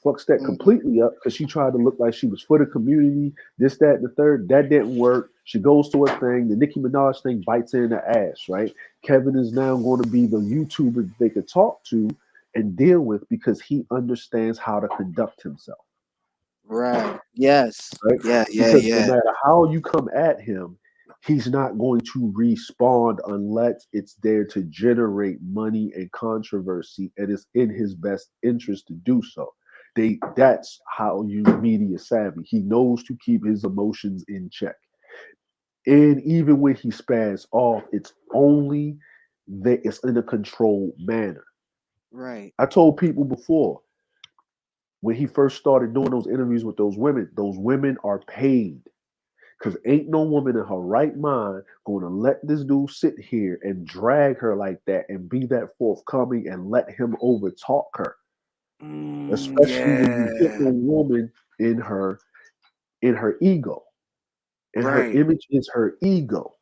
Fucks that completely up because she tried to look like she was for the community, this, that, and the third. That didn't work. She goes to her thing. The Nicki Minaj thing bites her in the ass, right? Kevin is now going to be the YouTuber they could talk to and deal with because he understands how to conduct himself, Right. Yes. right? Yeah. Because no Yeah. matter how you come at him, he's not going to respond unless it's there to generate money and controversy, and it's in his best interest to do so. That's how you media savvy. He knows to keep his emotions in check. And even when he spaz off, it's only that it's in a controlled manner. Right. I told people before when he first started doing those interviews with those women are paid. Because ain't no woman in her right mind going to let this dude sit here and drag her like that and be that forthcoming and let him overtalk her. Especially when you hit Yeah. a woman in her ego. And her Right. image is her ego.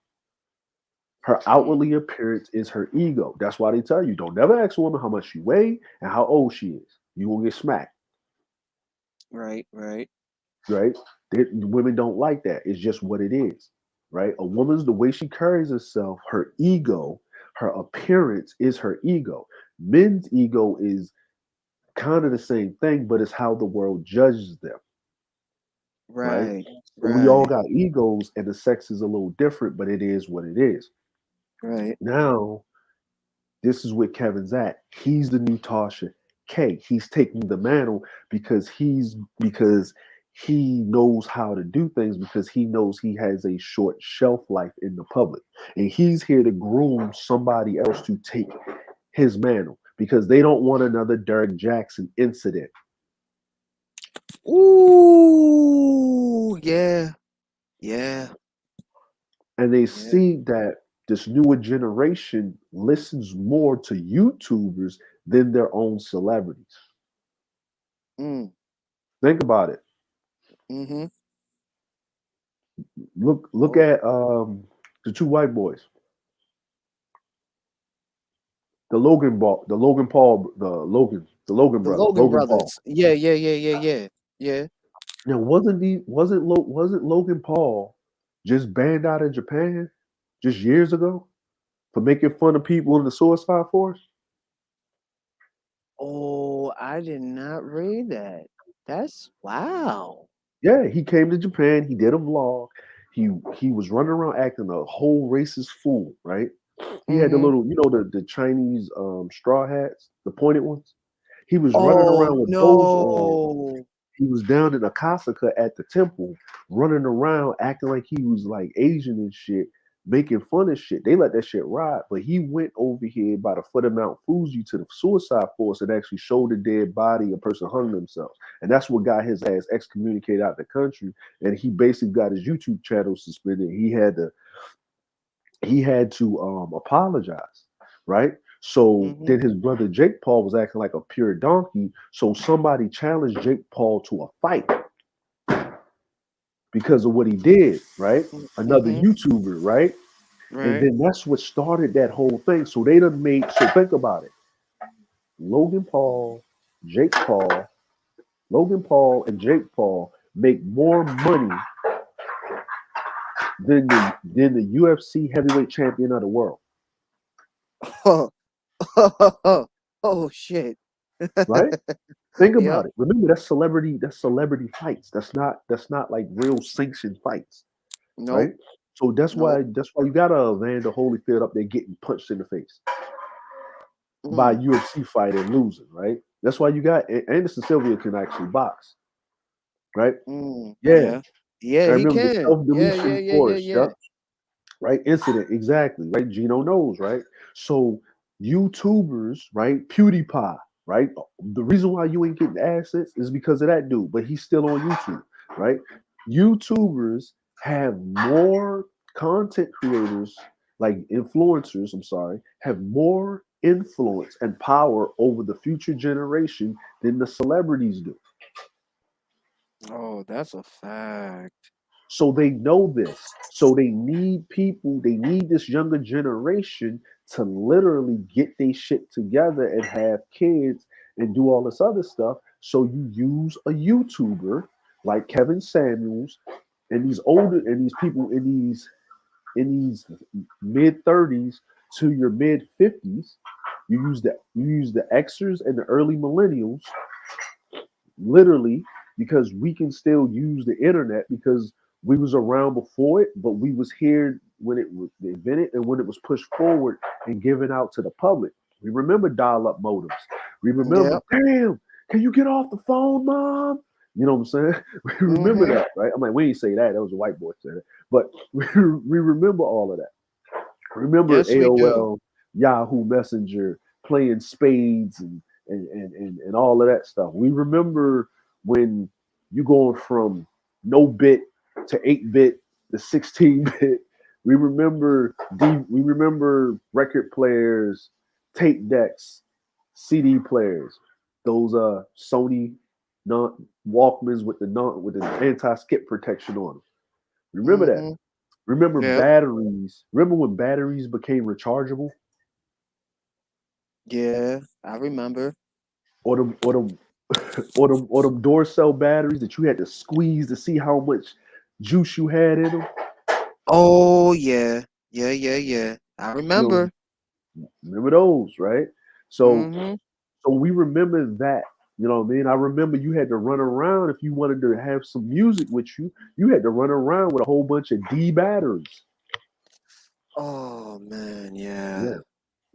Her outwardly appearance is her ego. That's why they tell you don't never ask a woman how much she weigh and how old she is. You will get smacked, Right, right, right? Women don't like that. It's just what it is, right? A woman's the way she carries herself, her ego, her appearance is her ego. Men's ego is kind of the same thing, but it's how the world judges them, right? right, So we all right, got egos, and the sex is a little different, but it is what it is. right. Now, this is where Kevin's at. He's the new Tasha K. He's taking the mantle because he knows how to do things because he knows he has a short shelf life in the public. And he's here to groom somebody else to take his mantle because they don't want another Derek Jackson incident. Ooh, yeah, yeah, And they yeah. see that this newer generation listens more to YouTubers than their own celebrities. Mm, Think about it. mm-hmm. Look Oh, at the two white boys, the Logan the brothers, Logan Logan Paul. brothers. Yeah, yeah, yeah, yeah, yeah, yeah. Now, wasn't Logan Paul just banned out of Japan just years ago for making fun of people in the Suicide Force? Oh, I did not read that. That's wow. Yeah, he came to Japan. He did a vlog. He was running around acting a whole racist fool, right? He had the Mm-hmm. little, the Chinese straw hats, the pointed ones. He was running Oh around with those on. no. He was down in Akasaka at the temple, running around acting like he was like Asian and shit, making fun of shit. They let that shit ride, but he went over here by the foot of Mount Fuji to the suicide force and actually showed a dead body. A person hung themselves, and that's what got his ass excommunicated out the country. And he basically got his YouTube channel suspended. He had to apologize, right? So Mm-hmm. then his brother Jake Paul was acting like a pure donkey. So somebody challenged Jake Paul to a fight because of what he did, right? Another Mm-hmm. YouTuber, right? And Right. then that's what started that whole thing. So they done made, so think about it. Logan Paul, Jake Paul, Logan Paul and Jake Paul make more money than the UFC heavyweight champion of the world, Oh shit. right? Think Yep. about it. Remember that's celebrity fights. That's not like real sanctioned fights, Nope. right? So that's Nope. why that's why you got a Evander Holyfield up there getting punched in the face by a Mm, UFC fighter and losing, right? That's why you got Anderson Silva can actually box, right? Yeah, yeah. Yeah, I he remember the can. self Yeah, yeah, deletion yeah, yeah, force. yeah. Yep, right? Incident, exactly, right? Gino knows, right? So YouTubers, right? PewDiePie, right? The reason why you ain't getting assets is because of that dude, but he's still on YouTube, right? YouTubers have more content creators, like influencers, I'm sorry, have more influence and power over the future generation than the celebrities do. Oh, that's a fact. So they know this. So they need people, they need this younger generation to literally get their shit together and have kids and do all this other stuff. So you use a YouTuber like Kevin Samuels and these people in these mid 30s to your mid 50s. You use the Xers and the early millennials literally because we can still use the internet because we was around before it, but we was here when it was invented and when it was pushed forward and given out to the public. We remember dial-up modems. We remember, Yep. damn, can you get off the phone, mom? You know what I'm saying? We remember Mm-hmm. that, right? I'm like, we ain't say that. That was a white boy saying it. But we remember all of that. Remember Yes, we do. AOL, Yahoo Messenger, playing spades and all of that stuff. We remember when you going from no bit to 8-bit to 16-bit. We remember record players, tape decks, CD players, those Sony non Walkmans with the anti skip protection on them. Remember that. Mm-hmm. Remember Yep. batteries? Remember when batteries became rechargeable, Yeah, I remember. or them or them door cell batteries that you had to squeeze to see how much juice you had in them. Oh yeah. Yeah, yeah, yeah. I You know, remember. remember those, right? So Mm-hmm. so we remember that. You know what I mean? I remember you had to run around if you wanted to have some music with you. You had to run around with a whole bunch of D batteries. Oh man, yeah.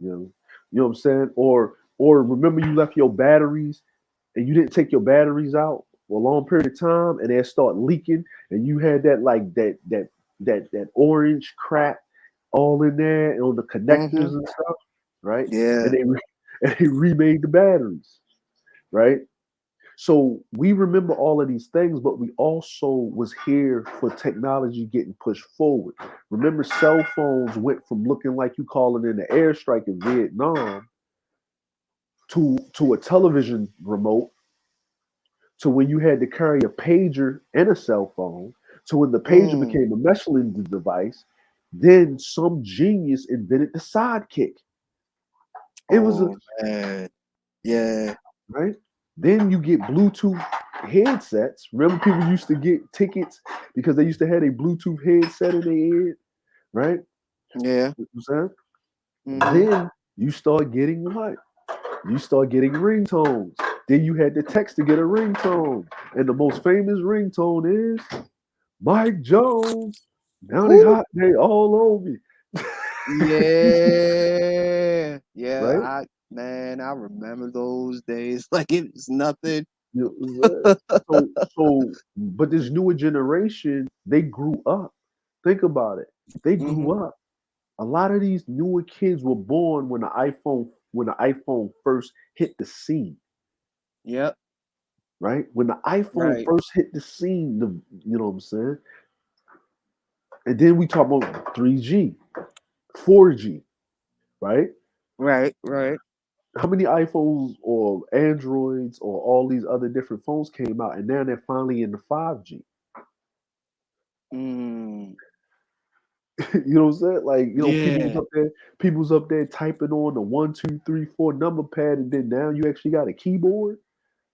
Yeah, you know what I'm saying? Or remember you left your batteries and you didn't take your batteries out for a long period of time and they start leaking and you had that like that orange crap all in there and on the Mm-hmm. connectors and stuff, right? And Yeah. and they remade the batteries, right? So we remember all of these things, but we also was here for technology getting pushed forward. Remember, cell phones went from looking like you calling in the airstrike in Vietnam to a television remote to when you had to carry a pager and a cell phone to when the pager Mm. became a messaging device. Then some genius invented the sidekick. It was a Oh man. Yeah. right. Then you get Bluetooth headsets. Remember, people used to get tickets because they used to have a Bluetooth headset in their head, right? Yeah. You know what I'm Mm-hmm. saying? Then you start getting what? You start getting ringtones. Then you had to text to get a ringtone. And the most famous ringtone is Mike Jones. Now they Who? hot, they all over me. Yeah. Yeah, Right? I remember those days like it was nothing. You know what I'm saying? But this newer generation, they grew up. Think about it. They Mm-hmm. grew up. A lot of these newer kids were born when the iPhone first hit the scene, Yep. right? When the iPhone Right. first hit the scene, you know what I'm saying? And then we talk about 3G, 4G, right? Right. Right. How many iPhones or Androids or all these other different phones came out, and now they're finally in the 5G. Mm. You know what I'm saying? Like, Yeah. people was up there typing on the 1, 2, 3, 4 number pad, and then now you actually got a keyboard,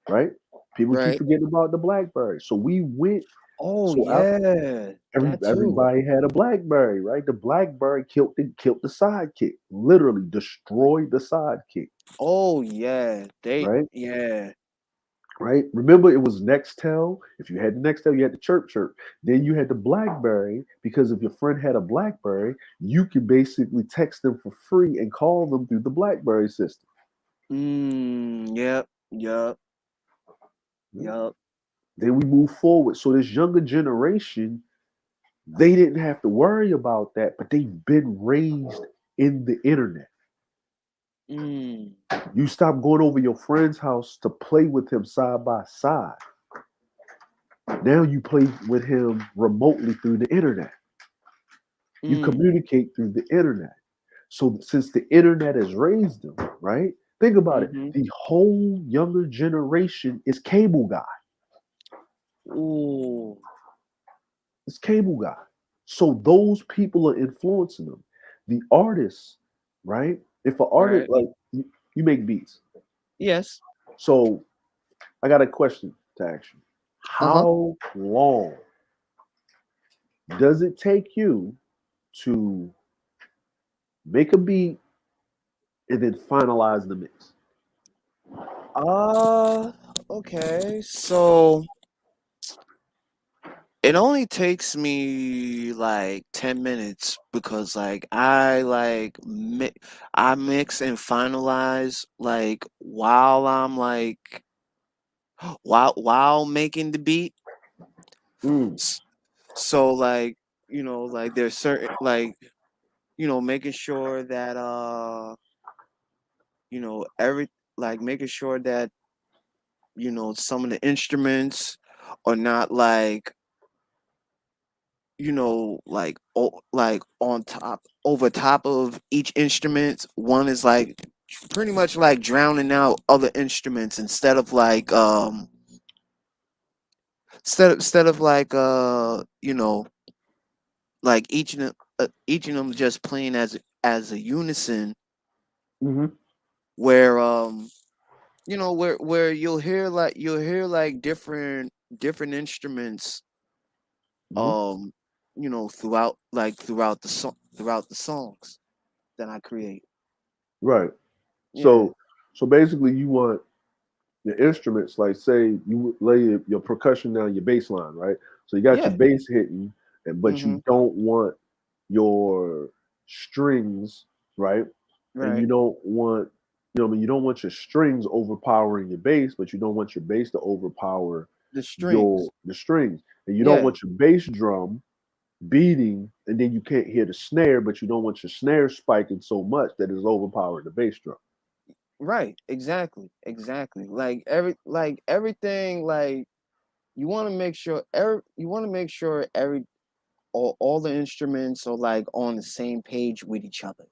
right? People keep Right. forgetting about the BlackBerry. So we went. Oh So out, yeah. That too. everybody had a BlackBerry, right? The BlackBerry killed the sidekick, literally destroyed the sidekick, Oh yeah. They right? yeah. Right? Remember, it was Nextel. If you had Nextel, you had the chirp chirp. Then you had the BlackBerry because if your friend had a BlackBerry, you could basically text them for free and call them through the BlackBerry system. Yep. Yep. Right? Yep. Then we move forward. So this younger generation, they didn't have to worry about that, but they've been raised in the internet. Mm. You stop going over your friend's house to play with him side by side. Now you play with him remotely through the internet. You Mm. communicate through the internet. So since the internet has raised them, right? Think about it. Mm-hmm. The whole younger generation is cable guy. Ooh. It's cable guy. So those people are influencing them. The artists, right? If an artist Right. like you make beats. Yes. So I got a question to ask you. Uh-huh. How long does it take you to make a beat and then finalize the mix? Uh, okay. So it only takes me like 10 minutes because like I mix and finalize like while I'm like while making the beat. Mm, S- So like, like there's certain like, making sure that every like making sure that some of the instruments are not like like on top over top of each instrument. One is like pretty much like drowning out other instruments instead of like like each of them just playing as a unison, Mm-hmm. where where you'll hear like different instruments, Mm-hmm. um throughout the songs that I create. Right. Yeah, So basically, you want your instruments, like say you lay your percussion down, your bass line, right? So you got your yeah. bass hitting, and but Mm-hmm. you don't want your strings, right? And you Right. don't want, you know, what I mean, you don't want your strings overpowering your bass, but you don't want your bass to overpower The strings. the strings, and you don't Yeah. want your bass drum beating, and then you can't hear the snare, but you don't want your snare spiking so much that it's overpowering the bass drum. Right. Exactly. Exactly. Everything, like you want to make sure all the instruments are like on the same page with each other,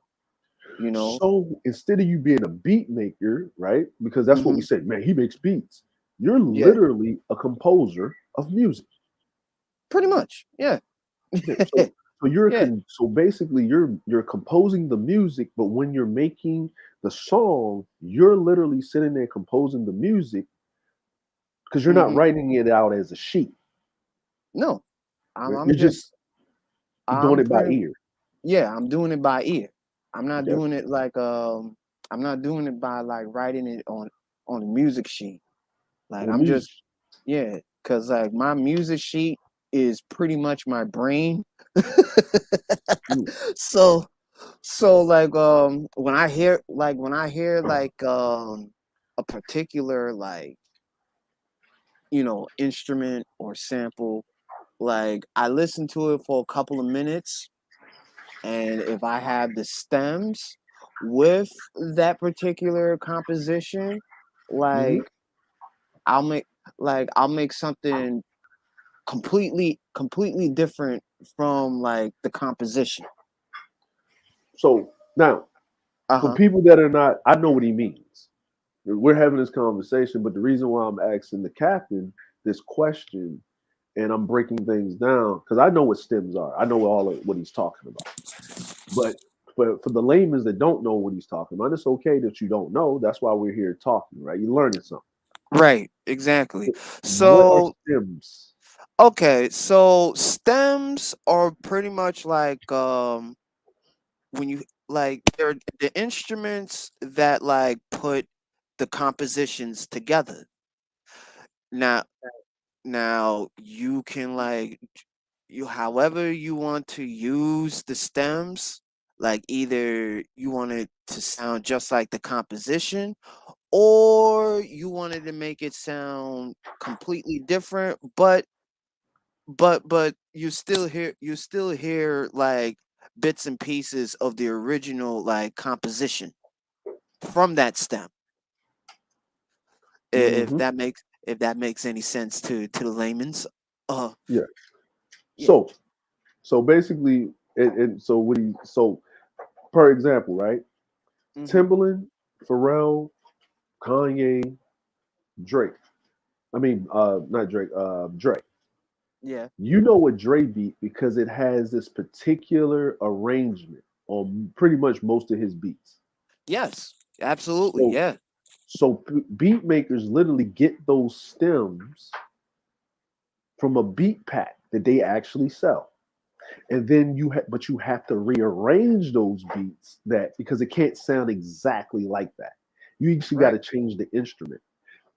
you know? So instead of you being a beat maker, right? Because that's what we Mm-hmm. say, man, he makes beats. You're Yeah. literally a composer of music. Pretty much. Yeah. Yeah. Yeah. So basically you're composing the music, but when you're making the song, you're literally sitting there composing the music because you're not Mm-hmm. writing it out as a sheet. No. Right? I'm just You're doing I'm it by pretty ear. Yeah, I'm doing it by ear. I'm not Okay. doing it like I'm not doing it by like writing it on a music sheet. Like On the I'm music. just Yeah, cuz like my music sheet is pretty much my brain. Mm. so like when I hear like a particular like instrument or sample, like I listen to it for a couple of minutes, and if I have the stems with that particular composition, Hmm. like I'll make I'll make something completely different from like the composition. So now, for Uh-huh. people that are not, I know what he means. We're having this conversation, but the reason why I'm asking the captain this question and I'm breaking things down because I know what stems are. I know all of what he's talking about. But for the laymen that don't know what he's talking about, it's okay that you don't know. That's why we're here talking, right? You're learning something. Right, exactly. What are So, stems? okay, so stems are pretty much like when you like they're the instruments that like put the compositions together. Now you can like you however you want to use the stems, like either you want it to sound just like the composition, or you wanted to make it sound completely different, but you still hear like bits and pieces of the original like composition from that stem. Hmm. If that makes any sense to the layman's. uh Yeah. yeah. So basically, and so what he so per example, right? Hmm. Timberland, Pharrell, Kanye, Drake. I mean, not Drake. Drake. Yeah. You know what Dre beat because it has this particular arrangement on pretty much most of his beats. Yes, absolutely. So Yeah. beat makers literally get those stems from a beat pack that they actually sell. And then but you have to rearrange those beats that because it can't sound exactly like that. You actually got Right. to change the instrument.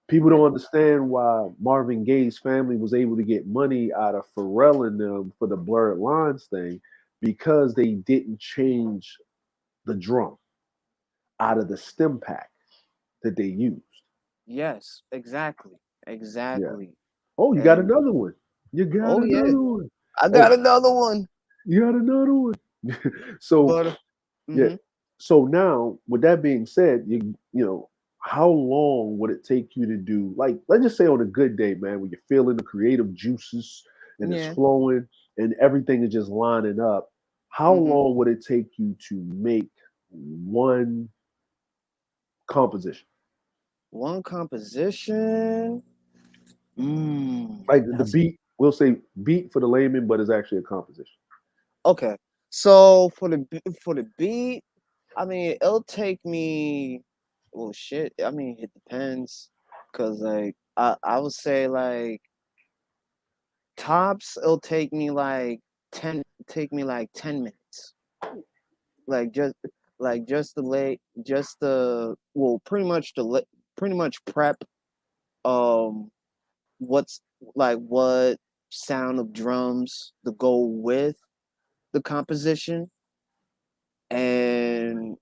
People Yeah. don't understand why Marvin Gaye's family was able to get money out of Pharrell and them for the blurred lines thing because they didn't change the drum out of the stem pack that they used. Yes, exactly. Yeah. Exactly. Oh, you got And another one. You got oh yeah, another one. I Oh, got another one. you got another one. So But yeah. mhm. So now, with that being said, you know, how long would it take you to do? Like, let's just say on a good day, man, when you're feeling the creative juices and it's Yeah. flowing and everything is just lining up. How Mhm. long would it take you to make one composition? One composition. Like the That's beat, we'll say beat for the layman, but it's actually a composition. Okay. So for the beat, I mean, it'll take me. Well, shit. I mean, it depends, cause like I would say like tops. It'll take me like 10 minutes. Like just the lay, just the well, pretty much prep. Um, what's what sound of drums to go with the composition, and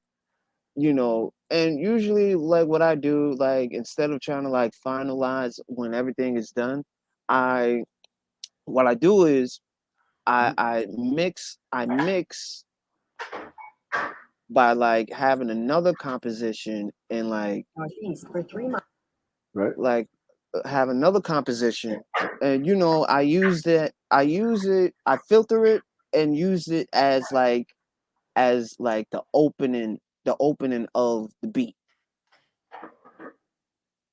and usually like what I do, like instead of trying to like finalize when everything is done, I what I do is I mix by like having another composition and Northeast for 3 miles. Right. like have another composition, and I filter it and use it as like the opening of the beat.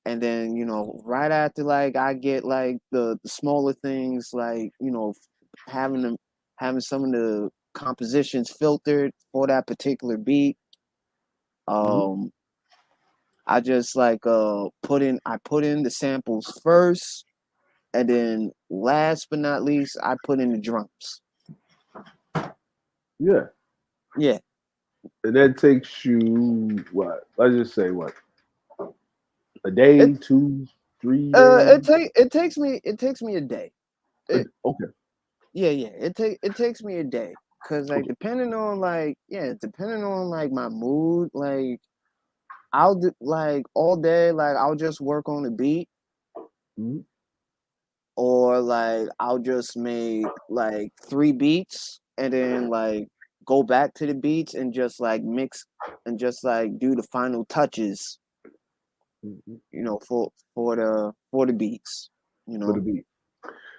And then right after, like I get like the smaller things, like having them having some of the compositions filtered for that particular beat. um I just like put in the samples first, and then last but not least I put in the drums. Yeah. Yeah. And that takes you what? Let's just say what? A it day, 2, 3 days? it takes me a day. Okay. Yeah, it takes me a day, cuz like Okay. depending on like my mood, like I'll do like all day, like I'll just work on the beat, Mhm. or like I'll just make like 3 beats and then like go back to the beats and just like mix and just like do the final touches, Mhm. for the beats, you For the know. beat.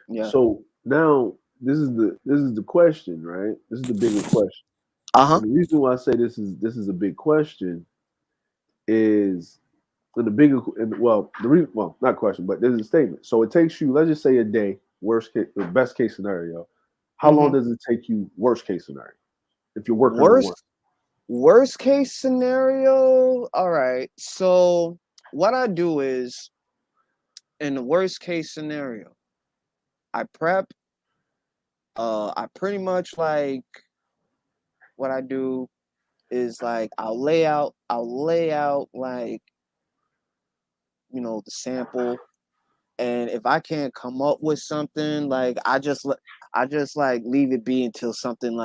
Yeah. So now this is the question, right? This is the bigger question. Uh-huh. And the reason why I say this is a big question is and the bigger and well the reason well not question but there's a statement. So it takes you, let's just say, a day. Worst case, the best case scenario. How long Mhm. does it take you? Worst case scenario, if you're working on one. Worst worst case scenario. All right. So what I do is, in the worst case scenario, I prep. I pretty much like what I do is like I'll lay out like the sample, and if I can't come up with something, like I just like leave it be until something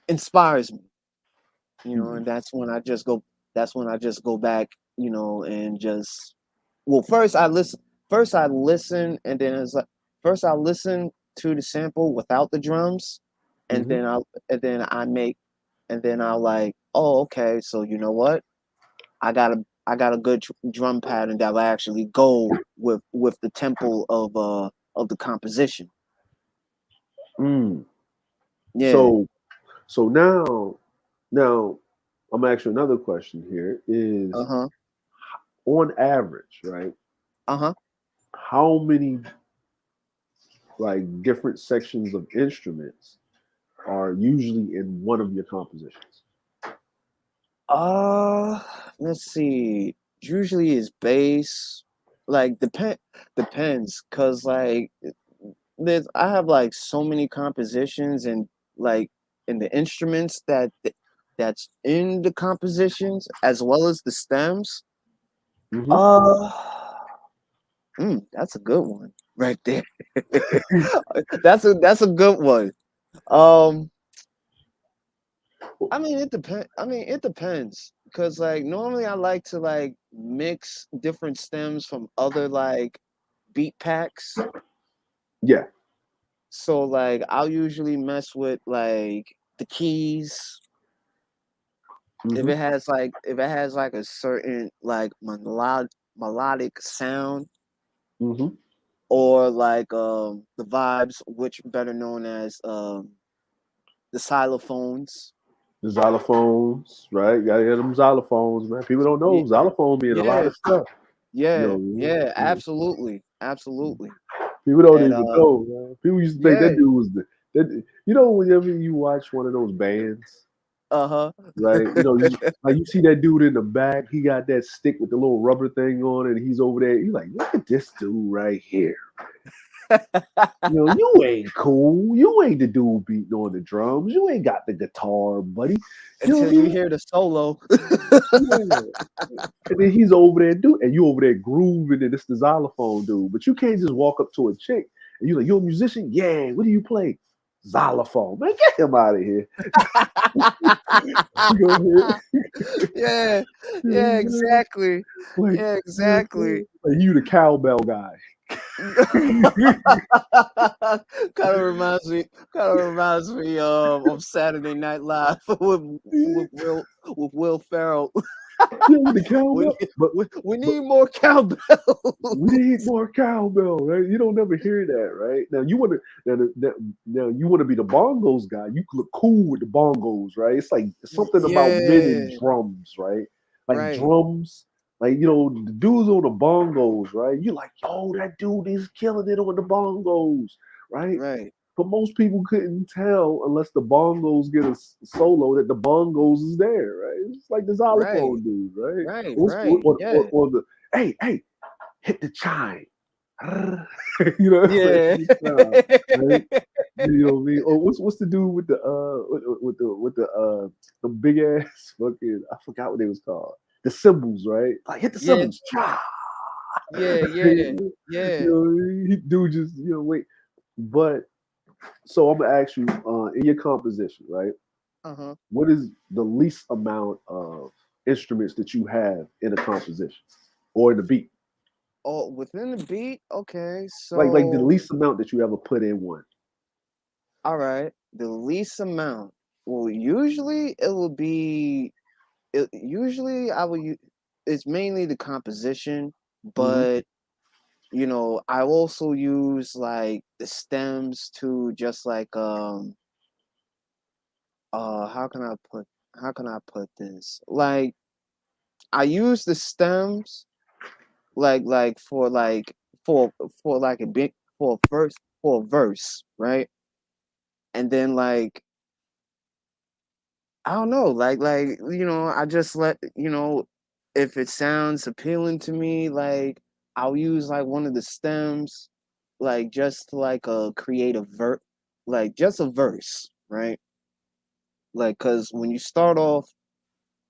inspires me, Mhm. and that's when I just go back, and just well, first I listen, and then it's like first I listen to the sample without the drums, and Mhm. then I make and then I'll like, oh, okay, so you know what, I got a good drum pattern that will actually go with the tempo of the composition. Mm. Yeah. So now I'm asking another question here is Uh-huh. on average, right? Uh-huh. How many like different sections of instruments are usually in one of your compositions? Uh, let's see. Usually is bass. Like depends, cause like I have like so many compositions, and like in the instruments that's in the compositions as well as the stems. Hmm. Uh, that's a good one right there. That's a good one. Um, it depends, because like normally I like to like mix different stems from other like beat packs. Yeah. So like I'll usually mess with like the keys Hmm. if it has like a certain like melodic sound, Hmm. or like the vibes, which better known as the xylophones. The xylophones, right? You gotta hear them xylophones, man. People don't Yeah, know xylophone mean a lot yeah, of stuff. You yeah, know, yeah, you know, absolutely, absolutely. People don't And even know, man. People used to think yeah, that dude was that. You know, whenever you watch one of those bands, uh-huh. right? You know, you see that dude in the back. He got that stick with the little rubber thing on it, and he's over there. You like, look at this dude right here. You know, you ain't cool. You ain't the dude beating on the drums. You ain't got the guitar, buddy. You know what Until I you mean? hear the solo. Yeah. And then he's over there, dude, and you over there grooving, and it's the xylophone dude. But you can't just walk up to a chick and you're like, "You're a musician? Yeah. What do you play? Xylophone, man. Get him out of here." You know what I'm Yeah, yeah, saying? exactly. Like, Yeah, you know what I'm exactly. saying? Like you the cowbell guy. Kind of reminds me of Saturday Night Live with Will Ferrell. Yeah, with the we, cowbell. But we but need more cowbell. we need more cowbell, right? You don't never hear that, right? Now you want to now you want to be the bongos guy. You look cool with the bongos, right? It's like something about men and Yeah, drums, right? Like right, drums, like you know the dudes on the bongos, right? You like, yo, that dude is killing it on the bongos, right? right, But most people couldn't tell unless the bongos get a solo that the bongos is there, right? It's like the right, xylophone dude, right? right, Or, right. Yeah, or the hey, hit the chime. You know, it's like yeah. hit the chime, right? You know what I mean? Or what's the dude with the the big ass fucking I forgot what they was called. The cymbals, right? Like hit the Yeah, cymbals. Cha. yeah, yeah, You yeah. know, he dude just wait. But so I'm gonna ask you in your composition, right? Uh-huh. What is the least amount of instruments that you have in a composition or in the beat? Oh, within the beat? Okay, Like the so least amount that you ever put in one. all right. The least amount. Well, usually it will be usually I will use it's mainly the composition, Hmm. but I also use like the stems to just like how can I put this? Like I use the stems like for like a big for a verse, right? And then like I don't know, I just let if it sounds appealing to me, like I'll use like one of the stems, like just like a creative like just a verse, right? Like, cause when you start off,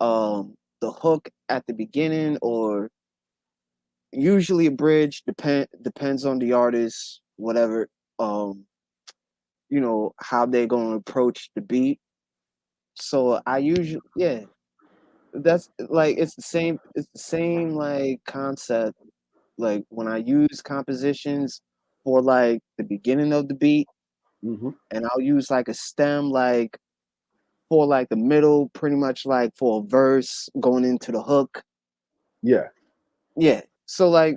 the hook at the beginning, or usually a bridge, depends on the artist, whatever, how they're gonna approach the beat. So I usually, yeah, that's like it's the same like concept like when I use compositions for like the beginning of the beat, Hmm. and I'll use like a stem like for like the middle, pretty much like for a verse going into the hook. Yeah. Yeah, so like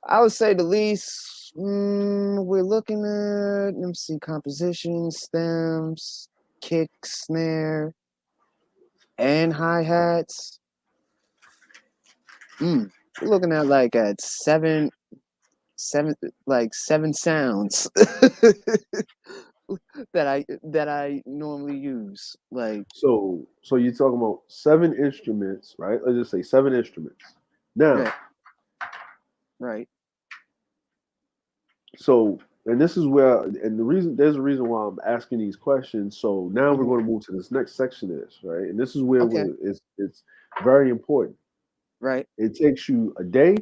I would say the least, we're looking at, let me see, composition, stems, kick, snare, and hi-hats. We're looking at like at seven like seven sounds that I normally use. Like, So you're talking about seven instruments, right? Let's just say seven instruments. Now, yeah, right. so and this is where and the reason there's a reason why I'm asking these questions. So now we're Hmm. going to move to this next section of this, right? And this is where Okay, it's very important. right. It takes you a day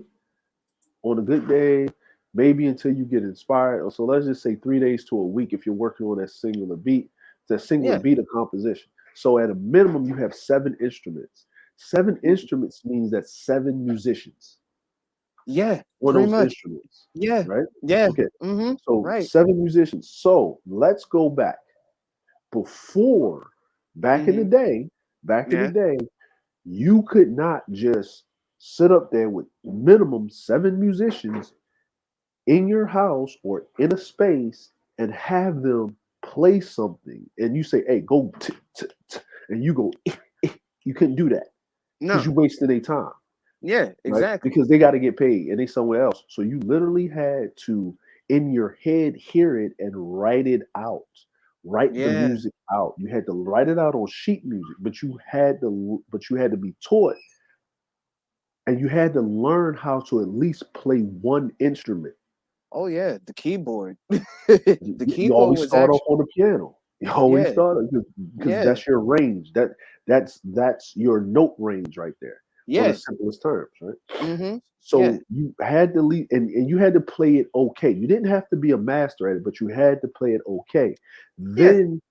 on a good day, maybe until you get inspired. Or so let's just say 3 days to a week if you're working on that singular beat, that singular Yeah, beat of composition. So at a minimum, you have seven instruments. Seven instruments means that seven musicians yeah, on pretty those much. instruments, Yeah, right? yeah. Okay, so Right. seven musicians. So let's go back before, back in the Hmm. day, back in the Yeah. day, you could not just sit up there with minimum seven musicians in your house or in a space and have them play something and you say, hey, go and you go, you couldn't do that because No. you wasted their time, Yeah. right? Exactly. Because they got to get paid and they somewhere else. So you literally had to in your head hear it and write it out. Write the Yeah. music out. You had to write it out on sheet music, but you had to be taught, and you had to learn how to at least play one instrument. Oh yeah, the keyboard. You, The you keyboard always was start off actually on the piano. You always yeah, start because yeah, that's your range. That's your note range right there on the yeah. simplest terms, right? Mm-hmm. Yeah, So you had to lead, and you had to play it okay. You didn't have to be a master at it, but you had to play it okay. yeah. Then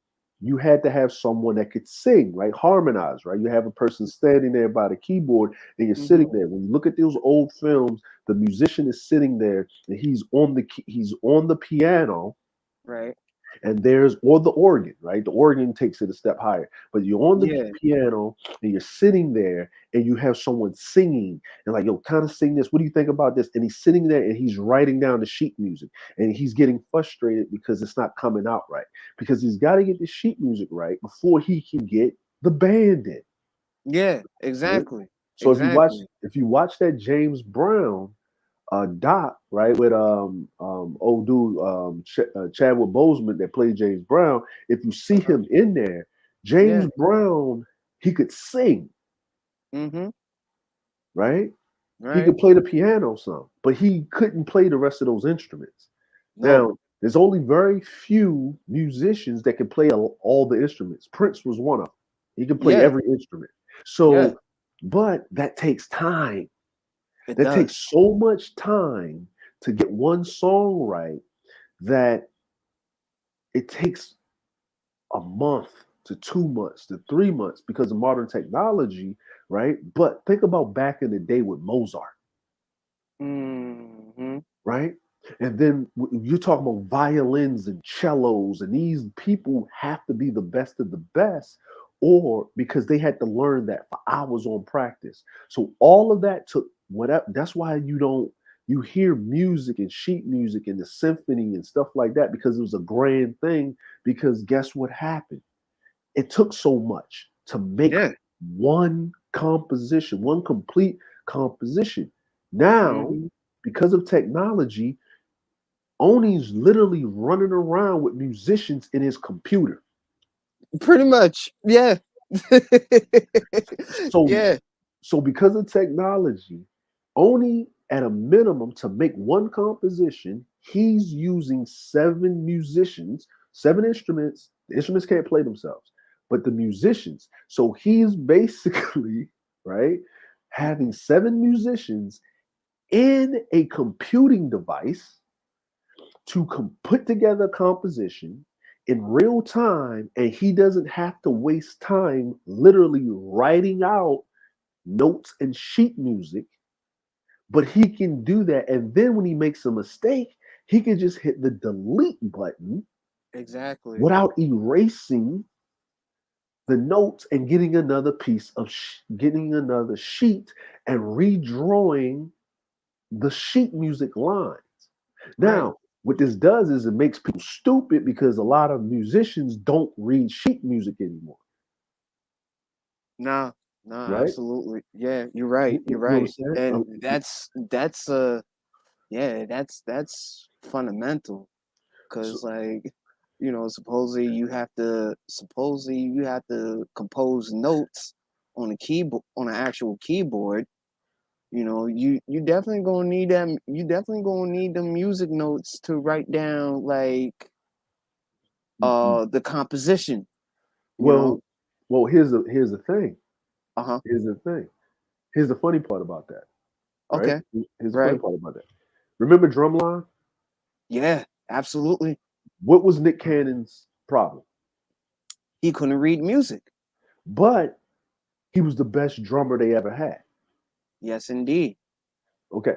you had to have someone that could sing, right? Harmonize, right? You have a person standing there by the keyboard and you're sitting Mm-hmm. there. When you look at those old films, the musician is sitting there and he's on the piano, Right. and there's or the organ, right? The organ takes it a step higher, but you're on the Yeah. piano and you're sitting there and you have someone singing and like, yo, kind of sing this. What do you think about this? And he's sitting there and he's writing down the sheet music and he's getting frustrated because it's not coming out right because he's got to get the sheet music right before he can get the band in. Yeah. Right? Exactly. So if you watch Exactly. if you watch that James Brown doc, right, with old dude Chadwick Boseman that played James Brown. If you see Uh-huh. him in there, Yeah. James Brown, he could sing, Mm-hmm. right? He Right. could play the piano some, but he couldn't play the rest of those instruments. No. Now, there's only very few musicians that can play all the instruments. Prince was one of them. He could play Yeah. every instrument. Yeah. So, but that takes time. It That takes does. so much time to get one song right that it takes a month to 2 months to 3 months because of modern technology, right? But think about back in the day with Mozart, Mm-hmm. right? And then you're talking about violins and cellos, and these people have to be the best of the best, or because they had to learn that for hours on practice. So all of that took whatever. That's why you hear music and sheet music and the symphony and stuff like that because it was a grand thing. Because guess what happened? It took so much to make Yeah. one composition, one complete composition. Now, Mm-hmm. because of technology, Oni's literally running around with musicians in his computer. Pretty much. Yeah. So, Yeah. so because of technology, Oni at a minimum to make one composition, he's using seven musicians, seven instruments. The instruments can't play themselves, but the musicians. So he's basically right having seven musicians in a computing device to put together a composition in real time, and he doesn't have to waste time literally writing out notes and sheet music, but he can do that. And then when he makes a mistake, he can just hit the delete button Exactly. without erasing the notes and getting another piece of getting another sheet and redrawing the sheet music lines. Right. Now, what this does is it makes people stupid because a lot of musicians don't read sheet music anymore, Nah. Nah. right? Absolutely. Yeah. You're right. You You're know what I'm right. saying? And that's yeah. That's fundamental. So, Cause like supposedly you have to compose notes on a keyboard, on an actual keyboard. You definitely gonna need them. You definitely gonna need the music notes to write down like the composition. you know well, well, here's the thing. uh-huh. Here's the thing. Here's the funny part about that, right? Okay. Here's the funny Right. part about that. Remember Drumline? Yeah, absolutely. What was Nick Cannon's problem? He couldn't read music. But he was the best drummer they ever had. Yes, indeed. Okay.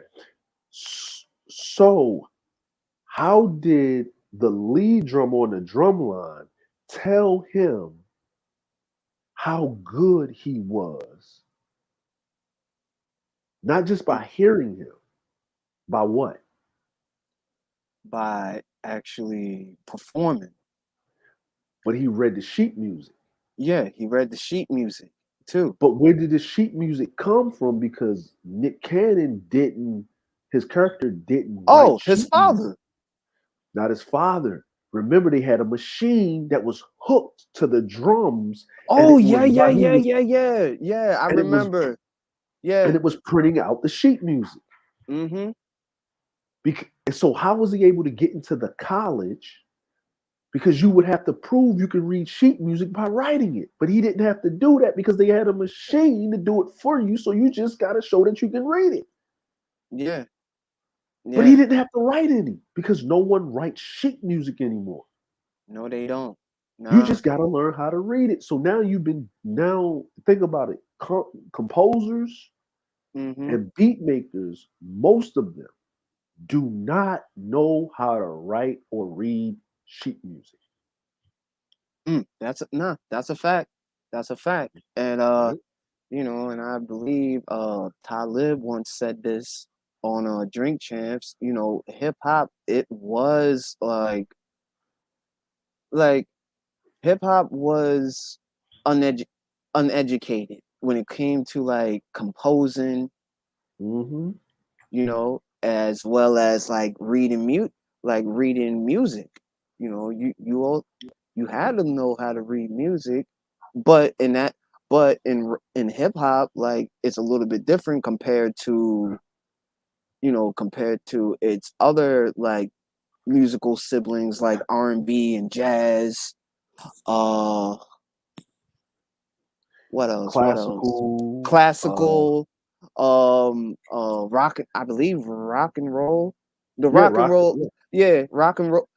So how did the lead drummer on the drum line tell him how good he was? Not just by hearing him, by what? By actually performing. But he read the sheet music. Yeah, he read the sheet music too. But where did the sheet music come from? Because Nick Cannon his character didn't write Oh, his sheet music. father. not his father. Remember, they had a machine that was hooked to the drums, and Oh it yeah, was yeah, while he yeah, was, yeah, yeah, yeah. I and it was, remember. and Yeah. it was printing out the sheet music. Mm-hmm. And so, how was he able to get into the college? Because you would have to prove you can read sheet music by writing it, but he didn't have to do that because they had a machine to do it for you. So you just got to show that you can read it. Yeah. But he Yeah. didn't have to write any because no one writes sheet music anymore. No, they don't. You Nah. just got to learn how to read it. So now think about it. Composers Mm-hmm. and beat makers, most of them do not know how to write or read sheet music. That's a fact. That's a fact. And Right? and I believe Talib once said this on Drink Champs, hip hop, it was like hip hop was unedu- uneducated when it came to like composing, Mm-hmm. as well as like reading music. You had to know how to read music, but in hip hop, like it's a little bit different compared to its other like musical siblings like R&B and jazz. Uh, what else? Classical. Classical, rock. I believe rock and roll. The Yeah, rock and rock. roll, Yeah, yeah, rock and roll.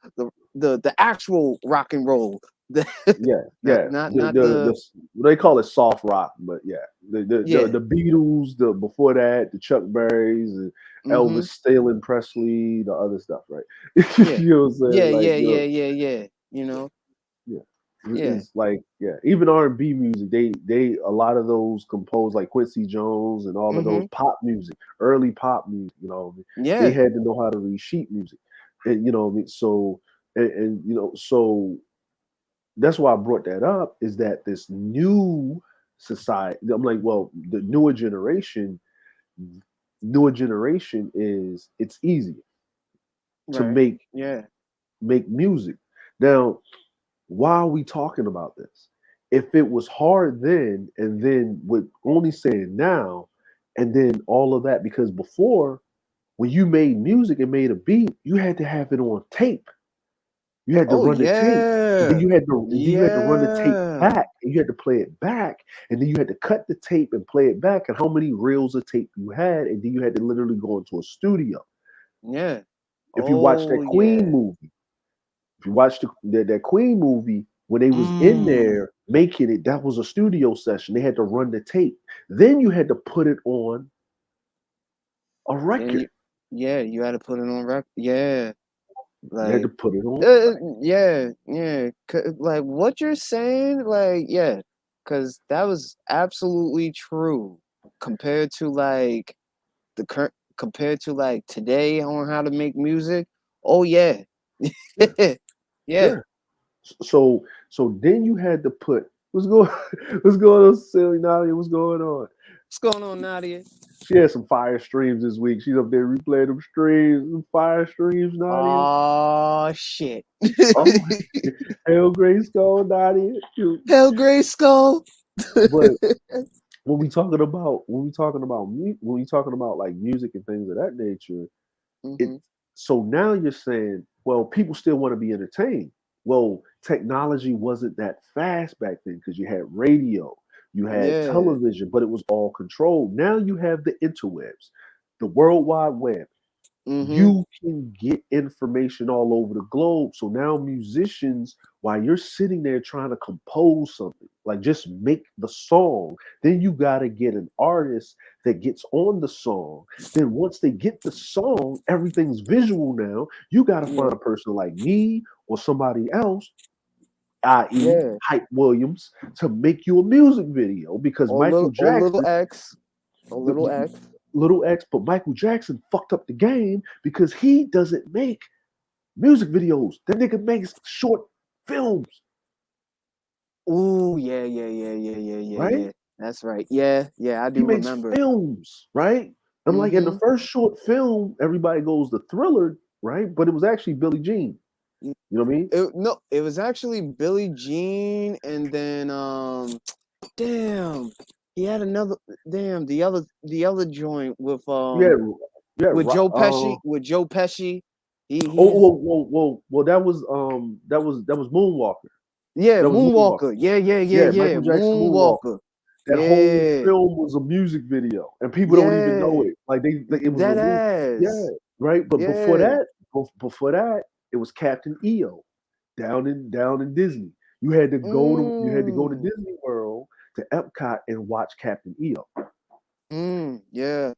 The actual rock and roll. The, yeah, not yeah. not The not the the the they call it soft rock, but yeah, yeah. the Beatles, the before that, the Chuck Berrys, and Mm-hmm. Elvis, Stalin, Presley, the other stuff, right? Yeah. You know what I'm Yeah. saying? Like Yeah. Yeah. Yeah. Yeah. You know. yeah, Yeah. it's like yeah. Even R&B music, they a lot of those composed like Quincy Jones and all of Mm-hmm. those pop music, early pop music. They Yeah. had to know how to read sheet music, and what I mean. So so that's why I brought that up is that this new society, I'm like, well, the newer generation is it's easier to Right. make Yeah. music. Now, why are we talking about this? If it was hard then, and then with only saying now, and then all of that, because before when you made music and made a beat, you had to have it on tape. You had to Oh run the tape, and then yeah. you had to run the tape Yeah. back, and you had to play it back, and then you had to cut the tape and play it back, and how many reels of tape you had, and then you had to literally go into a studio. Yeah. If you watch Oh that Queen yeah. movie, if you watch that Queen movie, when they was in Mm. there making it, that was a studio session. They had to run the tape. Then you had to put it on a Then record. you had to put it on record. Yeah. You had to Like, put it on. yeah, yeah. Like what you're saying, like, yeah, because that was absolutely true compared to like the current, compared to like today on how to make music. Oh yeah, Yeah, yeah. yeah. So then you had to put what's going what's going on, silly Nadia? What's going on? What's going on, Nadia? She had some fire streams this week. She's up there replaying them streams, some fire streams, Nadia. Oh shit! Oh, hell, Grace Skull, Nadia. Hell, Gray Skull. But when we talking about like music and things of that nature, it Hmm. so now you're saying, well, people still want to be entertained. Well, technology wasn't that fast back then because you had radio, you had Yeah. television, but it was all controlled. Now you have the interwebs, the World Wide Web. Hmm. You can get information all over the globe. So now musicians, while you're sitting there trying to compose something, like just make the song, then you got to get an artist that gets on the song. Then once they get the song, everything's visual now. You got to Yeah. find a person like me or somebody else, i.e., Yeah. Hype Williams, to make you a music video because Michael Or little Jackson X. Or little X. Little X, but Michael Jackson fucked up the game because he doesn't make music videos. That nigga makes short films, Ooh, yeah, yeah, yeah, yeah, yeah, yeah, right? yeah. That's right. Yeah, yeah, I He do makes remember. films, right? I'm like in the Mm-hmm. first short film, everybody goes the Thriller, right? But it was actually Billie Jean. You know what I mean? No, it was actually Billie Jean, and then damn, he had another the other joint with Joe Pesci he's Well, that was Moonwalker. yeah, That was Moonwalker. Moonwalker. Yeah. Yeah, Michael Jackson Moonwalker. Moonwalker. That whole Yeah. film was a music video, and people don't even know Yeah. it. Like it was a That movie. Yeah, ass. right. But before Yeah. that, it was Captain EO down in Disney. You had to go to Mm. Disney World to Epcot and watch Captain EO. Yeah. Yeah.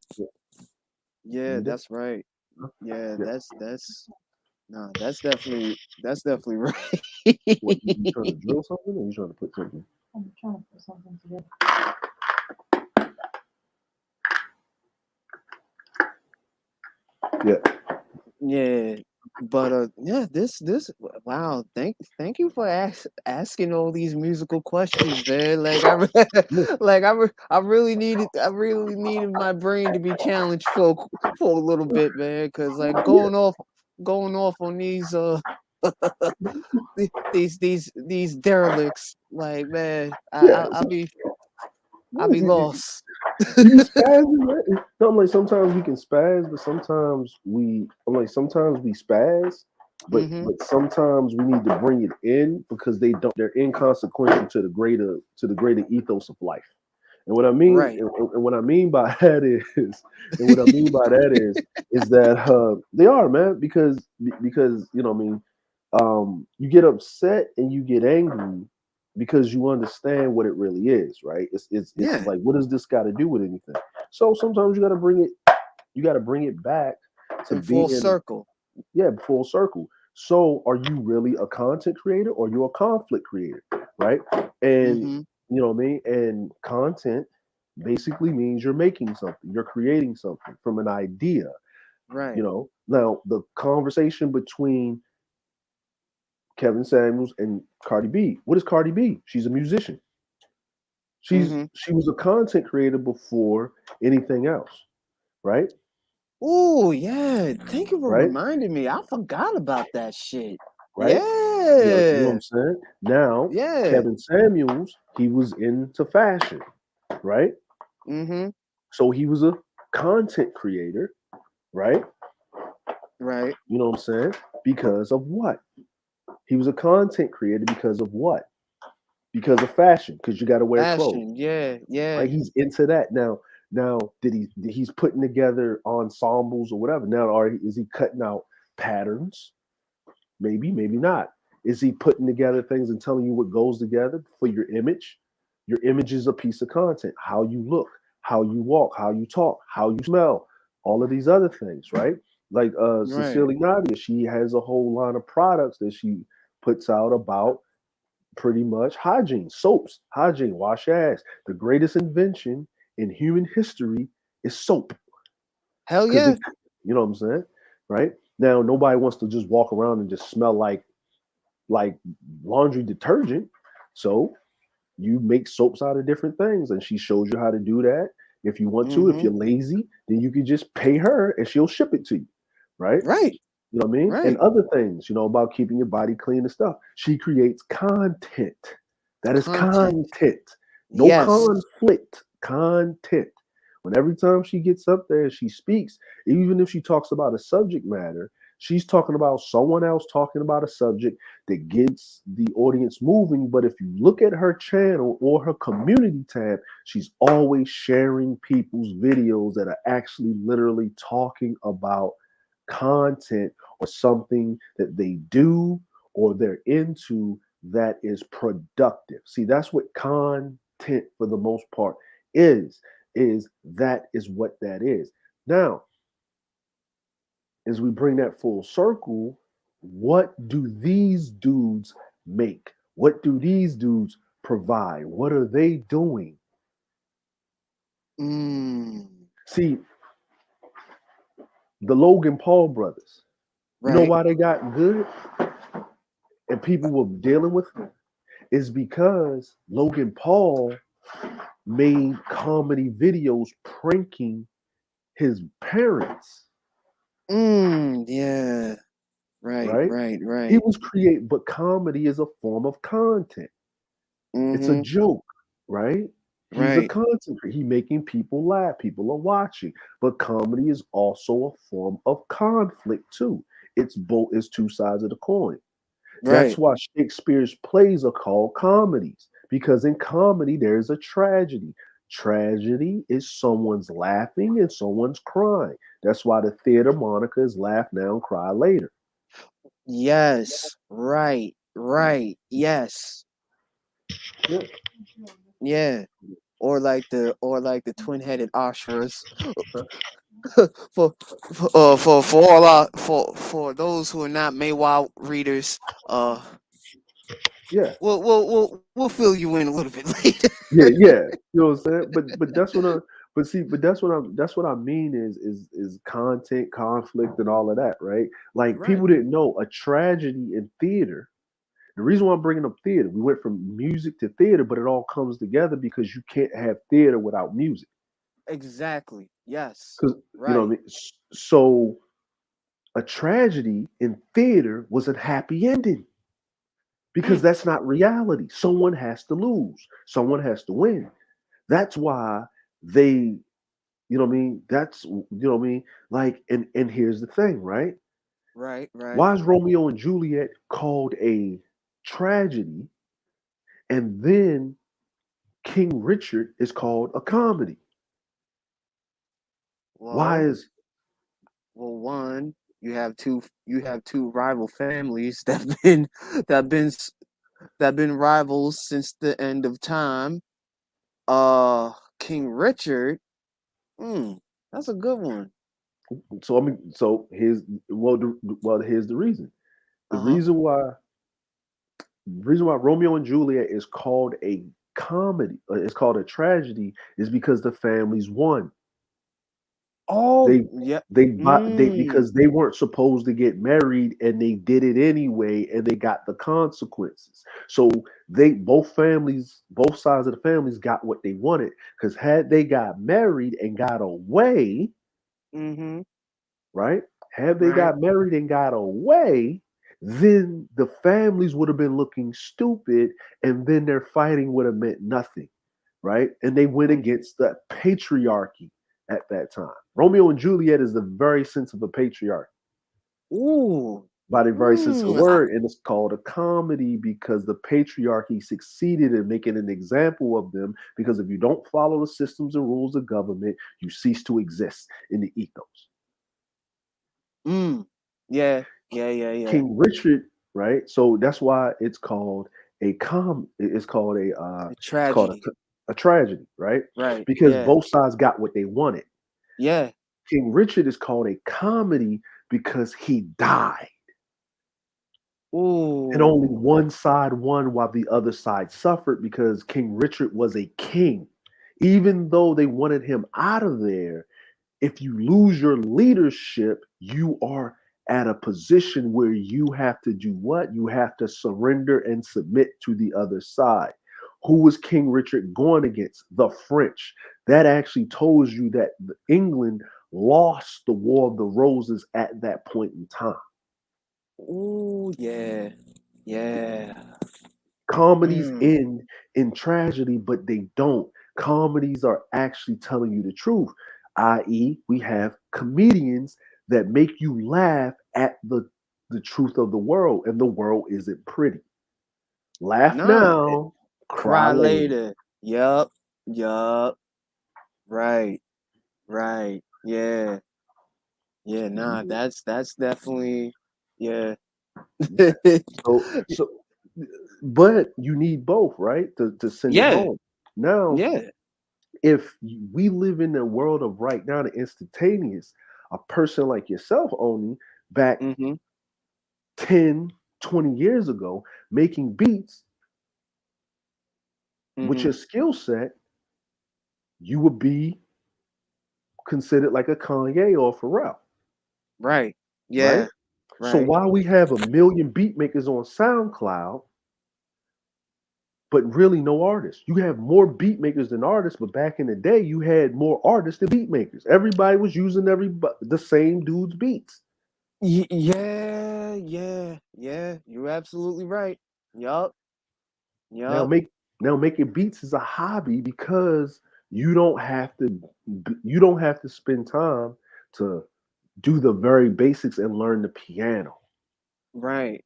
Yeah, You did? that's right. Yeah, Yeah. that's definitely right. What you trying to drill something, or you trying to put something? I'm trying to put something together. Yeah. Yeah, but yeah, this wow, thank you for asking all these musical questions, man. Like I really needed my brain to be challenged for a little bit, man, because like Yeah. going off on these these derelicts, like man, Yeah. I'll be lost. You be spazzing, right? No, I'm like sometimes we can spaz, but sometimes we spaz, but Mm-hmm. sometimes we need to bring it in because they're inconsequential to the greater ethos of life. And what I mean, Right. and what I mean by that is that they are, man, because you know what I mean, you get upset and you get angry because you understand what it really is, right? It's Yeah. like, what does this got to do with anything? So sometimes you got to bring it back to In full being, circle. yeah, full circle. So are you really a content creator or you're a conflict creator, right? And Mm-hmm. you know what I mean? And content basically means you're making something, you're creating something from an idea, Right. you know. Now the conversation between Kevin Samuels and Cardi B. What is Cardi B? She's a musician. Mm-hmm. She was a content creator before anything else, right? Oh yeah, thank you for Right? reminding me. I forgot about that shit. Right? You know what Yeah, I'm saying? Now, yeah. Kevin Samuels, he was into fashion, right? Mm-hmm. So he was a content creator, right? Right. You know what I'm saying? Because of what? He was a content creator because of what? Because of fashion, because you got to wear clothes. Fashion. Yeah, Right? yeah. He's into that now. Now, he's putting together ensembles or whatever? Now, is he cutting out patterns? Maybe, maybe not. Is he putting together things and telling you what goes together for your image? Your image is a piece of content. How you look, how you walk, how you talk, how you smell, all of these other things, right? Like Right. Cecilia Nadia, she has a whole line of products that she puts out about pretty much hygiene, soaps, hygiene, wash your ass. The greatest invention in human history is soap. Hell Because yeah. you know what I'm saying? Right? Now nobody wants to just walk around and just smell like laundry detergent. So you make soaps out of different things. And she shows you how to do that. If you want to, if Mm-hmm. you're lazy, then you can just pay her and she'll ship it to you. Right? Right. You know what I mean? And Right. other things, about keeping your body clean and stuff. She creates content. That is Content. content. No Yes. conflict. Content. When every time she gets up there and she speaks, even if she talks about a subject matter, she's talking about someone else talking about a subject that gets the audience moving. But if you look at her channel or her community tab, she's always sharing people's videos that are actually literally talking about content or something that they do or they're into that is productive. See, that's what content for the most part is that is what that is. Now, as we bring that full circle, what do these dudes make? What do these dudes provide? What are they doing? Mm. See, the Logan Paul brothers, you know Right. why they got good and people were dealing with them? Is because Logan Paul made comedy videos pranking his parents. Mm. Yeah. Right, right? right, He right. was create, but comedy is a form of content. It's a Mm-hmm. joke, right? He's a Right. content. He making people laugh. People are watching. But comedy is also a form of conflict too. It's both. It's two sides of the coin. That's Right. why Shakespeare's plays are called comedies, because in comedy there's a tragedy. Tragedy is someone's laughing and someone's crying. That's why the theater moniker is laugh now, cry later. Yes. Right. Right. Yes. Yeah, Yeah. Or like the twin-headed oshras. for for all our for those who are not Maywow readers, uh, yeah, we'll fill you in a little bit later. yeah. You know what I'm saying? But that's what I. But see, but that's what I mean is content, conflict, and all of that, right? Like Right. people didn't know a tragedy in theater. The reason why I'm bringing up theater, we went from music to theater, but it all comes together because you can't have theater without music. Exactly. Yes. Because you know what I Right. mean. So a tragedy in theater was a happy ending because Mm. that's not reality. Someone has to lose. Someone has to win. That's why they, you know what I mean. That's you know what I mean. Like, and here's the thing, right? Right. Right. Why is Romeo and Juliet called a tragedy, and then King Richard is called a comedy? Why Well, is one, you have two rival families that that been rivals since the end of time. King Richard. Hmm. That's a good one. so? I mean, so here's here's the reason. The Uh huh. reason why Romeo and Juliet is called a comedy, it's called a tragedy, is because the families won. Oh, They yeah. they Mm. because they weren't supposed to get married and they did it anyway and they got the consequences. So they both sides of the families got what they wanted, because had they got married and got away, Mm-hmm. right? Had they Right. got married and got away, then the families would have been looking stupid, and then their fighting would have meant nothing, right? And they went Mm. against the patriarchy at that time. Romeo and Juliet is the very sense of a patriarchy, Ooh. by the very sense of the Mm. word, and it's called a comedy because the patriarchy succeeded in making an example of them. Because if you don't follow the systems and rules of government, you cease to exist in the ethos. Mm. Yeah. Yeah. Yeah. Yeah. King Richard, right? So that's why it's called a com. It's called A it's called tragedy. a tragedy, right? Right. Because Yeah. both sides got what they wanted. Yeah. King Richard is called a comedy because he died, and only Ooh. one side won while the other side suffered because King Richard was a king. Even though they wanted him out of there, if you lose your leadership, you are at a position where you have to do what? You have to surrender and submit to the other side. Who was King Richard going against? The French. That actually tells you that England lost the War of the Roses at that point in time. Ooh. Yeah. Yeah. Comedies Mm. end in tragedy, but they don't. Comedies are actually telling you the truth, i.e., we have comedians that make you laugh at the truth of the world, and the world isn't pretty. Laugh Nah. now, cry Cry later. later. Yup. Yup. Right. Right. Yeah. Yeah. Nah. That's definitely. Yeah. So, but you need both, right, to send it Yeah. home. Now, Yeah. if we live in the world of right now, the instantaneous, a person like yourself, Oni, back Mm-hmm. 10, 20 years ago, making beats with Mm-hmm. your skill set, you would be considered like a Kanye or a Pharrell, Right. right? Yeah. So Right. while we have a million beat makers on SoundCloud, but really no artists. You have more beat makers than artists, but back in the day, you had more artists than beat makers. Everybody was using the same dude's beats. Yeah, you're absolutely right. Yup, Now yup. make now making beats is a hobby because you don't have to you don't have to spend time to do the very basics and learn the piano Right.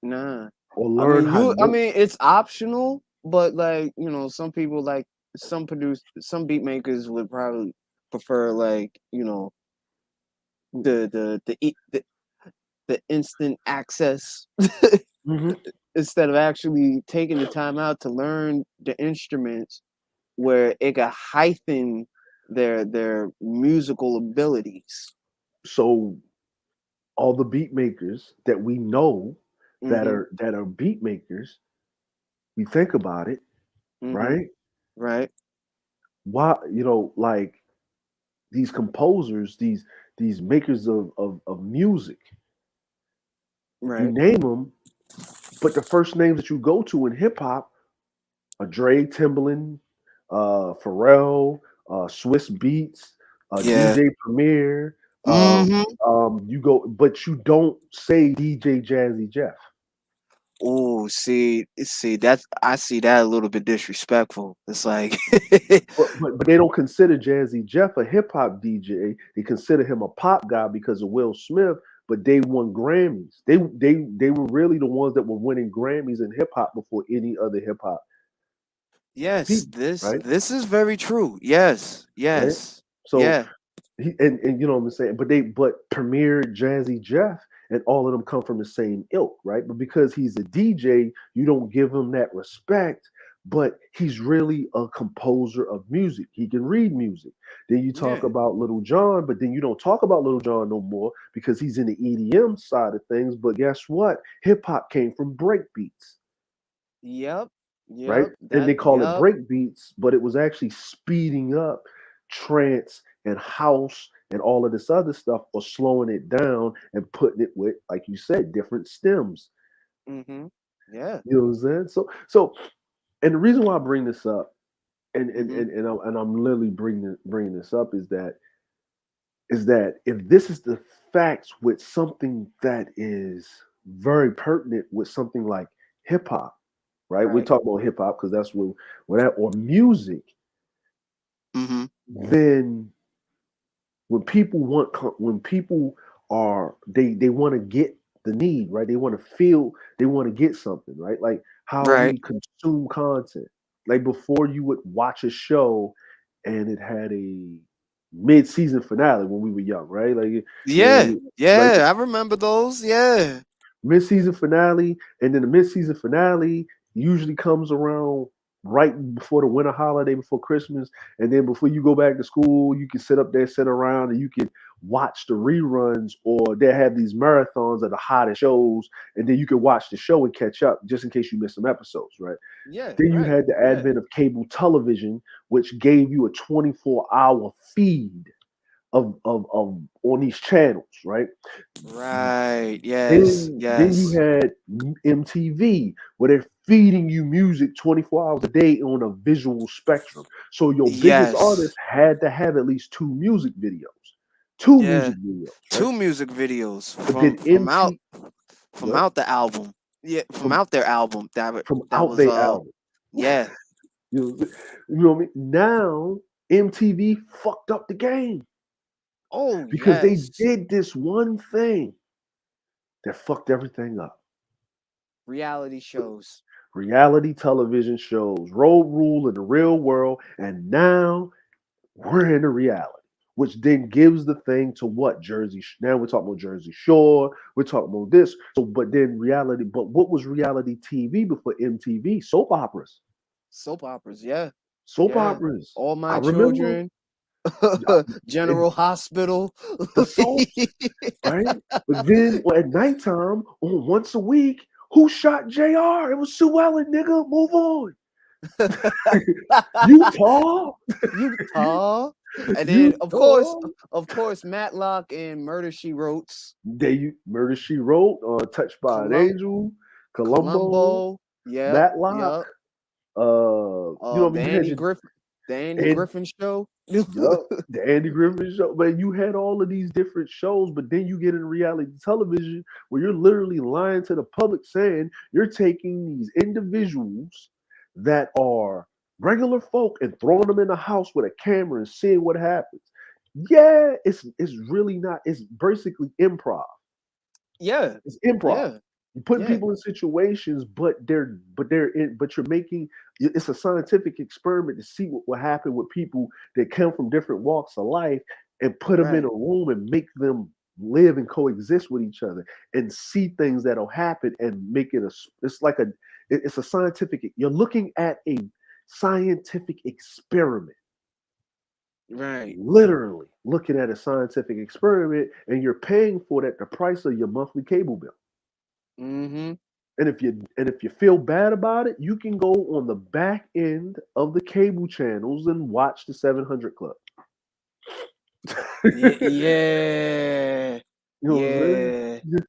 Nah. or learn how I notes. mean, it's optional, but like, some people like some beat makers would probably prefer like, the instant access Mhm. instead of actually taking the time out to learn the instruments where it could heighten their musical abilities. So all the beat makers that we know Mm-hmm. that are beat makers, we think about it, Mm-hmm. right? Right. Why like these composers, these makers of music, you Right. name them, but the first names that you go to in hip hop are Dre, Timbaland, Pharrell, Swiss Beats, Yeah. DJ Premier. Mm-hmm. You go, but you don't say DJ Jazzy Jeff. Oh, see, that's I see that a little bit disrespectful. It's like, But they don't consider Jazzy Jeff a hip hop DJ. They consider him a pop guy because of Will Smith. But they won Grammys. They were really the ones that were winning Grammys in hip hop before any other hip hop yes, people, this right? this is very true. Yes, Right. yes, So yeah, and you know what I'm saying, but Premier, Jazzy Jeff, and all of them come from the same ilk, right? But because he's a DJ, you don't give him that respect. But he's really a composer of music. He can read music. Then you talk yeah. about Little John, but then you don't talk about Little John no more because he's in the EDM side of things. But guess what? Hip hop came from break beats, Yep, right? yep. And That they call it yep. break beats, but it was actually speeding up trance and house and all of this other stuff, or slowing it down and putting it with, like you said, different stems. Mm-hmm. Yeah. You know what I'm saying? So, and the reason why I bring this up, Mm-hmm. and I'm literally bringing this up is that if this is the facts with something that is very pertinent with something like hip hop, right? We Right. talk about hip hop because that's what that, or music. Mm-hmm. Then when people are they want to get the need, right? They want to feel, they want to get something, right? Like how Right. we consume content. Like before, you would watch a show and it had a mid-season finale when we were young, right? Yeah. Like Yeah. I remember those. Yeah. mid-season finale, and then the mid-season finale usually comes around right before the winter holiday, before Christmas, and then before you go back to school, you can sit up there, sit around, and you can watch the reruns, or they have these marathons of the hottest shows, and then you can watch the show and catch up just in case you miss some episodes, right? Yeah. Then you Right. had the Yeah. advent of cable television, which gave you a 24-hour feed of on these channels, right? Right. Yes. Then you Yes. had MTV, where they're feeding you music 24 hours a day on a visual spectrum. So your biggest Yes. artist had to have at least two Yeah. music videos, right? Two music videos But then from yep, out the album. Yeah, from from out their album. from That out was their album. yeah. You know what I mean? Now MTV fucked up the game Oh because they yes. did this one thing that fucked everything up. Reality shows. Reality television shows, road rule in the real world, and now we're in a reality, which then gives the thing to what Jersey. Now we're talking about Jersey Shore. We're talking about this. So, but then reality. But what was reality TV before MTV? Soap operas. Soap operas, yeah. Soap Yeah. operas. All I My remember Children, it, General Hospital. the soaps, right? But then at nighttime, on once a week, who shot Jr.? It was Sue Ellen, nigga. Move on. Utah. Utah. And then Utah. of course, Matlock and Murder She Wrote, Murder She Wrote, Touched by an Colum Angel, Columbo, Columbo. Yep. Matlock. Yep. You know what I The mean? You had Andy your Griffith The Andy And Griffin show. yup, the Andy Griffin show. But you had all of these different shows, but then you get in reality television where you're literally lying to the public saying you're taking these individuals that are regular folk and throwing them in a house with a camera and seeing what happens. Yeah, it's really not, it's basically improv. Yeah, It's improv. yeah, You're putting yeah. people in situations, but you're making it's a scientific experiment to see what will happen with people that come from different walks of life and put them in a Right. room and make them live and coexist with each other and see things that'll happen and make it it's like it's a scientific, you're looking at a scientific experiment, Right. literally looking at a scientific experiment, and you're paying for that the price of your monthly cable bill. Mm-hmm. And if you feel bad about it, you can go on the back end of the cable channels and watch the 700 Club. Yeah, You yeah, know what I'm saying? yeah,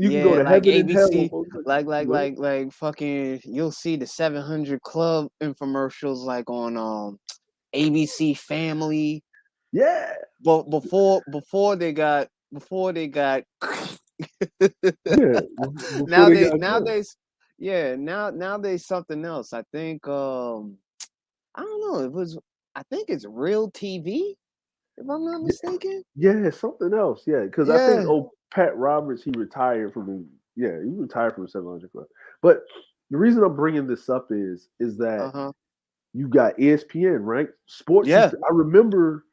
You can go yeah. to Like heaven and hell. ABC, like fucking. You'll see the 700 Club infomercials like on ABC Family. Yeah, But before they got yeah. Before they nowadays got killed. nowadays yeah nowadays something else. I think I don't know. I think it's Real TV if I'm not mistaken. Yeah, something else. Yeah, because I think Yeah. Pat Roberts, he retired from the, yeah, he retired from the 700 Club. But the reason I'm bringing this up is that Uh-huh. you got ESPN, right? Sports used Yeah. to, I remember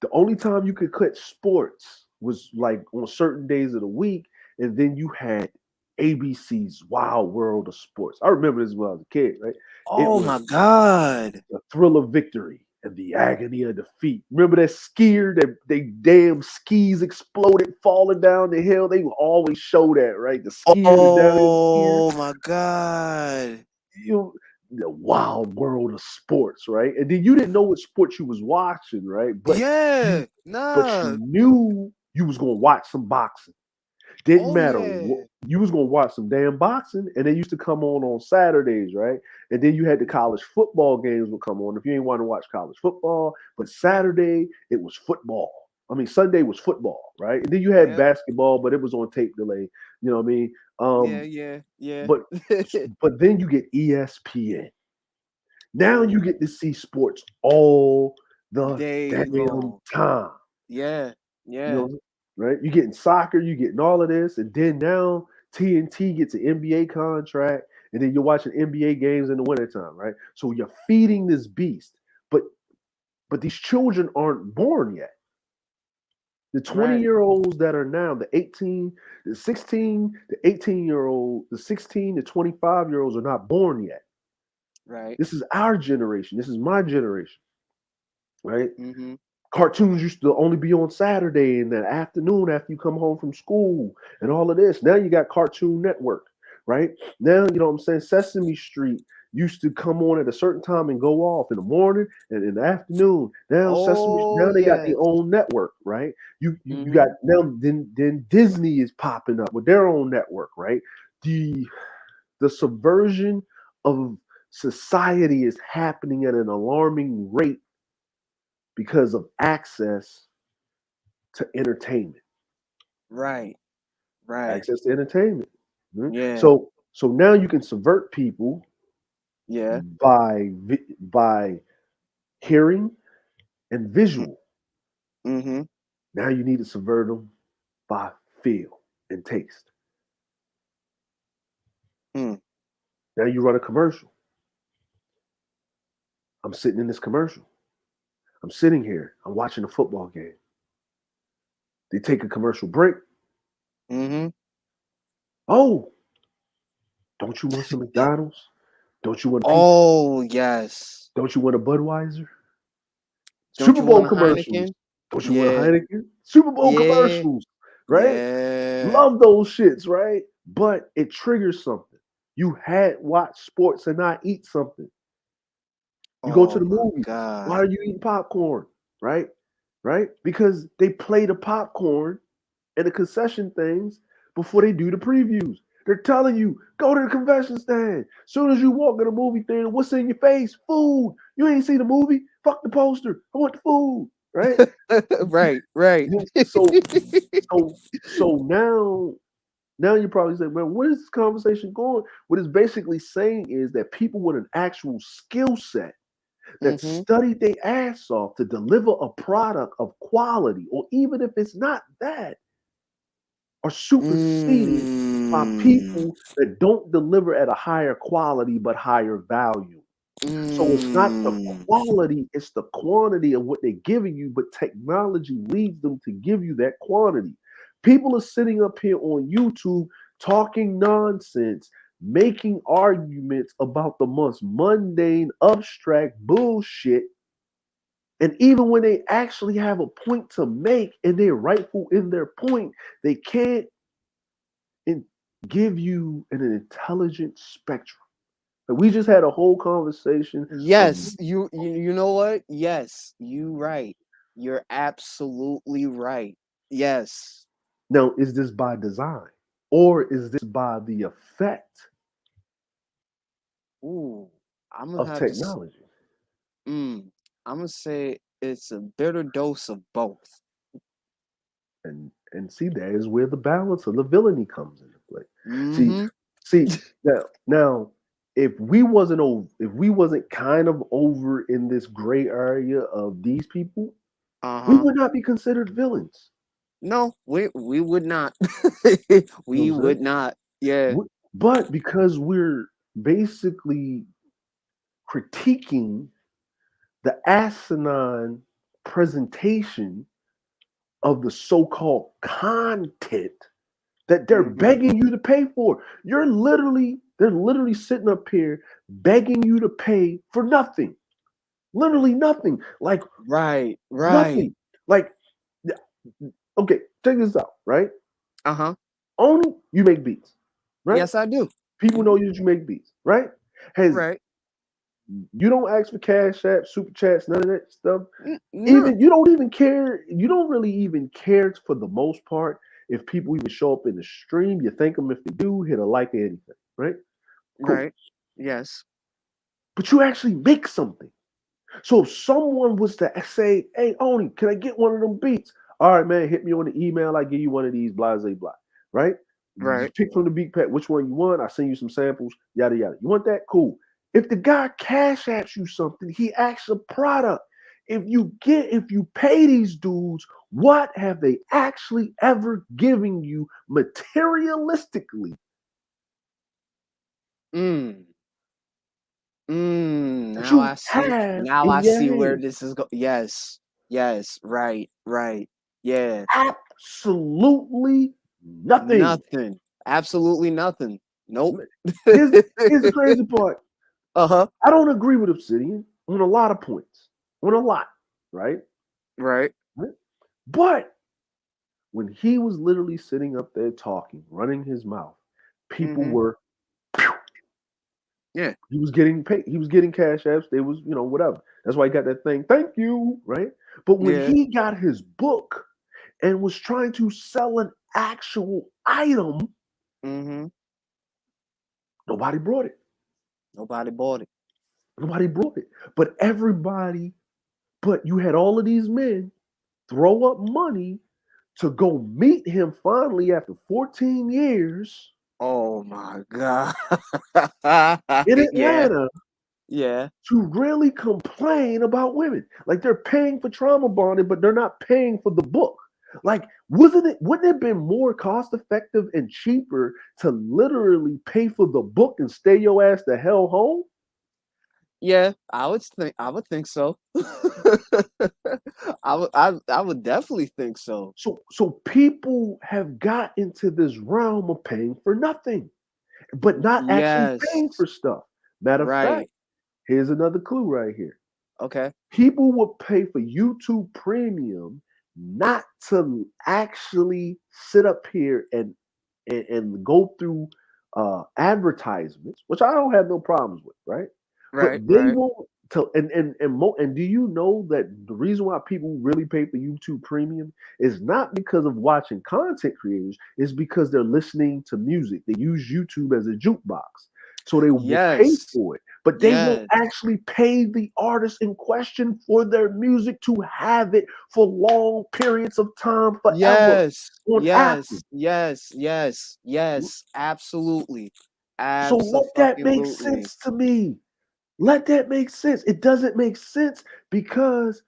the only time you could cut sports was like on certain days of the week, and then you had ABC's Wild World of Sports. I remember this when I was a kid, right? It Oh was my God. the thrill of victory and the agony of defeat. Remember that skier that they damn skis exploded falling down the hill? They would always show that, right? The skier, the downhill skier. Oh my God. You know, the wild world of sports, right? And then you didn't know what sports you was watching, right? Yeah. But you Nah. knew you was gonna watch some boxing. Didn't Oh matter yeah. what, you was gonna watch some damn boxing, and they used to come on Saturdays, right? And then you had the college football games would come on if you ain't want to watch college football. But Saturday it was football. I mean Sunday was football, right? And then you had Yep. basketball, but it was on tape delay. You know what I mean? Yeah, Um, yeah, yeah. but but then you get ESPN. Now you Oh, get to see sports all the day damn long. time. Yeah, You yeah. know, right? You getting soccer, you getting all of this, and then now TNT gets an NBA contract, and then you're watching NBA games in the wintertime, right? So you're feeding this beast, but these children aren't born yet. The 20 Right, year olds that are now, the 18, the 16, the 18-year-old, the 16 to 25 year olds are not born yet. right. This is our generation. This is my generation, right? Mm-hmm. Cartoons used to only be on Saturday in the afternoon after you come home from school and all of this. Now you got Cartoon Network, right? Now, you know what I'm saying? Sesame Street used to come on at a certain time and go off in the morning and in the afternoon. Oh Now they got their yes. own network, right? You Mm-hmm. got now then Disney is popping up with their own network, right? The the subversion of society is happening at an alarming rate because of access to entertainment. Right, right. Access to entertainment. Mhm. Yeah, So now you can subvert people yeah. by hearing and visual. Mm-hmm. Now you need to subvert them by feel and taste. Mm. Now you run a commercial. I'm sitting in this commercial. I'm sitting here. I'm watching a football game. They take a commercial break. Mm-hmm. Oh, don't you want some McDonald's? Don't you want pizza? Oh yes. Don't you want a Budweiser? Don't Super you Bowl want a commercials. Heineken? Don't you want a Yeah, Heineken? Super Bowl yeah, commercials, right? yeah. Love those shits, right? But it triggers something. You had watched sports and not eat something. You go to Oh the my movies. Why are God. you eating popcorn? Right? Right? Because they play the popcorn and the concession things before they do the previews. They're telling you, go to the concession stand. Soon as you walk in the movie theater, what's in your face? Food. You ain't seen the movie? Fuck the poster. I want the food. Right? Right, right. So now you probably say, man, where is this conversation going? What it's basically saying is that people with an actual skill set that Mm-hmm. studied their ass off to deliver a product of quality, or even if it's not that, are superseded by Mm. people that don't deliver at a higher quality but higher value. So it's not the Mm. quality, it's the quantity of what they're giving you, but technology leads them to give you that quantity. People are sitting up here on YouTube talking nonsense, making arguments about the most mundane, abstract bullshit. And even when they actually have a point to make and they're rightful in their point, they can't give you an intelligent spectrum. Like, we just had a whole conversation of, Yes, you know what? Yes, you right. You're absolutely right. Yes. now, is this by design or is this by the effect Ooh, I'm gonna of have to. technology? Mm, I'm gonna say it's a bitter dose of both. And see, that is where the balance of the villainy comes into play. See, Mm-hmm. see now, if we wasn't kind of over in this gray area of these people, we Uh-huh. would not be considered villains. No, we would not. You know We what I'm would saying? not. Yeah. But because we're basically critiquing the asinine presentation of the so-called content that they're Mm-hmm. begging you to pay for. They're literally sitting up here begging you to pay for nothing. Literally nothing. Like Right, right. nothing. Like, okay, check this out, right? Uh-huh. Only you make beats, right? Yes, I do. People Mhm. know you that you make beats, right? Has Right. You don't ask for cash apps, super chats, none of that stuff. No. Even you don't even care. You don't really even care for the most part if people even show up in the stream. You thank them if they do, hit a like or anything, right? Cool. Right. Yes. But you actually make something. So if someone was to say, "Hey, Oni, can I get one of them beats?" All right, man, hit me on the email. I give you one of these, blah, blah, blah. Right? You Right. just pick from the beat pack which one you want. I send you some samples, yada yada. You want that? Cool. If the guy cash apps you something, he asks a product. If you pay these dudes, what have they actually ever given you materialistically? Mm. Mm. That Now you I see. have Now I in your see where hand? this is go. Yes. Yes. Right. Right. Yeah. Absolutely nothing. Nothing. Absolutely nothing. Nope. Here's here's the crazy part. Uh-huh. I don't agree with Obsidian on a lot of points. On a lot, right? Right. Right? But when he was literally sitting up there talking, running his mouth, people Mm-hmm. were Yeah. he was getting paid, he was getting cash apps, they was, whatever. That's why he got that thing, thank you, right? But when Yeah. he got his book and was trying to sell an actual item, Mm-hmm. nobody brought it. Nobody bought it. Nobody brought it. But you had all of these men throw up money to go meet him finally after 14 years Oh my God. in Yeah. Atlanta Yeah. to really complain about women. Like, they're paying for trauma bonding, but they're not paying for the book. Like, wouldn't it have been more cost effective and cheaper to literally pay for the book and stay your ass the hell home? Yeah, I would think so. I would definitely think so. So people have got into this realm of paying for nothing, but not actually paying Yes. for stuff. Matter of fact, Right. here's another clue right here. Okay. People would pay for YouTube Premium not to actually sit up here and go through advertisements, which I don't have no problems with, right? But Right, they right. want And do you know that the reason why people really pay for YouTube Premium is not because of watching content creators, it's because they're listening to music. They use YouTube as a jukebox. So they will pay Yes. for it, but they won't Yes. actually pay the artist in question for their music to have it for long periods of time forever Yes. on Apple. Yes. Absolutely. So let that make Absolutely. sense to me. Let that make sense. It doesn't make sense because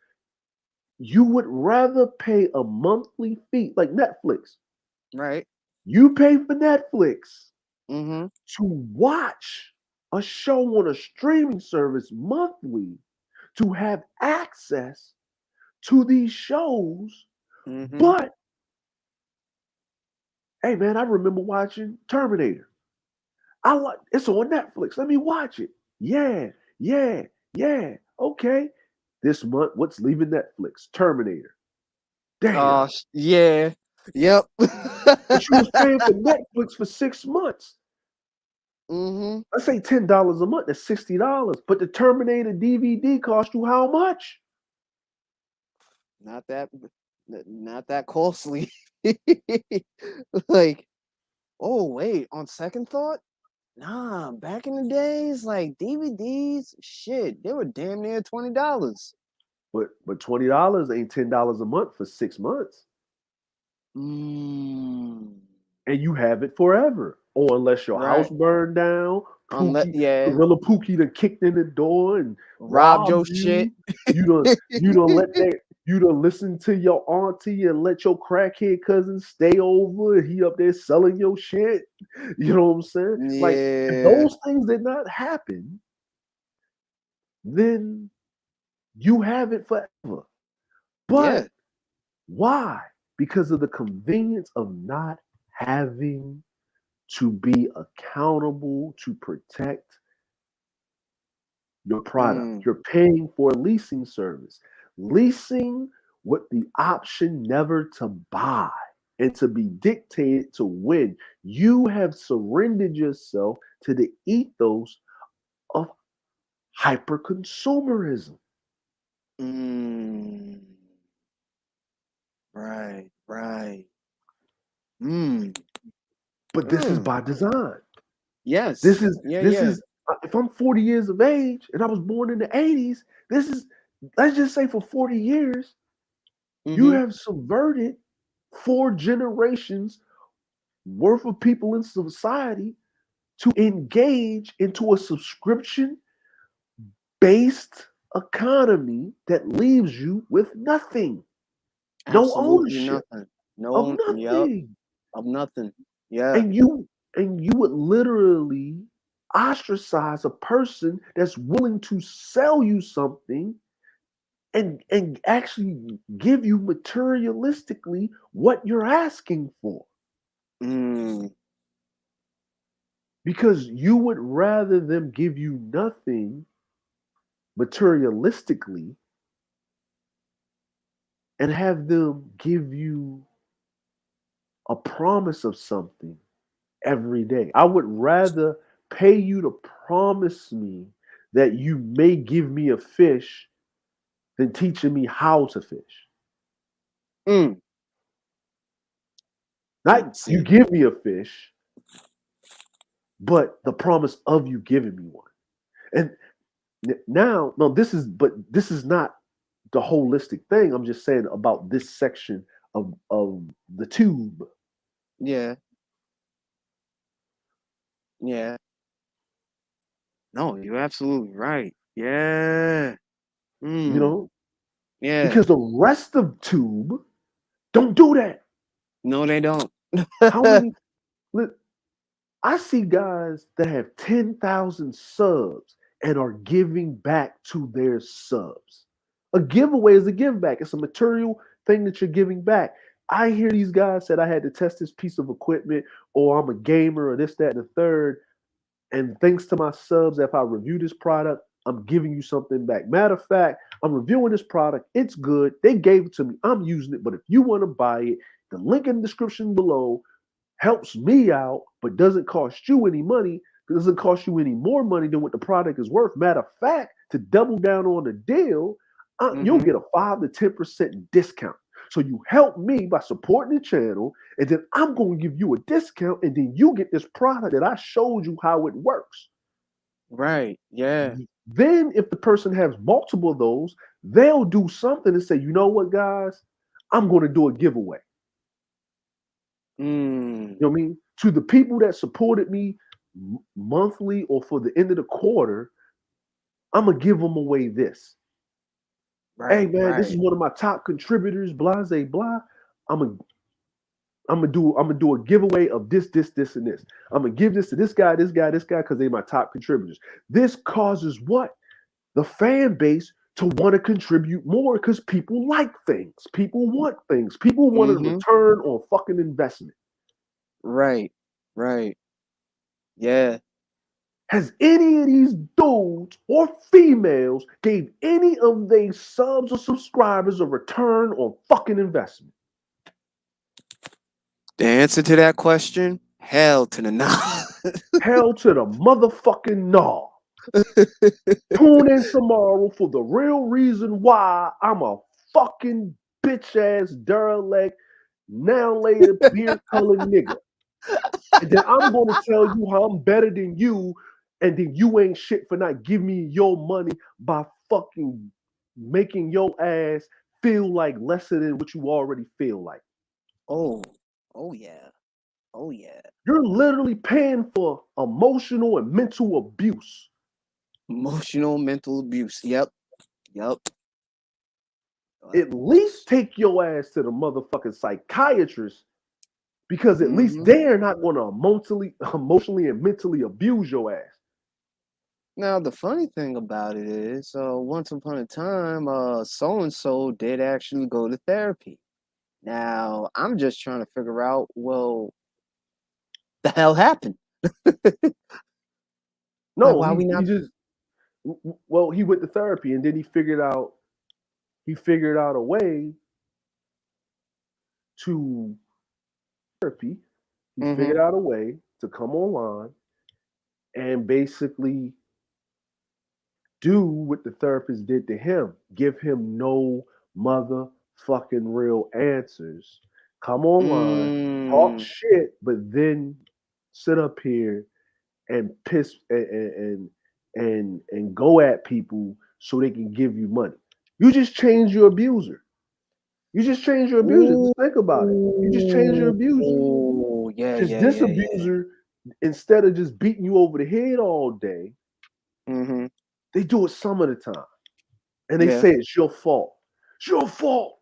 you would rather pay a monthly fee like Netflix. Right. You pay for Netflix Mm-hmm. to watch a show on a streaming service monthly to have access to these shows. Mm-hmm. But hey man, I remember watching Terminator. I like it's on Netflix. Let me watch it. Yeah, yeah, yeah. Okay. This month, what's leaving Netflix? Terminator. Damn. Yeah. Yep. But you was paying for Netflix for 6 months. Mm-hmm. Let's say $10 a month. That's $60. But the Terminator DVD cost you how much? Not that not that costly. Like, oh wait, on second thought, nah, back in the days, like DVDs, shit, they were damn near $20. But $20 ain't $10 a month for 6 months. Mm, And you have it forever. Or unless your house right. burned down, Unless, Pookie, yeah, Gorilla Pookie done kicked in the door and robbed your robbed shit. you. You done listen to your auntie and let your crackhead cousin stay over. He up there selling your shit. You know what I'm saying? Like if Yeah. those things did not happen, then you have it forever. Yeah. But why? Because of the convenience of not having to be accountable to protect your product. Mm, You're paying for a leasing service. Leasing with the option never to buy and to be dictated to win. You have surrendered yourself to the ethos of hyper consumerism. mm, right. Mm, But this is mm. by design. This Yes. is this Yeah. is if I'm 40 years of age and I was born in the 80s, this is let's just say for 40 years, you Mm-hmm. have subverted 4 generations worth of people in society to engage into a subscription based economy that leaves you with nothing, no Absolutely ownership nothing. of No, yep, nothing. of nothing. Yeah. And you would literally ostracize a person that's willing to sell you something and actually give you materialistically what you're asking for. Mm, Because you would rather them give you nothing materialistically and have them give you a promise of something every day. I would rather pay you to promise me that you may give me a fish than teaching me how to fish. mm. Not you See. give me a fish, but the promise of you giving me one. And now, no, this is not the holistic thing. I'm just saying about this section of the tube. Yeah. Yeah. No, you're absolutely right. Yeah. You Mm. know, Yeah. because the rest of tube don't do that. No, they don't. How many? Look, I see guys that have 10,000 subs and are giving back to their subs. A giveaway is a give back. It's a material thing that you're giving back. I hear these guys said I had to test this piece of equipment or I'm a gamer or this, that, and the third. And thanks to my subs, if I review this product, I'm giving you something back. Matter of fact, I'm reviewing this product. It's good. They gave it to me. I'm using it. But if you want to buy it, the link in the description below helps me out, but doesn't cost you any money. It doesn't cost you any more money than what the product is worth. Matter of fact, to double down on the deal, you'll get a 5 to 10% discount. So you help me by supporting the channel, and then I'm going to give you a discount, and then you get this product that I showed you how it works. Right. Yeah. Then, if the person has multiple of those, they'll do something and say, you know what, guys, I'm going to do a giveaway. You know what I mean? To the people that supported me monthly or for the end of the quarter, I'm going to give them away this. Right. Hey, man, this is Right. one of my top contributors, blah, blah. I'm gonna do a giveaway of this, and this. I'm gonna give this to this guy, because they're my top contributors. This causes what? The fan base to want to contribute more because people like things. People want things. People want a return on fucking investment. Right. Right. Yeah. Has any of these dudes or females gave any of their subs or subscribers a return on fucking investment? The answer to that question, hell to the no. Hell to the motherfucking no. Tune in tomorrow for the real reason why I'm a fucking bitch ass derelict, now later beard colored nigga. And then I'm going to tell you how I'm better than you, and then you ain't shit for not giving me your money by fucking making your ass feel like lesser than what you already feel like. Oh yeah. Oh yeah. You're literally paying for emotional and mental abuse. Emotional mental abuse. Yep. At least take your ass to the motherfucking psychiatrist, because at least they're not going to emotionally and mentally abuse your ass. Now the funny thing about it is, once upon a time, so and so did actually go to therapy. Now I'm just trying to figure out, well, the hell happened? No, why we he not? just he went to therapy, and then he figured out a way to therapy. He figured out a way to come online and basically do what the therapist did to him. Give him no motherfucking real answers. Come online, talk shit, but then sit up here and piss and go at people so they can give you money. You just change your abuser. Just think about it. You just change your abuser. Oh yeah, Because yeah, this yeah, yeah. abuser, instead of just beating you over the head all day, they do it some of the time. And they say it's your fault. It's your fault.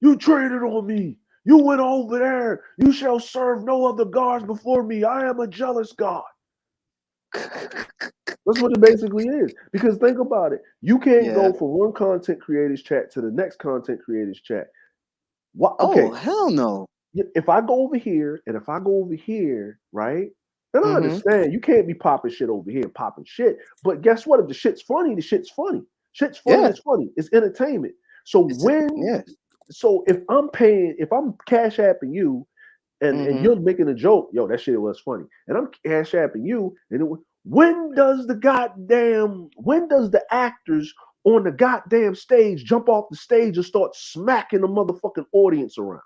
You traded on me. You went over there. You shall serve no other gods before me. I am a jealous God. That's what it basically is. Because think about it. You can't go from one content creator's chat to the next content creator's chat. What? Okay. Oh hell no. If I go over here and if I go over here, right? And I understand you can't be popping shit over here, popping shit. But guess what? If the shit's funny, the shit's funny. Shit's funny, it's funny. It's entertainment. So so if I'm cash apping you and you're making a joke, yo, that shit was funny. And I'm cash apping you, and when does the actors on the goddamn stage jump off the stage and start smacking the motherfucking audience around?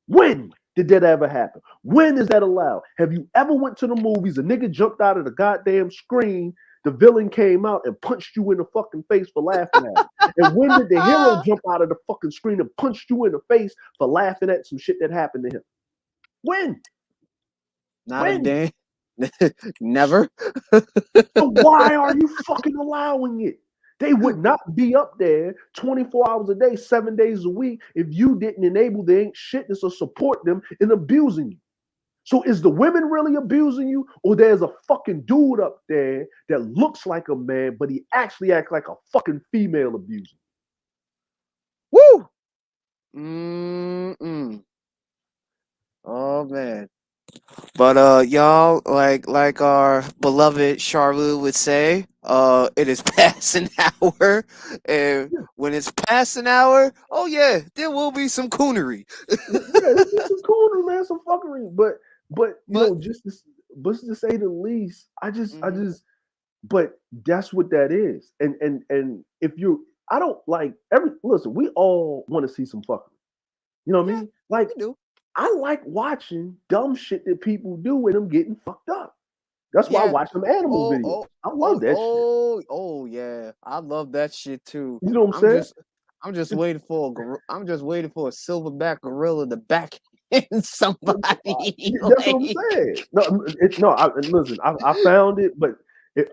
When did that ever happen? When is that allowed? Have you ever went to the movies, a nigga jumped out of the goddamn screen, the villain came out and punched you in the fucking face for laughing at it? And when did the hero jump out of the fucking screen and punched you in the face for laughing at some shit that happened to him? When? Not a day. Never. So why are you fucking allowing it? They would not be up there 24 hours a day, 7 days a week if you didn't enable the ain't shitness or support them in abusing you. So is the women really abusing you, or there's a fucking dude up there that looks like a man, but he actually acts like a fucking female abuser? Woo! Oh man. But y'all, like our beloved Charlotte would say, it is past an hour. And when it's past an hour, oh yeah, there will be some coonery. There's some coonery, man, some fuckery. But you know, just to say the least, I just But that's what that is. And if you, I don't like listen, we all want to see some fuckery. You know what I Yeah, mean? Like, we do. I like watching dumb shit that people do and them getting fucked up. That's why I Yeah. watch some animal Oh, videos. oh, I love oh, that shit. oh, yeah. I love that shit too. You know what I'm I'm saying? just, I'm just waiting for I'm just waiting for a silverback gorilla to back in somebody. That's what I'm Like, saying. Listen, I found it, but it,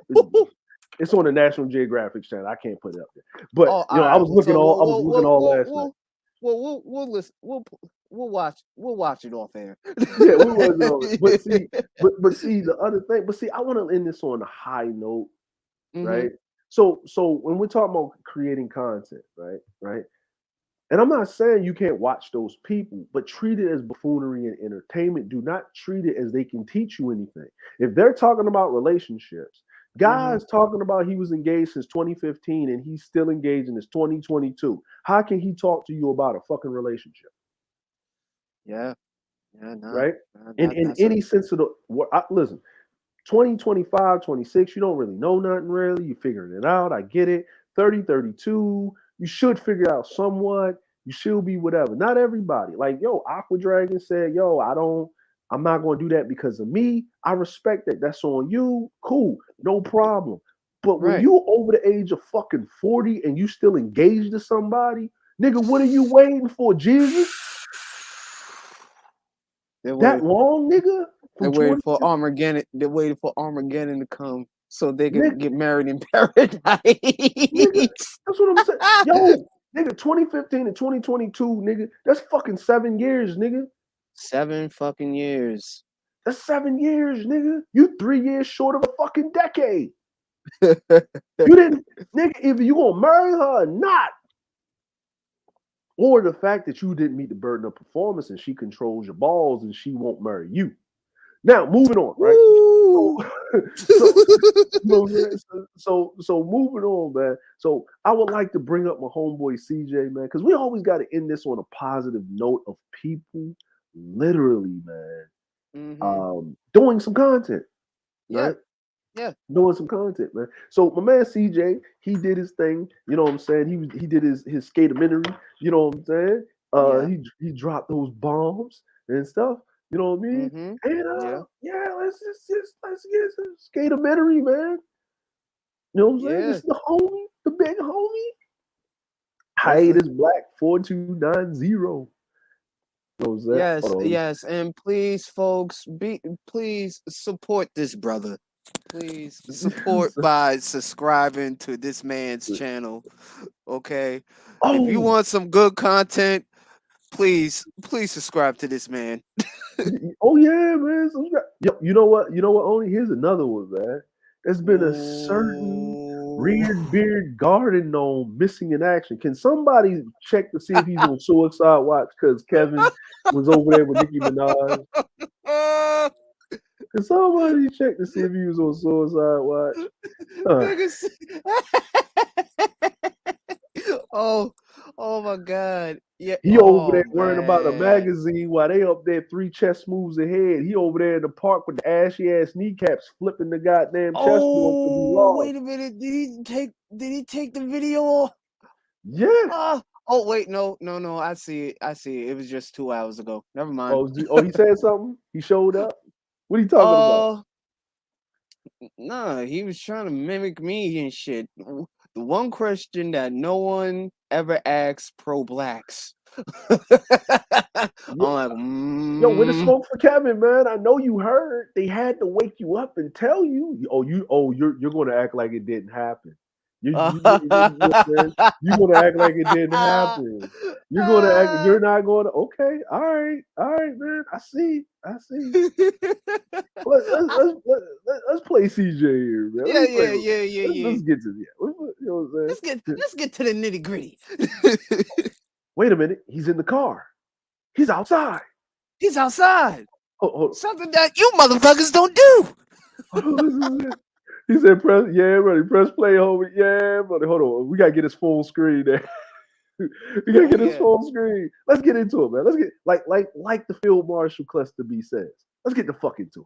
it's on the National Geographic channel. I can't put it up there. But oh, all I right. was looking So all I was looking all last night. we'll listen. We'll watch it off air. Yeah, we wasn't on it. But see the other thing. But see, I want to end this on a high note, Hmm. right? So when we're talking about creating content, right? And I'm not saying you can't watch those people, but treat it as buffoonery and entertainment. Do not treat it as they can teach you anything. If they're talking about relationships, Hmm. guys talking about he was engaged since 2015 and he's still engaged in his 2022. How can he talk to you about a fucking relationship, Yeah. Yeah. Nah. right? Nah, In that's a. any sense of the listen, 2025, 26, you don't really know nothing really. You're figuring it out. I get it. 30, 32, you should figure out somewhat. You should be whatever. Not everybody. Like, yo, Aqua Dragon said, yo, I'm not going to do that because of me. I respect that. That's on you. Cool. No problem. But when Right. you over the age of fucking 40 and you still engaged to somebody, nigga, what are you waiting for, Jesus? They're That waiting. long, nigga? They're From waiting 20, for Armageddon. They're waiting for Armageddon to come so they can nigga, get married in paradise. nigga, that's what I'm saying. Yo, nigga, 2015 to 2022, nigga, that's fucking 7 years, nigga. 7 fucking years. That's 7 years, nigga. You 3 years short of a fucking decade. You didn't, nigga, either you gonna marry her or not. Or the fact that you didn't meet the burden of performance and she controls your balls and she won't marry you. Now, moving on, right? So, Woo! so you know what I'm saying? So moving on, man. So I would like to bring up my homeboy CJ, man, because we always got to end this on a positive note of people literally, man, Hmm. doing some content, Yeah, right? yeah, Doing some content, man. So my man CJ, he did his thing. You know what I'm saying? He did his skatementary. You know what I'm saying? yeah. He dropped those bombs and stuff. You know what I mean? Hmm. And Yeah, yeah, let's get some skatementary, man. You know what I'm saying? This yeah. is the homie, the big homie. Let's Hiatus Black 4290. You know what I'm saying? yes, Hold yes, and please, folks, please support this brother. Please support on. by subscribing to this man's channel. Okay, if you Oh, want some good content, please subscribe to this man. oh yeah, man. Yo, you know what? You know what? Only here's another one, man. There's been a certain Ooh. reared beard garden gnome missing in action. Can somebody check to see if he's on suicide watch? Because Kevin was over there with Nicki Minaj. Can somebody check to see if he was on suicide watch? Niggas. Oh, oh my God. Yeah. He over Oh there worrying about a man. magazine while they up there 3 chess moves ahead. He over there in the park with the ashy ass kneecaps, flipping the goddamn chessboard because he Oh, lost. wait a minute. Did he take the video off? Yeah. Oh wait, no. I see it. I see it. It was just 2 hours ago. Never mind. Oh, he said something. He showed up. What are you talking about? Uh nah, he was trying to mimic me and shit. The one question that no one ever asks pro blacks. I'm like, Yo, where the smoke for Kevin, man? I know you heard. They had to wake you up and tell you. You're going to act like it didn't happen. You're going to act like it didn't happen. You're going to act. You're not going to. Okay, all right, man. I see. Let's play CJ here, man. yeah, Let's yeah, yeah, yeah, yeah. let's get to the. You know what I'm saying? Let's get to the nitty gritty. Wait a minute. He's in the car. He's outside. He's outside. Hold Something that you motherfuckers don't do. on. He said, "Press, yeah, buddy, press play, homie. Yeah, buddy. Hold on, we gotta get his full screen there. We gotta Oh get his yeah. full screen. Let's get into it, man. Let's get like the Field Marshal Cluster B says. Let's get the fuck into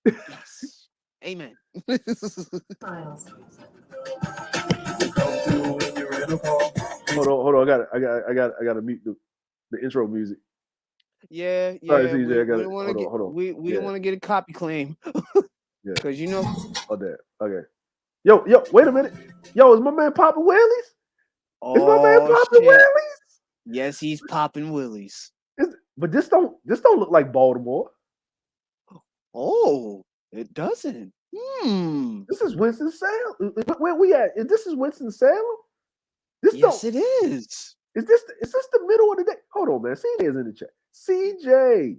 it. Yes. Amen. Hold on. I gotta mute the intro music. Yeah, Sorry, yeah. CJ. I got We it. don't want to get Hold on. we Yeah. don't want to get a copy claim Yeah. because you know. Oh, that. Okay. Yo, wait a minute. Yo, is my man popping wheelies? Is my man Oh popping shit! wheelies? Yes, he's popping willies. But this don't look like Baltimore. Oh, it doesn't. This is Winston-Salem. Where we at? This is Winston-Salem? This Yes, don't. it is. Is this the middle of the day? Hold on, man. CJ is in the chat. CJ.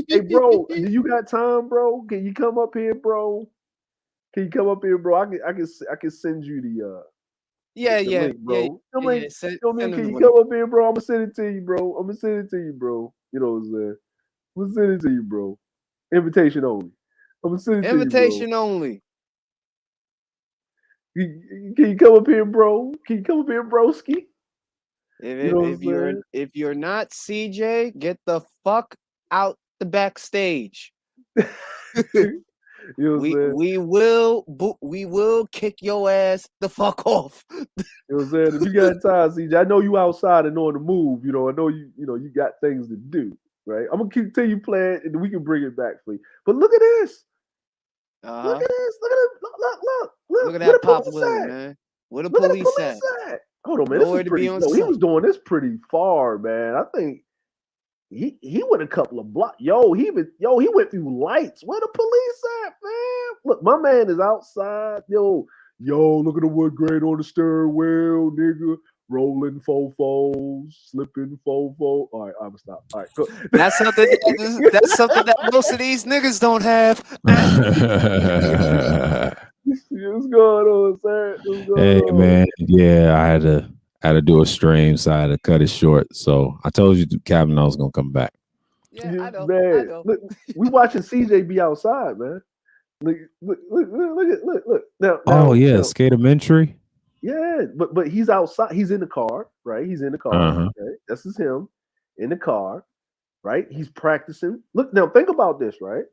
Hey, bro, do you got time, bro? Can you come up here, bro? I can send you the Yeah, the yeah, link, yeah, bro. The yeah. link. Send, You know what I mean? send him Can the you link. come up here, bro? I'm gonna send it to you, bro. I'm gonna send it to you, bro. You know what I'm saying? I'm gonna send it to you, bro. Invitation only. I'm gonna send it to you, bro. Invitation only. Can you come up here, bro? Can you come up here, broski? You know what I'm saying? If you're not CJ, get the fuck out the backstage. You know what I'm saying? We will kick your ass the fuck off. You know what I'm saying? If you got time, CJ, I know you outside and on the move. You know, I know you got things to do, right? I'm gonna continue playing, and we can bring it back for you. But look at this. Look at this. Look at it. Look. Look at Where that the Pop police Willie, at? man. Where the Look at the police police at? at. Hold on, man. Nowhere This is to be pretty. on Yo, he sight. was doing this pretty far, man. I think he went a couple of blocks. He went through lights. Where the police at, man? Look, my man is outside. Yo, look at the wood grain on the steering wheel, nigga. Rolling fofos, slipping fofo. All right, I'm gonna stop. All right, go. That's something that most of these niggas don't have. What's going on, sir? What's going Hey on? man, yeah, I had to do a stream, so I had to cut it short. So I told you, Kevin, I was gonna come back. Yeah, I know. Man, I know. look, we watching CJ be outside, man. Look. Oh yeah, Now, Skatomentary. yeah, but he's outside. He's in the car, right? He's in the car. Uh-huh. Right? This is him in the car, right? He's practicing. Look now, think about this, right?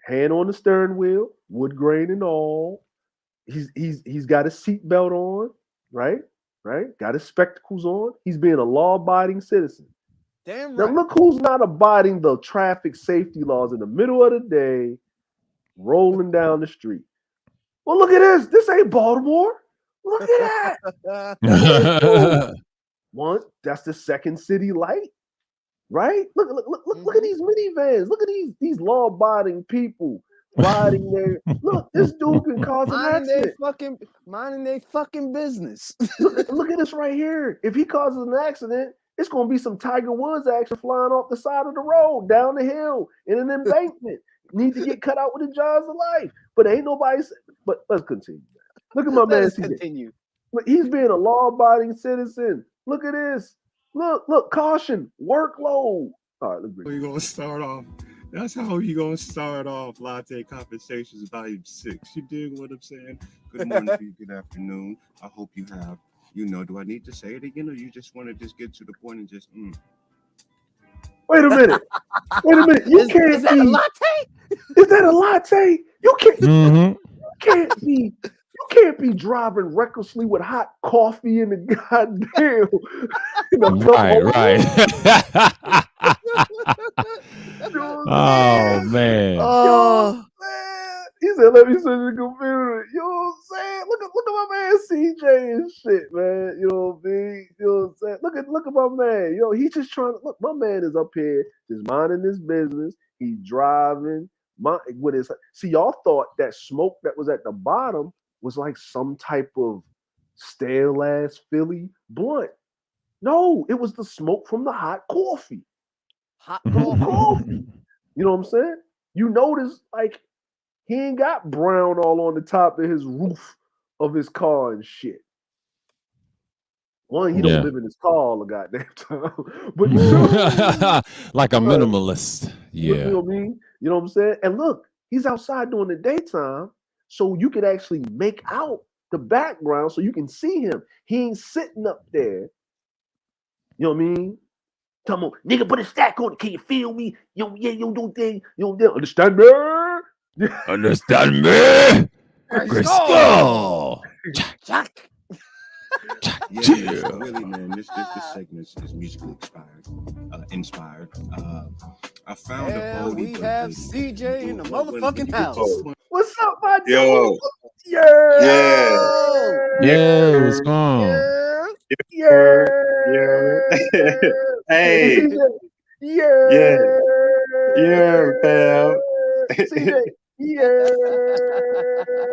Hand on the steering wheel, wood grain and all. He's got his seatbelt on, right? Right? Got his spectacles on. He's being a law-abiding citizen. Damn Now right. look who's not abiding the traffic safety laws in the middle of the day, rolling down the street. Well, look at this. This ain't Baltimore. Look at that. One, that's the second city light, right? Look at these minivans. Look at these law-abiding people riding there. Look, this dude can cause an accident. Minding their fucking business. Look at this right here. If he causes an accident, it's going to be some Tiger Woods action flying off the side of the road, down the hill, in an embankment. Need to get cut out with the jaws of life. But ain't nobody. But let's continue. Look at my man CJ. Continue. Look, he's being a law-abiding citizen. Look at this. Look, caution, workload. All right, let's bring it. You're gonna start off. That's how you're gonna start off Latte Conversations Volume 6. You dig what I'm saying? Good morning to you, good afternoon. I hope you have, do I need to say it again, or you just want to just get to the point and just Wait a minute. You can't is that be. a latte? Is that a latte? You can't. Mhm. You can't be driving recklessly with hot coffee in the goddamn. Right. Oh man. Oh man. He said, "Let me send you the computer." You know what I'm saying? Look at my man CJ and shit, man. You know what I mean? You know what I'm saying? Look at my man. He's just trying to look. My man is up here just minding his business. He's driving. See, y'all thought that smoke that was at the bottom was like some type of stale ass Philly blunt. No, it was the smoke from the hot coffee. Hot coffee. You know what I'm saying? You notice, like, he ain't got brown all on the top of his roof of his car and shit. One, he don't live in his car all the goddamn time. But like a minimalist. Yeah. You know what I mean? You know what I'm saying? And look, he's outside during the daytime, so you could actually make out the background so you can see him. He ain't sitting up there. You know what I mean? Come on, nigga, put a stack on it. Can you feel me? Yo, yeah, you do thing. You don't understand me? Understand me? Let's Crystal. go. Jack. Yeah, Yeah. man, Willie, man, this segment is musically inspired. I found a And Bodie we but have lady. CJ in the When motherfucking you house. get to- What's up, my Yo, dude? Yeah. yeah, Yeah, what's going on? Yeah. yeah. Hey, Hey, CJ. Yeah. yeah, yeah, pal. CJ. Yeah.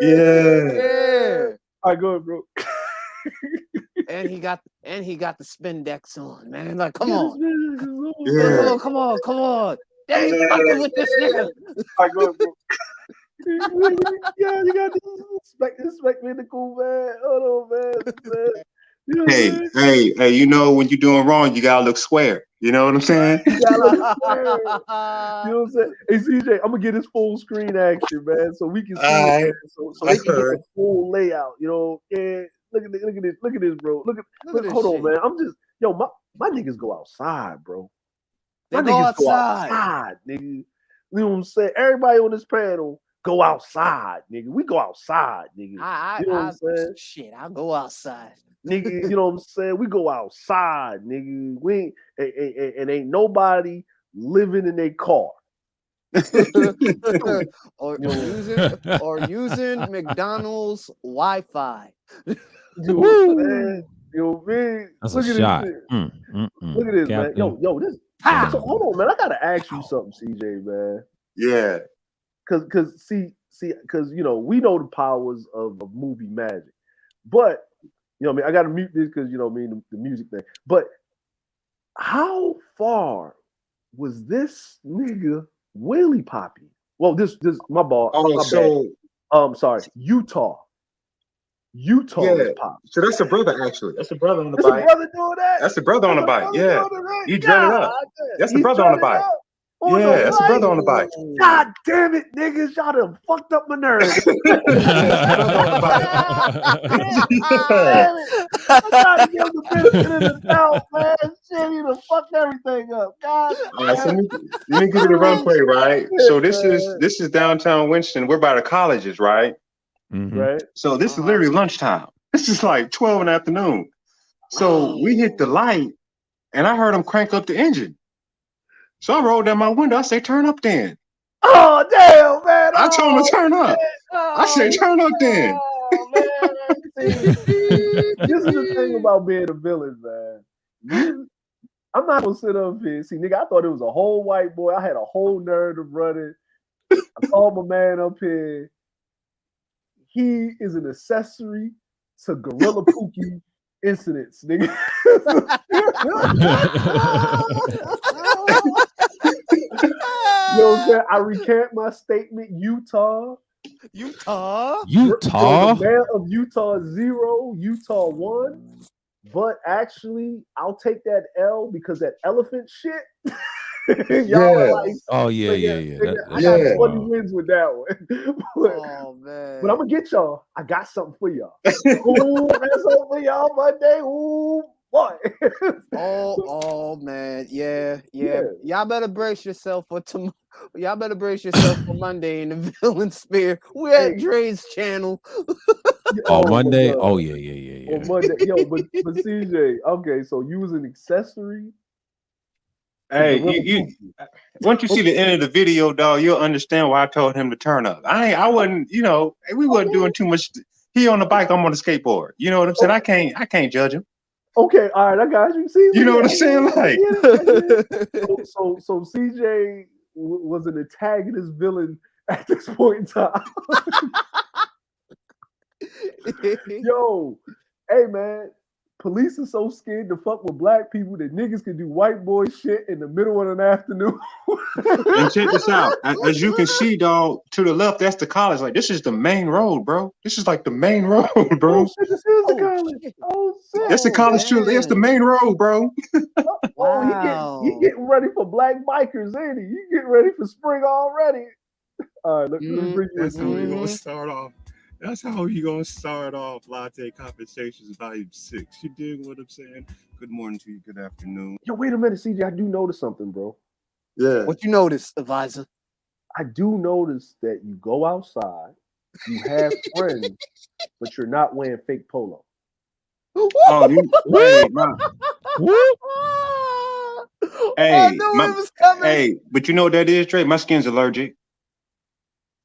Yeah, Yeah. All right, go ahead, bro. And he got the spandex on, man. Like, come Yeah, on. this man is on, yeah. man. Come on. They ain't fucking with this nigga. All right, go ahead, bro. Yeah, you got to respect me in the cool, man. Hold on, man. You know what Hey, I'm saying? hey, you know when you're doing wrong, you gotta look square. You know what I'm saying? You gotta look square. You know what I'm saying? Hey, CJ, I'm gonna get this full screen action, man, so we can see All it, right, man, so I they can get heard. the full layout. You know, yeah. Look at this, bro. Look at this Hold on, shit. man. I'm just my niggas go outside, bro. They My go niggas go outside. outside, nigga. You know what I'm saying? Everybody on this panel go outside, nigga. We go outside, nigga. You know what I'm saying? Shit, I'll go outside. Nigga, you know what I'm saying? We go outside, nigga. We and ain't nobody living in their car. or You using McDonald's Wi-Fi. know what I'm saying? You know what I mean? That's Look a at shot. this shit. Look at this, man. Captain. Yo, this. Pow. So hold on, man. I gotta ask you something, CJ, man. Yeah, Cause you know, we know the powers of movie magic. But you know what I mean, I gotta mute this because you know what I mean, the music thing. But how far was this nigga Willie Poppy? Well, this my ball. Oh, My so bad. Sorry, Utah. Utah yeah, was popping. so that's a brother actually. That's a brother on the That's a bike. brother doing that. That's the brother on the bike. Brother Yeah, doing it, right? he dread it up. God, That's the he brother on the dreaded bike. up on Yeah, the that's the brother on the bike. bike. God damn it, niggas! Y'all done fucked up my nerves. Yeah, that's the brother on the bike. Damn it! I tried to give him the benefit of the doubt, man. Shit, he done fucked everything up. God All right, so damn let me give you the run play, right? So this it, is downtown Winston. We're by the colleges, right? Mhm. right? So this is literally lunchtime. This is like 12 in the afternoon. So we hit the light, and I heard him crank up the engine. So I rolled down my window. I say, "Turn up, then." Oh damn, man! I told him to turn up. I Oh, said, "Turn up, then." oh man! See, this is the thing about being a villain, man. I'm not gonna sit up here. See, nigga, I thought it was a whole white boy. I had a whole narrative running. I called my man up here. He is an accessory to Gorilla Pookie incidents, nigga. You know what I'm saying? I recant my statement. Utah. Utah. Utah. The man of Utah 0, Utah 1. But actually, I'll take that L because that elephant shit. Y'all are like, Oh yeah. nigga, I That got shit is 20 20 wild. wins with that one. Oh man. But I'm gonna get y'all. I got something for y'all. Ooh, I got something for y'all Monday. Ooh, boy. Oh man, yeah. Yeah. Y'all better brace yourself for tomorrow. Y'all better brace yourself for Monday in the Villain Spear. We at Hey. Dre's channel. Oh, my Monday. God. Oh yeah. On Monday, yo, but CJ, okay, so you was an accessory. Hey, you once you see the end of the video, dog, you'll understand why I told him to turn up. I wasn't, you know, we wasn't doing too much. He on the bike, I'm on the skateboard. You know what I'm saying? I can't judge him. Okay, all right, I got you. See, You know what I'm saying? Like, so CJ was an antagonist villain at this point in time. Yo, hey man, police are so scared to fuck with black people that niggas can do white boy shit in the middle of an afternoon. and check this out. As you can see, dog, to the left, that's the college. Like, this is the main road, bro. This is like the main road, bro. Oh shit, this is the college. Shit. Oh shit. That's the college too. That's the main road, bro. Oh, he getting ready for black bikers, ain't he? You getting ready for spring already. All right, let me bring you That's how we're in. gonna start off That's how you gonna start off Latte Conversations Volume 6. You dig what I'm saying? Good morning to you, good afternoon. Yo, wait a minute, CJ. I do notice something, bro. Yeah. What you notice, advisor? I do notice that you go outside, you have friends, but you're not wearing fake polo. Oh, hey, I knew it was coming. hey, but you know what that is, Trey? My skin's allergic.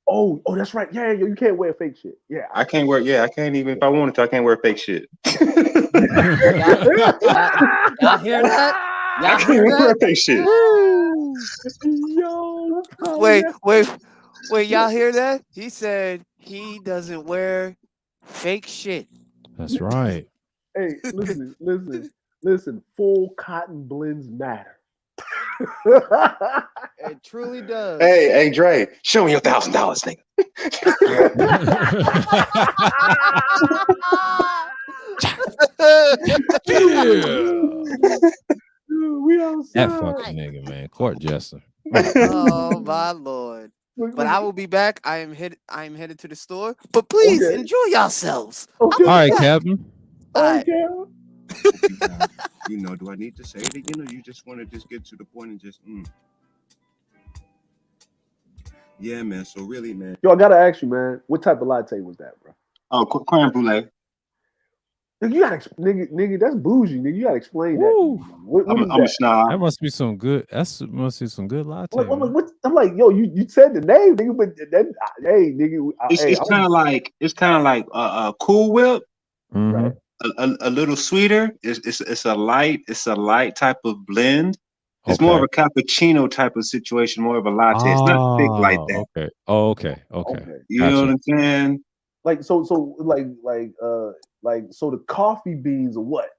Oh, that's right. Yeah, you can't wear fake shit. Yeah. I can't wear. Yeah, I can't even if I wanted to. I can't wear fake shit. Y'all hear that? I Y'all can't hear wear that? fake shit. Yo, Wait, y'all hear that? He said he doesn't wear fake shit. That's right. Hey, listen. Full cotton blends matter. It truly does. Hey, Dre, show me your $1,000, nigga. We outside. That fucking nigga, man. Court jester. Oh my lord. But I will be back. I am headed to the store. But please Okay. enjoy yourselves. Okay. All right, Captain. Okay. You know, do I need to say it again, or you just want to just get to the point and just Yeah, man. So really, man. Yo, I gotta ask you, man. What type of latte was that, bro? Oh, crème brûlée. Nigga, you gotta, nigga, that's bougie. Nigga, you gotta explain that. Woo. What I'm is a that? snob. That must be some good. Must be some good latte. I'm man. like, yo, you said the name, nigga, but then, hey, nigga, It's kind of like Cool Whip. Mhm. Right. A little sweeter. It's a light type of blend. It's more of a cappuccino type of situation, more of a latte. It's not thick like that. Okay. Oh, okay. Okay. You know what I'm saying? Like so the coffee beans or what?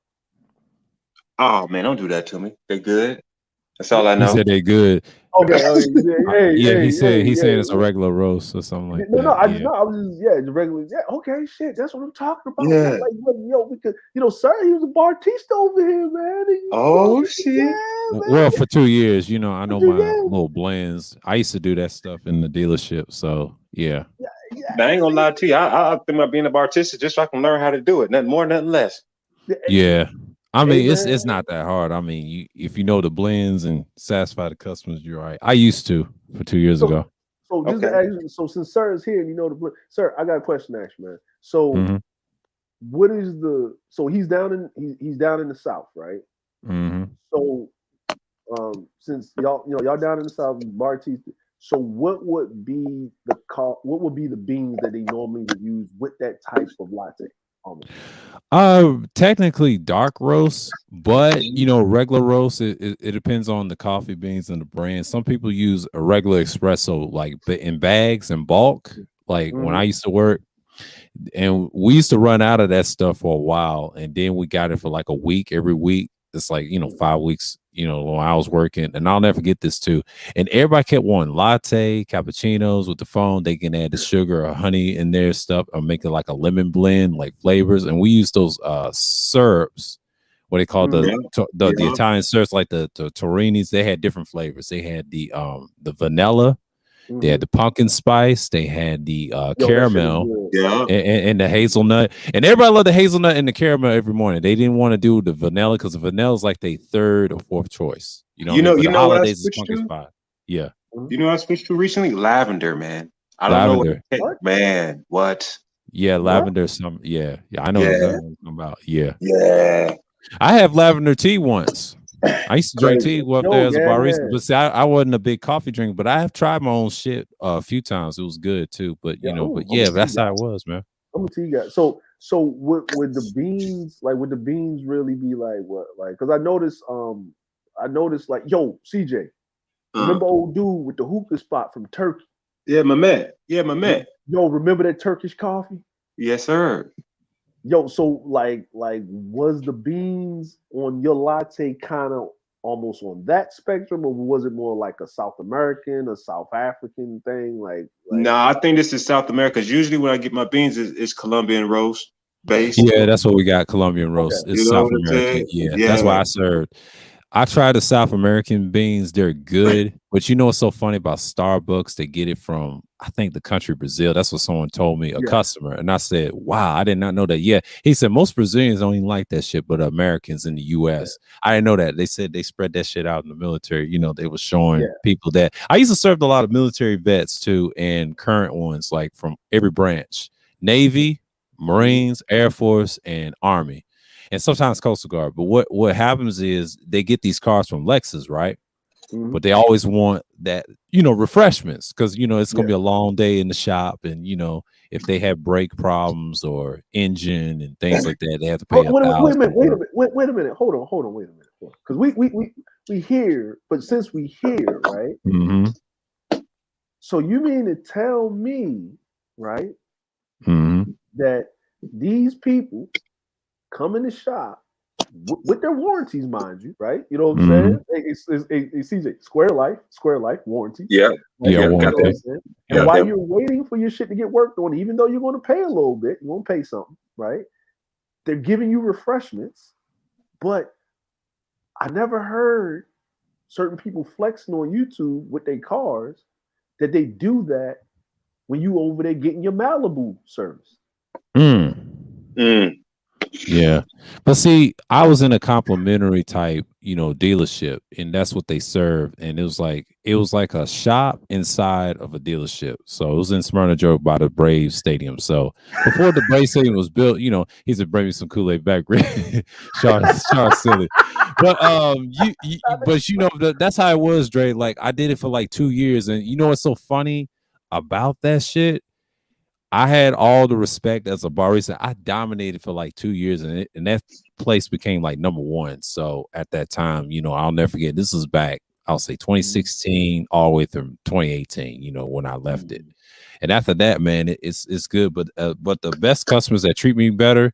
Oh man, don't do that to me. They good. That's all I He know. said they good. Okay, He's saying it's a regular roast or something like that. No, I was just the regular. Yeah, okay, shit, that's what I'm talking about. Yeah. Like, yo, because sir, he was a Bartista over here, man. Oh shit. Yeah, man. Well, for 2 years, I know my Yeah. little blends. I used to do that stuff in the dealership. So yeah. I ain't gonna lie to you. I think about being a Bartista just so I can learn how to do it. Nothing more, nothing less. Yeah. I mean, Hey, it's not that hard. I mean, if you know the blends and satisfy the customers, you're right. I used to for 2 years ago. So just to ask you, so since sir is here and you know sir, I got a question to ask you, man. So what is so he's down in the South, right? Mm-hmm. So since y'all down in the South, Bartista. So what would be the beans that they normally would use with that type of latte? Technically dark roast, but regular roast, it depends on the coffee beans and the brand. Some people use a regular espresso like in bags and bulk, like when I used to work, and we used to run out of that stuff for a while, and then we got it for like a week every week. It's like 5 weeks, when I was working, and I'll never forget this too. And everybody kept wanting latte, cappuccinos with the phone. They can add the sugar or honey in their stuff, or make it like a lemon blend, like flavors. And we use those syrups, what they call the Italian syrups, like the Torinis. They had different flavors. They had the vanilla. They had the pumpkin spice. They had the caramel, and the hazelnut. And everybody loved the hazelnut and the caramel every morning. They didn't want to do the vanilla because the vanilla is like their third or fourth choice. You know what I switched pumpkin to? spice. Yeah. You know what I switched to recently? Lavender, man. I don't know what. Man, what? Yeah, lavender. Yeah. I know exactly what I'm talking about. Yeah. Yeah. I have lavender tea once. I used to drink tea up there as a barista, but see, I wasn't a big coffee drinker, but I have tried my own shit a few times. It was good too, but that's how it was, man. I'm a tea guy. So would the beans really be like what? Like, because I noticed like, yo, CJ, remember old dude with the hookah spot from Turkey? Yeah, my man. Yo, remember that Turkish coffee? Yes, sir. Yo, so like was the beans on your latte kind of almost on that spectrum, or was it more like a South American, a South African thing? No, I think this is South America. Because usually when I get my beans, it's Colombian roast based. Yeah, that's what we got. Colombian roast. Okay. It's South American. Yeah, that's why I served. I try the South American beans. They're good. But you know what's so funny about Starbucks? They get it from, I think, the country Brazil. That's what someone told me, a Yeah. customer. And I said, wow, I did not know that. Yeah. He said, most Brazilians don't even like that shit, but Americans in the US. I didn't know that. They said they spread that shit out in the military. You know, they were showing Yeah. people that. I used to serve a lot of military vets too, and current ones, like from every branch. Navy, Marines, Air Force, and Army. And sometimes Coastal Guard. But what happens is they get these cars from Lexus, right? Mhm. But they always want that, you know, refreshments, because you know it's gonna Yeah. be a long day in the shop, and you know if they have brake problems or engine and things like that, they have to pay Wait a minute. Wait a $1,000. minute. Wait a minute. Hold on. Wait a minute. Because we hear, but since we hear, right? Mm-hmm. So you mean to tell me, right, Mm-hmm. that these people come in the shop with their warranties, mind you, right? You know what I'm Mm-hmm. saying? It's CJ, Square Life warranty. Yeah. Right? Yeah, You know what I'm warranty. saying? And Yeah. while you're waiting for your shit to get worked on, even though you're going to pay a little bit, you're going to pay something, right? They're giving you refreshments, but I never heard certain people flexing on YouTube with their cars that they do that when you over there getting your Malibu service. Mm. Yeah. But see, I was in a complimentary type, you know, dealership, and that's what they served. And it was like a shop inside of a dealership. So it was in Smyrna, Georgia by the Braves Stadium. So before the Braves Stadium was built, you know, he said, bring me some Kool-Aid back. Shark silly. But but you know, that's how it was, Dre. Like I did it for like 2 years, and you know what's so funny about that shit? I had all the respect as a barista. I dominated for like 2 years, and that place became like number one. So at that time, you know, I'll never forget. This was back, I'll say 2016 all the way through 2018. You know, when I left it, and after that, man, it's good. But the best customers that treat me better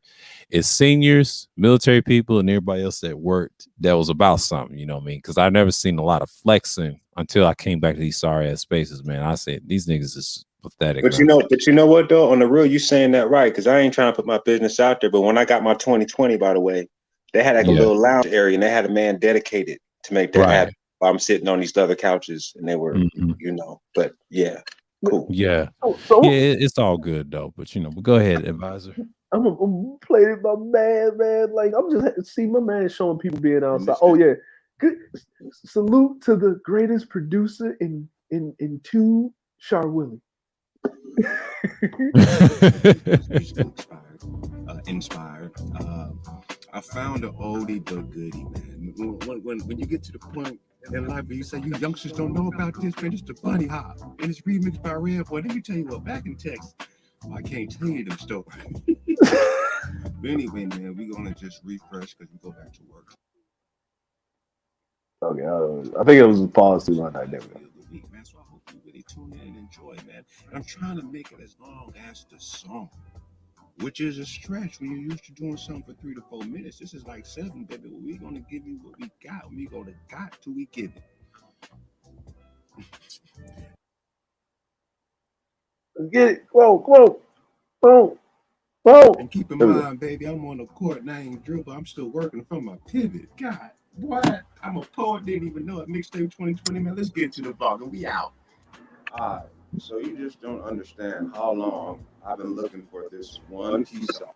is seniors, military people, and everybody else that worked that was about something. You know what I mean? Because I never seen a lot of flexing until I came back to these sorry ass spaces, man. I said these niggas is pathetic. But you know what though? On the real, you saying that right? Because I ain't trying to put my business out there. But when I got my 2020, by the way, they had like a little lounge area, and they had a man dedicated to make that happen. While I'm sitting on these other couches, and they were, you know. But yeah, cool. Yeah, it's all good though. But you know, but go ahead, advisor. I'm playing my man. Like I'm just see my man showing people being outside. Oh yeah, good. Salute to the greatest producer in two, Char Willie. Inspired. I found an oldie but goodie, man. When you get to the point in life where you say you youngsters don't know about this, man, it's the Bunny Hop, and it's remixed by Red Boy. Let me tell you what, back in Texas, I can't tell you them stories. But anyway, man, we're gonna just refresh because we go back to work. Okay, I think it was a pause too long. There we go. Man, so I hope you really tune in and enjoy, man. And I'm trying to make it as long as the song, which is a stretch when you're used to doing something for 3 to 4 minutes. This is like 7, baby. We're gonna give you what we got. We go to got till we give it. Let's get it. Whoa. And keep in mind, baby, I'm on the court and I ain't dribble. I'm still working from my pivot. God, what? I'm a poet, didn't even know it. Mixtape 2020, man. Let's get to the vlog and we out. All right. So you just don't understand how long I've been looking for this one piece of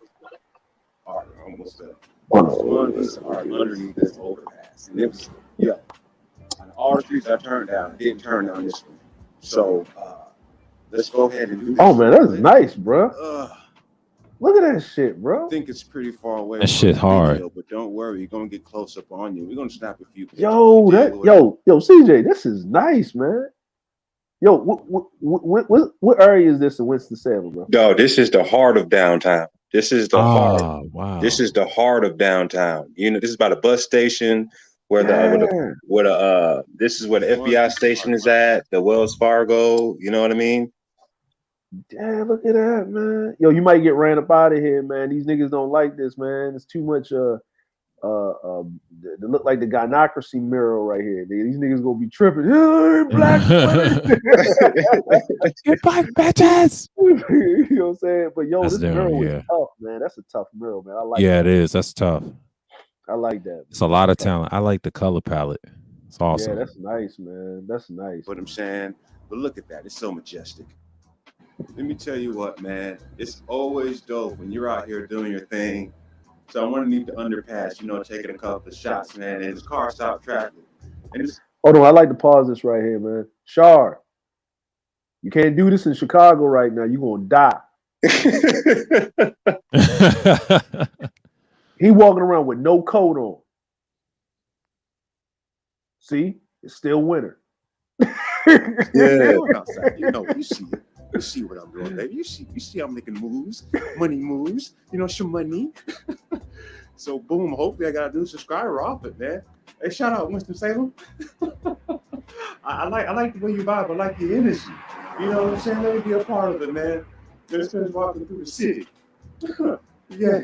art. Almost this one piece of art underneath this overpass. And it was, on all the streets I turned down, I didn't turn down this one. So let's go ahead and do this. Oh man, that's nice, bro. Look at that shit, bro. I think it's pretty far away. That shit hard. Video, but don't worry, you're gonna get close up on you. We're gonna snap a few pictures. Yo, CJ, this is nice, man. Yo, what area is this in Winston-Salem, bro? No, this is the heart of downtown. This is the heart. Wow. This is the heart of downtown. You know, this is by the bus station where this is where the FBI station is at, the Wells Fargo. You know what I mean? Damn, look at that, man. Yo, you might get ran up out of here, man. These niggas don't like this, man. It's too much they look like the gynocracy mural right here. These niggas gonna be tripping. Black get black bitches. You know what I'm saying? But yo, That's this mural is tough, man. That's a tough mural, man. I like it is. That's tough. I like that. It's a lot of talent. I like the color palette. It's awesome. Yeah, that's nice, man. That's nice. What I'm saying, but look at that. It's so majestic. Let me tell you what, man. It's always dope when you're out here doing your thing. So I'm underneath the underpass, you know, taking a couple of shots, man, and this car stopped traffic. And it's Hold on, I like to pause this right here, man. Shar, you can't do this in Chicago right now. You're gonna die. He walking around with no coat on. See, it's still winter. yeah, outside. You know, you see it. You see what I'm doing, baby. You see I'm making moves, money moves. You know, some money. So boom, hopefully I got a new subscriber off it, man. Hey, shout out Winston-Salem. I like the way you vibe. I like your energy. You know what I'm saying? Let me be a part of it, man. Let's finish walking through the city. Yeah.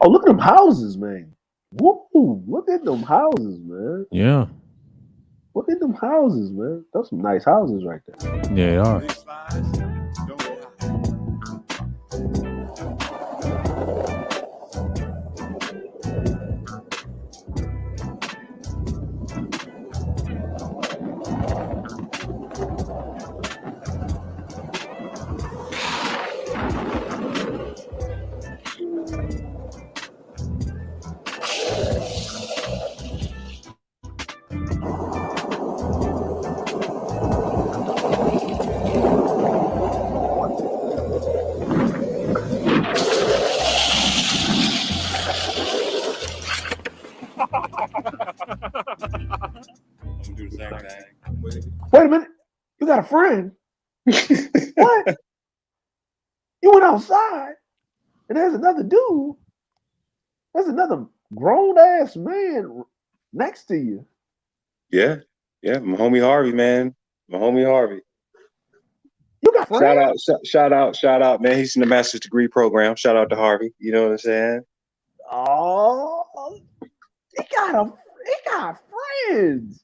Oh, look at them houses, man. Woo! Look at them houses, man. Yeah. Look at them houses, man. Those some nice houses right there. Yeah, they are. Do the same thing. Wait a minute. You got a friend? What? You went outside and there's another dude. There's another grown ass man next to you. Yeah. My homie Harvey, man. My homie Harvey. You got friends? Shout out, man. He's in the master's degree program. Shout out to Harvey. You know what I'm saying? Oh, he got friends.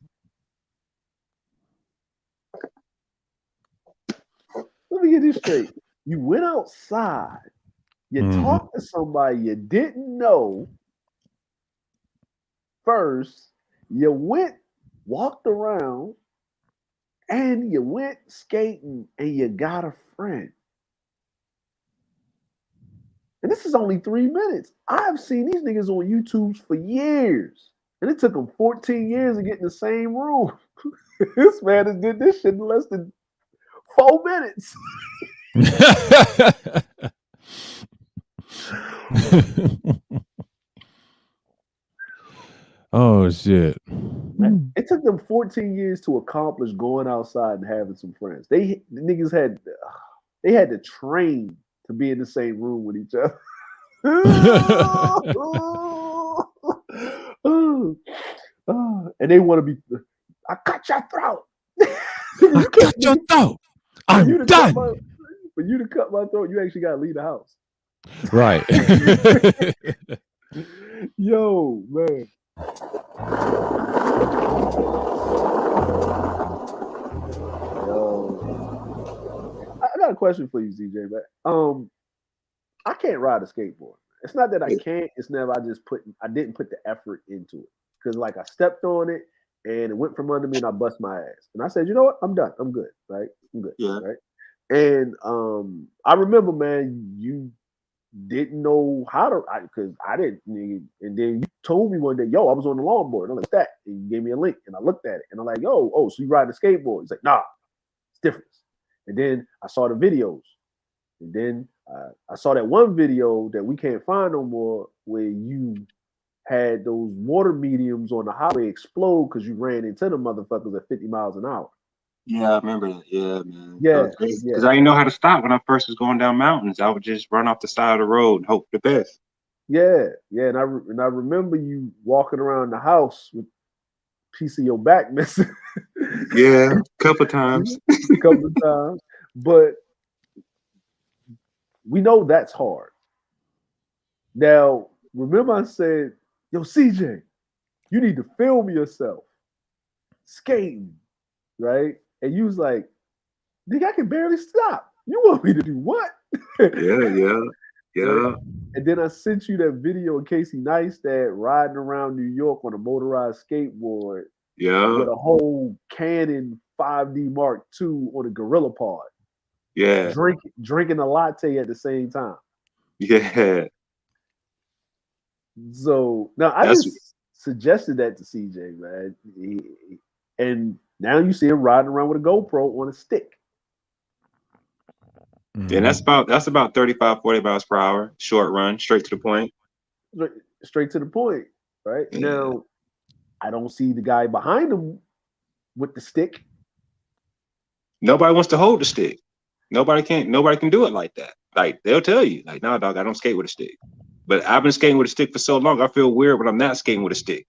Let me get this straight. You went outside. You talked to somebody you didn't know first. You walked around, and you went skating, and you got a friend. And this is only 3 minutes. I've seen these niggas on YouTube for years. And it took them 14 years to get in the same room. This man has did this shit in less than 4 minutes. Oh shit. Man, it took them 14 years to accomplish going outside and having some friends. The niggas had to train to be in the same room with each other. And they want to be. I cut your throat. I cut your throat. I'm done. For you to cut my throat, you actually got to leave the house. Right. Yo, man. Yo. I got a question for you, ZJ, man. I can't ride a skateboard. It's not that I can't. It's never. I didn't put the effort into it because like I stepped on it and it went from under me and I bust my ass. And I said, you know what? I'm done. I'm good. Right? I'm good. Yeah. Right. And I remember, man, you didn't know how to because I didn't. And then you told me one day, yo, I was on the longboard. And I'm like, that. And you gave me a link and I looked at it and I'm like, yo, so you ride a skateboard? He's like, nah, it's different. And then I saw the videos. And then I saw that one video that we can't find no more where you had those water mediums on the highway explode because you ran into the motherfuckers at 50 miles an hour. Yeah, I remember that. Yeah, man. Yeah. Because I didn't know how to stop when I first was going down mountains. I would just run off the side of the road and hope the best. Yeah. And I remember you walking around the house with a piece of your back missing. Yeah, a couple times. But we know that's hard. Now, remember I said, yo, CJ, you need to film yourself skating, right? And you was like, nigga, I can barely stop. You want me to do what? Yeah. Right? And then I sent you that video of Casey Neistat riding around New York on a motorized skateboard with a whole Canon 5D Mark II on a Gorilla Pod. Yeah. Drinking a latte at the same time. Yeah. So now I just suggested that to CJ, man. And now you see him riding around with a GoPro on a stick. And that's about 35, 40 miles per hour. Short run, straight to the point. Straight to the point, right? Yeah. Now, I don't see the guy behind him with the stick. Nobody wants to hold the stick. Nobody can do it like that. Like they'll tell you, like, nah, dog, I don't skate with a stick. But I've been skating with a stick for so long, I feel weird when I'm not skating with a stick.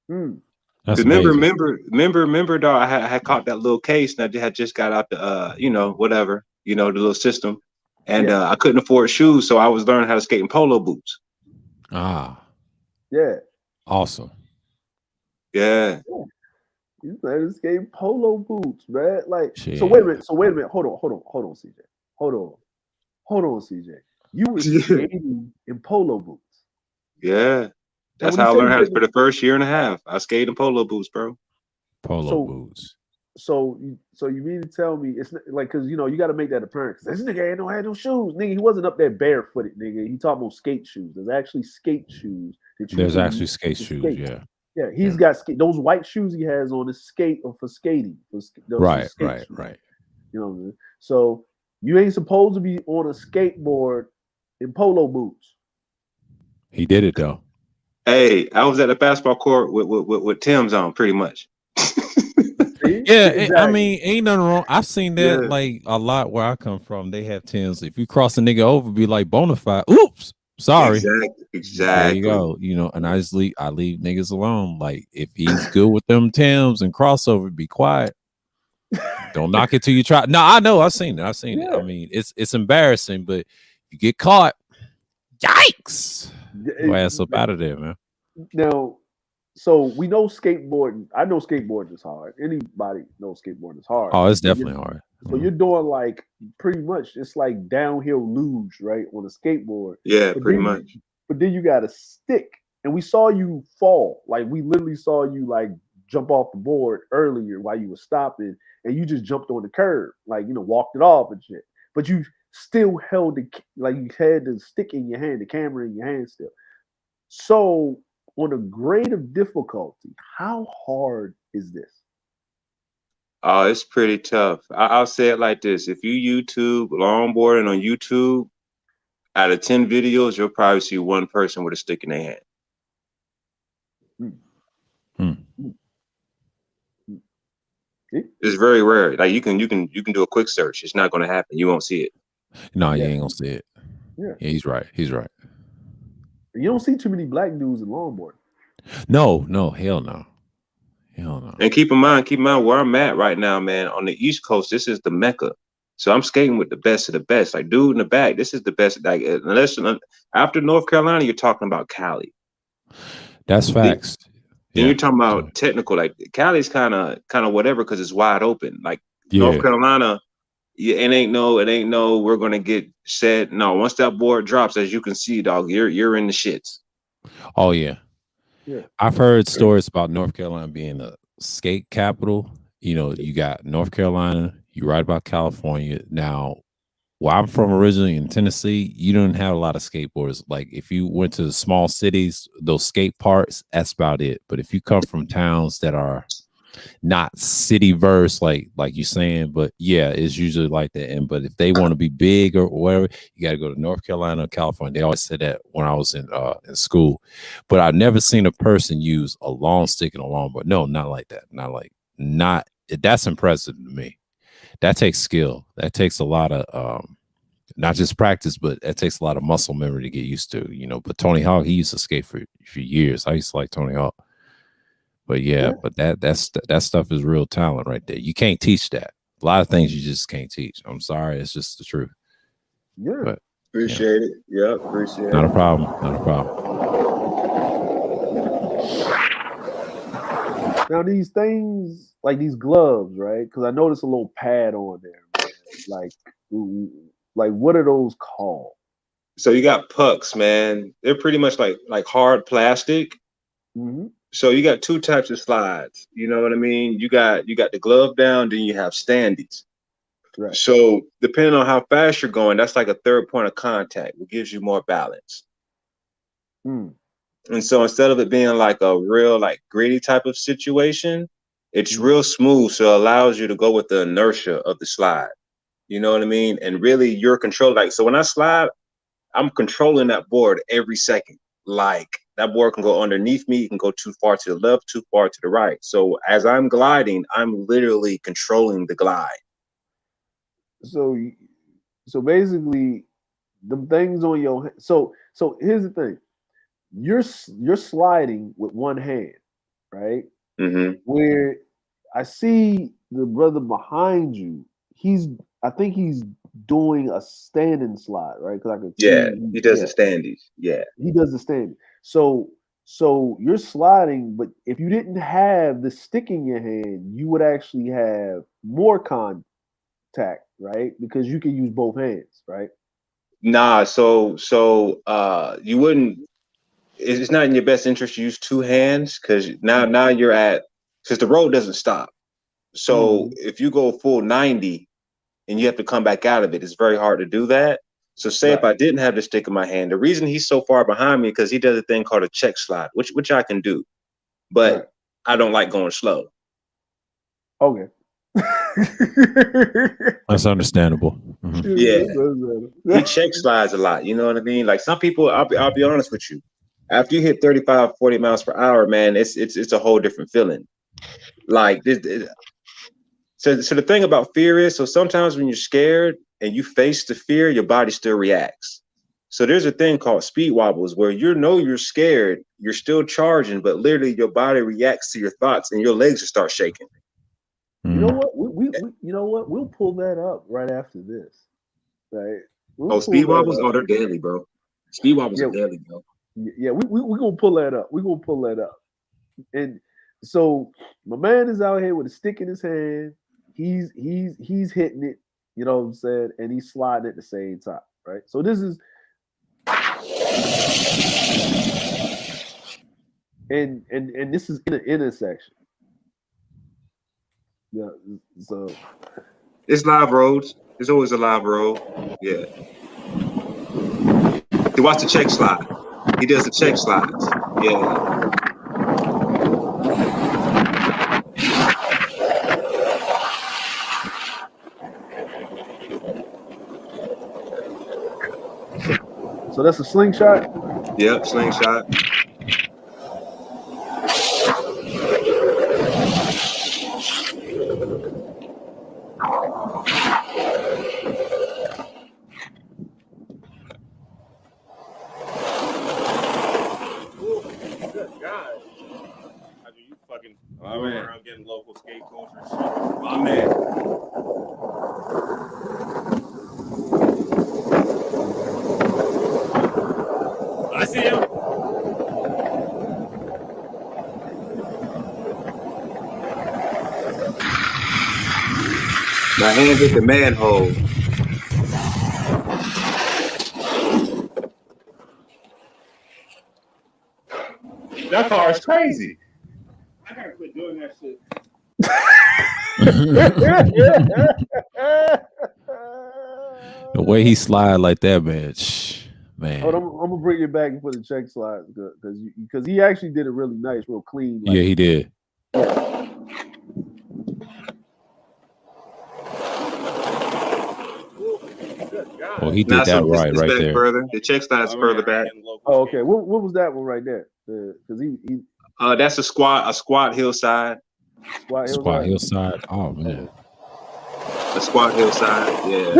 Remember, dog, I had caught that little case and I had just got out the the little system. And I couldn't afford shoes, so I was learning how to skate in polo boots. Ah. Yeah. Awesome. Yeah. You learning to skate polo boots, man. Like, so wait a minute. Hold on, CJ. Hold on, CJ. You were skating in polo boots. Yeah. That's how I learned how to for the first year and a half. I skated in polo boots, bro. Polo boots. So you mean to tell me it's not, like, because you got to make that apparent. Because this nigga ain't had no shoes, nigga. He wasn't up there barefooted, nigga. He talking about skate shoes. There's actually skate shoes that you. There's actually skate shoes. Skate. Yeah. Yeah, he's got those white shoes he has on his skate or for skating. Right. You know what I mean? So you ain't supposed to be on a skateboard in polo boots. He did it though. Hey, I was at a basketball court with Tim's on, pretty much. Yeah, exactly. I mean, ain't nothing wrong. I've seen that like a lot where I come from. They have Tim's. If you cross a nigga over, be like bona fide. Oops, sorry. Exactly. There you go. And I leave niggas alone. Like if he's good with them Tim's and crossover, be quiet. Don't knock it till you try. No, I know. I've seen it. I mean, it's embarrassing, but you get caught. Yikes! Go ass up out of there, man. Now, so we know skateboarding. I know skateboarding is hard. Anybody knows skateboarding is hard. Oh, it's definitely hard. So you're doing like pretty much it's like downhill luge, right, on a skateboard. Yeah, pretty much. But then you got a stick, and we saw you fall. Like we literally saw you like jump off the board earlier while you were stopping, and you just jumped on the curb, like walked it off and shit. But you still held you had the stick in your hand, the camera in your hand still. So on a grade of difficulty, how hard is this? Oh, it's pretty tough. I'll say it like this: if you YouTube longboarding on YouTube, out of 10 videos, you'll probably see one person with a stick in their hand. It's very rare. Like you can do a quick search. It's not going to happen. You won't see it. No, you ain't gonna see it. Yeah, he's right. You don't see too many black dudes in longboard. No, hell no. And keep in mind where I'm at right now, man. On the East Coast, this is the Mecca. So I'm skating with the best of the best. Like dude in the back, this is the best. Like unless after North Carolina, you're talking about Cali. That's facts. Then you're talking about technical. Like Cali's kind of whatever because it's wide open. Like North Carolina. Yeah, it ain't no we're gonna get set. No, once that board drops, as you can see, dog, you're in the shits. Oh yeah. I've heard stories about North Carolina being a skate capital. You got North Carolina, you write about California. Now, where I'm from originally in Tennessee, you don't have a lot of skateboarders. Like if you went to the small cities, those skate parks, that's about it. But if you come from towns that are not city verse like you're saying, but yeah, it's usually like that. But if they want to be big or whatever, you got to go to North Carolina or California. They always said that when I was in school, but I've never seen a person use a long stick and a longboard. No, not like that. That's impressive to me. That takes skill. That takes a lot of not just practice, but it takes a lot of muscle memory to get used to. But Tony Hawk, he used to skate for years. I used to like Tony Hawk. But but that stuff is real talent right there. You can't teach that. A lot of things you just can't teach. I'm sorry, it's just the truth. Yeah, but appreciate it. Yeah, appreciate it. Not a problem. Now these things like these gloves, right? Because I noticed a little pad on there. Like, what are those called? So you got pucks, man. They're pretty much like hard plastic. Mm-hmm. So you got two types of slides. You know what I mean? You got the glove down, then you have standees. Right. So depending on how fast you're going, that's like a third point of contact. It gives you more balance. Mm. And so instead of it being like a real like gritty type of situation, it's Mm. real smooth. So it allows you to go with the inertia of the slide. You know what I mean? And really you're controlled. Like, so when I slide, I'm controlling that board every second. Like that board can go underneath me, it can go too far to the left, too far to the right. So as I'm gliding, I'm literally controlling the glide. So basically, the things on your so here's the thing. You're sliding with one hand, right? Mm-hmm. Where I see the brother behind you, I think he's doing a standing slide, right? Because I could Yeah, see, he does the standees. Yeah. he does the standing. So you're sliding, but if you didn't have the stick in your hand, you would actually have more contact, right? Because you can use both hands, right? Nah, so you wouldn't, it's not in your best interest to use two hands because now you're at, because the road doesn't stop. So Mm-hmm. if you go full 90 and you have to come back out of it, it's very hard to do that. So say if Right. I didn't have the stick in my hand, the reason he's so far behind me because he does a thing called a check slide, which I can do, Right. but I don't like going slow. Okay. That's understandable. Mhm. Yeah, he check slides a lot. You know what I mean? Like some people, I'll be honest with you. After you hit 35, 40 miles per hour, man, it's a whole different feeling. Like this, so the thing about fear is, so sometimes when you're scared and you face the fear, your body still reacts. So there's a thing called speed wobbles where you know you're scared, you're still charging, but literally your body reacts to your thoughts and your legs will start shaking. You know what? We you know what? We'll pull that up right after this. Right? We'll Oh, pull speed that wobbles? up. Oh, they're deadly, bro. Speed wobbles are Yeah, deadly, bro. yeah. We gonna pull that up. We gonna pull that up. And so my man is out here with a stick in his hand. He's hitting it. You know what I'm saying? And he's sliding at the same time. Right? So this is and this is in an intersection. Yeah. So It's live roads. There's always a live road. Yeah. To watch the check slide. He does the check yeah. slides. Yeah. So that's a slingshot. Yep. Slingshot. Good God. I mean, you fucking going around getting local skate culture and shit. My man. I see him. My hand hit the manhole. That car is crazy. I gotta quit doing that shit. The way he slide like that, man. Man. Hold on, I'm gonna bring it back for the check slide because he actually did it really nice, real clean. Like, Yeah, he did. Oh, he did that right back there. further. The check slide's further back. Oh, okay. What was that one right there? Because he That's a squat hillside. Squat hillside. Oh man. A squat hillside. Yeah.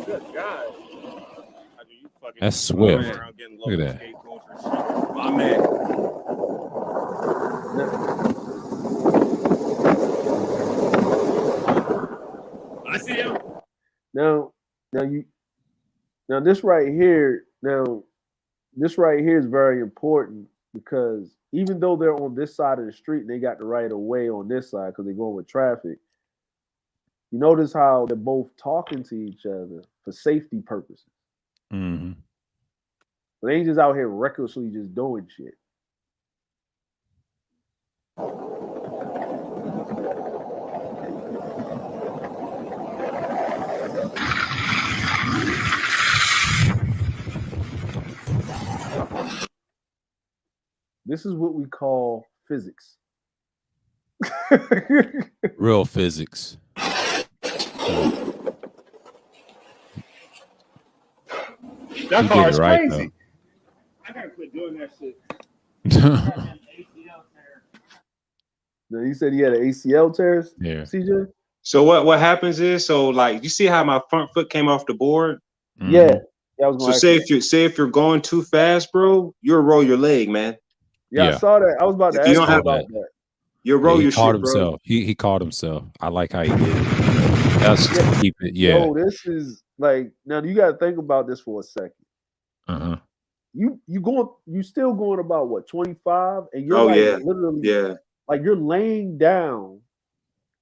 Good God. That's swift. Look at that. My man. I see him. Now this right here. This right here is very important because even though they're on this side of the street, they got the right of way on this side because they're going with traffic. You notice how they're both talking to each other for safety purposes. Mm-hmm. But they ain't just out here recklessly just doing shit. This is what we call physics. Real physics. That car is right, crazy. I gotta quit doing that shit. He said he had an ACL tear. Yeah. CJ. So what happens is, so like you see how my front foot came off the board? Mm-hmm. Yeah, I was So going to say if you're going too fast, bro, you'll roll your leg, man. I saw that. I was about to If you ask don't you have about that. You'll roll he your caught shit, bro. himself. He caught himself. I like how he did it. That's just to keep it. Yeah. Yo, this is like, now you got to think about this for a second. Uh-huh. You still going about what, 25, and you're literally like you're laying down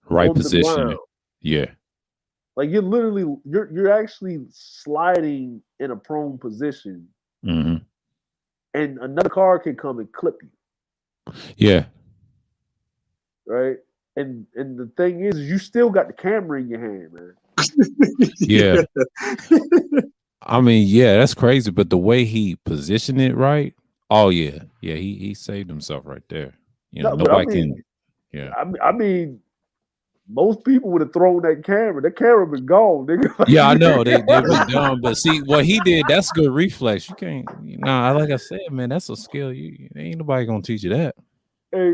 Right on the position. ground. Yeah. Like you're actually sliding in a prone position, Mm-hmm. and another car can come and clip you. Yeah. Right. And the thing is, you still got the camera in your hand, man. Yeah. I mean, yeah, that's crazy. But the way he positioned it right, oh yeah. Yeah, he saved himself right there. You know, nobody can. Yeah. I mean, most people would have thrown that camera. That camera been gone, nigga. Like, Yeah, I know they've been dumb, but see what he did. That's good reflex. You can't. Like I said, man, that's a skill. You ain't nobody gonna teach you that. Hey,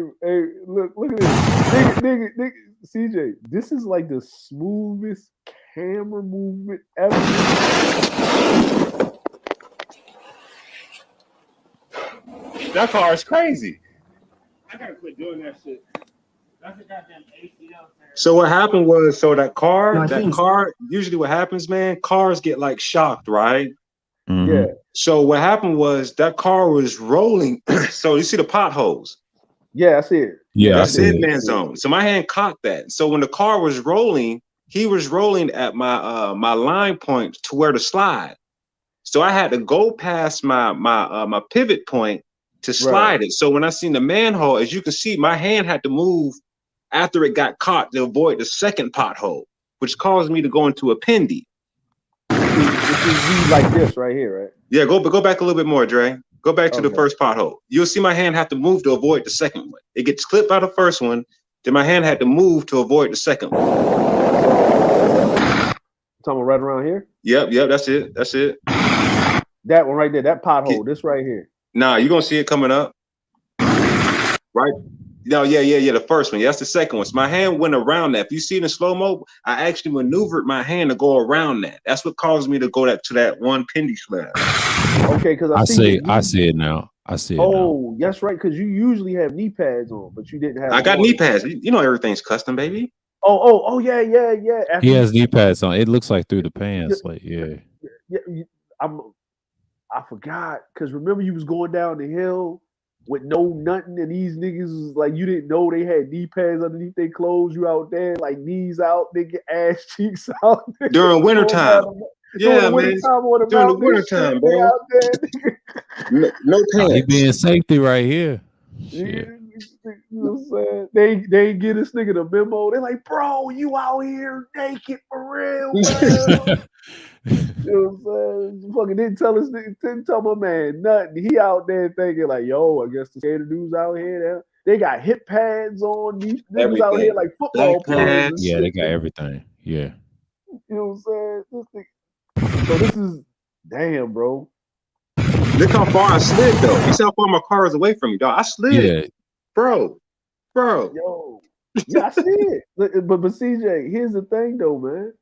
look at this, nigga, CJ. This is like the smoothest camera movement ever. That car is crazy. I gotta quit doing that shit. That's a goddamn ACL. So what happened was, that car, usually what happens, man, cars get like shocked, right? Mm-hmm. Yeah. So what happened was that car was rolling. So you see the potholes. Yeah, I see it. Yeah, that's dead man zone. So my hand caught that. So when the car was rolling, he was rolling at my my line point to where to slide. So I had to go past my pivot point to slide it. So when I seen the manhole, as you can see, my hand had to move after it got caught to avoid the second pothole, which caused me to go into a pendy. Which is like this right here, right? Yeah, go back a little bit more, Dre. Go back to the first pothole. You'll see my hand have to move to avoid the second one. It gets clipped by the first one, then my hand had to move to avoid the second one. Talking right around here? Yep, that's it. That one right there, that pothole, this right here. Nah, you're gonna see it coming up. Right? No, yeah, the first one. Yeah, that's the second one. So my hand went around that. If you see it in slow-mo, I actually maneuvered my hand to go around that. That's what caused me to go to that one pendy slab. Okay, because I see it now. I see it now. Oh, that's right, because you usually have knee pads on, but you didn't have. I got knee pads. You know everything's custom, baby. Oh, yeah. He has knee pads on. It looks like through the pants, Yeah, I forgot, because remember you was going down the hill with no nothing, and these niggas was like, you didn't know they had knee pads underneath their clothes. You out there like knees out, nigga, ass cheeks out. Nigga, during wintertime. Yeah, during the wintertime, bro. Out there, no pants. He being safety right here. Shit. You know what I'm saying? They ain't get this nigga the memo. They like, bro, you out here naked for real, man. You know what I'm saying? Fucking didn't tell my man nothing. He out there thinking like, yo, I guess the skater dudes out here, they got hip pads on. These niggas out here like football players. Yeah, they got everything. Yeah. You know what I'm saying? So this is, damn, bro. Look how far I slid though. You see how far my car is away from me, dog. I slid. Yeah. Bro. Yo. Yeah, I see it. But CJ, here's the thing though, man.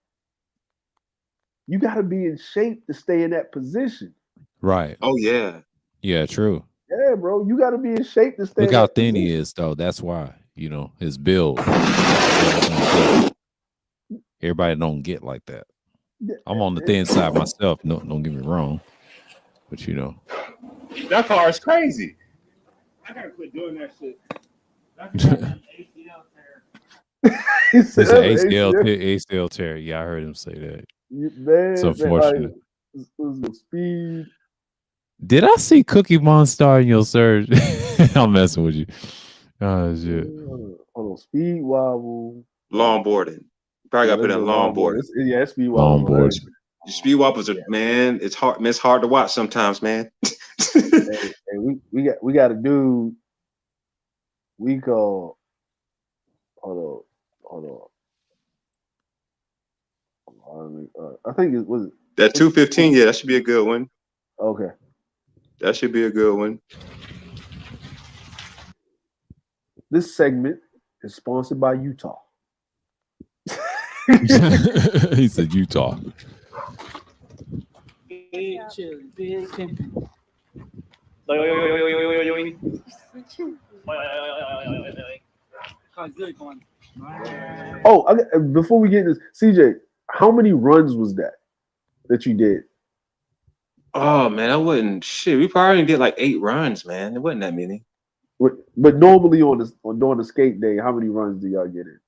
You got to be in shape to stay in that position. Right. Oh, yeah. Yeah, true. Yeah, bro. You got to be in shape to stay Look in how that thin position. he is, though. That's why, his build. Everybody don't get like that. I'm on the thin side myself. No, don't get me wrong. But, that car is crazy. I got to quit doing that shit. That's an ACL tear. He said It's an that's ACL tear. Yeah, I heard him say that. Man, It's unfortunate. Like, speed. Did I see Cookie Monster in your search? I'm messing with you. Oh shit. Hold on, speed wobble. Longboarding. Probably got to put in longboarding. Yeah, speed wobble. Longboard. Speed wobbles are man. It's hard. It's hard to watch sometimes, man. Hey, we got a dude. We call. Hold on. I think it was That 215. Yeah, that should be a good one. Okay. That should be a good one. This segment is sponsored by Utah. He said Utah. Oh, before we get this, CJ, how many runs was that you did? Oh man, I wouldn't. Shit, we probably did like 8 runs, man. It wasn't that many. But normally during the skate day, how many runs do y'all get in?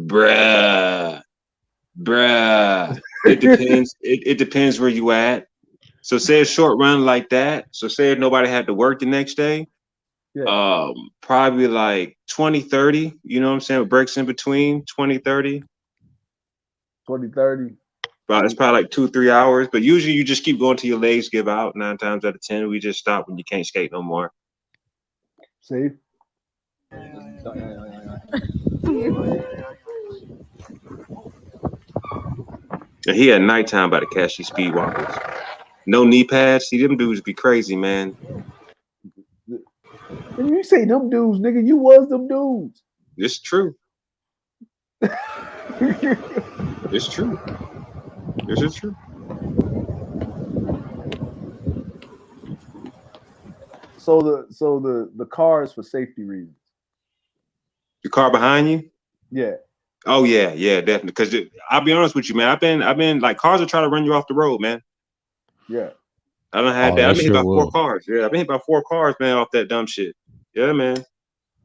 Bruh. It depends. It depends where you at. So say a short run like that. So say if nobody had to work the next day. Yeah. Probably like 20, 30. You know what I'm saying? With breaks in between 20, 30. 20, 30. But it's probably like 2-3 hours. But usually you just keep going till your legs give out. 9 times out of 10, we just stop when you can't skate no more. See? And he had nighttime by the catch these speed walkers. No knee pads. See, them dudes be crazy, man. When you say them dudes, nigga, you was them dudes. It's true. It's true. This is true. So the car is for safety reasons. The car behind you? Yeah. Oh yeah, definitely. Because I'll be honest with you, man. I've been like cars are trying to run you off the road, man. Yeah. I don't have that. I've been hit by 4 cars. Yeah, I've been hit by 4 cars, man, off that dumb shit. Yeah, man.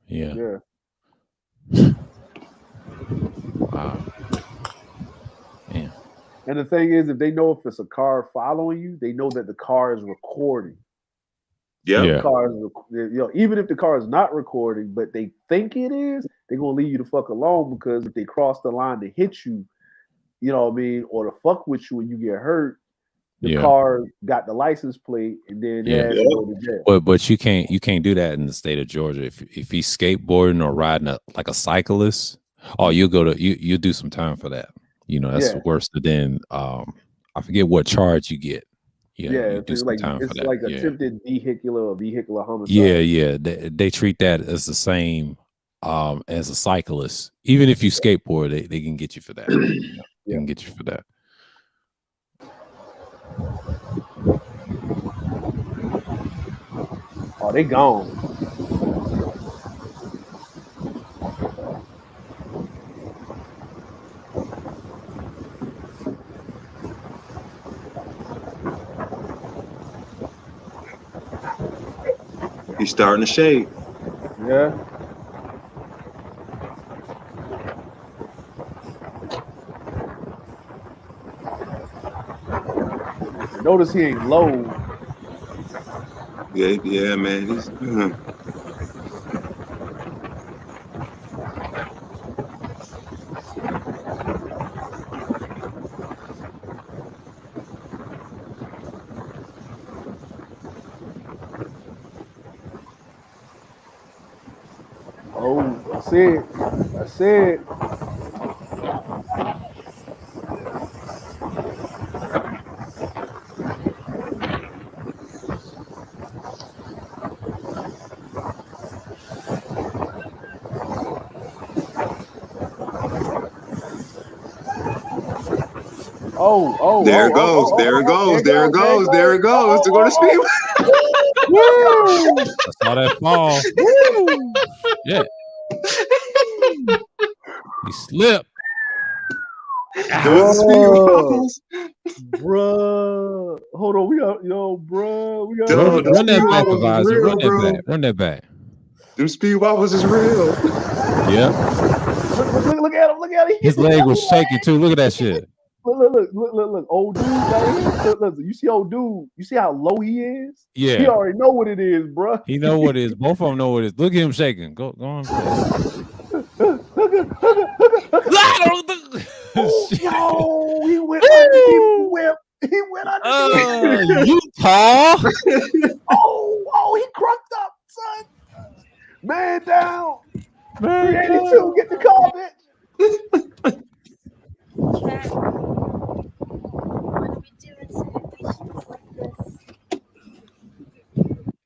Yeah. Wow. Yeah. And the thing is, if they know if it's a car following you, they know that the car is recording. Yeah. The car is, even if the car is not recording, but they think it is, they're gonna leave you the fuck alone because if they cross the line to hit you, you know what I mean, or to fuck with you when you get hurt, the car got the license plate, and then they have to go to jail. But you can't do that in the state of Georgia. If he's skateboarding or riding like a cyclist, you'll do some time for that. You know, that's worse than I forget what charge you get. You do some time for that. It's like attempted vehicular homicide. Yeah. They treat that as the same as a cyclist. Even if you skateboard, they can get you for that. They can get you for that. Oh, they gone. He's starting to shade. Yeah. Notice he ain't low. Yeah, man. He's Oh, that's it. That's it. There it goes. There it goes. There it goes. There it goes. To go to speed. Woo! I saw that fall. Woo! Yeah. He slipped. Bruh. Hold on. We got run that back, advisor. Run that back. Them speed wobbles is real. Yeah. Look at him. Look at him. His leg was shaking too. Look at that shit. Look. Old dude right here. Look, you see old dude. You see how low he is? Yeah. He already know what it is, bro. He know what it is. Both of them know what it is. Look at him shaking. Go on. Yo, he went underneath the whip. He went underneath. Utah. Oh, he crunked up, son. Man down. Man 382, get the car, bitch.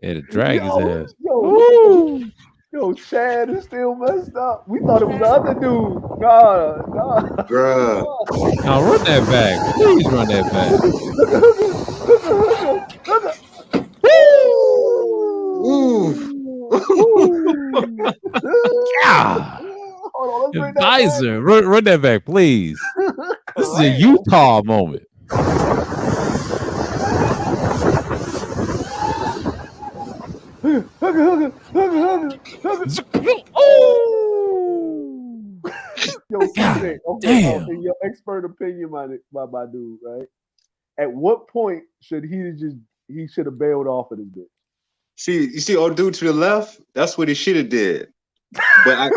Yeah, to drag his ass. Yo, Chad is still messed up. We thought it was the other dude. Nah. Bruh. Now run that back. Please run that back. Hold on, let's bring that Advisor, run that back, please. This is a Utah moment. Yo, CJ, okay, in your expert opinion, my dude, right? At what point should he should have bailed off of this bitch? You see old dude to the left? That's what he should have did. But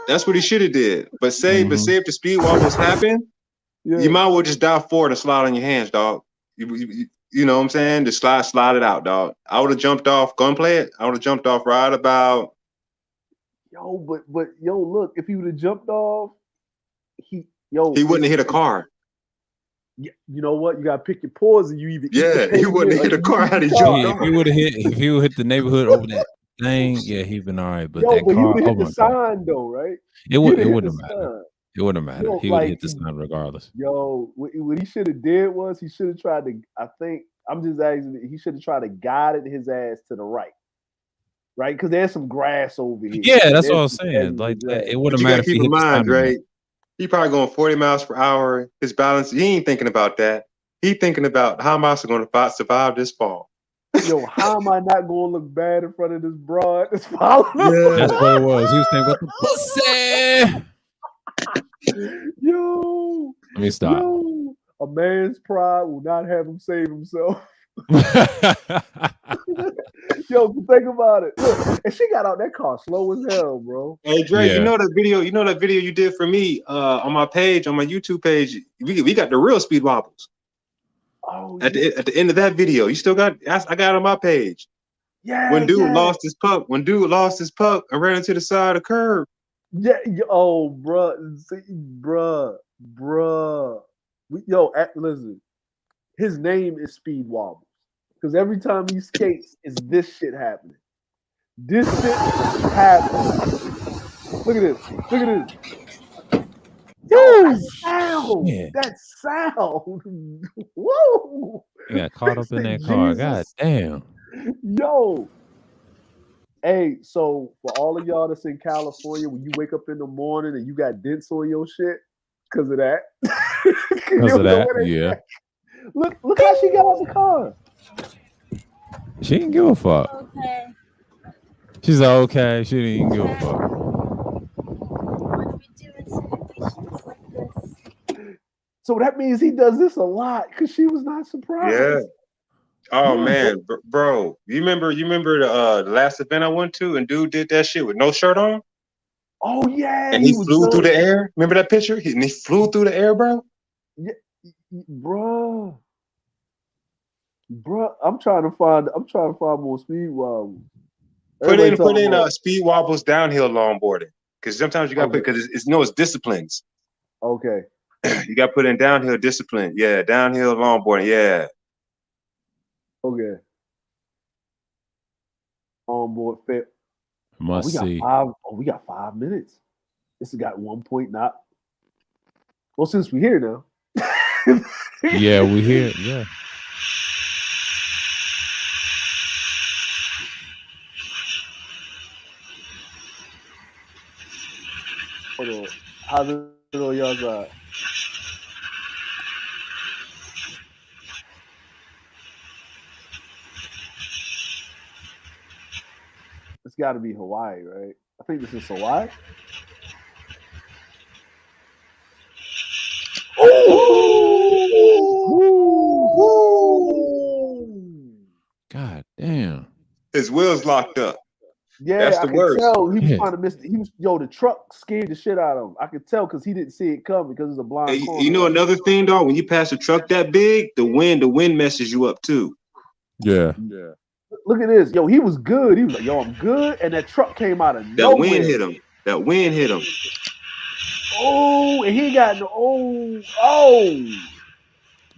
that's what he should have did. But say if the speed wobbles happen, you might well just dive forward and slide on your hands, dog. You know what I'm saying? Just slide it out, dog. I would have jumped off. Go and play it. I would have jumped off right about. Yo, but look, if he would have jumped off, he wouldn't have hit a car. You know what? You gotta pick your poison. You either he wouldn't have hit a car had he jumped off. If he would hit the neighborhood over that thing, yeah, he'd been all right. But that but car, he would have hit the sign though, right? It wouldn't have mattered. It wouldn't have mattered. He would have hit the sign regardless. Yo, what he should have did was he should have tried to. I think I'm just asking. He should have tried to guide his ass to the right. Right, because there's some grass over here. Yeah, that's what I was saying. Like that, it wouldn't matter if he hit the sign. Right? He probably going 40 miles per hour. His balance, he ain't thinking about that. He thinking about how am I going to survive this fall. Yo, how am I not going to look bad in front of this broad? That's what it was. He was thinking about the pussy. Yo, let me stop. Yo, a man's pride will not have him save himself. Yo, think about it. Look, and she got out that car slow as hell, bro. Hey Drake, you know that video you did for me on my page, on my YouTube page. We got the real speed wobbles. Oh, at the end of that video, you still got I got it on my page. Yeah. When dude lost his pup and ran into the side of the curb. Yeah. Oh, bruh. See, bruh. Yo, listen. His name is Speed Wobbles. Because every time he skates, is this shit happening. This shit happens. Look at this. Yo, that sound. Whoa. He got caught up in that car. God damn. Yo. Hey, so for all of y'all that's in California, when you wake up in the morning and you got dents on your shit, because of that. Yeah. Look how she got out the car. She didn't give a fuck. Okay. She's like, okay. She didn't give a fuck. What are we doing situations like this? So that means he does this a lot because she was not surprised. Yeah. Oh man, bro. You remember the last event I went to and dude did that shit with no shirt on? Oh yeah. And he flew through the air. Remember that picture? He flew through the air, bro? Yeah, bro. I'm trying to find more speed wobbles. Put in speed wobbles downhill longboarding. Because sometimes you gotta put because it's disciplines. Okay. You gotta put in downhill discipline. Yeah, downhill longboarding. Yeah. Okay. Onboard fit. Must see. We got 5 minutes. This has got 1 point not. Well, since we're here now. Yeah, we're here. Yeah. Hold on. How's it on y'all side? It's got to be Hawaii, right? I think this is so why. God damn. His wheels locked up. Yeah, That's I the could worst. tell he was Yeah. trying to miss. The truck scared the shit out of him. I could tell because he didn't see it coming because it's a blind corner. You know another thing, dog. When you pass a truck that big, the wind messes you up too. Yeah. Look at this, yo. He was good. He was like, yo, I'm good, and that truck came out of That nowhere. wind hit him. That wind hit him. Oh, and he got no.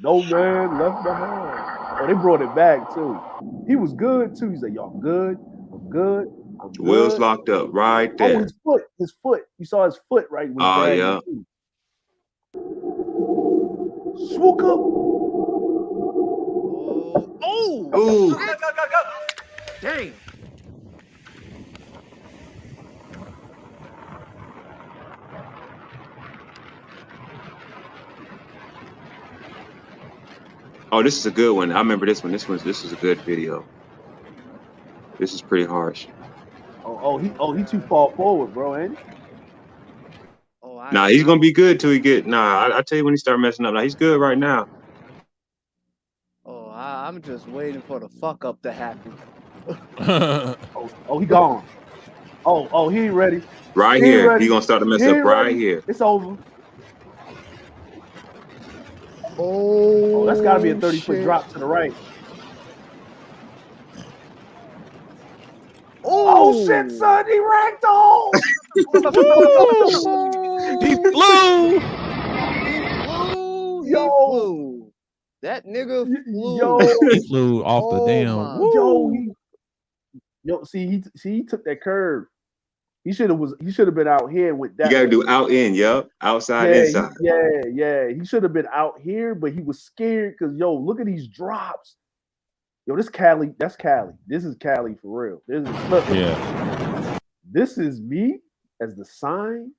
No man left behind. Oh, they brought it back too. He was good too. He's like, yo, I'm good. I'm good. I'm good. Wheels locked up right there. Oh, his foot. You saw his foot, right? Was dragging yeah. too. Swook up. Ooh. Dang. Oh, this is a good one. I remember this one. This is a good video. This is pretty harsh. He too far forward, bro, ain't he? Nah, he's gonna be good till he get. Nah, I tell you when he start messing up. Nah, he's good right now. I'm just waiting for the fuck up to happen. He gone. He ain't ready. Right He ain't here, ready. he gonna start to mess He up ain't right ready. here. It's over. Oh, that's got to be a 30-foot drop to the right. Oh shit, son! He racked the hole. He flew. He flew. That nigga flew. He flew off the damn. See, he took that curve. He should have been out here with that. You gotta do out in, yup, outside, inside. He should have been out here, but he was scared because look at these drops. This Cali, that's Cali. This is Cali for real. This is me as the sign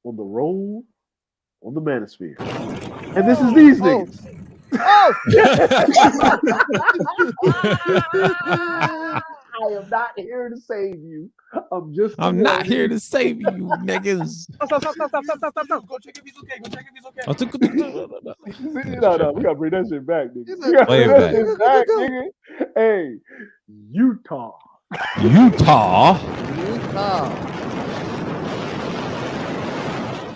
on the road on the manosphere. And this is these niggas. I am not here to save you. I'm not here to save you, niggas. Stop. Go check if he's okay. No, we gotta bring that shit back, nigga. We gotta bring that shit back, nigga. Hey, Utah.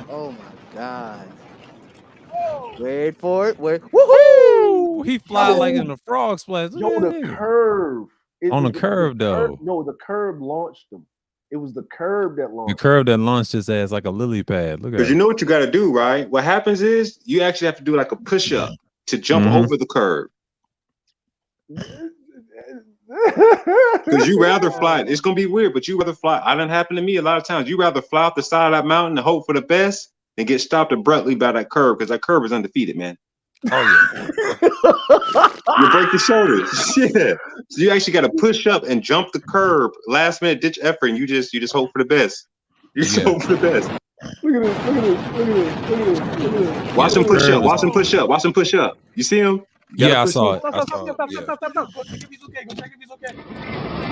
Oh my god. Wait for it. Woohoo! He fly like in a frog splash. The curve. On the curve, though. The curve launched him. It was the curve that launched. The curve that launched his ass like a lily pad. Look at it. Because you know what you got to do, right? What happens is you actually have to do like a push-up to jump over the curve. Because you rather fly. It's gonna be weird, but you rather fly. I done happened to me a lot of times. You rather fly off the side of that mountain and hope for the best than get stopped abruptly by that curve, because that curve is undefeated, man. Oh yeah. You break your shoulders. Yeah. So you actually got to push up and jump the curb, last minute ditch effort, and you just hope for the best. You just hope for the best. Look at this. Watch him push up. Watch him push up. Watch him push up. You see him? Yeah, I saw it. Go check if he's okay.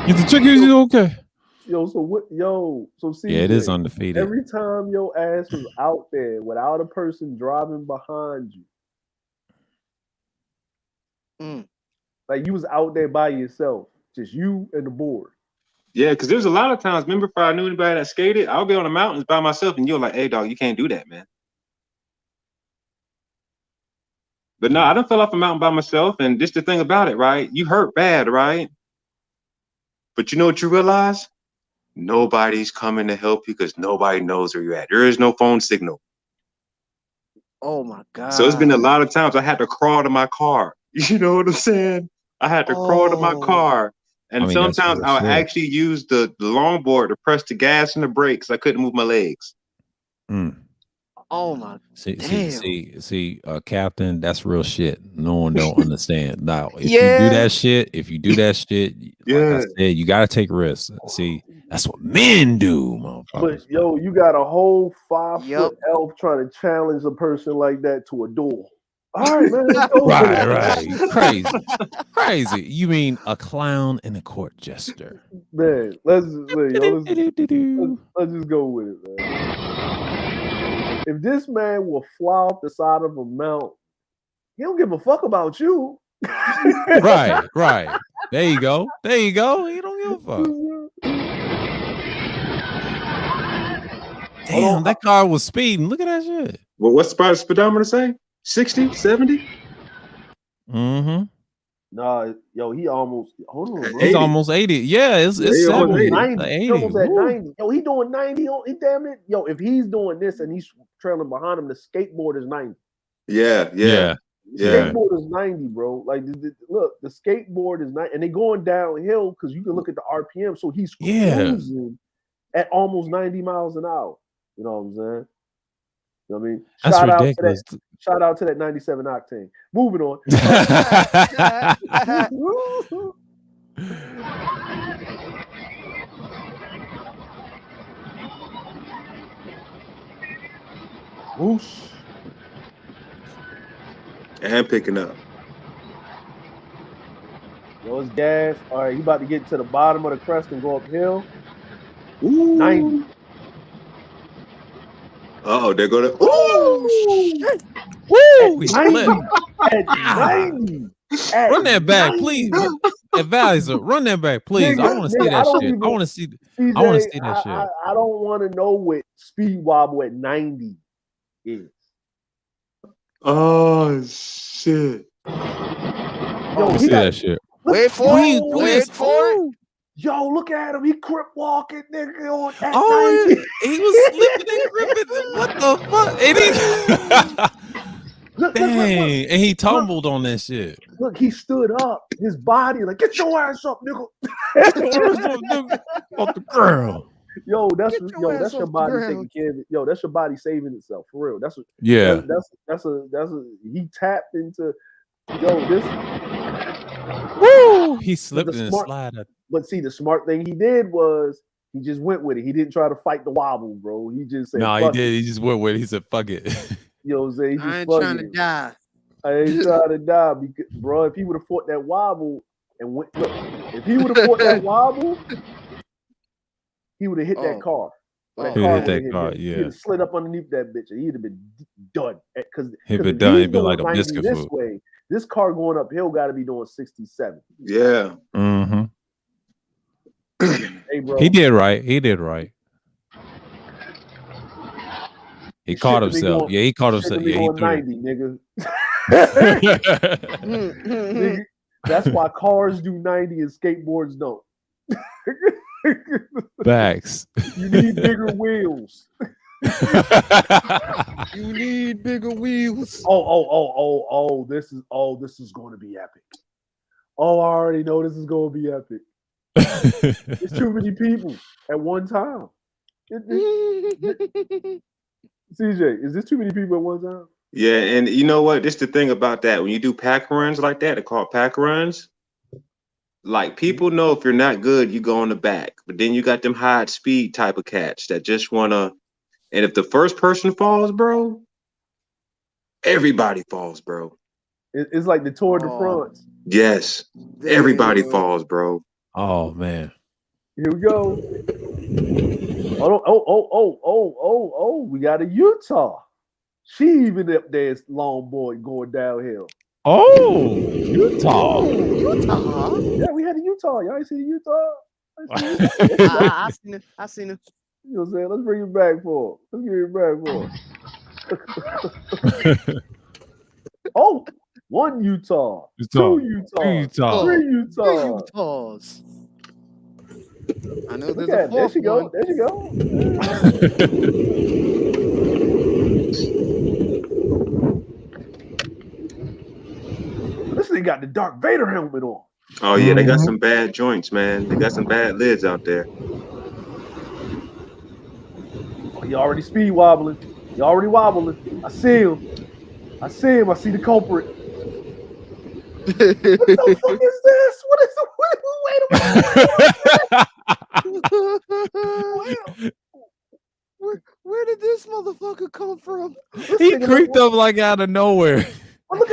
You have to check if he's okay. So see. Yeah, it is undefeated. Every time your ass was out there without a person driving behind you. Like you was out there by yourself, just you and the board. Yeah, because there's a lot of times, remember if I knew anybody that skated, I'll be on the mountains by myself and you're like, hey dog, you can't do that, man. But no, I done fell off a mountain by myself, and this the thing about it, right? You hurt bad, right? But you know what you realize? Nobody's coming to help you because nobody knows where you're at. There is no phone signal. Oh my god. So it's been a lot of times I had to crawl to my car. You know what I'm saying? I had to crawl to my car. And sometimes I'll actually use the longboard to press the gas and the brakes. I couldn't move my legs. Oh my! See, Captain, that's real shit. No one don't understand. Now, if you do that shit, like I said, you gotta take risks. See, that's what men do, motherfuckers. But you got a whole 5-foot elf trying to challenge a person like that to a duel. All right, man. Let's go. Right. Crazy. You mean a clown and a court jester? Man, let's just go with it, man. If this man will fly off the side of a mountain, he don't give a fuck about you. Right. There you go. He don't give a fuck. Damn, that car was speeding. Look at that shit. Well, what's the speedometer say? 60, 70? Mm-hmm. Nah, yo, he almost hold on, bro. He's almost 80. Yeah, it's 70. 90. 80. Almost at 90. Yo, he doing 90. He damn it. Yo, if he's doing this and he's trailing behind him, the skateboard is 90. Yeah. The skateboard is 90, bro. Like, look, the skateboard is 90, and they're going downhill because you can look at the RPM. So he's cruising at almost 90 miles an hour. You know what I'm saying? You know what I mean? That's ridiculous. Shout out to that 97 octane. Moving on. Whoosh. And picking up. Yo, it's gas. All right, you about to get to the bottom of the crest and go uphill. Ooh. 90. Oh, they're gonna. Ooh! Woo! At 90. Run that back, please. Advisor, run that back, please. I want to see that shit. I want to see that shit. I don't want to know what speed wobble at 90 is. Oh shit! Yo, see that shit. Wait for it. Yo, look at him. He crip walking, nigga. At 90. He was slipping and gripping. What the fuck? Look, Dang, and he tumbled on that shit. Look, he stood up. His body, like, get your ass up, nigga. Off the ground. Yo, that's your body taking care of it. Yo, that's your body saving itself for real. That's he tapped into this. Woo! He slipped and slided. But see, the smart thing he did was he just went with it. He didn't try to fight the wobble, bro. He just said, he did. He just went with it. He said, fuck it. You know what I'm saying? I ain't trying to die. I ain't trying to die because, bro, if he would have fought that wobble and went, look, if he would have fought that wobble, he would have hit that car. He would hit that car, He'd have slid up underneath that bitch and he'd have been done. Because he'd been done. He'd been like a biscuit this way. This car going uphill got to be doing 67. Yeah. Mm-hmm. Hey, bro. He did right. He caught himself. He caught himself. Yeah, he threw 90, nigga. Nigga. That's why cars do 90 and skateboards don't. Facts. You need bigger wheels. You need bigger wheels. Oh, this is going to be epic. Oh, I already know this is going to be epic. It's too many people at one time. CJ, is this too many people at one time? Yeah, and you know what? This is the thing about that. When you do pack runs like that, they're called pack runs. Like, people know if you're not good, you go in the back. But then you got them high speed type of cats that just wanna. And if the first person falls, bro, everybody falls, bro. It's like the Tour de France. Yes, everybody falls, bro. Oh man. Here we go. Oh, we got a Utah. She even up there is longboard going downhill. Oh, Utah. Yeah, we had a Utah. Y'all ain't see the Utah? I seen it. You know what I'm saying? Let's bring it back for him. Oh, one Utah. Two Utah. Three Utahs. I know there's a fourth one. There she go. This thing got the Darth Vader helmet on. Oh yeah, they got some bad joints, man. They got some bad lids out there. Oh, he already speed wobbling. He already wobbling. I see him. I see the culprit. What the fuck is this? What is it? Wait a minute. Where did this motherfucker come from? He creeped up like out of nowhere. Look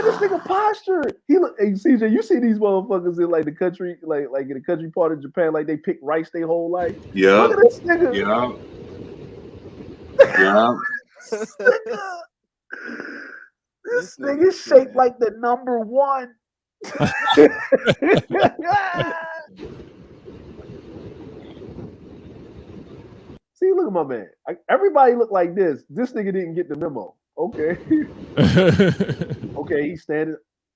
posture. He look. Hey, CJ, you see these motherfuckers in like the country, like in the country part of Japan, like they pick rice their whole life. Yeah. Look at this nigga. Yeah. This nigga shaped like the number 1. See, look at my man. Everybody look like this. This nigga didn't get the memo. Okay. Okay, he's standing.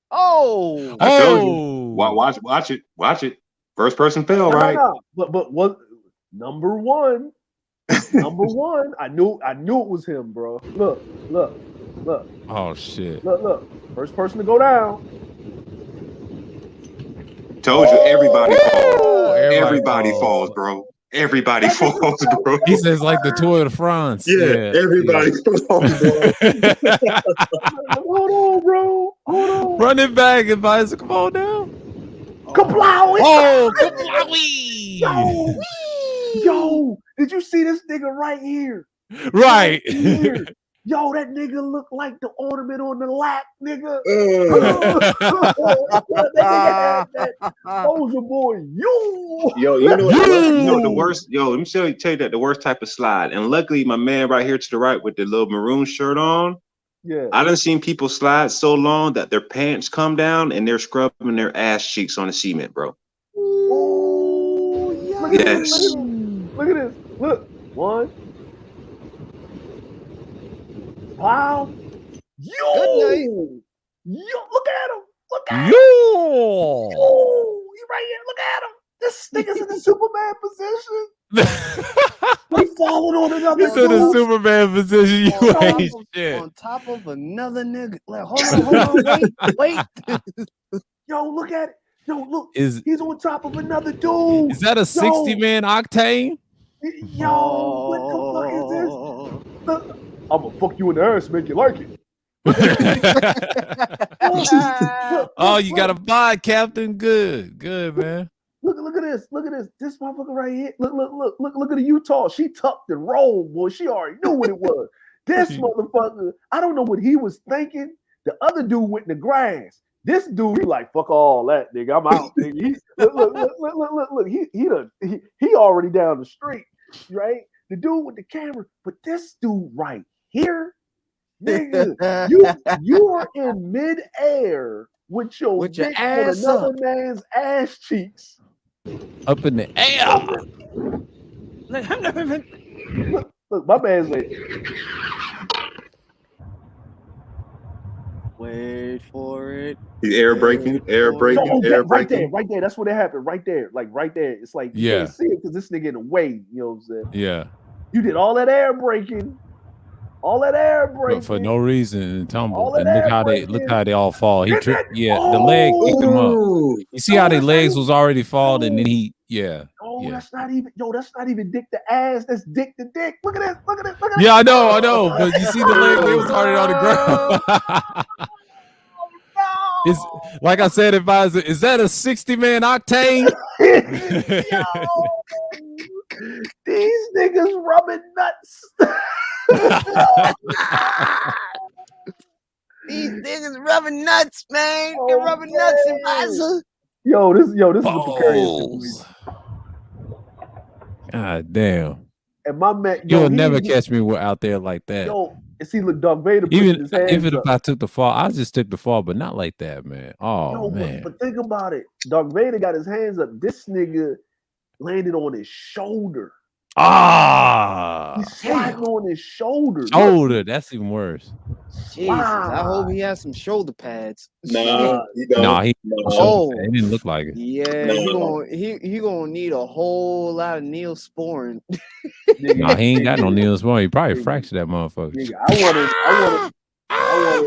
Oh, I told you. Watch it. First person fell, right? No. But what number 1? Number 1. I knew it was him, bro. Look. Oh shit. Look. First person to go down. Told you, everybody falls. Everybody falls, bro. Everybody falls, bro. He says like the Tour de France. Yeah, everybody falls, bro. Hold on, bro. Hold on. Run it back, advisor. Come on down. Kablow! Oh, kablowy! Yo, did you see this nigga right here? Right. Here. Yo, that nigga look like the ornament on the lap, nigga. That nigga had that Soldier Boy. Yo, you know the worst. Yo, let me tell you that the worst type of slide. And luckily, my man right here to the right with the little maroon shirt on. Yeah, I done seen people slide so long that their pants come down and they're scrubbing their ass cheeks on the cement, bro. Ooh, yes. Look at this. Look. 1. Wow. Yo, look at him. Look at him. Yo. He right here. Look at him. This nigga's in the Superman position. He falling on another He's in the Superman position. You ain't shit. On top of another nigga. Like, hold on. Wait. Yo, look at it. Yo, look. He's on top of another dude. Is that a 60-man octane? Yo, what the fuck is this? I'm gonna fuck you in the ass, make you like it. Oh, you got a bod, Captain. Good, man. Look at this. This motherfucker right here. Look at the Utah. She tucked and rolled, boy. She already knew what it was. This motherfucker, I don't know what he was thinking. The other dude went in the grass. This dude, he like, fuck all that, nigga. I'm out, nigga. Look. He already down the street, right? The dude with the camera, but this dude right here, nigga, you are in midair with your ass on another man's ass cheeks. Up in the air. Look, my man's like, wait for it. He's air braking. Right there. That's what happened. Right there. Like right there. It's like you can't see it because this nigga in the way. You know what I'm saying? Yeah. You did all that air braking. But for no reason and tumble. And look how they all fall. He tripped. Yeah, the leg picked him up. You see how their legs was already falling, and then he that's not even dick to ass, that's dick to dick. Look at this. Yeah, I know. But you see the leg, they was already on the ground. It's like I said, advisor, is that a 60-man octane? These niggas rubbing nuts. These niggas rubbing nuts, man. They're rubbing nuts, advisor. Yo, this is the precarious. God damn. And my man, you'll never catch me out there like that. Yo, and see, look, Darth Vader even his hands if up. I took the fall, I just took the fall, but not like that, man. Oh man. But think about it. Darth Vader got his hands up. This nigga landed on his shoulder. He's sliding on his shoulder. That's even worse. Jesus, I hope he has some shoulder pads. Nah, he don't. He didn't look like it. Yeah, he gonna need a whole lot of Neosporin. Nah, he ain't got no Neosporin. He probably fractured that motherfucker. Nigga, I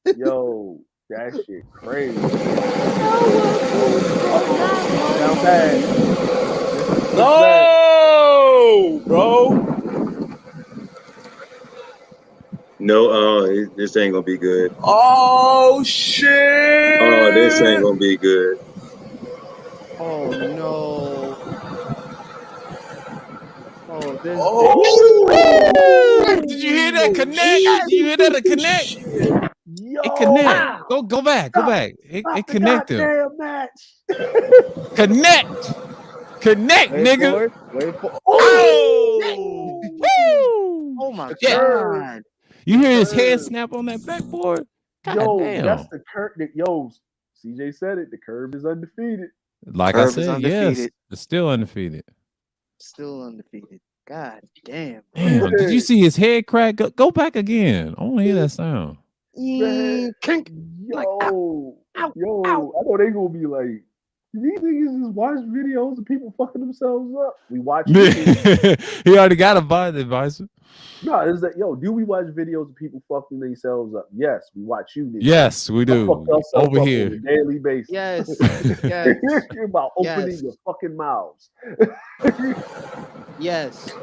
wanted. Yo, that shit crazy. Down bad. No, bro. No, this ain't gonna be good. Oh shit! Oh, this ain't gonna be good. Oh no! Oh, this. Did you hear that connect? Did you hear that connect? Yo, It connect. Go back. It connect them. Goddamn match. Connect, Wait nigga. for it. Wait for. Oh, woo! Oh my Yeah. god! You hear his head snap on that backboard? God Yo, damn. that's the curve. Yo, CJ said it. The curve is undefeated. Like Curve I is said, yes, undefeated. it's still undefeated. Still undefeated. God damn. Damn, did you see his head crack? Go back again. I want to hear that sound. Man, Kink. Like, yo, ow, yo, ow. I know they gonna be like, these niggas just watch videos of people fucking themselves up. We watch videos. He already got a body advisor. No, it's that do we watch videos of people fucking themselves up? Yes, we watch you niggas. Yes, we do. Over here. On a daily basis. Yes. Yes. You're about opening your fucking mouths. Yes. I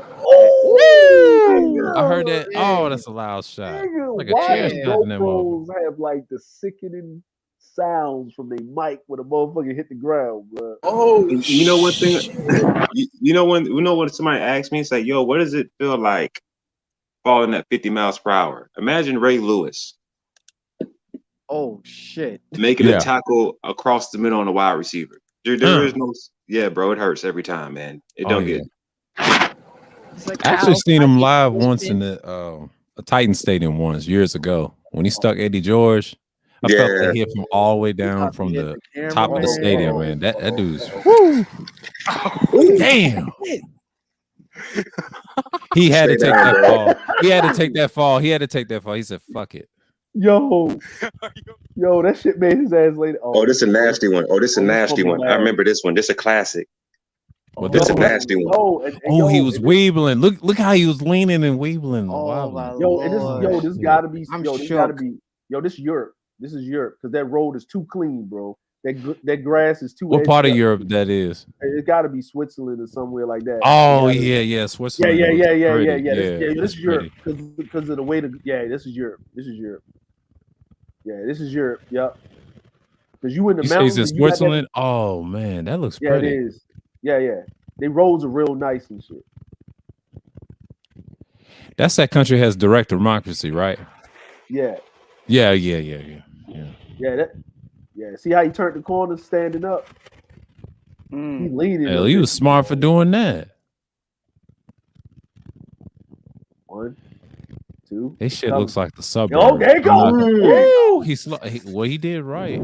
heard that. Oh, that's a loud shot. Nigga, Like a why chair do shot in that GoPros have like the sickening sounds from their mic when a motherfucker hit the ground, bro? Oh, you know one thing. You know when somebody asks me, it's like, yo, what does it feel like falling at 50 miles per hour? Imagine Ray Lewis. Oh shit. Making a tackle across the middle on a wide receiver. There is no. Yeah, bro, it hurts every time, man. It don't get. Like I actually seen him live once in the a Titan Stadium once years ago when he stuck Eddie George. I felt that hit from all the way down from the top of the stadium, man. That dude's whoo. Damn. He had to take that fall. He had to take that fall. He said, "Fuck it." Yo, that shit made his ass later. Oh, this is a nasty one. This is a nasty one. I remember this one. This is a classic. This is a nasty one. He was weebling. Look how he was leaning and weebling. This gotta be. This is Europe. This is Europe because that road is too clean, bro. That grass is too. What part of Europe that is? It got to be Switzerland or somewhere like that. Oh yeah, Switzerland. Yeah. This is Europe because of the way this is Europe. Yeah, this is Europe. Yep. Because you in the mountains. In Switzerland. Oh man, that looks pretty. Yeah, it is. Yeah. They roads are real nice and shit. That's that country has direct democracy, right? Yeah. Yeah. See how he turned the corner standing up? He leaning. Hell, he was smart for doing that. 1, 2. This shit looks like the suburbs. Oh, there you go. He did right.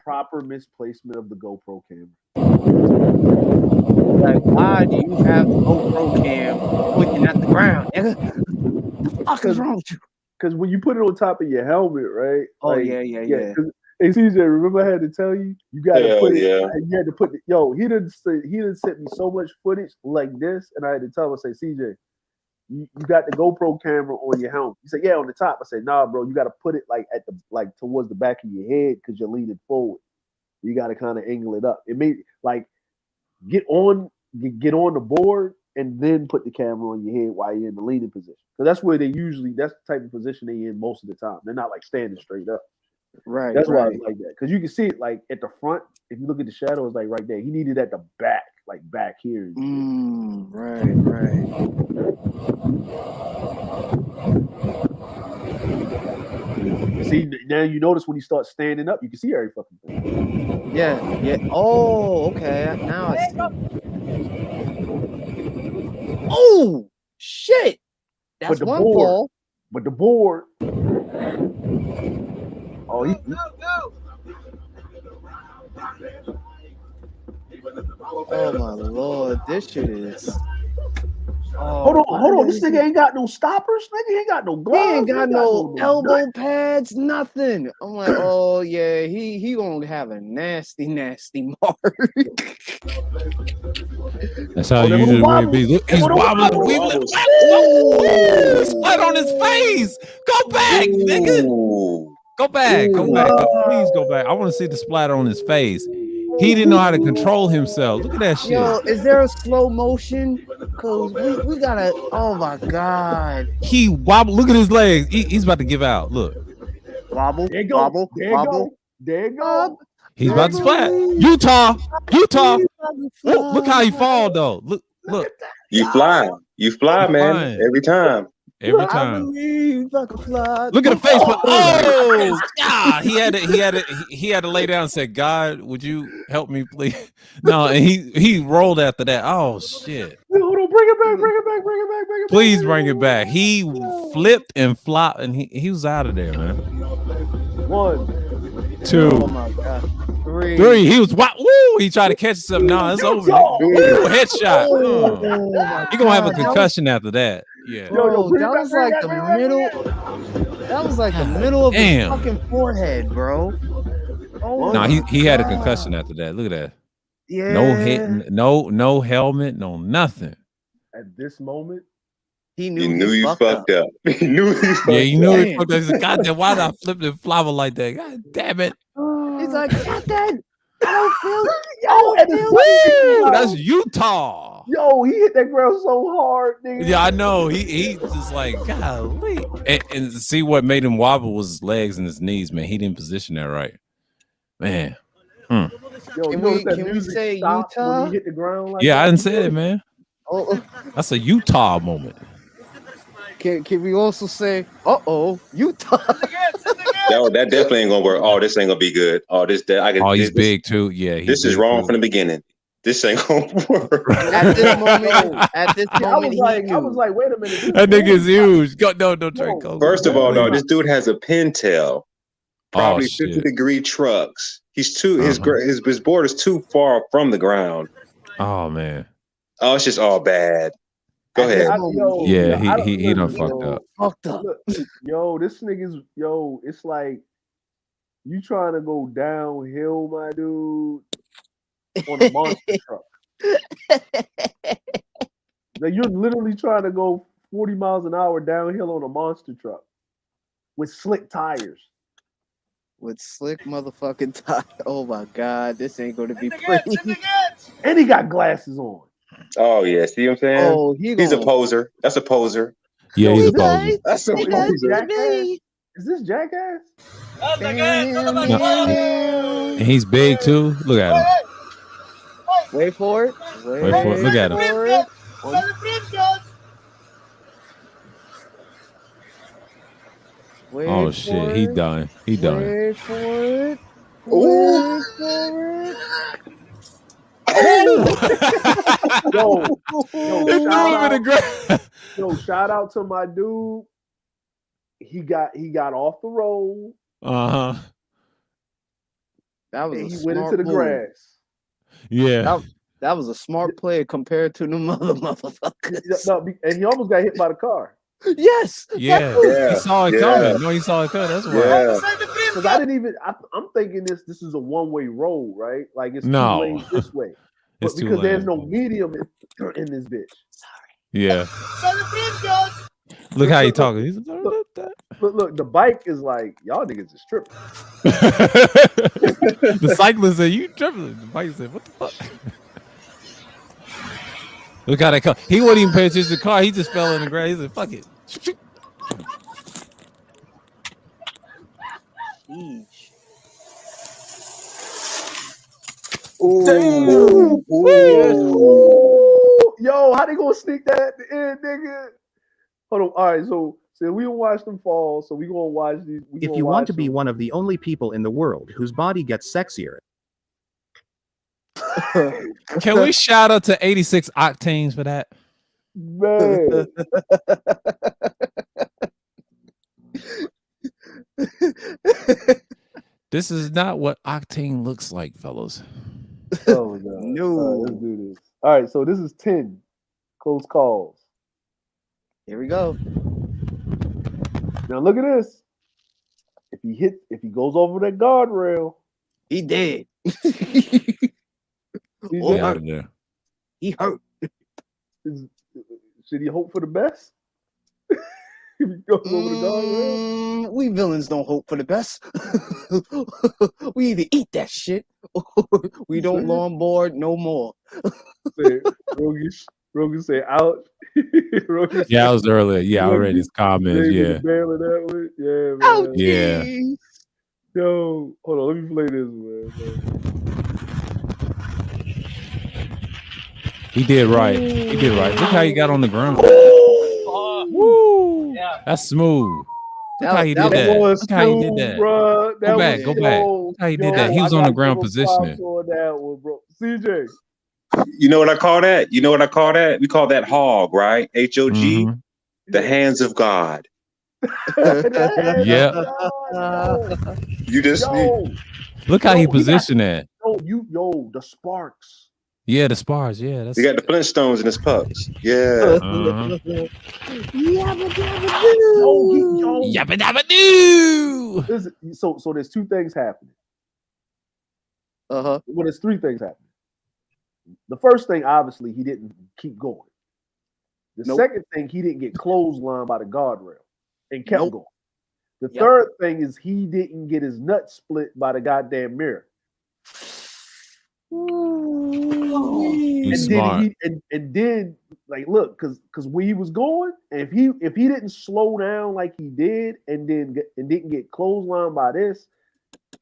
Proper misplacement of the GoPro camera. Like, why do you have the GoPro cam looking at the ground? What the fuck is wrong with you? Because when you put it on top of your helmet, right? Oh, like, yeah. Hey CJ, remember I had to tell you? You got to put it. You had to put it. Yo, he didn't send me so much footage like this, and I had to tell him, I say, CJ, you got the GoPro camera on your helmet. He said, yeah, on the top. I said, nah, bro, you got to put it like towards the back of your head because you're leaning forward. You got to kind of angle it up. It made like get on the board and then put the camera on your head while you're in the leaning position. So that's where that's the type of position they in most of the time. They're not like standing straight up. Right. That's why I was like that. Because you can see it like at the front. If you look at the shadow, it's like right there. He needed at the back, like back here. Right. See, now you notice when he starts standing up, you can see every fucking thing. Yeah. Oh, okay. Now I see. Oh, shit. That's one ball. But the board. Oh, oh my lord, this shit is. Hold on. This nigga ain't got no stoppers. Nigga ain't got no gloves. He ain't got no elbow pads, nothing. I'm like, oh yeah, he gonna have a nasty mark. That's how you usually be. Look, he's wobbling. Splat on his face. Go back, nigga. Go back. Please go back. I want to see the splatter on his face. He didn't know how to control himself. Look at that shit. Yo, is there a slow motion? Cause we gotta. Oh my god. He wobble. Look at his legs. He's about to give out. Look. Wobble. There you go. Wobble. There you go. He's about to splat. Utah. Oh, look how he fall though. Look. You fly, man, flying. every time. Every I time. believe I can fly. Look at the face. Oh, God. He had to lay down and say, God, would you help me, please? No, and he rolled after that. Oh, shit. Hold on, bring it back. Please bring it back. He flipped and flopped, and he was out of there, man. 1, 2. Oh my God. 3. He was woo. He tried to catch himself. No, it's over. Woo, headshot. He gonna have a concussion after that. Yeah. Bro, that was like the middle. That was like the middle of his fucking forehead, bro. Oh no, he had a concussion after that. Look at that. Yeah. No hit, no helmet, no nothing. At this moment, he You knew you fucked up. He knew you fucked up. Yeah, you knew he fucked up. He said, God damn, why did I flip and flower like that? God damn it. He's like, God damn. I don't feel that's Utah. Yo, he hit that ground so hard, nigga. Yeah, I know. He just like, golly. And see what made him wobble was his legs and his knees, man. He didn't position that right. Man. Yo, can we say Utah? When he hit the ground like I didn't say it, man. Oh, that's a Utah moment. Can we also say, Utah? That definitely ain't gonna work. Oh, this ain't gonna be good. He's big too. Yeah, this is wrong from the beginning. This ain't gonna work. At this moment, I was like, wait a minute. That nigga's huge. No, Drake. First of all, this dude has a pintail. Probably 50-degree trucks. He's his board is too far from the ground. Oh man. Oh, it's just all bad. Go ahead. He done fucked up. Fucked up. Yo, this nigga's it's like you trying to go downhill, my dude, on a monster truck. Like you're literally trying to go 40 miles an hour downhill on a monster truck with slick tires. With slick motherfucking tires. Oh my God, this ain't gonna be pretty. And he got glasses on. Oh yeah, see what I'm saying? Oh, he's a poser. That's a poser. Yeah, he's a poser. That's a poser. Is this Jackass? And he's big too. Look at him. Wait for it. Wait for it. Look at him. Oh shit, he done. He done. Wait for it. Ooh. Shout out to my dude. He got off the road. Uh-huh. That was and he went into the grass. Yeah. That was a smart play compared to the motherfuckers. No, and he almost got hit by the car. Yes. Yeah. He saw it coming. No, he saw it coming. That's why. Because I didn't even. I'm thinking this is a one-way road, right? Like it's two lanes this way. But because there's no medium in this bitch. Sorry. Yeah. Look how he talking. He's look, the bike is like y'all niggas is tripping. The cyclist said, "You tripping?" The bike said, "What the fuck?" Look how they come. He wouldn't even pay attention to the car. He just fell in the ground. He said, "Fuck it." Ooh. Ooh. Yo, how they gonna sneak that at the end, nigga? Hold on. All right, so we don't watch them fall, so we gonna watch these. If you want to be one of the only people in the world whose body gets sexier. Can we shout out to 86 Octanes for that? Man. This is not what Octane looks like, fellas. Oh no. No. All right, let's do this. All right, so this is 10 close calls. Here we go. Now look at this. If he goes over that guardrail, he dead. He's out of there. He hurt. Should he hope for the best? If he goes over the guardrail? We villains don't hope for the best. We either eat that shit or we don't longboard no more. Rogan say out. Yeah, I was earlier. Yeah, I read his comments. Yeah. That way. Yeah, man. Oh, yeah. Yo, hold on, let me play this, man. He did right. He did right. Look how he got on the ground. Woo! That's smooth. Look how he did That that. was Look how he did smooth, that. bro. That Go back. was Go back. yo, Look how he did that. He yo, was I on the gotta ground give him positioning. props on that one, bro. CJ. You know what I call that? You know what I call that? We call that hog, right? H-O-G, Mhm. the hands of God. Yeah. You just Yo, Look how he he got positioned that. the sparks. Yeah, the spars. Yeah, you that's got the Flintstones in his pucks. Yeah. uh-huh. Yo. Yabba dabba doo. So there's two things happening. Well, there's three things happening. The first thing, obviously, he didn't keep going. The second thing, he didn't get clotheslined by the guardrail and kept going. The third thing is he didn't get his nuts split by the goddamn mirror. He's smart. And then like look, because where he was going, and if he didn't slow down like he did, and didn't get clotheslined by this,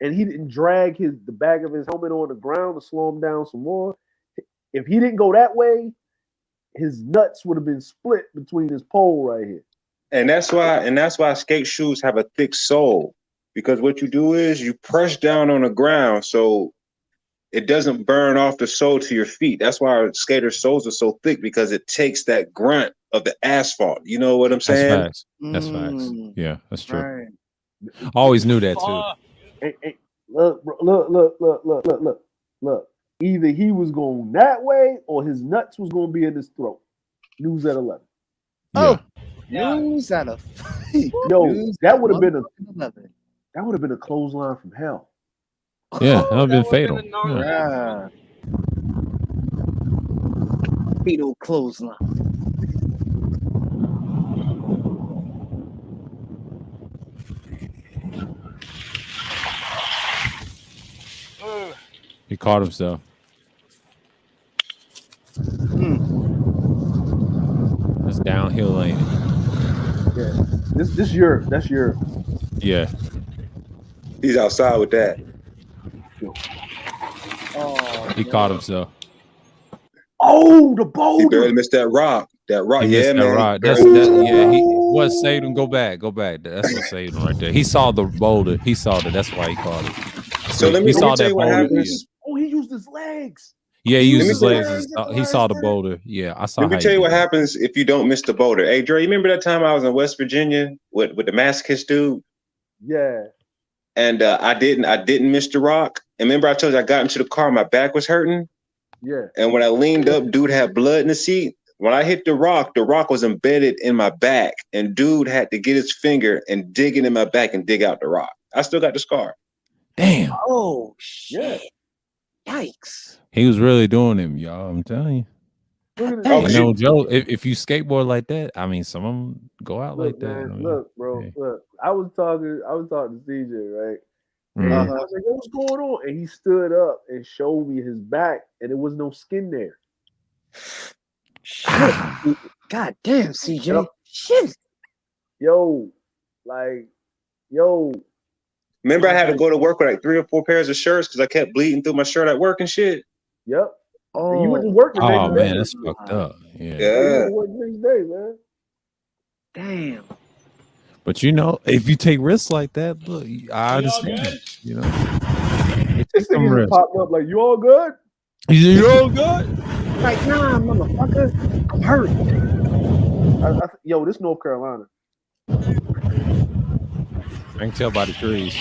and he didn't drag the back of his helmet on the ground to slow him down some more. If he didn't go that way, his nuts would have been split between his pole right here. And that's why skate shoes have a thick sole, because what you do is you press down on the ground so it doesn't burn off the sole to your feet. That's why our skater soles are so thick, because it takes that grunt of the asphalt. You know what I'm saying? That's facts. That's facts. Yeah, that's true. Right. I always knew that too. Look. Either he was going that way or his nuts was going to be in his throat. News at 11. News at a that would have been a clothesline from hell. Yeah, that would have been fatal. Yeah. Fatal clothesline. He caught himself. That's downhill, ain't it? Yeah. This Europe. That's Europe. Yeah. He's outside with that. He caught himself. Oh, the boulder. He barely missed that rock. That rock. He missed yeah, that man. rock. He what saved him. Go back. That's what saved him right there. He saw the boulder. He saw that. That's why he caught it. So let me saw tell that you what boulder. happens. Oh, he used his legs. Yeah, he used his legs. He saw the boulder. Yeah, I saw. Let me tell you what happens if you don't miss the boulder. Hey, Dre, you remember that time I was in West Virginia with the masochist dude? Yeah. And I didn't miss the rock. And remember I told you I got into the car, my back was hurting. Yeah. And when I leaned up, dude had blood in the seat. When I hit the rock was embedded in my back, and dude had to get his finger and dig it in my back and dig out the rock. I still got the scar. Damn. Oh shit! Yeah. Yikes! He was really doing him, y'all. I'm telling you. Oh, no joke. If you skateboard like that, I mean, some of them go out like that. Man, I mean, look, bro. Hey. Look, I was talking to CJ, right? And I was like, "What's going on?" And he stood up and showed me his back, and there was no skin there. Shit. God damn, CJ. Shit. Yo. Remember I had to go to work with like 3 or 4 pairs of shirts because I kept bleeding through my shirt at work and shit? Yep. Oh, and you went to work the next day. Man, that's fucked up. Yeah. You went to work the next day, man. Damn. But you know, if you take risks like that, look, I understand. You know, this thing just popped up like, "You all good? You all good?" Like, nah, motherfucker, I'm hurt. Yo, this North Carolina. I can tell by the trees.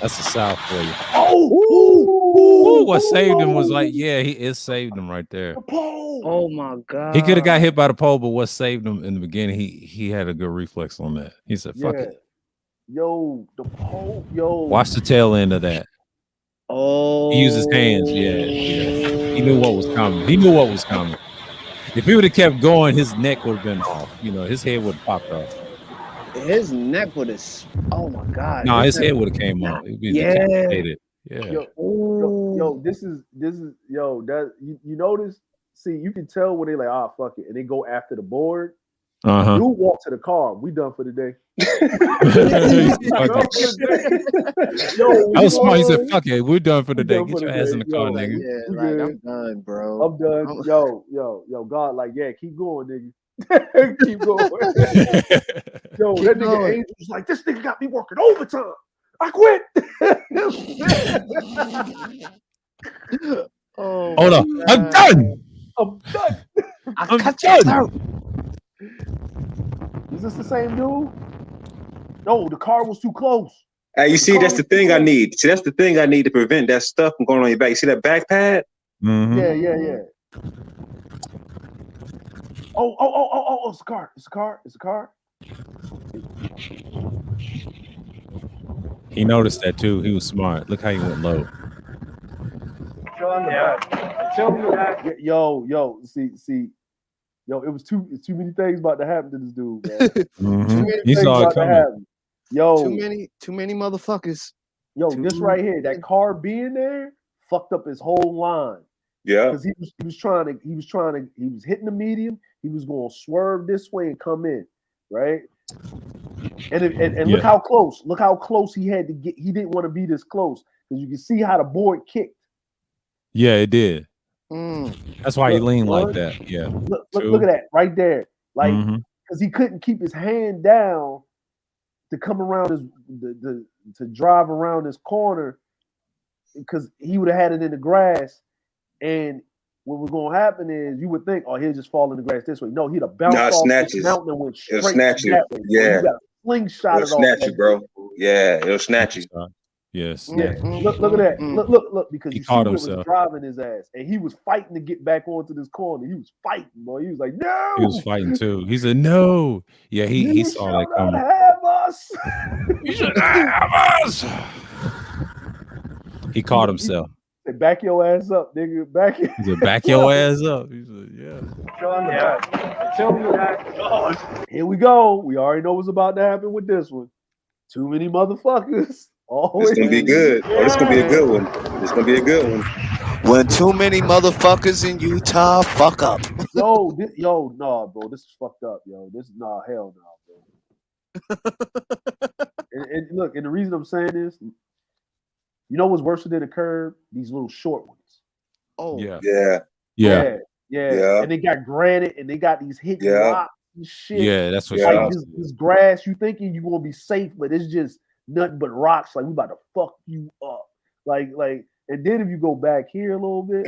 That's the South for you. Oh, what saved him was like, it saved him right there. The pole. Oh my god. He could have got hit by the pole, but what saved him in the beginning, he had a good reflex on that. He said, "Fuck it." Yo, the pole. Yo. Watch the tail end of that. Oh. He used his hands. Yeah. He knew what was coming. If he would have kept going, his neck would have been off. You know, his head would have popped off. His neck would have. Oh my god. No, his head would have came off. It'd be decapitated. Yeah. Yo, this is that you notice. See, you can tell when they like, fuck it, and they go after the board. You walk to the car. We done for the day. I was smart. He said, "Fuck it, we're done for the day. Get your ass in the car, nigga." Yeah, like I'm done, bro. I'm done. Yo, God, like, yeah, keep going, nigga. Keep going. Yo, that nigga Angel was like, this nigga got me working overtime. I quit. Oh, hold on. I'm done. I'm done. I'm done. Is this the same dude? No, the car was too close. Hey, you see, that's the thing I need. See, that's the thing I need to prevent that stuff from going on your back. You see that back pad? Mm-hmm. Yeah. Oh, it's a car. It's a car. He noticed that too. He was smart. Look how he went low. Yo, see. Yo, it was too many things about to happen to this dude, man. He saw it coming. Yo, too many motherfuckers. Yo, this right here, that car being there fucked up his whole line. Yeah, because he was hitting the medium. He was going to swerve this way and come in, right? And look how close he had to get. He didn't want to be this close because you can see how the board kicked. Yeah, it did. That's why he leaned like that. Yeah. Look at that right there. Like, because he couldn't keep his hand down to come around to drive around this corner because he would have had it in the grass. And what was going to happen is you would think, oh, he'll just fall in the grass this way. No, he'd have bounced off this mountain and went straight that way. Yeah. You got slingshot it'll snatch you, bro. Yeah, it'll snatch you. Yes. Yeah. Look at that. Look, because he you caught see himself. was driving his ass. And he was fighting to get back onto this corner. He was fighting, boy. He was like, no. He was fighting too. He said, no. Yeah, he saw that coming. Have us. You should have us. He caught himself. He said, back your ass up, nigga. He said, back your ass up. He said, yeah. Here we go. We already know what's about to happen with this one. Too many motherfuckers. It's gonna be good. Oh, this gonna be a good one. It's gonna be a good one. When too many motherfuckers in Utah fuck up. Nah, bro. This is fucked up, yo. Hell no, bro. and look, and the reason I'm saying this, you know what's worse than a curb? These little short ones. Oh, yeah. And they got granite, and they got these hidden rocks and shit. Yeah, that's what. Like this grass, you thinking you're gonna be safe, but it's just nothing but rocks. Like we about to fuck you up. Like, and then if you go back here a little bit,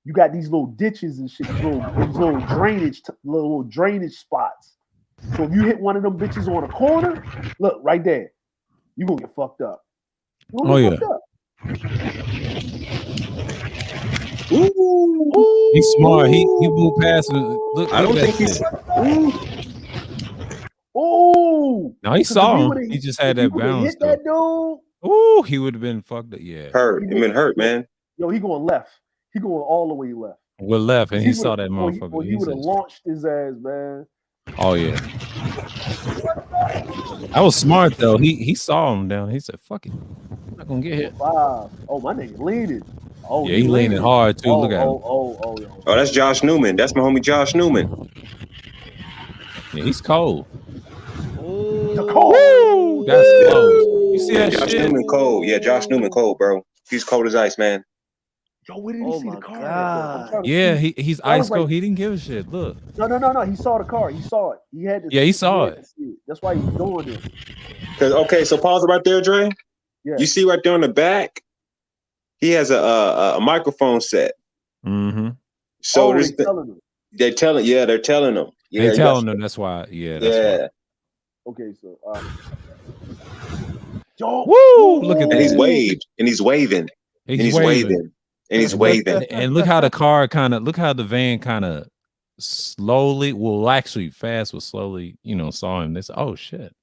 you got these little ditches and shit, these little drainage spots. So if you hit one of them bitches on a corner, look right there, you gonna get fucked up. Fucked up. Ooh. He's smart. He moved past. Look, I don't think he's. Oh, no, he saw him. He just had that bounce. Hit that dude. Ooh, he would have been fucked up. Yeah, hurt. He been hurt, man. Yo, he going left. He going all the way left. We're left, and he saw that motherfucker. He would have launched his ass, man. Oh yeah, that was smart though. He saw him down. He said, "Fuck it, I'm not gonna get hit." Wow. Oh, my nigga leaning. Oh yeah, he leaning hard too. Look at him. Oh, that's Josh Newman. That's my homie Josh Newman. Yeah, he's cold. Woo! That's close. You see that Josh shit? Newman cold. Yeah, Josh Newman cold, bro. He's cold as ice, man. Yo, where did he see the car? Yeah, he's ice cold. He didn't give a shit. Look. No. He saw the car. He saw it. He had to. Yeah, he saw it. That's why he's doing it. Okay, so pause it right there, Dre. Yeah. You see right there on the back, he has a microphone set. Mm-hmm. So they're telling him. They're telling him. Yeah, they're telling them. That's why. Yeah. That's why. Okay, so. Yo, woo! Look at that. And he's waving. He's waving. And look how the car look how the van kind of slowly, well, actually fast was slowly, saw him. They said, oh shit.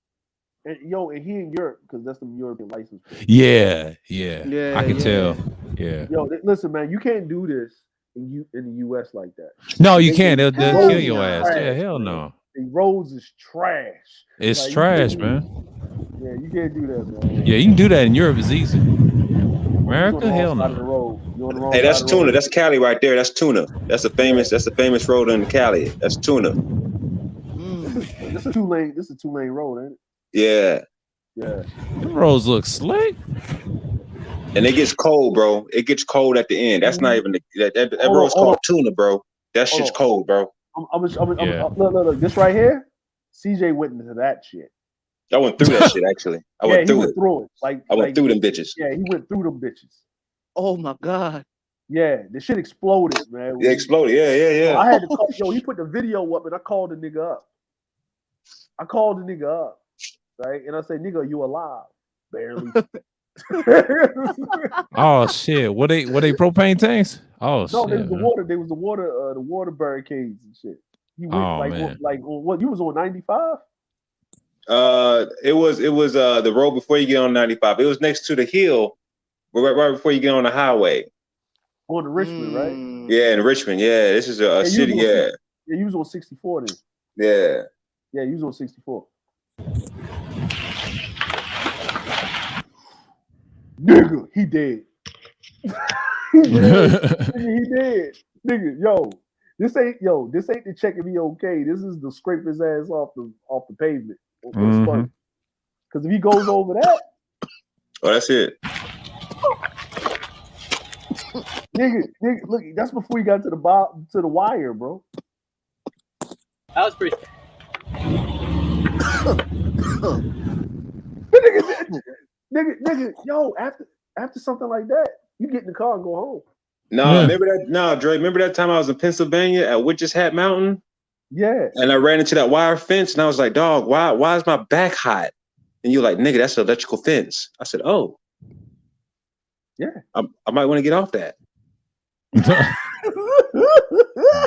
And he in Europe because that's the European license. Yeah. I can tell. Yeah. Yo, listen, man, you can't do this in the U.S. like that. No, you can't. They'll kill your ass. Yeah, hell no. The roads is trash. It's trash, man. Yeah, you can't do that, man. Yeah, you can do that in Europe. It's easy. America, hell no. Hey, that's Tuna. That's Cali right there. That's Tuna. That's a famous road in Cali. That's Tuna. 2-lane. This is a 2-lane road, ain't it? Yeah. Yeah. The roads look slick. And it gets cold, bro. It gets cold at the end. That's not even that road's called tuna, bro. That shit's cold, bro. Look. This right here, CJ went into that shit. I went through that shit actually. I went through it. I went through them bitches. Yeah, he went through them bitches. Oh my god. Yeah, the shit exploded, man. It exploded. Yeah. I had to call, he put the video up and I called the nigga up. Right? And I said, nigga, you alive? Barely. Oh shit! What they propane tanks? Oh no, shit! there was the water. There was the water barricades and shit. He went what? You was on 95? It was the road before you get on 95. It was next to the hill, right before you get on the highway. On to Richmond, right? Yeah, in Richmond. Yeah, this is a city. Yeah, you was on 64 then. Yeah. Yeah, you was on 64. Nigga, he dead. He dead. Nigga, this ain't the checking me okay. This is the scrape his ass off the pavement. Because if he goes over that, oh, that's it. nigga, look, that's before he got to the wire, bro. That was pretty. nigga, after something like that, you get in the car and go home. Dre, remember that time I was in Pennsylvania at Witch's Hat Mountain? Yeah. And I ran into that wire fence and I was like, dog, why is my back hot? And you're like, nigga, that's an electrical fence. I said, oh. Yeah. I might want to get off that.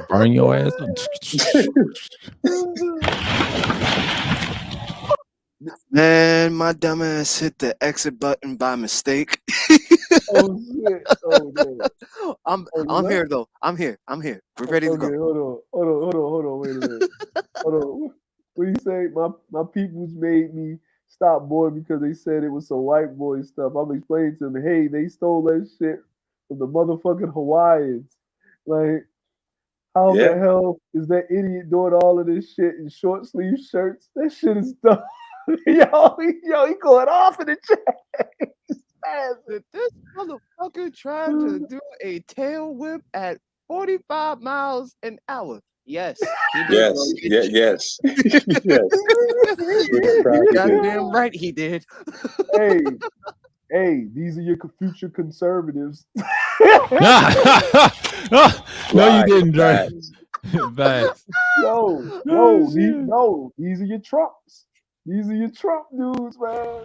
Burn your ass up. Man, my dumb ass hit the exit button by mistake. Oh shit! Oh man. I'm here though. I'm here. We're ready to go. Hold on. Wait a minute. Hold on. What do you say? My peoples made me stop boy because they said it was some white boy stuff. I'm explaining to them, hey, they stole that shit from the motherfucking Hawaiians. Like, how the hell is that idiot doing all of this shit in short sleeve shirts? That shit is dumb. Yo, he going off in the chat. Did this motherfucker trying to do a tail whip at 45 miles an hour? Yes. He did. Yes. Goddamn right he did. Hey, these are your future conservatives. No, you didn't, Dre. These are your Trumps. These are your Trump dudes, man.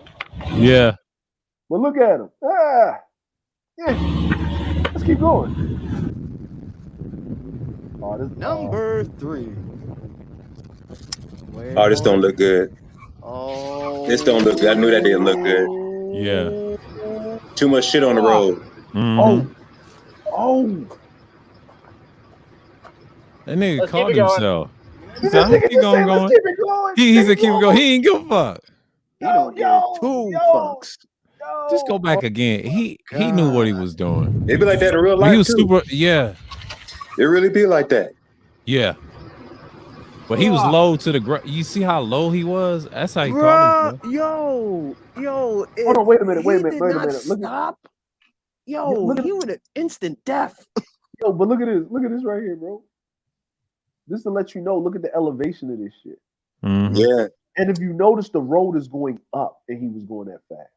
Yeah. But look at them. Let's keep going. Number 3. Oh, this don't look good. Oh, this don't look good. I knew that didn't look good. Yeah. Too much shit on the road. Mm-hmm. Oh. That nigga called himself. He said, keep going. He said, keep it going. He ain't give a fuck. He don't give 2 fucks. Just go back again. He knew what he was doing. It be like that in real life. He was too. super. Yeah. It really be like that. Yeah. But he was low to the ground. You see how low he was? That's how he called himself. Yo. Hold on, wait a minute. Stop. He would have instant death. Yo, but look at this. Look at this right here, bro. Just to let you know, look at the elevation of this shit. Mm-hmm. Yeah. And if you notice, the road is going up, and he was going that fast.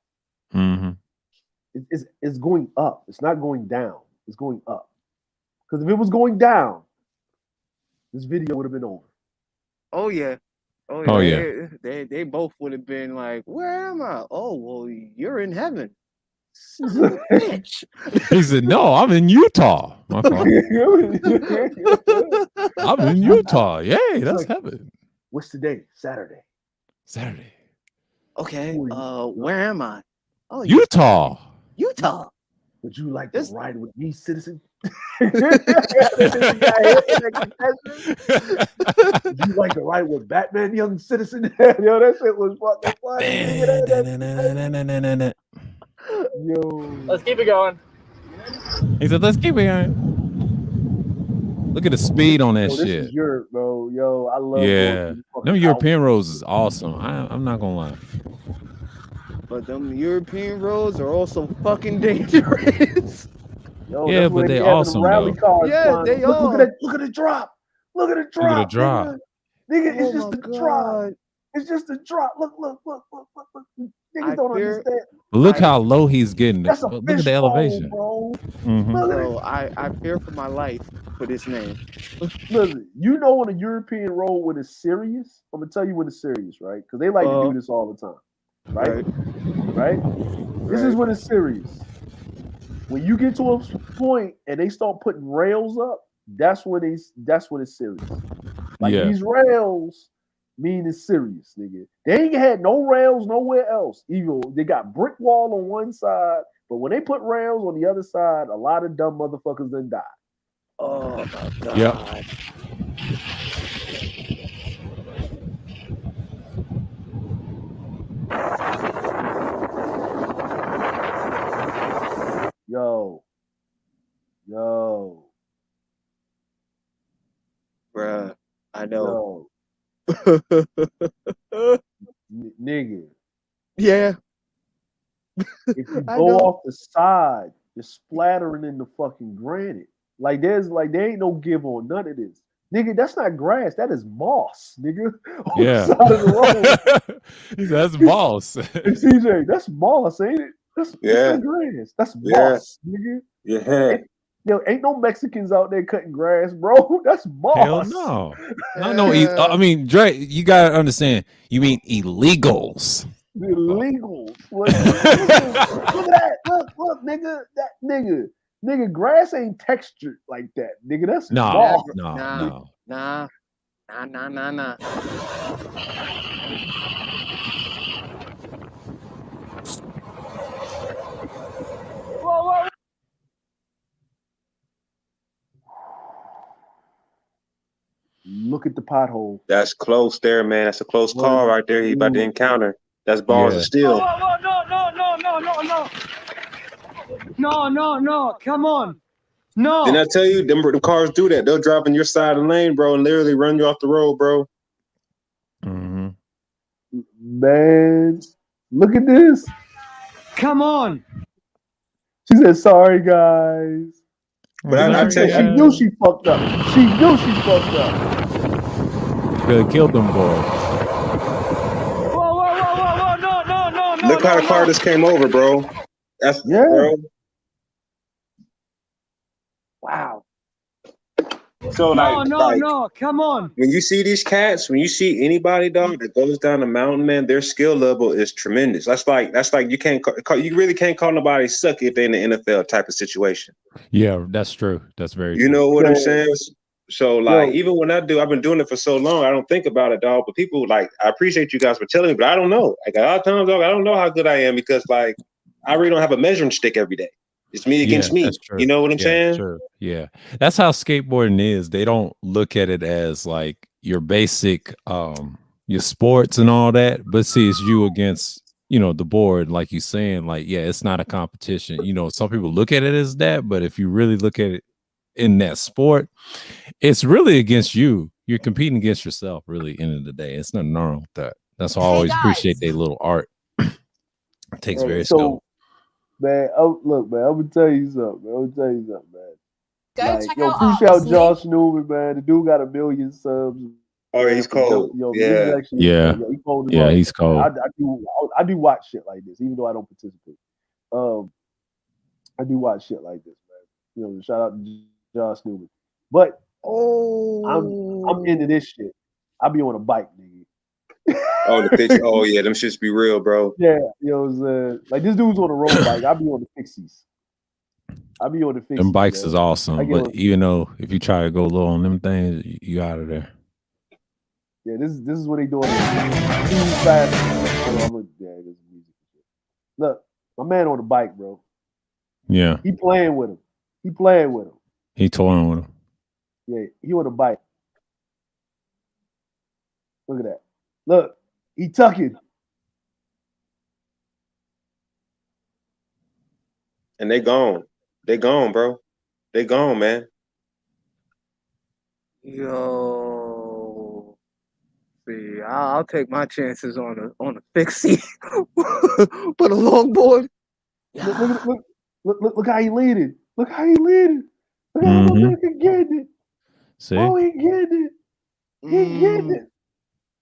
Mm-hmm. It's going up. It's not going down. It's going up. Because if it was going down, this video would have been over. Oh yeah. They both would have been like, "Where am I? Oh well, you're in heaven." Bitch. He said, "No, I'm in Utah." My fault. I'm in Utah. Yay, that's heaven. What's today? Saturday. Okay. Where am I? Oh, Utah. Would you like to ride with me, citizen? Would you like to ride with Batman, young citizen? Yo, that shit was fucking funny. Yo. Let's keep it going. He said, let's keep it going. Look at the speed on that Yo, this shit. is Europe, bro. Yo, I love going Yeah, to the fucking them European roads is awesome. I'm not gonna lie. But them European roads are also fucking dangerous. Yo, Yeah, that's but where they they be having the awesome rally though. cars Yeah, flying. they Look are. at that! Look at the drop! Look at the Look at the drop, drop. nigga! Oh It's just my a drop. god. It's just a drop. Look! Niggas I don't fear understand. But look I how low he's getting. That's a But look at the fishbone, elevation. bro. Mm-hmm. Look at it. yo, I fear for my life for this man. Listen, you know when a European road when it's serious, I'm gonna tell you when it's serious, right? Because they like to do this all the time, right? Right? This is when it's serious. When you get to a point and they start putting rails up, that's when it's serious. Like Yeah. these rails mean it's serious, nigga. They ain't had no rails nowhere else. Even they got brick wall on one side, but when they put rails on the other side, a lot of dumb motherfuckers then die. Oh my god. Yep. Yo. Bruh, I know. Nigga. Yeah. If you I go know. off the side, you're splattering in the fucking granite. Like there ain't no give on none of this. Nigga, that's not grass. That is moss, nigga. On Yeah. the side of the road. He said, that's moss. Hey, CJ, that's moss, ain't it? That's not grass. That's moss, nigga. Yeah. Ain't no Mexicans out there cutting grass, bro. That's moss. Hell no. I mean, Dre, you gotta understand. You mean illegals. Illegals. Like, look at that. Look, nigga. That nigga, grass ain't textured like that, nigga. That's moss. Nah. Whoa. Look at the pothole. That's close there, man. That's a close call right there. He about to encounter. That's balls of steel. Whoa, no. Come on. No. Didn't I tell you them cars do that? They'll drive on your side of the lane, bro, and literally run you off the road, bro. Mm-hmm. Man, look at this. Come on. She said, "Sorry, guys." But I tell you, she knew she fucked up. She knew she fucked up. Could have killed them boys. Whoa, no. Look how the car just came over, bro. That's bro. Wow. So no, come on. When you see these cats, when you see anybody, dog, that goes down the mountain, man, their skill level is tremendous. That's like you really can't call nobody suck if they're in the NFL type of situation. Yeah, that's true. That's very true. You know what I'm saying? So even when I've been doing it for so long, I don't think about it, dog. But people I appreciate you guys for telling me, but I don't know. Like a lot of times, dog, I don't know how good I am because I really don't have a measuring stick every day. It's me against me. That's true. You know what I'm saying? True. Yeah. That's how skateboarding is. They don't look at it as like your basic your sports and all that, but see it's you against, the board, like you saying, it's not a competition. Some people look at it as that, but if you really look at it in that sport, it's really against you. You're competing against yourself, really, end of the day. It's nothing wrong with that. That's why I always appreciate their little art. It takes very skill. Man, look, man, I'm gonna tell you something, man. Go check out appreciate Arts, Josh Newman, man. The dude got 1 million subs. Oh, he's cold. He's cold. He's cold. I do watch shit like this, even though I don't participate. I do watch shit like this, man. Shout out to Josh Newman. But I'm into this shit. I be on a bike, nigga. Oh, the pitch. Oh, yeah, them shits be real, bro. Yeah, you know what I'm saying? Like this dude's on a road bike. I be on the fixies. Them bikes is awesome, but even though if you try to go low on them things, you out of there. Yeah, this is what they doing. Fast. Look, my man on the bike, bro. Yeah, he playing with him. He toying with him. Yeah, he on the bike. Look at that. Look, he tucking. And they gone. They gone, bro. They gone, man. Yo, see, I'll take my chances on a fixie, but a longboard. Look how he leading. Look how he leading. Look how my nigga getting it. See? Oh, he getting it. He getting it.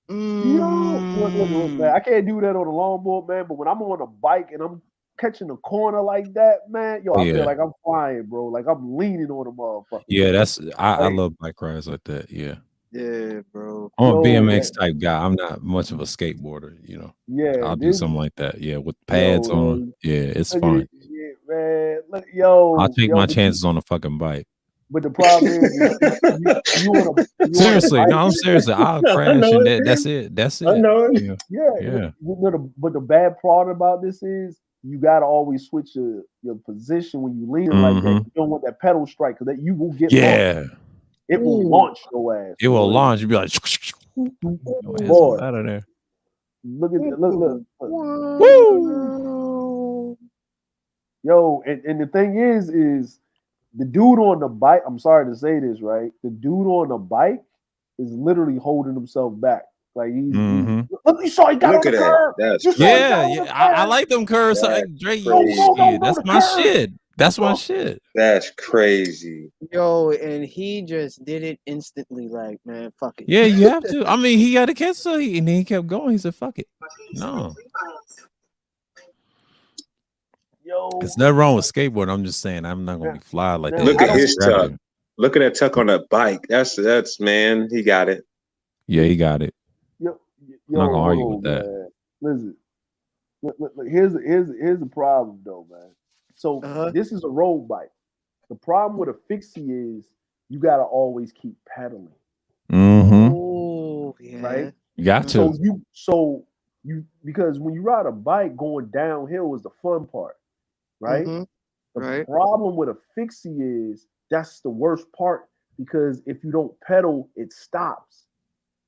Yo, look, man. I can't do that on a longboard, man. But when I'm on a bike and I'm catching a corner like that, man, yo, I feel like I'm flying, bro. Like I'm leaning on a motherfucker. Yeah, that's I Like, love bike rides like that. Yeah. Yeah, bro. I'm a Yo, BMX that- type guy. I'm not much of a skateboarder, you know. yeah, I'll do this something like that. Yeah, with pads on. yo, Yeah, it's look at fun. this shit, man. Look, I'll take my but chances on a fucking bike. but the problem is you on a Seriously, bike. no, I'm seriously. I'll I crash know and it. that's it. That's I it. know it. Yeah. Yeah, but the bad part about this is you gotta always switch your position when you lean like that. You don't want that pedal strike because that you will get launched. Yeah. It will launch your ass. It will boy. launch. You'll be like, Boy, out of there. look at look. Woo! Yo, and the thing is the dude on the bike. I'm sorry to say this, right? The dude on the bike is literally holding himself back. Like he's look, you saw he got Look on at the that. curb. That's You saw he got on Yeah. the I curb. like them curves. That's Drake, crazy. shit. That's my curve. shit. That's my shit. That's crazy. Yo, and he just did it instantly. Like, man, fuck it. Yeah, you have to. I mean, he got to cancel, and then he kept going. He said, "Fuck it, no." Yo, It's nothing wrong with skateboarding. I'm just saying, I'm not gonna be fly like that. Look at his tuck. extravagant. Look at that tuck on that bike. That's man. He got it. Yeah, he got it. Yo, I'm not gonna argue hold with on, that. man. Listen, look, here's the problem though, man. So this is a road bike. The problem with a fixie is you gotta always keep pedaling. Oh, yeah. Right? You got to. So you because when you ride a bike, going downhill is the fun part, right? The problem with a fixie is that's the worst part because if you don't pedal, it stops.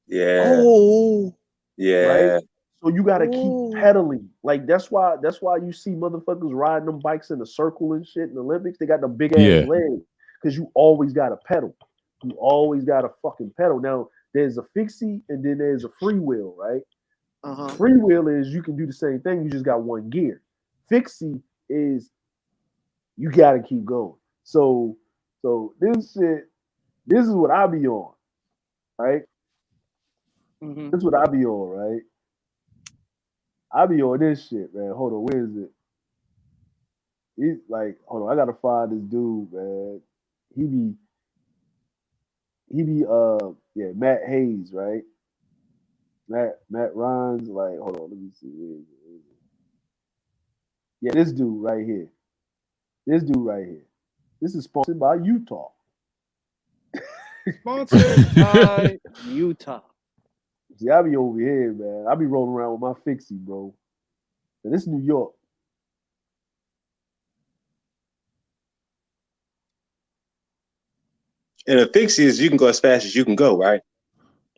Yeah. Oh. Yeah. Right? So you gotta keep pedaling. Like that's why you see motherfuckers riding them bikes in a circle and shit in the Olympics. They got the big ass legs because you always gotta pedal. You always gotta fucking pedal. Now there's a fixie and then there's a freewheel, right? Freewheel is you can do the same thing. You just got one gear. Fixie is you gotta keep going. So this shit, this is what I be on, right? This is what I be on, right? I be on this shit, man. Hold on, where is it? He's like, hold on, I gotta find this dude, man. He be yeah, Matt Hayes, right? Matt Rhines, like, hold on, let me see. Where is it? Yeah, this dude right here. This dude right here. This is sponsored by Utah. Sponsored by Utah. See, I be over here, man. I be rolling around with my fixie, bro. And this is New York. And a fixie is you can go as fast as you can go, right?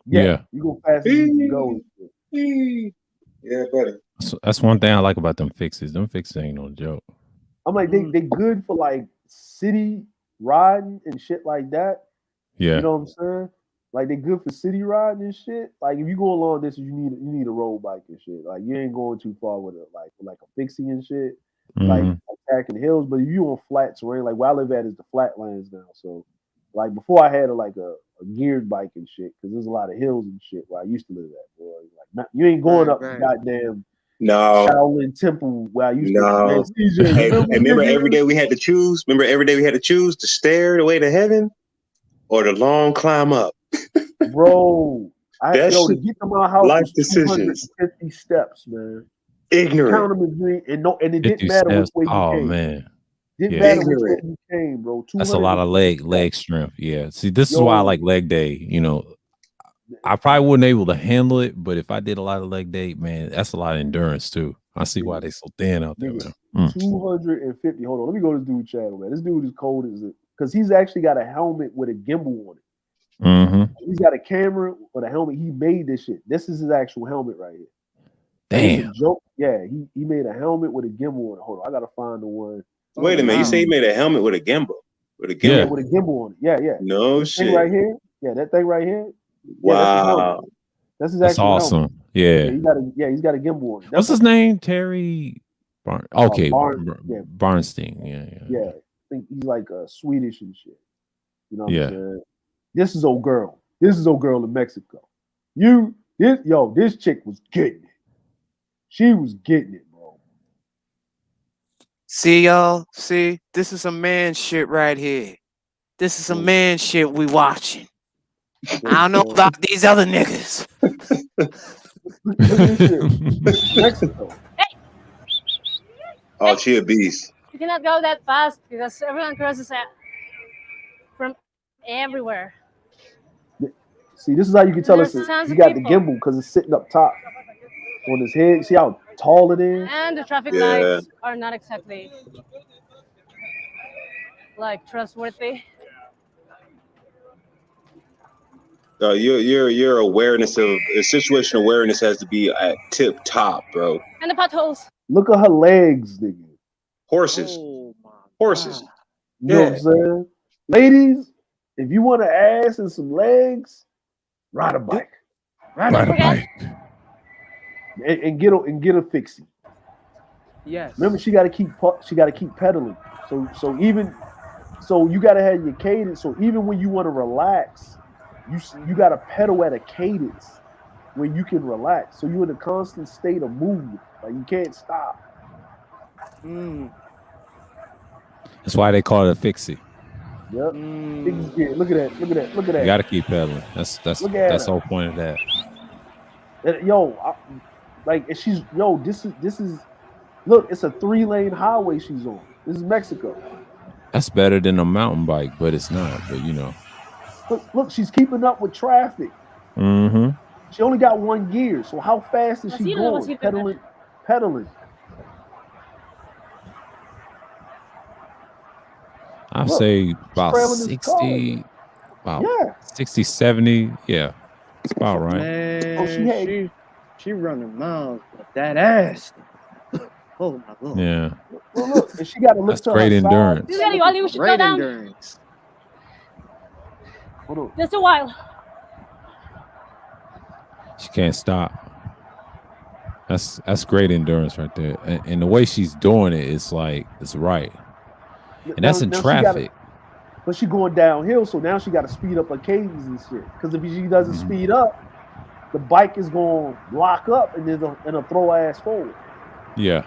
Yeah. You go fast as you can go. Yeah, buddy. So that's one thing I like about them fixes. Them fixes ain't no joke. I'm like, they good for like city riding and shit like that. Yeah. You know what I'm saying? Like they good for city riding and shit. Like if you go along this, you need a road bike and shit. Like you ain't going too far with it, like a fixie and shit. Like attacking hills, but if you on flats, right? Like where I live at is the flatlands now. So like before I had a geared bike and shit, because there's a lot of hills and shit where I used to live at, boy. Like you ain't going up the goddamn Shaolin Temple where I used to. Man, CJ, hey, remember every day we had to choose? Remember every day we had to choose the stair the way to heaven or the long climb up? Bro, to get to my house life was decisions. 250 steps, man. Ignorant. Count them and it didn't matter which way you came. Man. Didn't matter which way you came, bro. That's a lot of leg strength. Yeah. See, this is why I like leg day. You know, I probably wouldn't able to handle it, but if I did a lot of leg day, man, that's a lot of endurance too. I see why they so thin out there, man. 250. Hold on, let me go to this dude's channel, man. This dude is cold as it because he's actually got a helmet with a gimbal on it. He's got a camera with a helmet. He made this shit. This is his actual helmet right here. Damn. It's a joke. Yeah, he made a helmet with a gimbal on it. Hold on, I gotta find the one. Wait a minute, you say he made a helmet with a gimbal? With a gimbal on it. Yeah. No this shit. thing right here. Yeah, that thing right here. Yeah, Wow. That's his That's actual helmet. awesome. Yeah. He's got a gimbal on it. What's his name? Terry okay. Yeah. Barnstein. Yeah. I think he's like Swedish and shit. You know what Yeah. I'm saying? This is old girl. This is old girl in Mexico. This chick was getting it. She was getting it, bro. See, y'all? See, this is some man shit right here. This is some man shit we watching. I don't know about these other niggas. Look at this shit. Mexico. Oh, she a beast. You cannot go that fast because everyone crosses from everywhere. See, this is how you can tell There's us tons he of got the people. gimbal because it's sitting up top on his head. See how tall it is? And the traffic lights are not exactly like trustworthy. Your awareness of situation awareness has to be at tip top, bro. And the potholes. Look at her legs, nigga. Horses. Horses. You know what I'm saying? Ladies, if you want an ass and some legs, ride a bike. Ride a bike. And get a fixie. Yes. Remember, she got to keep pedaling. So you got to have your cadence. So even when you want to relax, you got to pedal at a cadence where you can relax. So you're in a constant state of movement. Like you can't stop. That's why they call it a fixie. Yep. Yeah, look at that. Look at that. You got to keep pedaling. That's the whole point of that. This is look, it's a 3-lane highway she's on. This is Mexico. That's better than a mountain bike, but it's not. But you know. Look, she's keeping up with traffic. Mm-hmm. She only got 1 gear, so how fast is she going? Pedaling. I'll say about 60, 60, 70. Yeah, it's about right. Man, she running miles with that ass. Oh my God. Yeah. Well, look, and she got to look That's to great her endurance. side. You should go down. Endurance. Hold on. Just a while. She can't stop. That's great endurance right there, and the way she's doing it, it's like it's right, and that's in traffic. But she going downhill, so now she got to speed up her cadence and shit. Because if she doesn't speed up, the bike is going to lock up and it'll throw ass forward. Yeah.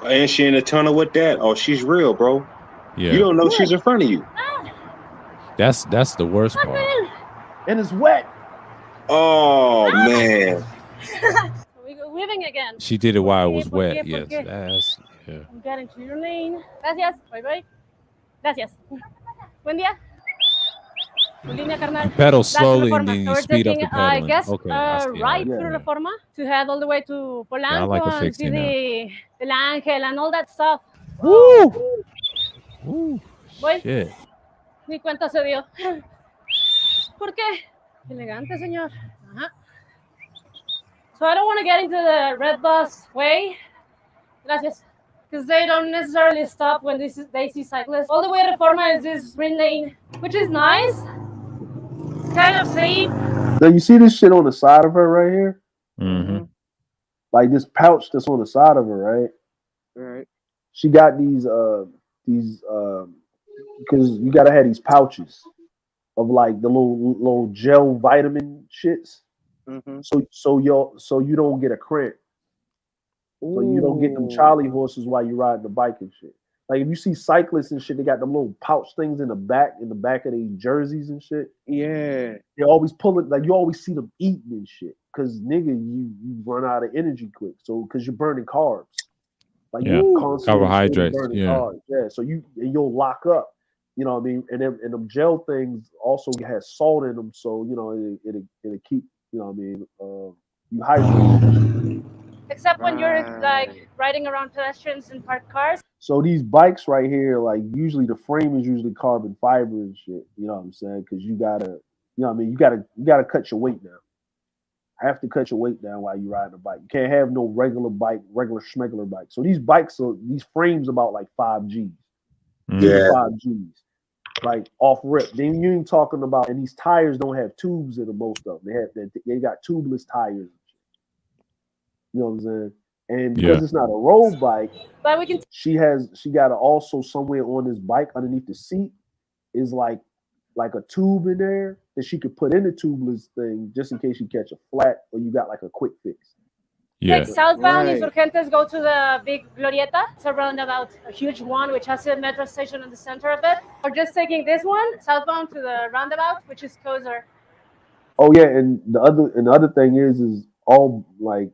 And she in a tunnel with that. Oh, she's real, bro. Yeah. You don't know she's in front of you. That's the worst part. And it's wet. Oh man. We're leaving again. She did it while it was wet. Yes. Yeah. I'm getting to your lane. Gracias. Bye. Gracias. Buen día. You pedal slowly and then you speed up the pedaling. I guess right Yeah. through Reforma to head all the way to Polanco I like a and fixie see the Ángel and all that stuff. Woo! Woo! Voy. Shit. Ni cuenta se dio. ¿Por qué? Elegante, señor. Ajá. So I don't want to get into the red bus way. Gracias. Because they don't necessarily stop when they see cyclists. All the way to Reforma is this green lane, which is nice. It's kind of safe. Now you see this shit on the side of her right here? Mm-hmm. Like this pouch that's on the side of her, right? Right. She got these because you gotta have these pouches of like the little gel vitamin shits. Mm-hmm. So you don't get a cramp. So you don't get them Charlie horses while you're riding the bike and shit. Like if you see cyclists and shit, they got them little pouch things in the back of their jerseys and shit. Yeah. They always pull it, like you always see them eating and shit. Cause nigga, you run out of energy quick. So cause you're burning carbs. Like you're constantly carbohydrates. burning Yeah. carbs. Yeah. So you'll lock up. You know what I mean? And them gel things also has salt in them, so you know it'll keep, you know what I mean, you hydrated. Except when you're like riding around pedestrians and parked cars. So these bikes right here, like usually the frame is usually carbon fiber and shit. You know what I'm saying? Because you gotta, you know what I mean, you gotta cut your weight down. Have to cut your weight down while you're riding a bike. You can't have no regular schmegular bike. So these frames about like 5 G's. Yeah. 5 G's. like off rip. Then you ain't talking about, and these tires don't have tubes in them, most of them. They got tubeless tires. You know what I'm saying? And because it's not a road bike, but we can. She got to also somewhere on this bike underneath the seat is like a tube in there that she could put in the tubeless thing just in case you catch a flat or you got like a quick fix. Take southbound Insurgentes, go to the big Glorieta. It's a roundabout, a huge one, which has a metro station in the center of it. Or just taking this one, southbound to the roundabout, which is closer. Oh yeah, and the other thing is all like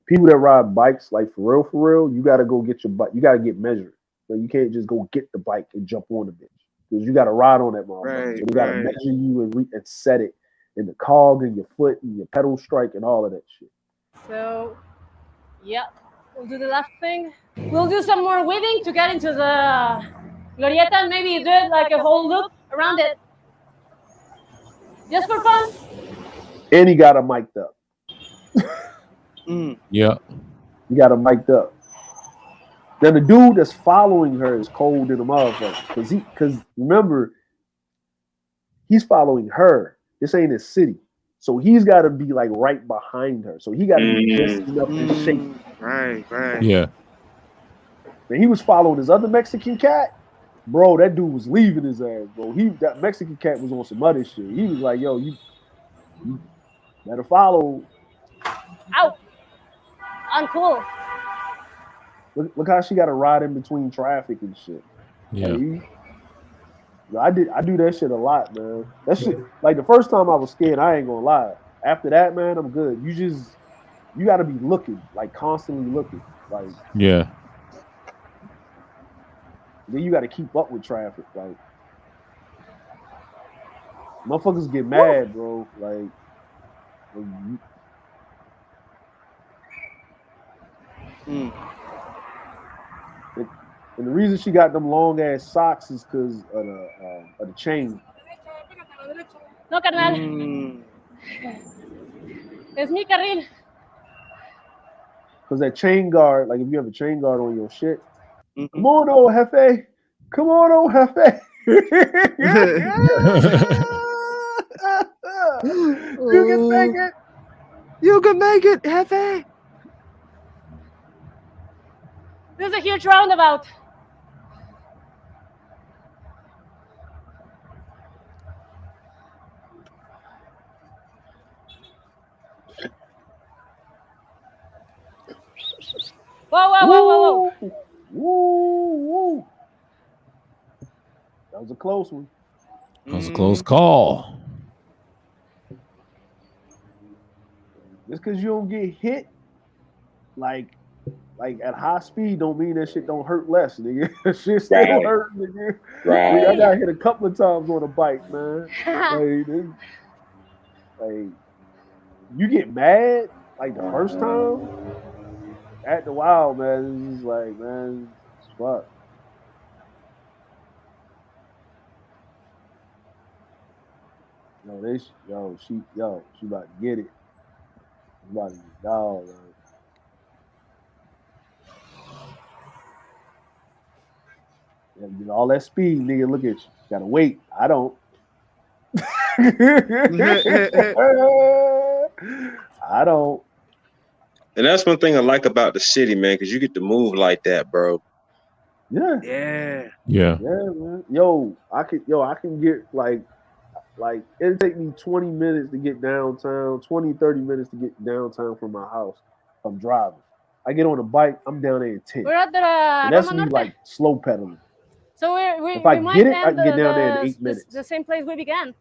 people that ride bikes, like for real, you got to go get your bike. You got to get measured. So you can't just go get the bike and jump on the bitch because you got to ride on that motherfucker. Right, So you got to measure you and set it in the cog and your foot and your pedal strike and all of that shit. So, yeah, we'll do the last thing. We'll do some more weaving to get into the Glorieta and maybe do it like a whole loop around it. Just for fun. And he got her mic'd up. Yeah. You got her mic'd up. Then the dude that's following her is cold in the motherfucker. Because remember, he's following her. This ain't his city. So he's got to be like right behind her. So he got to be just enough in shape. Right. Yeah. And he was following this other Mexican cat. Bro, that dude was leaving his ass, bro. That Mexican cat was on some other shit. He was like, yo, you better follow. Ow. Uncool. Look how she got to ride in between traffic and shit. Yeah. Like, I do that shit a lot, man. That shit, like the first time I was scared, I ain't gonna lie. After that, man, I'm good. You got to be looking, like constantly looking, like yeah. Then you got to keep up with traffic, like motherfuckers get mad, bro. Like and the reason she got them long ass socks is because of the chain. No, carnal. Es mi carril. Because that chain guard, like if you have a chain guard on your shit, come on, old Jefe. Come on, old Jefe. You can make it. You can make it, Jefe. This is a huge roundabout. Whoa. Woo. That was a close one. That was a close call. Just because you don't get hit, like at high speed, don't mean that shit don't hurt less, nigga. Shit still hurt, nigga. Right. I got hit a couple of times on a bike, man. like you get mad like the first time. After a while, man, it's just like, man, it's fuck. She about to get it. She about to get dog, man. Yeah, all that speed, nigga. Look at you. Gotta wait. I don't. I don't. And that's one thing I like about the city, man, because you get to move like that, bro. Yeah, man. Yo, I can get like it'll take me 20 minutes to get downtown, 20, 30 minutes to get downtown from my house. I'm driving. I get on a bike, I'm down there in 10. We're at the and that's me like slow pedaling. So if I get it, I can get down there in 8 minutes. The same place we began.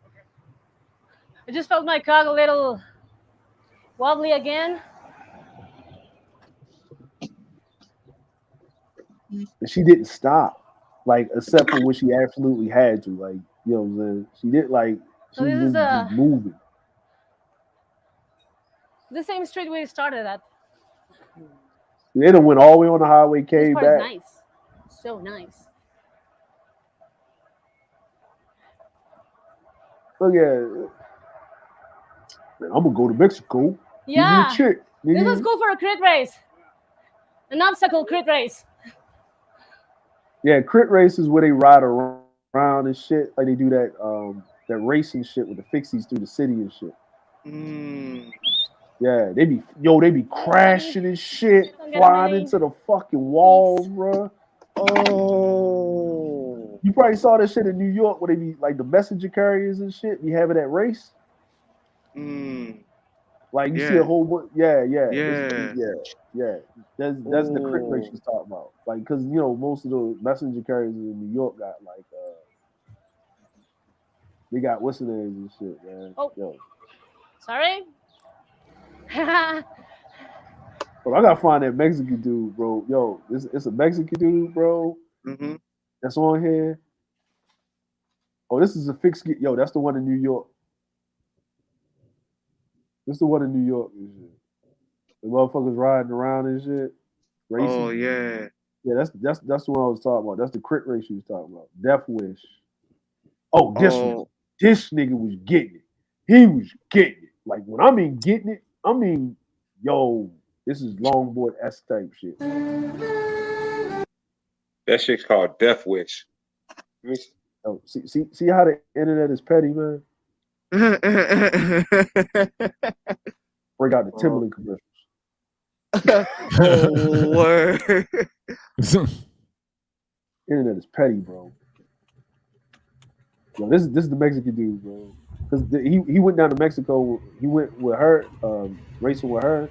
I just felt my cog a little wobbly again. And she didn't stop, like except for when she absolutely had to, like, you know what I'm saying? She did like she was just moving. The same street we started at. They done went all the way on the highway, came back. This part is nice, so nice. Look at it. Man, I'm gonna go to Mexico. Yeah, Give me a chick, nigga. This is cool for a crit race, an obstacle crit race. Yeah, crit race is where they ride around around and shit. Like they do that racing shit with the fixies through the city and shit. Yeah, they be crashing and shit, flying into the fucking walls, bro. Oh, you probably saw that shit in New York where they be like the messenger carriers and shit. Be having that race. Like you see a whole bunch. Yeah. That's the crit race she's talking about. Like, because most of the messenger carriers in New York got like they got what's the names and shit, man. Oh. Yo. Sorry. But I gotta find that Mexican dude, bro. Yo, it's a Mexican dude, bro. That's on here. Oh, this is a fixed. Yo, that's the one in New York. This is the one in New York and shit. The motherfuckers riding around and shit. Racing. Oh yeah. Yeah, that's the one I was talking about. That's the crit race you was talking about. Death Wish. Oh, this nigga was getting it. He was getting it. Like when I mean getting it, I mean, yo, this is longboard S type shit. That shit's called Death Wish. Oh, see how the internet is petty, man. Break out the Timberland commercials. Oh, word. Internet is petty, bro. Yo, this is the Mexican dude, bro. Because he went down to Mexico. He went with her, racing with her,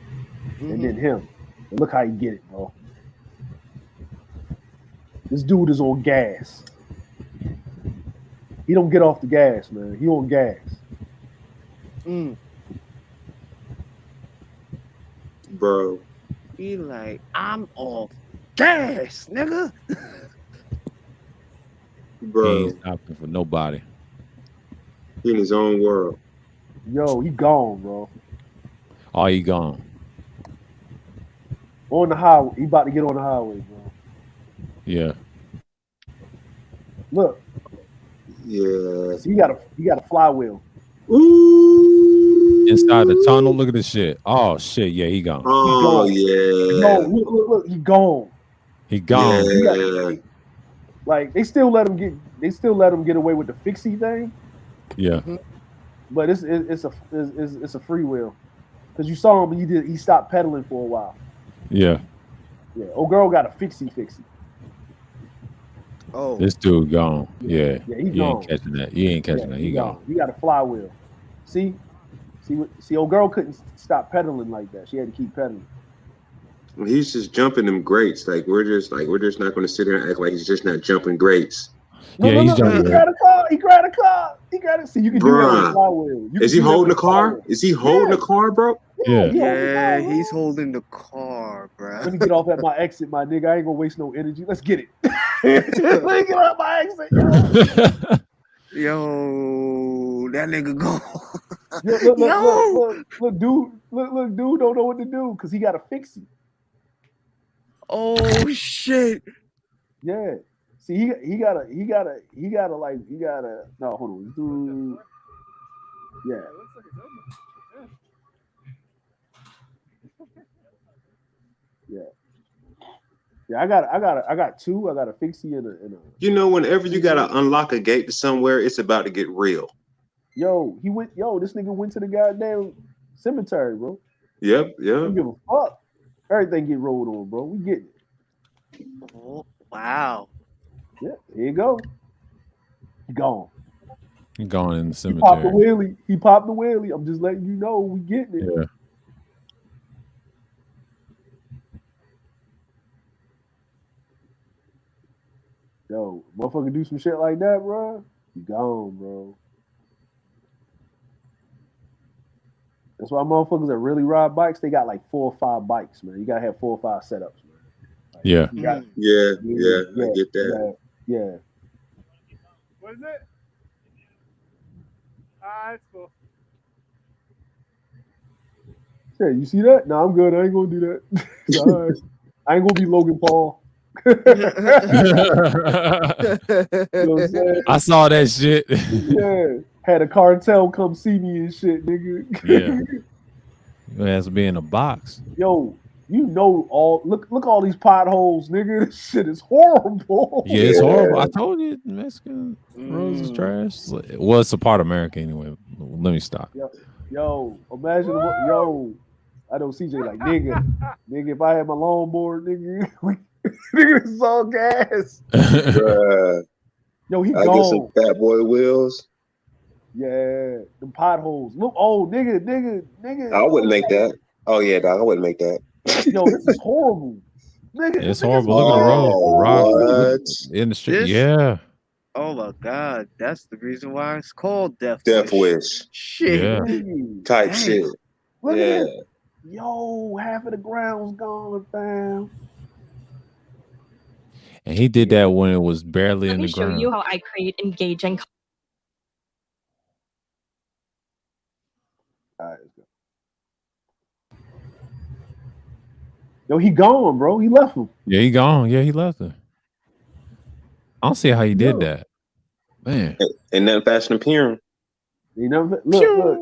and then him. And look how he get it, bro. This dude is on gas. He don't get off the gas, man. He on gas. Bro. He like, I'm off gas, nigga. Bro. He ain't stopping for nobody. He in his own world. Yo, he gone, bro. Oh, he gone. On the highway. He about to get on the highway, bro. Yeah. Look. Yeah. So he got a flywheel. Ooh. Inside the tunnel. Look at this shit. Oh shit. Yeah, he gone. Oh yeah. No, look, he gone. He gone. Yeah. Like they still let him get away with the fixie thing. Yeah. But it's a free will. Because you saw him, he stopped pedaling for a while. Yeah. Yeah. Old girl got a fixie. Oh. This dude gone. Yeah. Yeah, he You gone. ain't catching that. You ain't catching that. He gone. He got a flywheel. See, old girl couldn't stop pedaling like that. She had to keep pedaling. He's just jumping them grates. Like we're just not going to sit here and act like he's just not jumping grates. Yeah, he's jumping. He grabbed a car. He grabbed it. See, you can do that with a flywheel. Is he holding the car? Is he holding the car, bro? Yeah, he's holding the car, bro. Let me get off at my exit, my nigga. I ain't gonna waste no energy. Let's get it. Let me get off my exit. Yo, that nigga go. Look, dude don't know what to do because he got a fixie. Oh shit. Yeah. See, he gotta no, hold on. Dude. Yeah. Yeah. Yeah, I got two. I got a fixie and a. You know, whenever you gotta unlock a gate to somewhere, it's about to get real. Yo, this nigga went to the goddamn cemetery, bro. Yep. Don't give a fuck. Everything get rolled on, bro. We get it. Oh, wow. Yeah, here you go. He gone. He gone in the cemetery. He popped the wheelie. I'm just letting you know we getting it. Yeah. Yo, motherfucker do some shit like that, bro. You gone, bro. That's why motherfuckers that really ride bikes, they got like 4 or 5 bikes, man. You gotta have 4 or 5 setups, man. Like, yeah. Yeah, I get that. Yeah. What is it? That's cool. Yeah, you see that? No, I'm good. I ain't gonna do that. All right. I ain't gonna be Logan Paul. You know what I'm saying? I saw that shit. Yeah. Had a cartel come see me and shit, nigga. Yeah. It has to be in a box. Yo, You know look all these potholes, nigga. This shit is horrible. Yeah, it's horrible. I told you, Mexican roads is trash. Well, it's a part of America anyway. Let me stop. Yo, imagine I know CJ like nigga, if I had my longboard, nigga, nigga, this is all gas. Bruh. Yo, he I get some gone. fat boy wheels. Yeah, the potholes. Look, nigga. I wouldn't make that. Oh yeah, dog. I wouldn't make that. Yo, this is horrible. Nigga, It's horrible. Look at the road. What? In the street. This- Yeah. Oh my God, that's the reason why it's called Death Wish. Shit. Yeah. Type Damn. shit. Look Yeah. at this. Yo, half of the ground's gone, fam. And he did that when it was barely Let in me the show ground. you how I create engaging. All right, let's go. Yo, he gone, bro. He left him. Yeah, he gone. Yeah, he left her. I don't see how he did that. Man. And nothing faster than Pyram. You never look.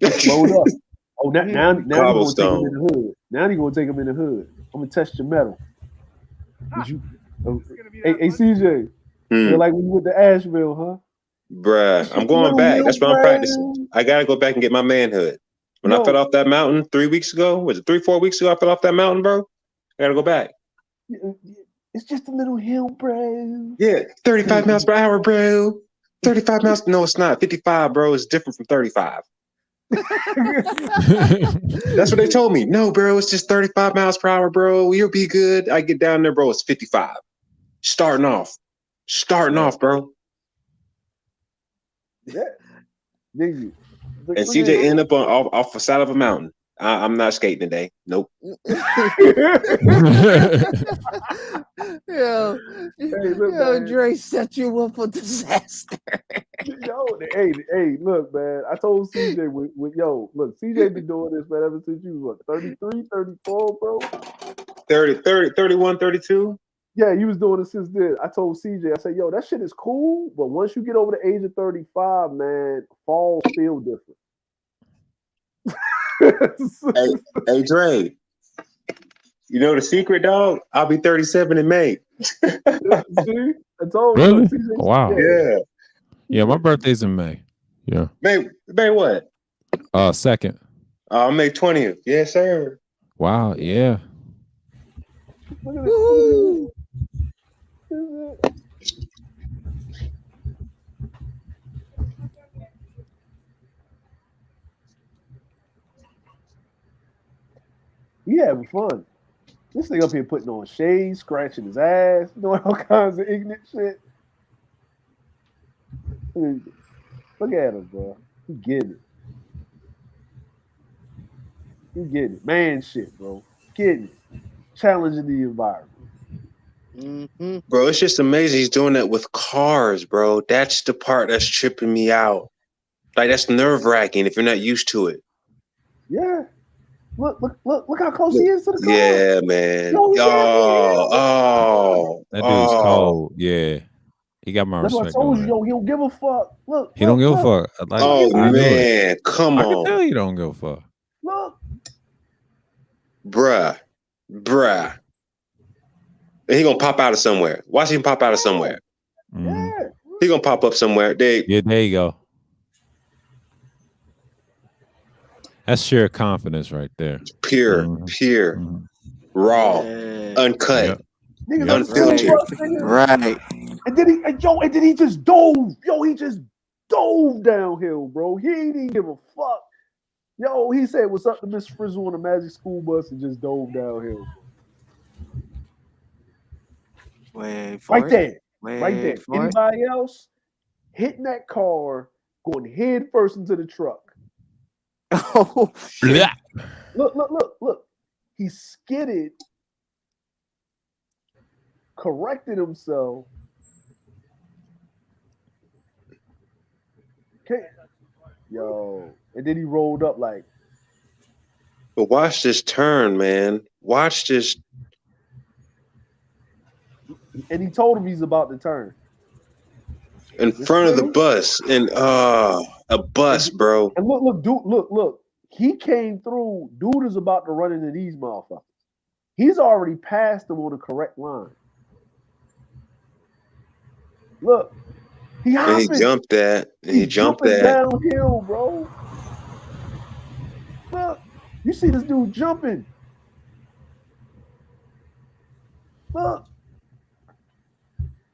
It slowed up. Oh, now you gonna take him in the hood. Now you gonna take him in the hood. I'm gonna test your metal. Did you? Hey, CJ. Feel like we went to Asheville, huh? Bruh, I'm going back. That's what I'm practicing. I gotta go back and get my manhood. When I fell off that mountain 3 weeks ago, was it 3-4 weeks ago? I fell off that mountain, bro. I gotta go back. It's just a little hill, bro. Yeah, 35 miles per hour, bro. 35 miles. No, it's not. 55, bro. It's different from 35. That's what they told me. No, bro, it's just 35 miles per hour, bro. You'll be good. I get down there, bro. It's 55. Starting off, bro. Yeah. And CJ end up off the side of a mountain. I'm not skating today. Nope. Yo, Dre set you up for disaster. Hey, look, man. I told CJ look, CJ been doing this, man, ever since you was 33, 34, bro? 30, 31, 32? Yeah, you was doing it since then. I told CJ, I said, yo, that shit is cool, but once you get over the age of 35, man, falls feel different. hey, Dre. You know the secret, dog? I'll be 37 in May. See? I told really? you. CJ, Wow. Yeah. Yeah, my birthday's in May. Yeah. May what? 2nd. May 20th. Yes, sir. Wow. Yeah. Look at this. He having fun. This thing up here putting on shades, scratching his ass, doing all kinds of ignorant shit. Look at him, bro. He getting it. He getting it. Man shit, bro. Getting it. Challenging the environment. Mm-hmm. Bro, it's just amazing he's doing that with cars, bro. That's the part that's tripping me out. Like, that's nerve-wracking if you're not used to it. Yeah. Look how close he is to the car. Yeah, man. That dude's cold. Yeah. He got my That's what I respect. told you, yo. He don't give a fuck. Look. He don't give a fuck. Like, man. Come I on. can tell you don't give a fuck. Look. Bruh. And he gonna pop out of somewhere. Watch him pop out of somewhere. Yeah. He gonna pop up somewhere. Yeah, there you go. That's sheer confidence right there. Pure, raw, uncut, unfiltered. Right. And then he just dove. Yo, he just dove downhill, bro. He ain't even give a fuck. Yo, he said, "What's up to Miss Frizzle on the Magic School Bus?" and just dove downhill. Right there. Anybody else hitting that car, going head first into the truck? Oh, shit. Look. He skidded, corrected himself. Okay. Yo. And then he rolled up like. But watch this turn, man. Watch this. And he told him he's about to turn. In front of the bus. And a bus, bro. And look. He came through. Dude is about to run into these motherfuckers. He's already passed him on the correct line. Look, he And he hopping. jumped that. And he jumped jumping that. downhill, bro. Look, you see this dude jumping. Look.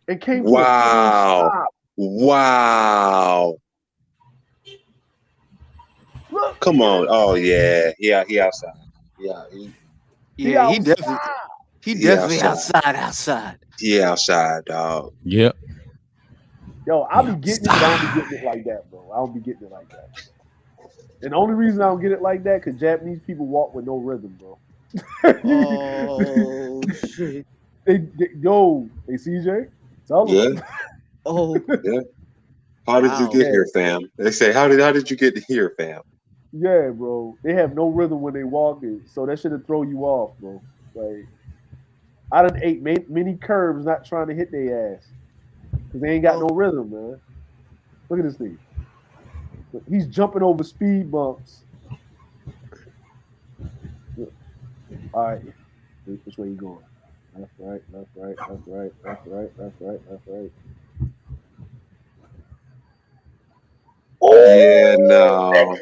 And came to a full stop. Wow. Look. Come on. Oh yeah. Yeah, he outside. Yeah. He outside. definitely outside. He outside, dog. Yep. Yo, I be getting it, but I don't be getting it like that, bro. I don't be getting it like that. And the only reason I don't get it like that, because Japanese people walk with no rhythm, bro. Oh shit. Hey CJ, tell them. Yeah. Oh. Yeah. How did you get here, fam? They say, how did you get here, fam? Yeah, bro. They have no rhythm when they walking, so that should throw you off, bro. Like, I done ate many curves not trying to hit their ass because they ain't got no rhythm, man. Look at this thing. Look, he's jumping over speed bumps. Look. All right, which way you going? Left, right, left, right, left, right, left, right, left, right, left, right. Yeah, no.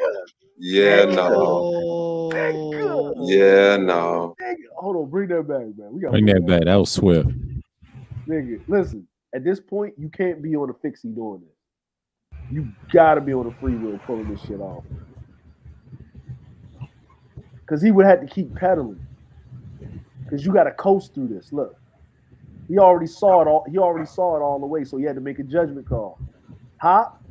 Yeah, no. Nigga. Yeah, no. Nigga. Hold on, bring that back, man. We gotta Bring that back. That was swift. Nigga, listen. At this point, you can't be on a fixie doing this. You gotta be on a free wheel pulling this shit off. Because he would have to keep pedaling. Because you gotta coast through this. Look, he already saw it all. He already saw it all the way, so he had to make a judgment call. Hop,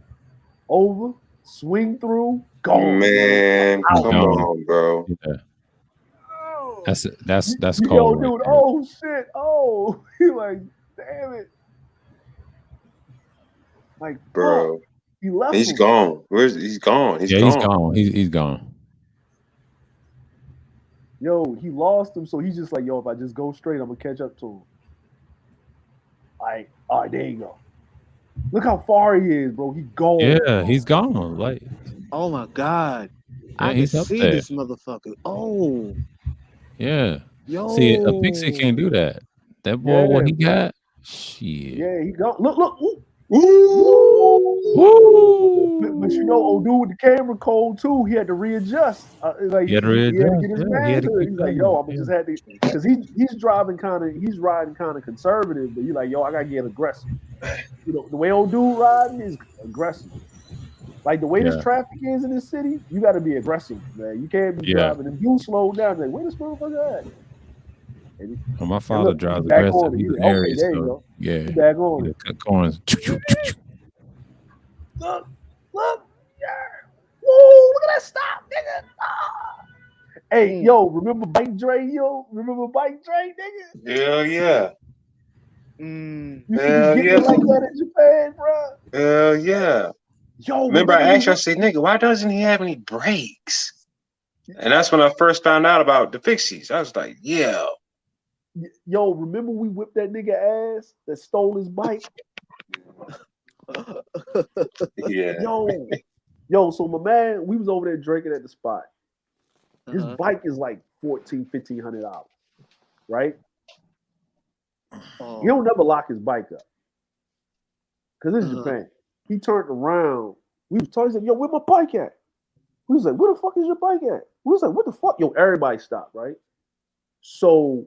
over, swing through, gone. Man, bro. come on, bro. Yeah. That's Yo, cold. dude, Right oh shit. Oh, he like, damn it. Like, Bro. fuck. He left He's him. gone. He's gone. He's gone. He's gone. Yo, he lost him, so he's just like, yo, if I just go straight, I'm gonna catch up to him. All right, there you go. Look how far he is, bro. He gone. Yeah, he's gone. Like, oh my god, I can he's up see there. this motherfucker. Oh, yeah. Yo. See, a pixie can't do that. That boy, what he got? Shit. Yeah, he gone. Look. Ooh. Woo. But you know, old dude with the camera cold too. He had to readjust. He had to get his manhood. He's like, yo, I'm just had to, because he's riding kind of conservative, but he's like, yo, I gotta get aggressive. You know, the way old dude riding is aggressive. Like the way this traffic is in this city, you got to be aggressive, man. You can't be driving and you slow down. Like, where this motherfucker at? Well, my father drives aggressive. He's an Aries, there you so go. yeah. He's back on it. Cut corners. Look, yeah. Whoa, look at that stop, nigga. Ah. Hey, yo, remember Bike Dre, yo? Remember Bike Dre, nigga? Hell yeah. You see getting like that in Japan, bro? Hell yeah. Yo, remember I asked you, I said, nigga, why doesn't he have any brakes? And that's when I first found out about the fixies. I was like, yeah. Yo, remember we whipped that nigga ass that stole his bike? Yeah. Yo, so my man, we was over there drinking at the spot. His bike is like $1,500, right? He don't never lock his bike up. Because it's Japan. He turned around. We was talking, he said, yo, where my bike at? We was like, where the fuck is your bike at? We was like, what the fuck? Yo, everybody stopped, right? So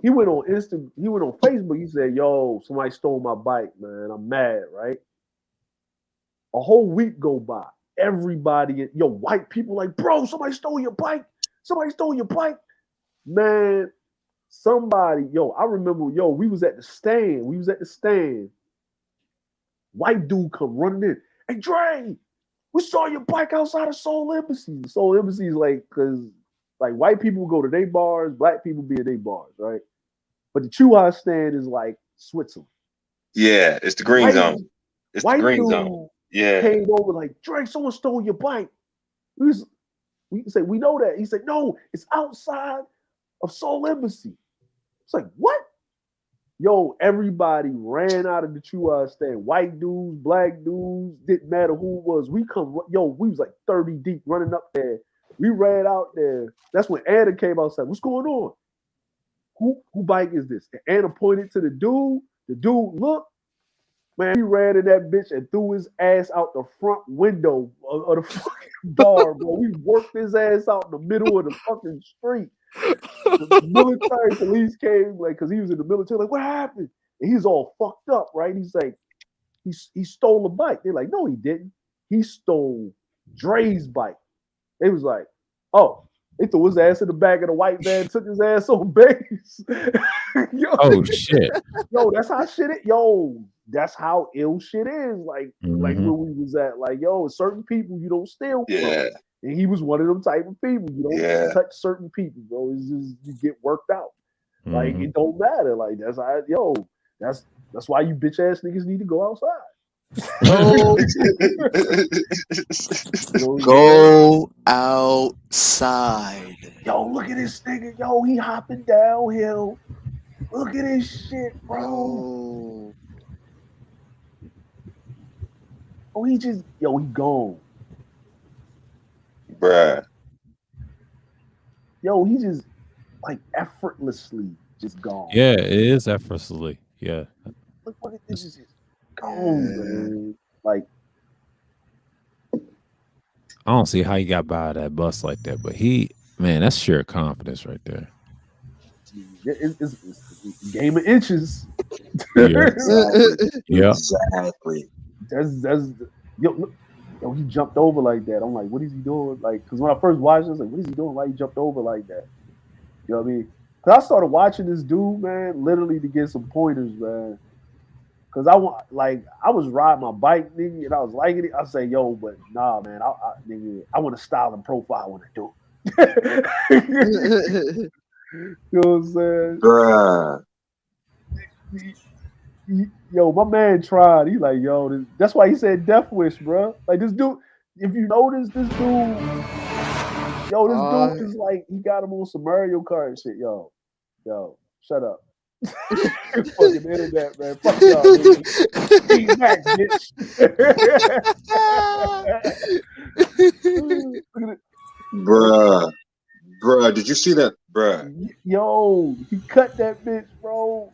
he went on Facebook, he said, yo, somebody stole my bike, man. I'm mad, right? A whole week go by. Everybody, white people like, bro, somebody stole your bike. Somebody stole your bike. Man, somebody, I remember, we was at the stand. White dude come running in. Hey, Dre, we saw your bike outside of Seoul Embassy. Seoul Embassy is like, because like white people go to their bars, black people be at their bars, right? But the Chuha stand is like Switzerland. Yeah, it's the green zone. It's the green zone. Yeah. Came over like, Dre, someone stole your bike. We said, we know that. He said, no, it's outside of Seoul Embassy. It's like, what? Yo, everybody ran out of the Chuha stand. White dudes, black dudes, didn't matter who it was. We was like 30 deep running up there. We ran out there. That's when Anna came outside. What's going on? who bike is this? And Anna pointed to the dude. The dude looked, man, he ran in that bitch and threw his ass out the front window of the fucking bar, bro. We worked his ass out in the middle of the fucking street. The military police came, like, because he was in the military, like, what happened? And he's all fucked up, right? He's like, he stole a bike. They're like, no, he didn't. He stole Dre's bike. They was like, oh, they threw his ass in the back of the white van, took his ass on base. Yo, Oh shit. Yo, that's how shit is. Yo, that's how ill shit is. Like where we was at. Like, yo, certain people you don't steal from. Yeah. And he was one of them type of people. You don't touch certain people, bro. It's just you get worked out. Like it don't matter. Like that's how that's why you bitch ass niggas need to go outside. Go outside. Yo, look at this nigga. Yo, he hopping downhill. Look at this shit, bro. Oh, he gone. Bruh. Yo, he just like effortlessly just gone. Yeah, it is effortlessly. Yeah. Look at this is gone, man. Like, I don't see how he got by that bus like that, but man, that's sheer confidence right there. It's a game of inches. Yeah. Exactly. That's yo, he jumped over like that. I'm like, what is he doing? Like, because when I first watched it, I was like, what is he doing? Why he jumped over like that? You know what I mean? Because I started watching this dude, man, literally to get some pointers, man. Because I was riding my bike, nigga, and I was liking it. I say, yo, but nah, man, I want to style and profile when I do. You know what I'm saying? Bruh. Yo, my man tried. He like, yo, that's why he said Death Wish, bro. Like this dude, if you notice this dude, dude is like, he got him on some Mario Kart and shit. Yo, shut up. Fucking internet, man. Fuck y'all, nigga. Team Max, bitch. Bruh, did you see that? Bruh. Yo, he cut that bitch, bro.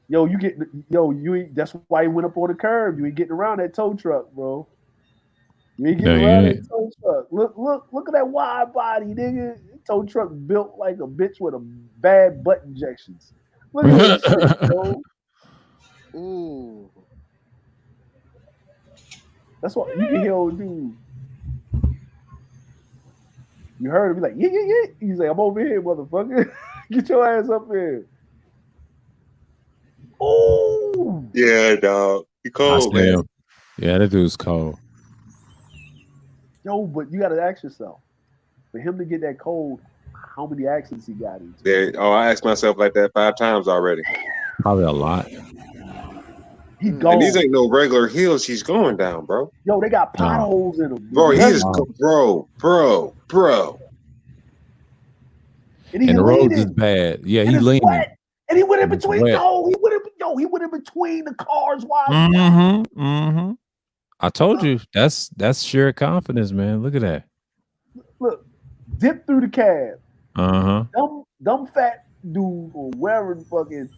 Yo, you ain't. That's why he went up on the curb. You ain't getting around that tow truck, bro. You ain't getting around that tow truck. Look at that wide body, nigga. Tow truck built like a bitch with a bad butt injections. Look at this shit, bro. Ooh. That's what you can hear old dude. You heard him be like, yeah. He's like, I'm over here, motherfucker. Get your ass up here. Oh yeah, dog. He cold, man. Yeah, that dude's cold. Yo, but you gotta ask yourself, for him to get that cold, how many accidents he got into? Yeah. Oh, I asked myself like that 5 times already. Probably a lot. He gone. And these ain't no regular hills he's going down, bro. Yo, they got potholes in them. Bro, bro. And the road is bad. Yeah, he leaning. And he went in between. He went in between the cars. Why? I told you that's sheer confidence, man. Look at that. Look, dip through the cab. Dumb fat dude or wherever the fucking.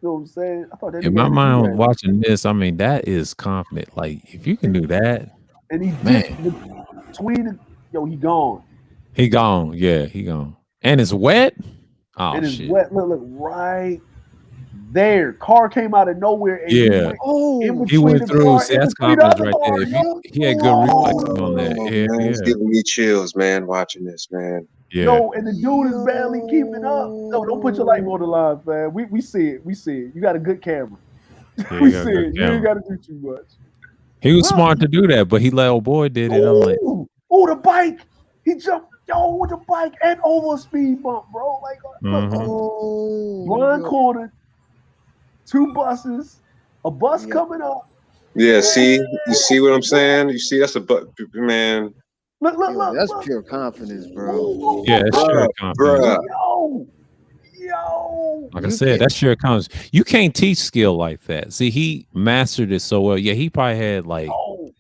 You know what I'm saying? I thought that in my mind was watching this. I mean, that is confident. Like, if you can do that, and he dipped between. He gone. He gone. Yeah, he gone. And it's wet. Oh, and it's shit. wet. Look, right there. Car came out of nowhere. And he went through. See, that's confidence right there. He had good reflexes on that. Man, it's giving me chills, man, watching this, man. Yeah. No, and the dude is barely keeping up. No, don't put your life on the line, man. We see it. We see it. You got a good camera. Yeah, we see it. You ain't got to do too much. He was smart to do that, but he let old boy did it. I'm like, oh, the bike. He jumped, with the bike and over a speed bump, bro. Like, blind corner, 2 buses, a bus coming up. Yeah, see? You see what I'm saying? You see, that's a man. Look. That's pure confidence, bro. Yeah, that's sheer confidence. Yo. Like I said, that's sheer confidence. You can't teach skill like that. See, he mastered it so well. Yeah, he probably had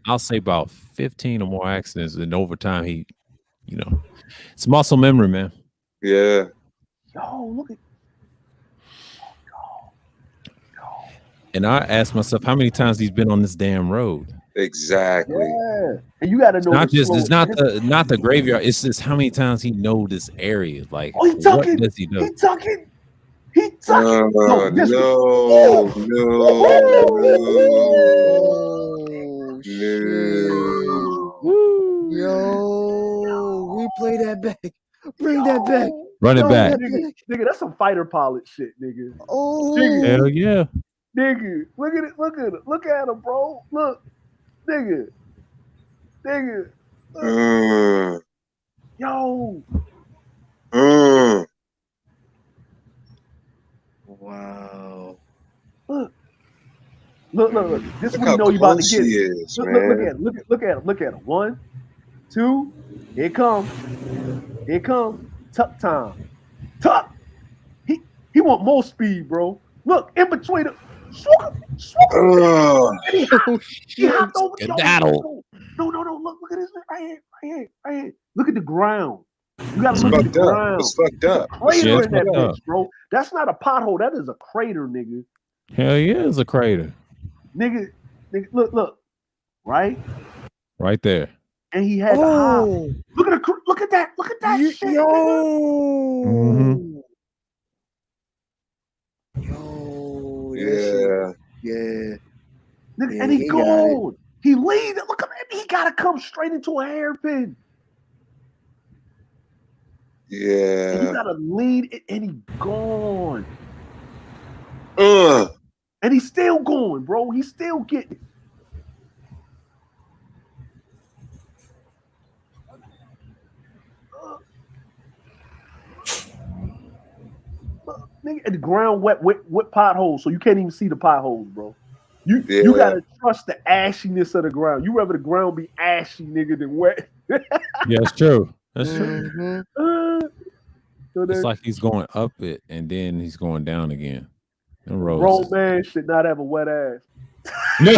I'll say about 15 or more accidents, and over time he, you know, it's muscle memory, man. Yeah. Yo, look at. And I asked myself how many times he's been on this damn road. Exactly. Yeah, and you got to know. It's not the graveyard. It's just how many times he know this area. Like, oh, he tucking. What does he do? He tucking. He tucking. No, this no, one. Oh, shit. Yo, replay that back. Bring that back. Run it back. Nigga, that's some fighter pilot shit, nigga. Oh, hell yeah. Nigga, look at it. Look at it. Look at him, bro. Look. Nigga. Yo. Wow. Look. This is when you know you about to get it. Look at him. 1, 2. Here it comes. Tuck time. Tuck. He want more speed, bro. Look, in between the he hopped over the No. Look at this right here. Look at the ground. You gotta look at the ground. It's fucked up. Crater in that bitch, bro. That's not a pothole. That is a crater, nigga. Hell yeah, it's a crater. Nigga, look. Right there. And he had to hop. Look at that shit. Yo. Mm-hmm. Yo. Yeah. Nigga, and he gone. He lead. Look at him. He gotta come straight into a hairpin. Yeah. And he gotta lead it, and he gone. And he's still going, bro. He's still getting it. Nigga, and the ground wet potholes, so you can't even see the potholes, bro. You gotta trust the ashiness of the ground. You rather the ground be ashy, nigga, than wet. Yeah, it's true. That's true. Mm-hmm. It's like he's going up it and then he's going down again. Grown man should not have a wet ass. Let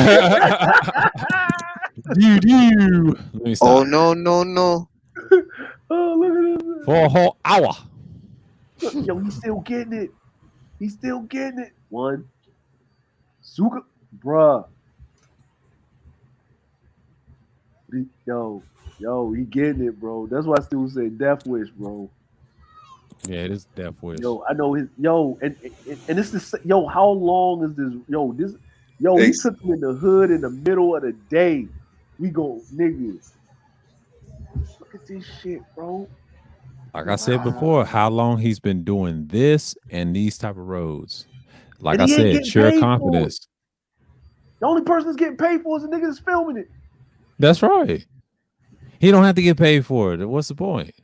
me stop. Oh no. Oh, look at this. For a whole hour. Yo, he's still getting it. 1. Zuka, bruh. Yo, he getting it, bro. That's why I still say Death Wish, bro. Yeah, it is Death Wish. Yo, I know his. And this is. Yo, how long is this? He took him in the hood in the middle of the day. We go, niggas. Look at this shit, bro. Like I said before, how long he's been doing this and these type of roads. Like I said, sheer confidence. The only person that's getting paid for is the nigga that's filming it. That's right. He don't have to get paid for it. What's the point?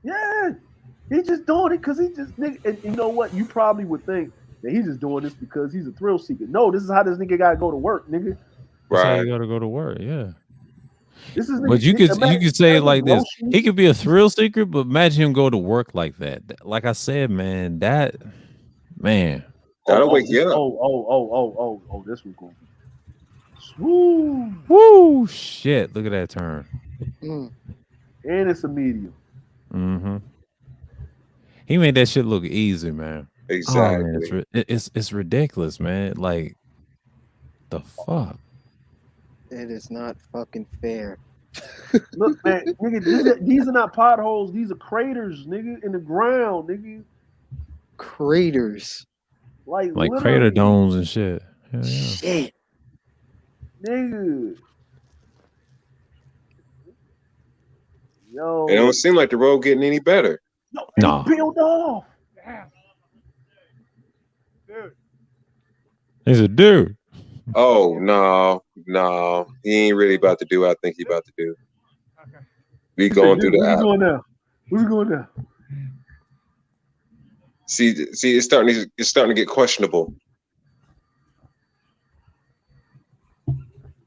Yeah. He's just doing it because he just nigga. And you know what? You probably would think that he's just doing this because he's a thrill seeker. No, this is how this nigga gotta go to work, nigga. That's how you gotta go to work, yeah. This is but you could say it like this. He could be a thrill seeker, but imagine him go to work like that. Like I said, man, that'll wake you up. Oh, this was cool. Woo, shit. Look at that turn. And it's a medium. Mm-hmm. He made that shit look easy, man. Exactly. Oh, man, it's ridiculous, man. Like, the fuck? It is not fucking fair. Look, man, nigga, these are not potholes. These are craters, nigga, in the ground, nigga. Craters. Like crater domes and shit. Yeah. Shit. Nigga. Yo. It don't seem like the road getting any better. No. Peeled off. Dude. He's a dude. Oh, no. He ain't really about to do what I think he about to do. Okay. We going through the app. What's going now? See, it's starting to get questionable.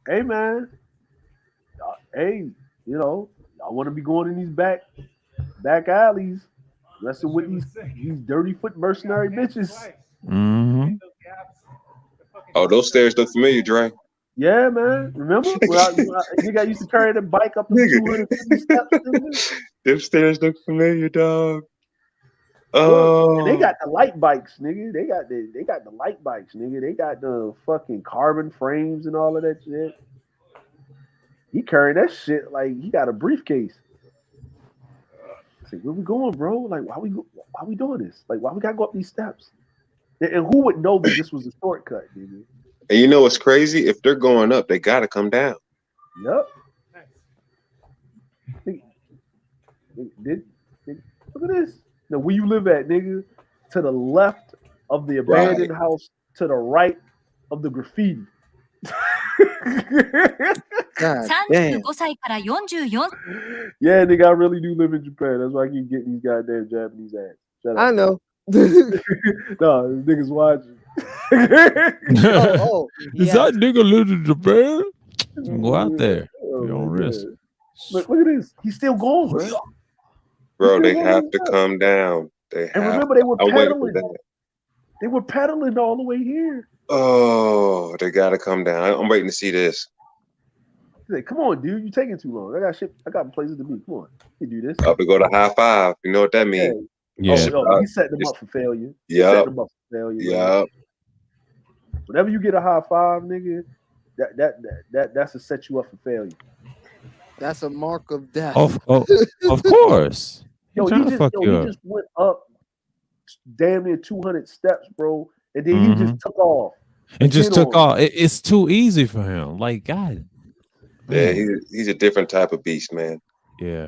Hey, man. Hey, you know, I want to be going in these back alleys, wrestling with these dirty foot mercenary bitches. Mm-hmm. Oh, those stairs look familiar, Dre. Yeah, man. Remember? When I used to carry the bike up to 250 steps, nigga? Them stairs look familiar, dog. Look, and they Oh, got the light bikes, nigga. They got the light bikes, nigga. They got the fucking carbon frames and all of that shit. He carrying that shit like he got a briefcase. I said, where we going, bro? Like, why we doing this? Like, why we gotta go up these steps? And who would know that this was a shortcut, nigga? and you know what's crazy? If they're going up, they gotta come down. Yep. Look at this. Now, where you live at, nigga? To the left of the abandoned house, to the right of the graffiti. God damn. Yeah, nigga, I really do live in Japan. That's why I keep getting these goddamn Japanese ads. Shut up. I know. No, niggas watching. Is that nigga live in Japan? Go out there. Be on risk. Look at this. He's still going, bro. Bro, they have to come down. They And have remember, they were I'm waiting for pedaling. that. They were pedaling all the way here. Oh, they gotta come down. I'm waiting to see this. He's like, come on, dude, you taking too long. I got shit. I got places to be. Come on, you do this. Up to go to high five. You know what that means? Yeah. Oh, he's setting them up for failure. Yep. Yep. Whenever you get a high five, nigga, that's to set you up for failure. That's a mark of death. Of course. Yo, he just went up damn near 200 steps, bro, and then he just took off. And just took off. It's too easy for him. Like, God. Yeah, he's a different type of beast, man. Yeah.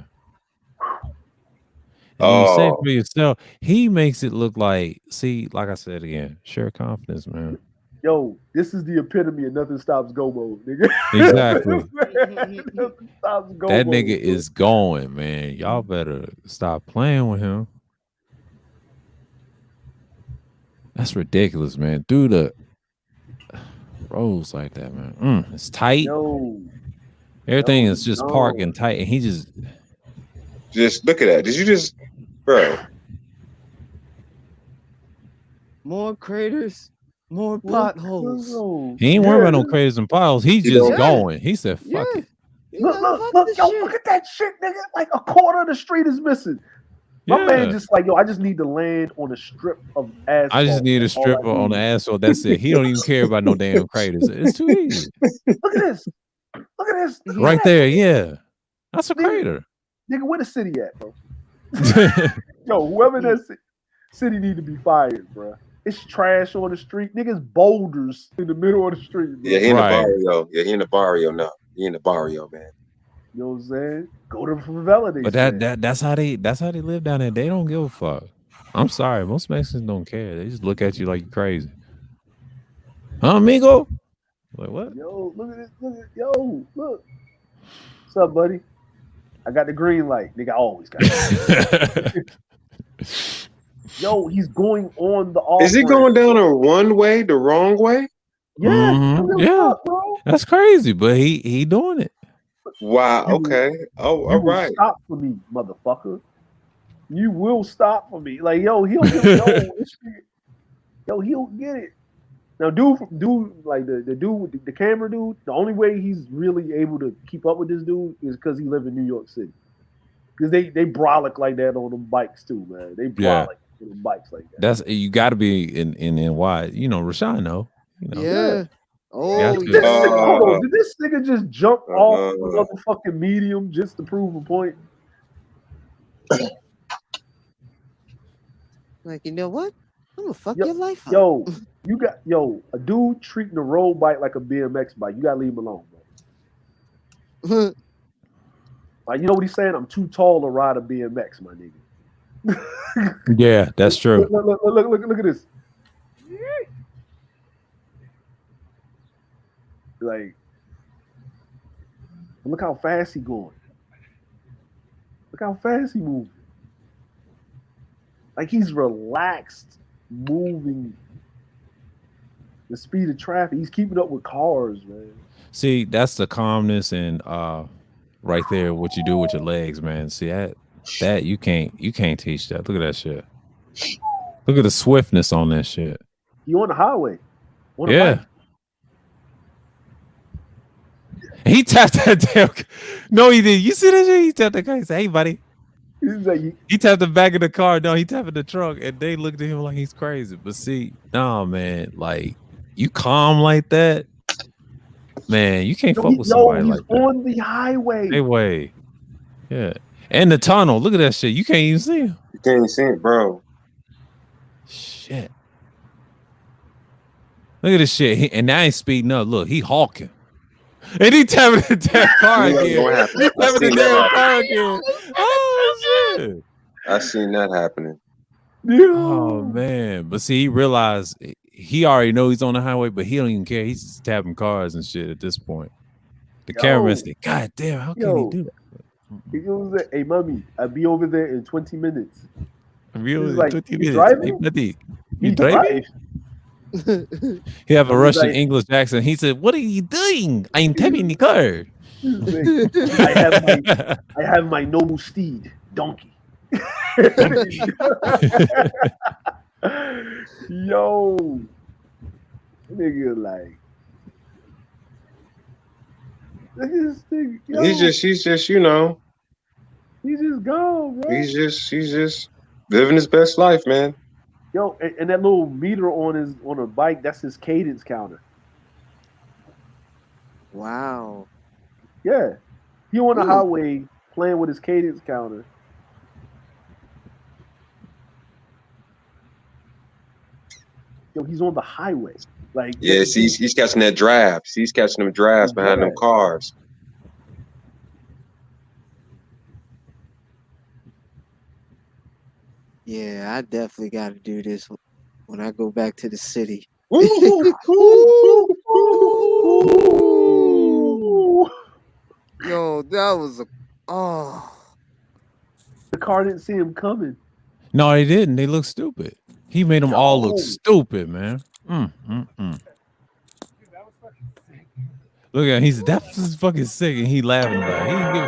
And you say it for yourself. He makes it look like, see, like I said again, sheer confidence, man. Yo, this is the epitome of nothing stops go mode, nigga. Exactly. Nothing stops go That mode, nigga bro. is going, man. Y'all better stop playing with him. That's ridiculous, man. Do the roads like that, man. It's tight. Yo, everything is just parking tight, and he just look at that. Did you just, bro? More craters, more potholes. He ain't worried about no craters and piles. He's just going. He said, "Fuck it." Look at that shit, nigga. Like a quarter of the street is missing. My man just like, yo, I just need to land on a strip of asphalt. I just need a strip on the asphalt. That's it. He don't even care about no damn craters. It's too easy. Look at this. Look at this. Right there, yeah. That's a crater. Nigga, where the city at, bro? Yo, whoever that city need to be fired, bro. It's trash on the street. Niggas boulders in the middle of the street, bro. Yeah, he in the barrio. Yeah, he in the barrio now. He in the barrio, man. You know what I'm saying? Go to the favela. But that's how they live down there. They don't give a fuck. I'm sorry, most Mexicans don't care. They just look at you like you're crazy. Huh, amigo? Like what? Yo, look at this. Yo, look. What's up, buddy? I got the green light. Nigga, I always got it. Yo, he's going on the off. Is he going down a one way, the wrong way? Yeah, yeah. Bro. That's crazy, but he doing it. Wow. Okay. Oh, all right. Stop for me, motherfucker. You will stop for me. Like, yo, he'll get he'll get it. Now, dude, like the dude with the camera dude, the only way he's really able to keep up with this dude is because he live in New York City. Because they brolic like that on them bikes too, man. They brolic on them bikes like that. That's you got to be in NY. You know, Rashawn know. You know. Yeah. Oh, did this nigga just jump off the motherfucking medium just to prove a point? Like, you know what? I'm gonna fuck your life up. Yo, you got a dude treating a road bike like a BMX bike. You gotta leave him alone, bro. Like, you know what he's saying? I'm too tall to ride a BMX, my nigga. Yeah, that's true. Look at this. Like, look how fast he going. Look how fast he moving. Like, he's relaxed, moving the speed of traffic. He's keeping up with cars, man. See, that's the calmness and right there, what you do with your legs, man. See that you can't teach that. Look at that shit. Look at the swiftness on that shit. You on the highway? Yeah. He tapped that damn. No, he didn't. You see that shit? He tapped the car. He said, "Hey, buddy." He's like, He tapped the back of the car. No, he tapped the trunk, and they looked at him like he's crazy. But see, no, man, like you calm like that, man. You can't fuck with somebody he's like that. on the highway. Hey, way, yeah. And the tunnel. Look at that shit. You can't even see him. You can't even see it, bro. Shit. Look at this shit. And now he's speeding up. Look, he hawking. And he tapping the damn car You know again. what's gonna happen. He I tapping the seen that damn happen. car again. Oh shit. I seen that happening. Oh man. But see, he realized he already know he's on the highway, but he don't even care. He's just tapping cars and shit at this point. The cameraman said, God damn, how can he do that? He goes, hey mommy, I'll be over there in 20 minutes. Really? Like, 20 you minutes. driving? Hey, buddy, He you driving? He have a He's Russian like- English accent. He said, "What are you doing? I'm tapping the car." I have my noble steed, donkey. Yo, nigga, like, look at this thing. Yo, He's just, you know, he's just gone, bro. he's just living his best life, man. Yo, and that little meter on a bike, that's his cadence counter. Wow. Yeah, he on the highway playing with his cadence counter. Yo, he's on the highway. Like, Yeah, see, he's catching that drafts. He's catching them drafts behind them cars. Yeah, I definitely got to do this when I go back to the city. Yo, that was the car didn't see him coming. No, he didn't. They look stupid. He made them all look stupid, man. Look at him. He's definitely fucking sick, and he laughing about it. He didn't give a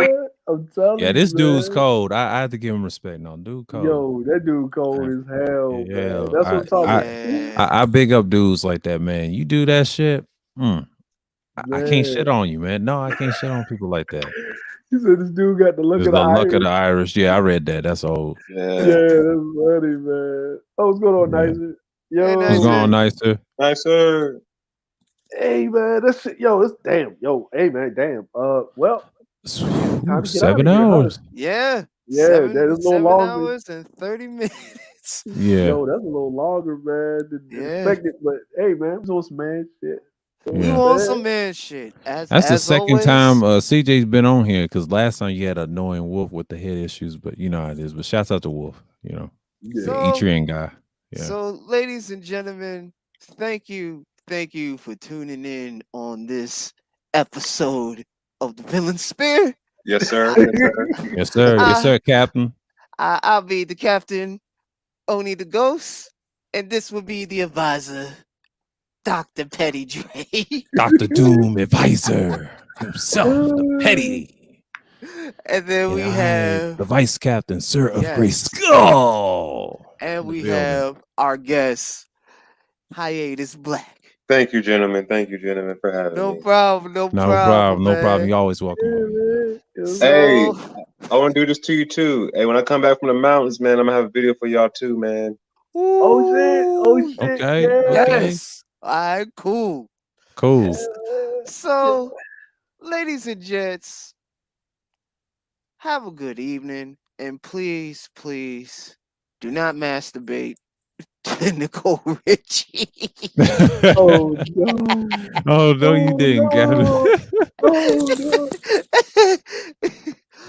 shit. I'm telling you. Yeah, this dude's man. cold. I have to give him respect. No, dude cold. Yo, that dude cold as hell. Yeah, Man. That's what I'm talking about. I big up dudes like that, man. You do that shit. I can't shit on you, man. No, I can't shit on people like that. He said this dude got the look There's of the the luck Irish. of the Irish. Yeah, I read that. That's old. Yeah, that's funny, man. Oh, what's going on, Nicer? Yo, What's going on, Nicer? Nicer. Hey, man, that's it. Yo, it's damn. Yo, hey, man, damn. Well, time to get 7 out of here, huh? hours. Yeah. Yeah, that is a little 7 longer. hours and 30 minutes. Yeah. Yo, that's a little longer, man, than expected. But hey, man, we on some man shit. We want some man shit. That's the second time CJ's been on here, because last time you had annoying Wolf with the head issues, but you know how it is. But shouts out to Wolf, you know. So- Eat your end guy. Yeah. So, ladies and gentlemen, thank you for tuning in on this episode of the Villain Spear. Yes, sir. Yes, sir. Yes, sir, Captain. I'll be the captain, Oni the Ghost, and this will be the advisor, Dr. Petty Dre. Dr. Doom Advisor himself, the Petty. And then we have the Vice Captain, Sir of Yes. Grey Skull. And we building. have our guest, Hiatus Black. Thank you, gentlemen. Thank you, gentlemen, for having No me. problem. No problem. No problem. You're always welcome. Hey, I want to do this to you too. Hey, when I come back from the mountains, man, I'm gonna have a video for y'all too, man. Oh shit! Oh shit! Okay. Yeah. Okay. Yes. All right, cool. Cool. So, ladies and gents, have a good evening, and please, please do not masturbate to Nicole Richie. Oh no! Oh no, you didn't, Captain.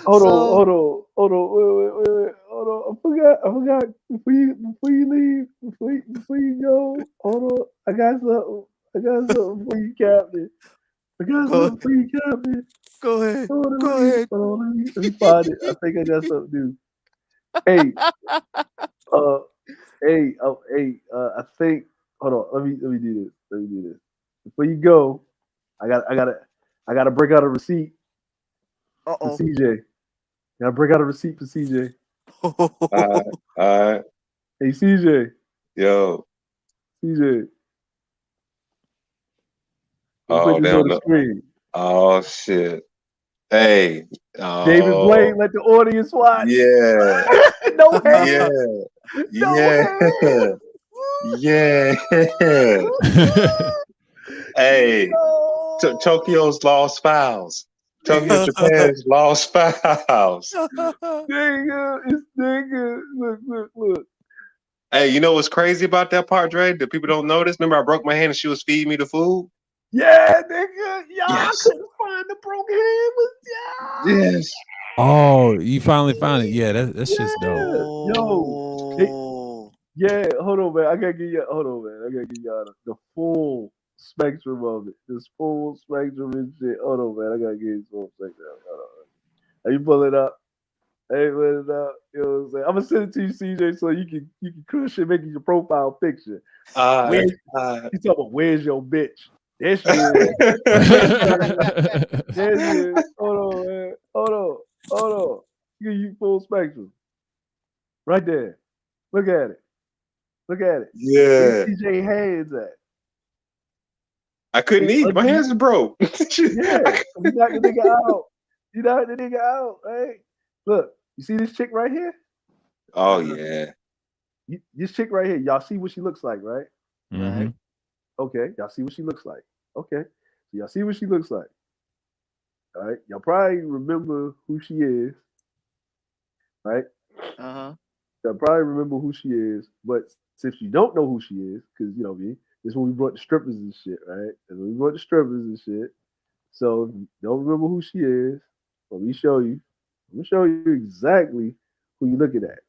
Oh no! Hold on! Wait! Hold on! I forgot. Before you leave, before you go, hold on. I got something for you, Captain. Go ahead. Hold on, Go ahead. Hold on, let me find it. I think I got something to do. Hey, I think. Hold on. Let me do this. Before you go, I gotta break out a receipt for CJ. Gotta break out a receipt for CJ. All right. Hey CJ. Yo. CJ. Oh, put they this on don't the know. screen. Oh shit. Hey. David Oh. Blaine, let the audience watch. Yeah. No Yeah. hands. No Yeah. hands. Yeah. Hey. Tokyo's lost files. Tokyo, Japan's lost files. Nigga, it's nigga. Look. Hey, you know what's crazy about that part, Dre? That people don't notice? Remember I broke my hand and she was feeding me the food? Yeah, nigga. Y'all Yes. couldn't find the broken hand. Yes. Oh, you finally found it. Yeah, that's just dope. Oh. Yeah, hold on, man. I gotta give y'all the full spectrum of it. This full spectrum and shit. Hold on, man. I gotta give you some spectrum. Hold on. Are you pulling it up? Hey, pulling it up. You know what I'm saying? I'm gonna send it to you, CJ, so you can crush it, make it your profile picture. You talking about where's your bitch? There she is. There she is. Hold on, man. Hold on. Give you full spectrum. Right there. Look at it. Where Yeah. CJ hands at? I couldn't eat. My hands are broke. Yeah, you knocked the nigga out. You knocked the nigga out, right? Look, you see this chick right here? Oh yeah. This chick right here, y'all see what she looks like, right? Right. Okay, y'all see what she looks like. Okay, so y'all see what she looks like. All right, y'all probably remember who she is, right? Y'all probably remember who she is, but since you don't know who she is, because you know me, this is when we brought the strippers and shit, right? And we brought the strippers and shit. So if you don't remember who she is, let me show you. I'm gonna show you exactly who you looking at.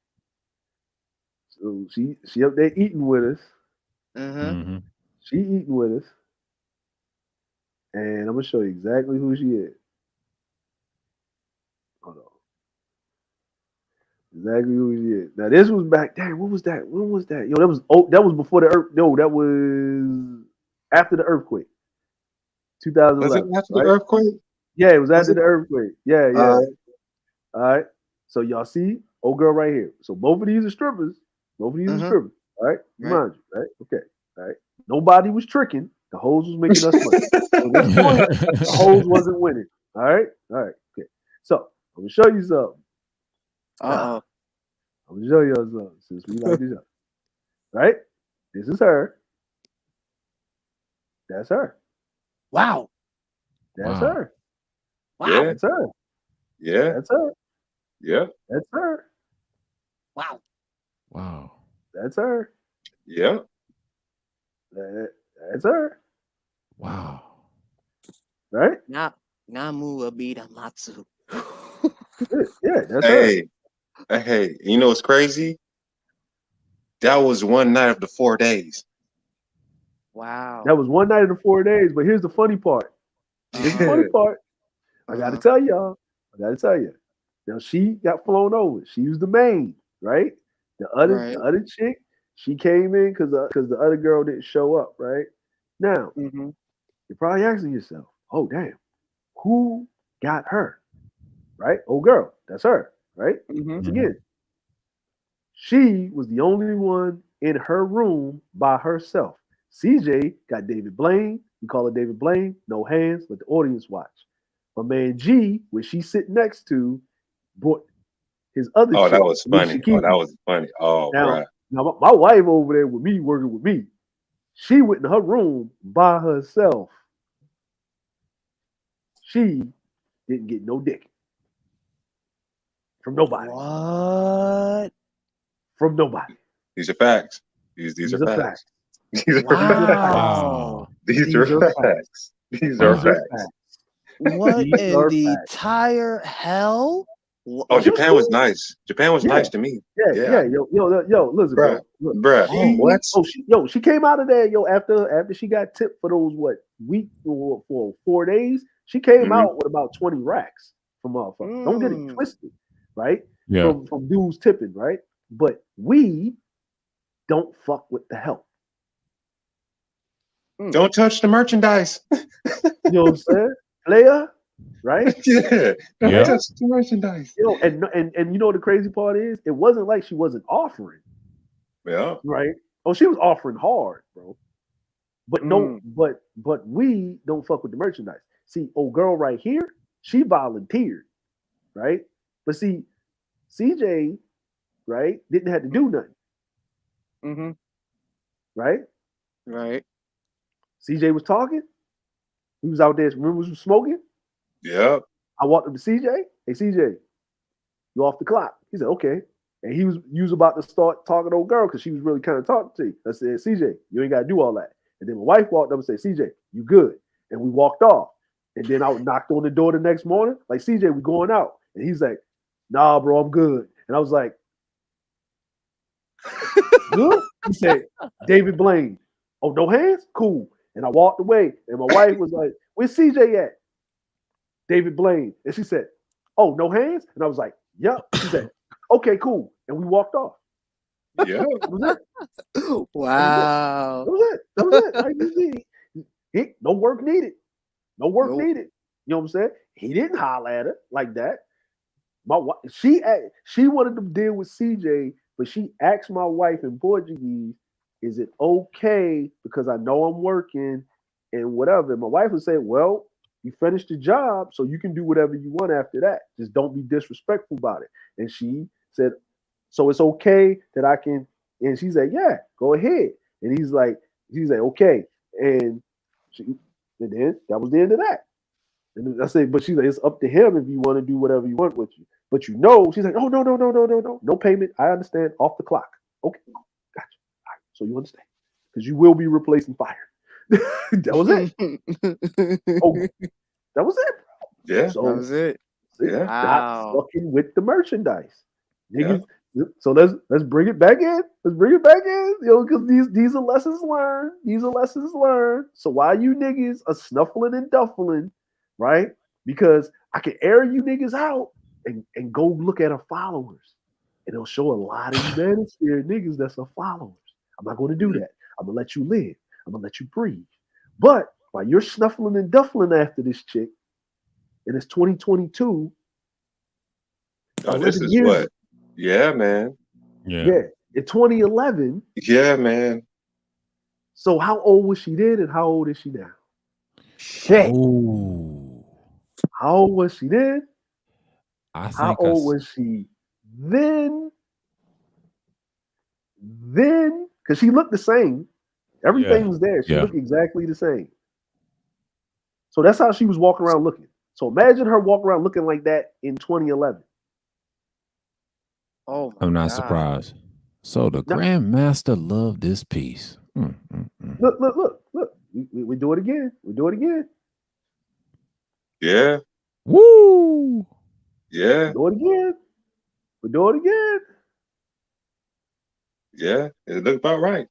So she up there eating with us. She eating with us, and I'm gonna show you exactly who she is. Hold on. Exactly who she is. Now this was back. Damn, what was that? When was that? Yo, that was before the earth. No, that was after the earthquake. 2011. Was it after right? the earthquake? Yeah, it was Was after it? the earthquake. Yeah. All right. So y'all see, old girl right here. So both of these are strippers. Both of these are strippers. All right. Remind you. Right. Okay. All right. Nobody was tricking. The hoes was making us money. At this point, the hoes wasn't winning. All right. Okay. So I'm gonna show you something. I'm gonna show you something since we like this. Right. This is her. That's her. Wow. That's Wow. her. Yeah. That's her. Yeah. That's her. Yeah. That's her. Wow. Wow. That's her. Yeah. That's her. Wow. Right? Namu Abida Matsu. Yeah, that's her. Hey, you know what's crazy? That was one night of the 4 days. Wow. That was one night of the 4 days. But here's the funny part. Here's the funny part. I gotta tell y'all. Now she got flown over. She was the main, right? The other chick, she came in because the other girl didn't show up, right? Now you're probably asking yourself, oh damn, who got her? Right? Oh girl, that's her, right? Once again, she was the only one in her room by herself. CJ got David Blaine. We call it David Blaine. No hands. Let the audience watch. My man G, which she's sitting next to, brought his other chick. That was funny. Keefe. That was funny. Oh, now, right. now my wife over there with me, working with me, she went in her room by herself. She didn't get no dick from nobody. What? From nobody. These are facts. These are facts. These are Wow. These are facts. These are facts. What in the entire hell? Oh, Japan was nice. Japan was nice to me. Yeah. Yo, listen, bro. What? She came out of there, after she got tipped for those week for 4 days. She came out with about 20 racks from motherfuckers. Don't get it twisted, right? Yeah. From dudes tipping, right? But we don't fuck with the help. Don't touch the merchandise. You know what I'm saying? Player, right? Yeah. Don't touch the merchandise. And you know what the crazy part is? It wasn't like she wasn't offering. Yeah. Right? Oh, she was offering hard, bro. But no, but we don't fuck with the merchandise. See, old girl right here, she volunteered, right? But see, CJ, right, didn't have to do nothing. Mm-hmm. Right? Right. CJ was talking. We was out there. Remember, we was smoking. Yep. I walked up to CJ. Hey, CJ, you off the clock? He said, okay. And he was about to start talking to old girl because she was really kind of talking to you. I said, CJ, you ain't got to do all that. And then my wife walked up and said, CJ, you good? And we walked off. And then I knocked on the door the next morning, like, CJ, we going out. And he's like, nah, bro, I'm good. And I was like, good? He said, David Blaine. Oh, no hands? Cool. And I walked away. And my wife was like, where's CJ at? David Blaine. And she said, oh, no hands? And I was like, yep. She said, okay, cool. And we walked off. Yeah. That was it. Wow. That was it. That was it. Like, you see, no work needed. No work needed. You know what I'm saying? He didn't holler at her like that. My wife, she wanted to deal with CJ, but she asked my wife in Portuguese, is it okay because I know I'm working and whatever. And my wife would say, well, you finished the job, so you can do whatever you want after that. Just don't be disrespectful about it. And she said, so it's okay that I can, and she said, yeah, go ahead. And he's like, okay. And then that was the end of that. And I said, but she's like, it's up to him if you want to do whatever you want with you. But she's like, oh, no payment. I understand. Off the clock. Okay, gotcha. All right, so you understand. Because you will be replaced and fired. That was it. Oh, that was it. Yeah. So That was it. yeah. Wow. Not fucking with the merchandise. Niggas. Yeah. So let's bring it back in. Let's bring it back in. Because these are lessons learned. These are lessons learned. So while you niggas are snuffling and duffling, right? Because I can air you niggas out and go look at our followers. And it'll show a lot of you manosphere niggas that's our followers. I'm not going to do that. I'm going to let you live. I'm going to let you breathe. But while you're snuffling and duffling after this chick, and it's 2022. Oh, this is what? Yeah, man. Yeah. In 2011. Yeah, man. So how old was she then and how old is she now? Shit. Ooh. How old was she then? How old was she then? Because she looked the same. Everything was there. She looked exactly the same. So that's how she was walking around looking. So imagine her walking around looking like that in 2011. Oh, I'm not surprised. So the Grandmaster loved this piece. Look. We do it again. We do it again. Yeah. Woo. Yeah. We do it again. We do it again. Yeah. It looked about right.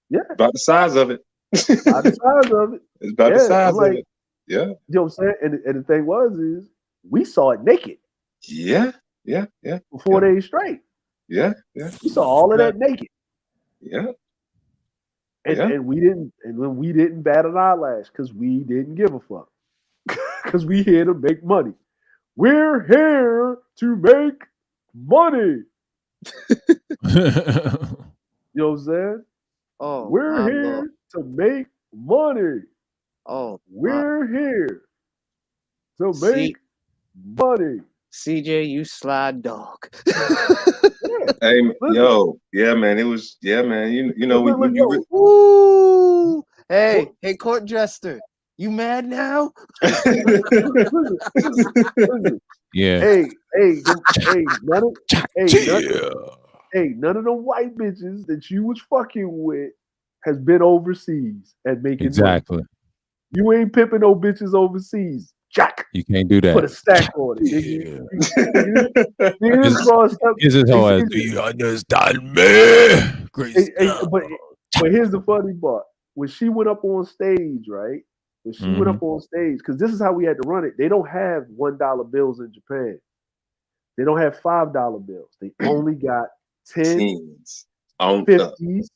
Yeah. About the size of it. About the size of it. It's about the size of it. Yeah. You know what I'm saying? And the thing is we saw it naked. Yeah. For 4 days straight. Yeah. We saw all of that naked. Yeah. And we didn't bat an eyelash because we didn't give a fuck. Because we here to make money. We're here to make money. You know what I'm saying? Oh, we're here to make money. Oh, we're here to make money. CJ, you slide dog. Hey, yo, yeah, man. It was, yeah, man. You know, Ooh. Hey, court jester, you mad now? Listen. Yeah. Hey, none of the white bitches that you was fucking with has been overseas and making exactly. money. You ain't pimping no bitches overseas. Jack. You can't do that. Put a stack on it. Do you understand me? But here's the funny part. When she went up on stage, right? Went up on stage, because this is how we had to run it. They don't have $1 bills in Japan. They don't have $5 bills. They only got 10s, 50s,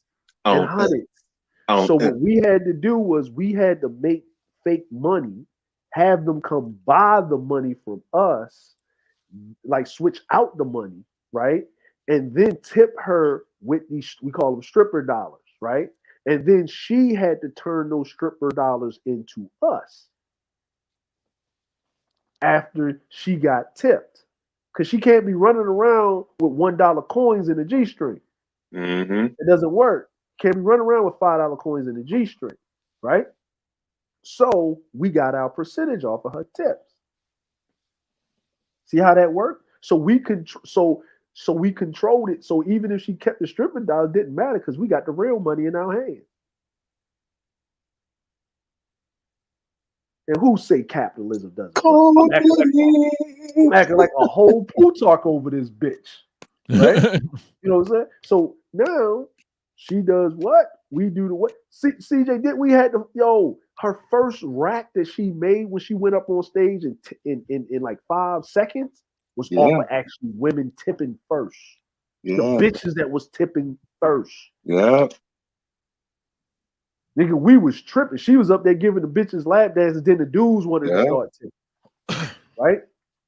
and 100s. So what we had to do was we had to make fake money, have them come buy the money from us, like switch out the money, right? And then tip her with these, we call them stripper dollars, right? And then she had to turn those stripper dollars into us after she got tipped. Because she can't be running around with $1 coins in a G string. Mm-hmm. It doesn't work. Can't be running around with $5 coins in a G string, right? So we got our percentage off of her tips. See how that worked? So we controlled it. So even if she kept the stripping dollars, it didn't matter because we got the real money in our hands. And who say capitalism doesn't work? I'm acting like a whole Plutarch over this bitch, right? You know what I'm saying? So now she does what? We do the what? CJ, did we had to her first rack that she made when she went up on stage in like 5 seconds was off of actually women tipping first. The bitches that was tipping first. Yeah. Nigga, we was tripping. She was up there giving the bitches lap dances, then the dudes wanted to start tipping. Right?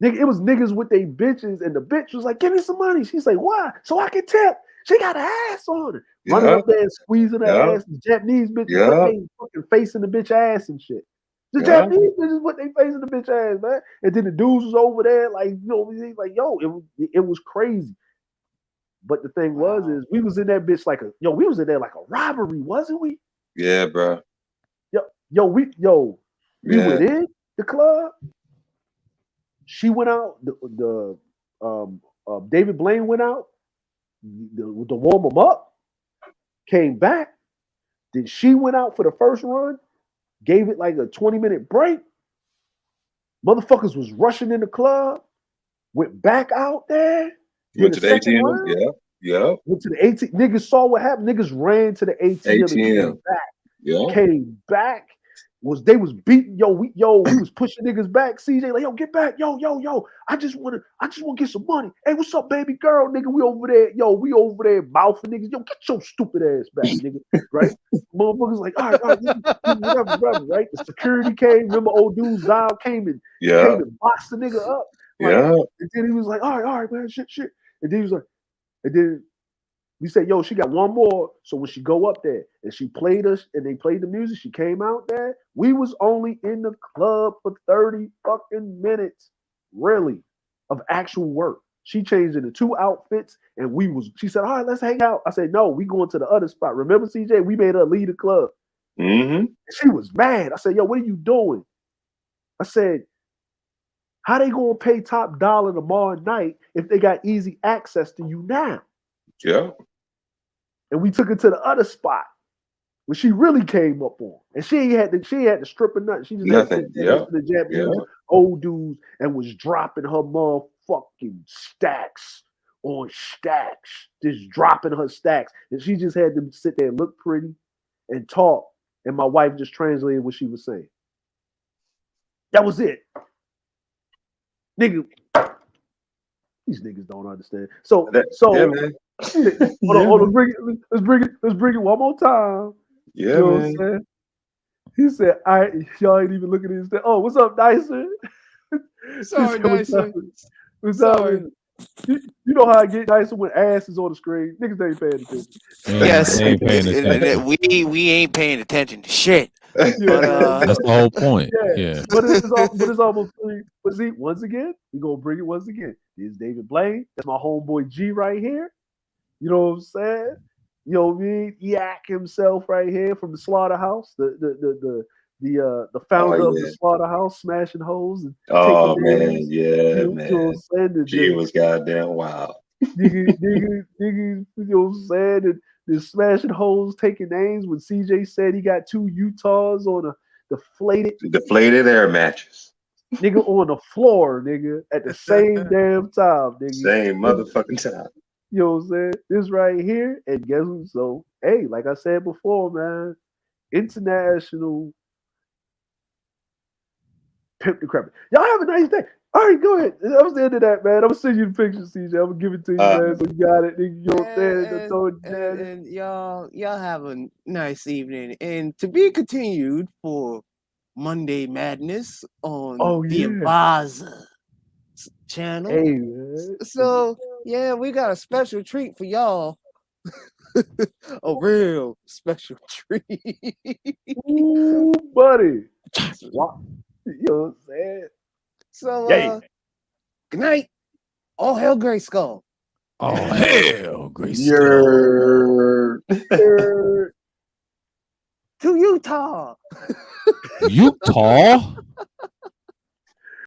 Nigga, it was niggas with their bitches, and the bitch was like, give me some money. She's like, why? So I can tip. She got an ass on her. Running up there and squeezing her ass. The Japanese bitches put their fucking face in the bitch ass and shit. The Japanese bitches put their face in the bitch ass, man. And then the dudes was over there, like, it was crazy. But the thing was, we was in that bitch we was in there like a robbery, wasn't we? Yeah, bro. We went in the club. She went out. David Blaine went out to warm him up. Came back. Then she went out for the first run. Gave it like a 20-minute break. Motherfuckers was rushing in the club. Went back out there. Went to the ATM. Round, yeah. Went to the ATM. Niggas saw what happened. Niggas ran to the ATM. And came back. Yeah. Came back. They was beating we was pushing niggas back. CJ like, yo, get back, yo. I just wanna get some money. Hey, what's up, baby girl, nigga? We over there, mouthing niggas. Yo, get your stupid ass back, nigga. Right? Motherfuckers like, all right, whatever, right? The security came. Remember, old dude Zal came and boxed the nigga up. Like, and then he was like, all right, man, shit. And then he was like, and then we said, yo, she got one more. So when she go up there and she played us and they played the music, she came out there. We was only in the club for 30 fucking minutes, really, of actual work. She changed into 2 outfits and she said, all right, let's hang out. I said, no, we going to the other spot. Remember, CJ, we made her leave the club. Mm-hmm. She was mad. I said, yo, what are you doing? I said, how they going to pay top dollar tomorrow night if they got easy access to you now? Yeah. And we took her to the other spot where she really came up on. And she ain't had to strip or nothing. She just had to the Japanese old dudes and was dropping her motherfucking stacks on stacks. Just dropping her stacks. And she just had to sit there and look pretty and talk. And my wife just translated what she was saying. That was it. Nigga. These niggas don't understand. Man. Hold on, let's bring it one more time. Yeah, you know what I'm saying? He said, y'all ain't even looking at this. Oh, what's up, Dyson? Sorry, Dyson. Sorry. You know how I get Dyson when ass is on the screen. Niggas ain't paying attention. Yes, we ain't paying attention to shit. That's the whole point. Yeah. But it's almost free. But see, once again, we're gonna bring it once again. This is David Blaine. That's my homeboy G right here. You know what I'm saying? You know what I mean? Yak himself right here from the slaughterhouse, the founder of the slaughterhouse, smashing hoes and taking names. Man. You know what I'm saying? G was goddamn wild. Niggas, you know what I'm saying? And the smashing hoes, taking names. When CJ said he got 2 Utahs on a deflated air mattress. Nigga on the floor, nigga, at the same damn time, nigga. Same motherfucking time. You know what I'm saying? This right here, and guess what? So, hey, like I said before, man, international pimp decrepit. Y'all have a nice day. All right, go ahead. That was the end of that, man. I'm gonna send you the pictures, CJ. I'm gonna give it to you, man. So you got it. You know what I'm saying? And y'all have a nice evening. And to be continued for Monday Madness on the Abaza channel. Hey, man. So yeah, we got a special treat for y'all. A real special treat. Ooh, buddy. Wow. You know what I'm saying? So, Yay. good night. All hell, Gray Skull. Oh And, hell, Great Skull. Er, to Utah. Utah?